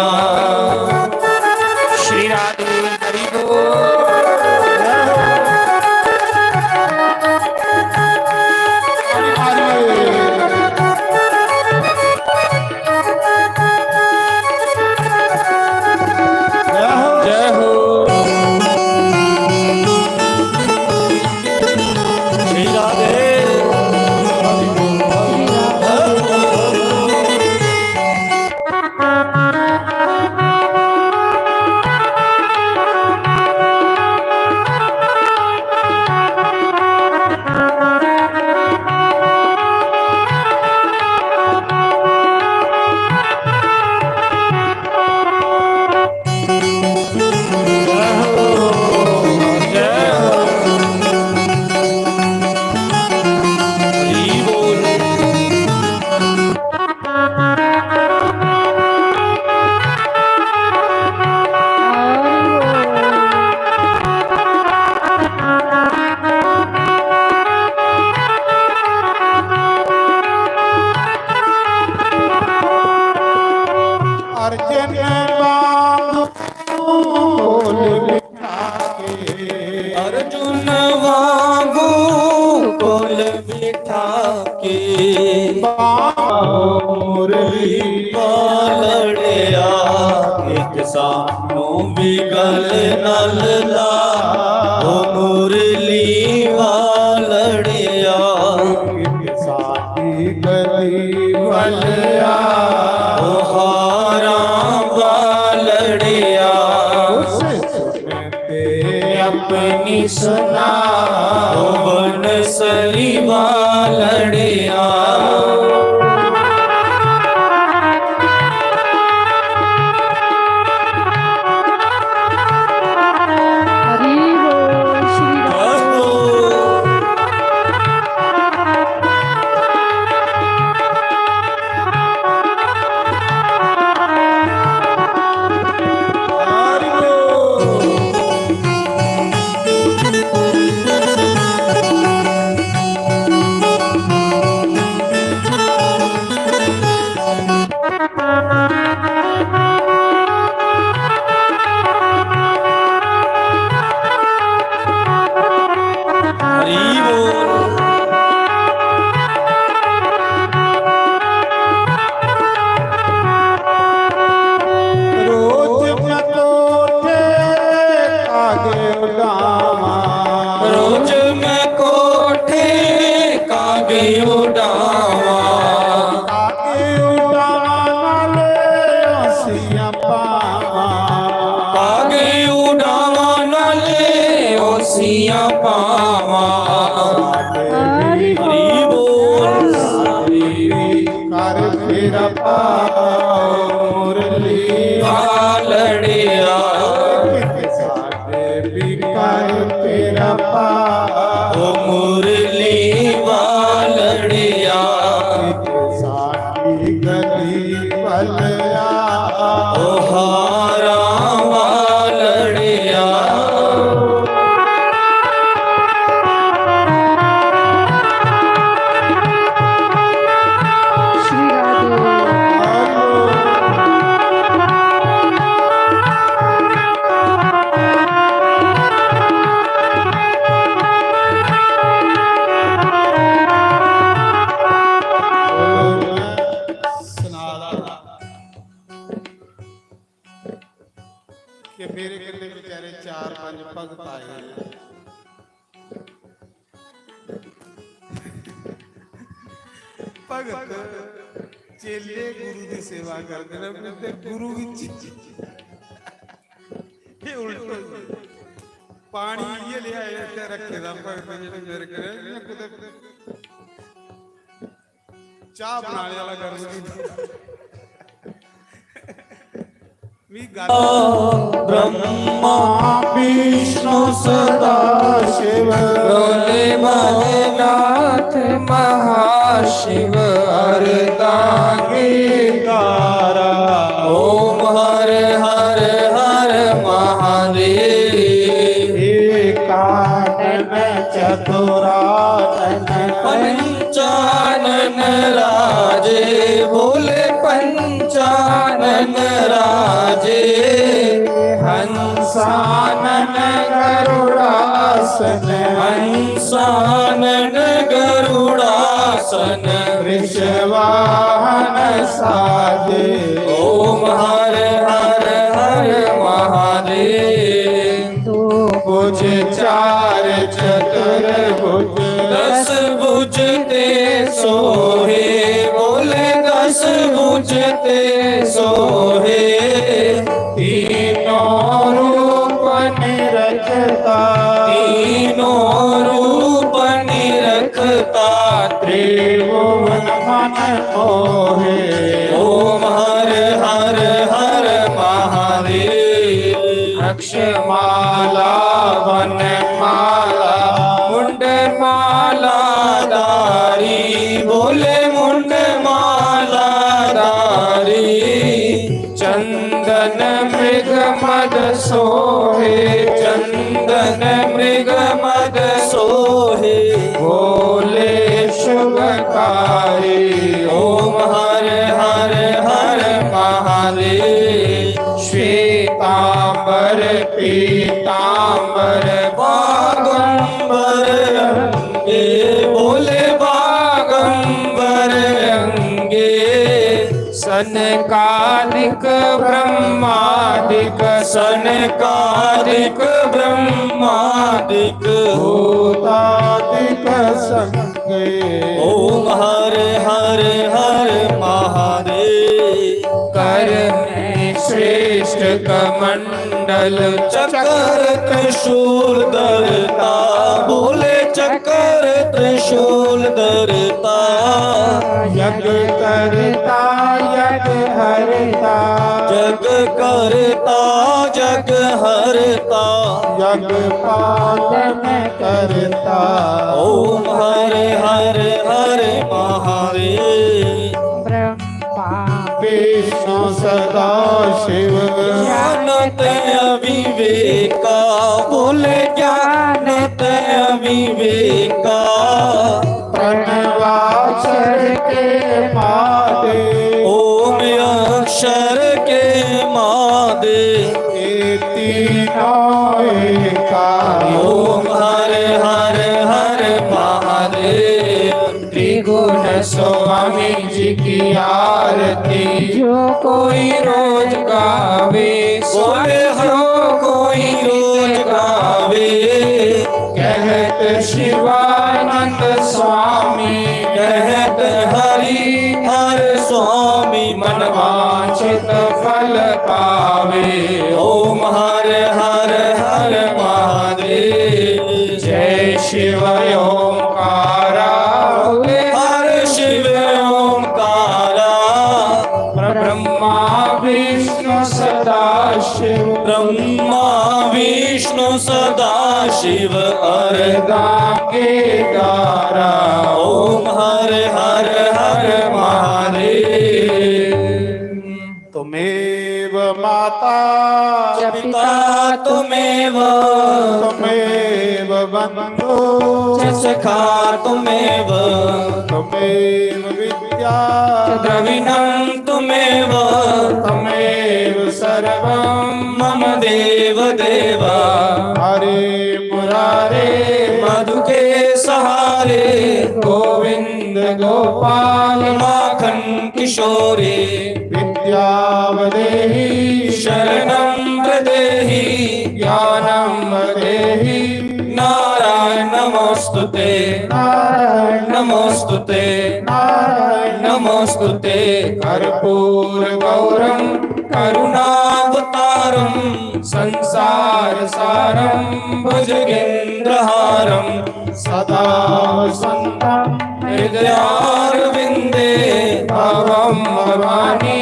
श्री राधे हरि बोल। जय हो श्री राधे हरि बोल ਅਰਜਨ ਵਾਂਗ ਬੋਲ ਬਿਠਾ ਕੇ ਅਰਜੁਨ ਵਾਂਗੂ ਕੋਲ ਬਿਠਾ ਕੇ ਮੁਰਲੀ ਵਾਲੜਿਆ ਇੱਕ ਸਾਨੂੰ ਵੀ ਗਲ ਨਾਲ ਲਾ ਓ ਮੁਰਲੀ ਵਾਲੜਿਆ ਕਿ ਸਾਡੀ ਗਲੀ ਵੱਲ ਆ ਓ ਹਾਰਾ ਵਾਲੜਿਆ ਉਸ ਸੁਣਦੇ ਆਪਣੀ ਸੁਨਾ ਓ ਬਨਸਰੀ ਵਾਲੜਿਆ हरि बोल श्री हरि बोल पावा आगे उड़ावा नाले ओसियां पावा हरि हरि बोल कर फिर पाओ मुरली वालड़िया साडे भी कर फिर पाओ ओ मुरली वालड़िया साडी गली भलिया ओ हारा वालड़िया श्री राधे ਕਿ ਮੇਰੇ ਕਿੰਨੇ ਵਿਚਾਰੇ 4-5 ਭਗਤ ਆਏ ਭਗਤ ਚੇਲੇ ਗੁਰੂ ਦੀ ਸੇਵਾ ਕਰਦੇ ਨੇ ਤੇ ਗੁਰੂ ਵਿੱਚ ਇਹ ਉਲਟ ਪਾਣੀ ਇਹ ਲਿਆਏ ਤੇ ਰੱਖੇ ਦਾ ਭਗਤ ਜਿਹੜੇ ਮੇਰੇ ਕਰੇ ਕੁਦੇ ਚਾਹ ਬਣਾਉਣ ਵਾਲਾ ਕਰ ਵੀ ਗੱਲ ब्रह्मा विष्णु सदा शिव रोले नाथ महाशिव तारा ओम हर हर हर महादेव कानन चतुरानन पंचानन राजे बोले पंचानन राजे हंसानन गरुड़ासन हंसानन गरुड़ासन वृषवाहन साजे ओम हर हर हर महादेव भुज चार चतुर्भुज दस बुझते सोहे बोले दस बुझते सोहे तीनों रूप निरखता तीनों रूप निरखता त्रिभुवन मन मोहे ओम हर हर हर महादेव अक्षमाला वन माला मुंड माला दारी बोले मुंड माला दारी चंदन मृग मद सोहे चंदन मृग मद सोहे भोले शुभकारी ओम हर हर हर महादेव श्वेतांबर पीतांबर बागंबर अंगे बोले बागंबर अंगे सनकादिक ब्रह्मादिक सनकादिक ब्रह्मादिक भूतादिक संगे ओम हर हर हर महादेव कर में श्रेष्ठ कमंडल चक्र त्रिशूल धरता बोले चक्र त्रिशूल धरता यज्ञ करता यज्ञ हरता जग करता जग हरता यज्ञ पालन करता ओम हर हर हर महादेव ब्रह्मा विष्णु सदा शिव ज्ञानत अविवेका बोले ज्ञानत अविवेका प्रणवाक्षर के मादे ओम अक्षर के मादे तीनों एका ओम हर हर हर महादेव त्रिगुण स्वामी जी की आरती जो कोई रोज गावे बोले जो कोई रोज गावे कहत शिवानंद स्वामी कहत हरि हर स्वामी मनवांछित फल पावे महादेव ओम हर हर हर महादेव जय शिव ओंकारा हर शिव ओंकारा ब्रह्मा विष्णु सदा शिव ब्रह्मा विष्णु सदा शिव अरदा के दारा ओम हर हर हर महादेव तुमेव माता पिता तुमेव तुमेव बन्धु सखा तुमेव तुमेव विद्या द्रविणं तुमेव तुमेव सर्वं मम देव देवा हरे मुरारे मधु के सहारे गोविंद गोपाल माखन किशोरे विद्यावदेहि शरणं प्रदेहि ज्ञानं वदेहि नारायण नमोस्तुते नारायण नमोस्तुते नारायण नमोस्तुते कर्पूर गौरम करुणावतारं संसार सारम भुजगेन्द्रहारं सदा वसन्तं हृदयारविन्दे भवम भवानी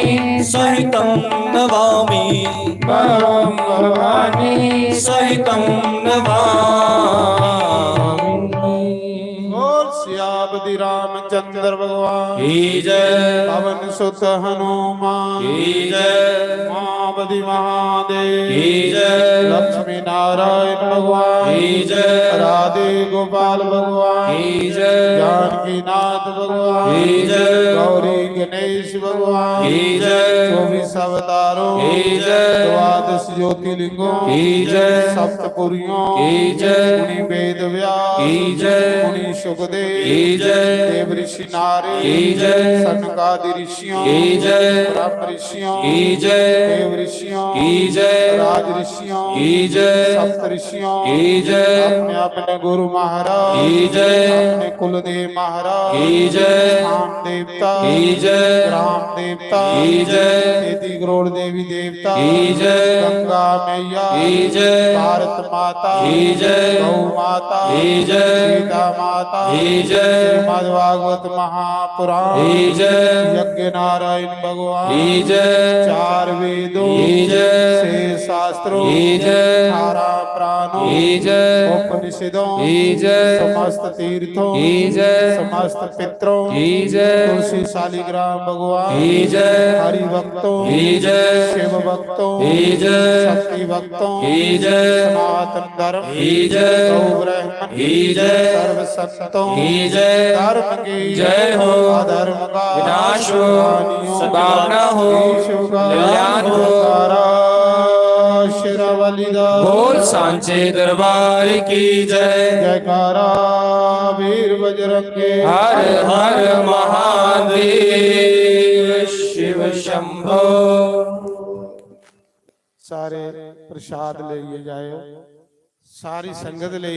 सहितं नमामि भवम भवानी सहितं नमामि बोल सियापति रामचंद्र भगवान की जय पवन सुत हनुमान की जय महाबली महादेव की जय लक्ष्मी नारायण भगवान की जय राधे गोपाल भगवान की जय जानकी नाथ भगवान की जय गौरी गणेश भगवान की जय 24 अवतारों की जय द्वादश ज्योतिर्लिंगों की जय सप्तपुरियों की जय मुनि वेद व्यास की जय मुनि सुखदेव की जय देव ऋषि नारे की जय सनकादि ऋषियों की जय ब्रह्म ऋषियों की जय देव ऋषियों की जय राज ऋषियों की जय सप्त ऋषियों की जय अपने अपने गुरु महाराज की जय अपने कुलदेव महाराज की जय स्थान देवता की जय ग्राम देवता की जय खेती करोड़ देवी देवता की जय गंगा मैया की जय भारत माता की जय गौ माता की जय सीता माता की जय श्रीमद् भागवत महापुराण की जय यज्ञ नारायण भगवान की जय चार वेदों की जय से शास्त्रों की जय 18 प्राणों की जय उपनिषदों की जय समस्त तीर्थों की जय समस्त पितरों की जय तुलसी शालिग्राम भगवान की जय हरि भक्तों की जय शिव भक्तों की जय शक्ति भक्तों की जय सनातन धर्म की जय गौ ब्राह्मण की जय सर्व संतों की जय धर्म की जय हो अधर्म का विनाश हो हानियों सद्भावना हो ईशु का कल्याण हो शिरवलिदा बोल सांचे दरबार की जय जयकारा वीर बजरंगे हर हर महादेव शिव शंभो। सारे प्रसाद ले जाए सारी संगत ले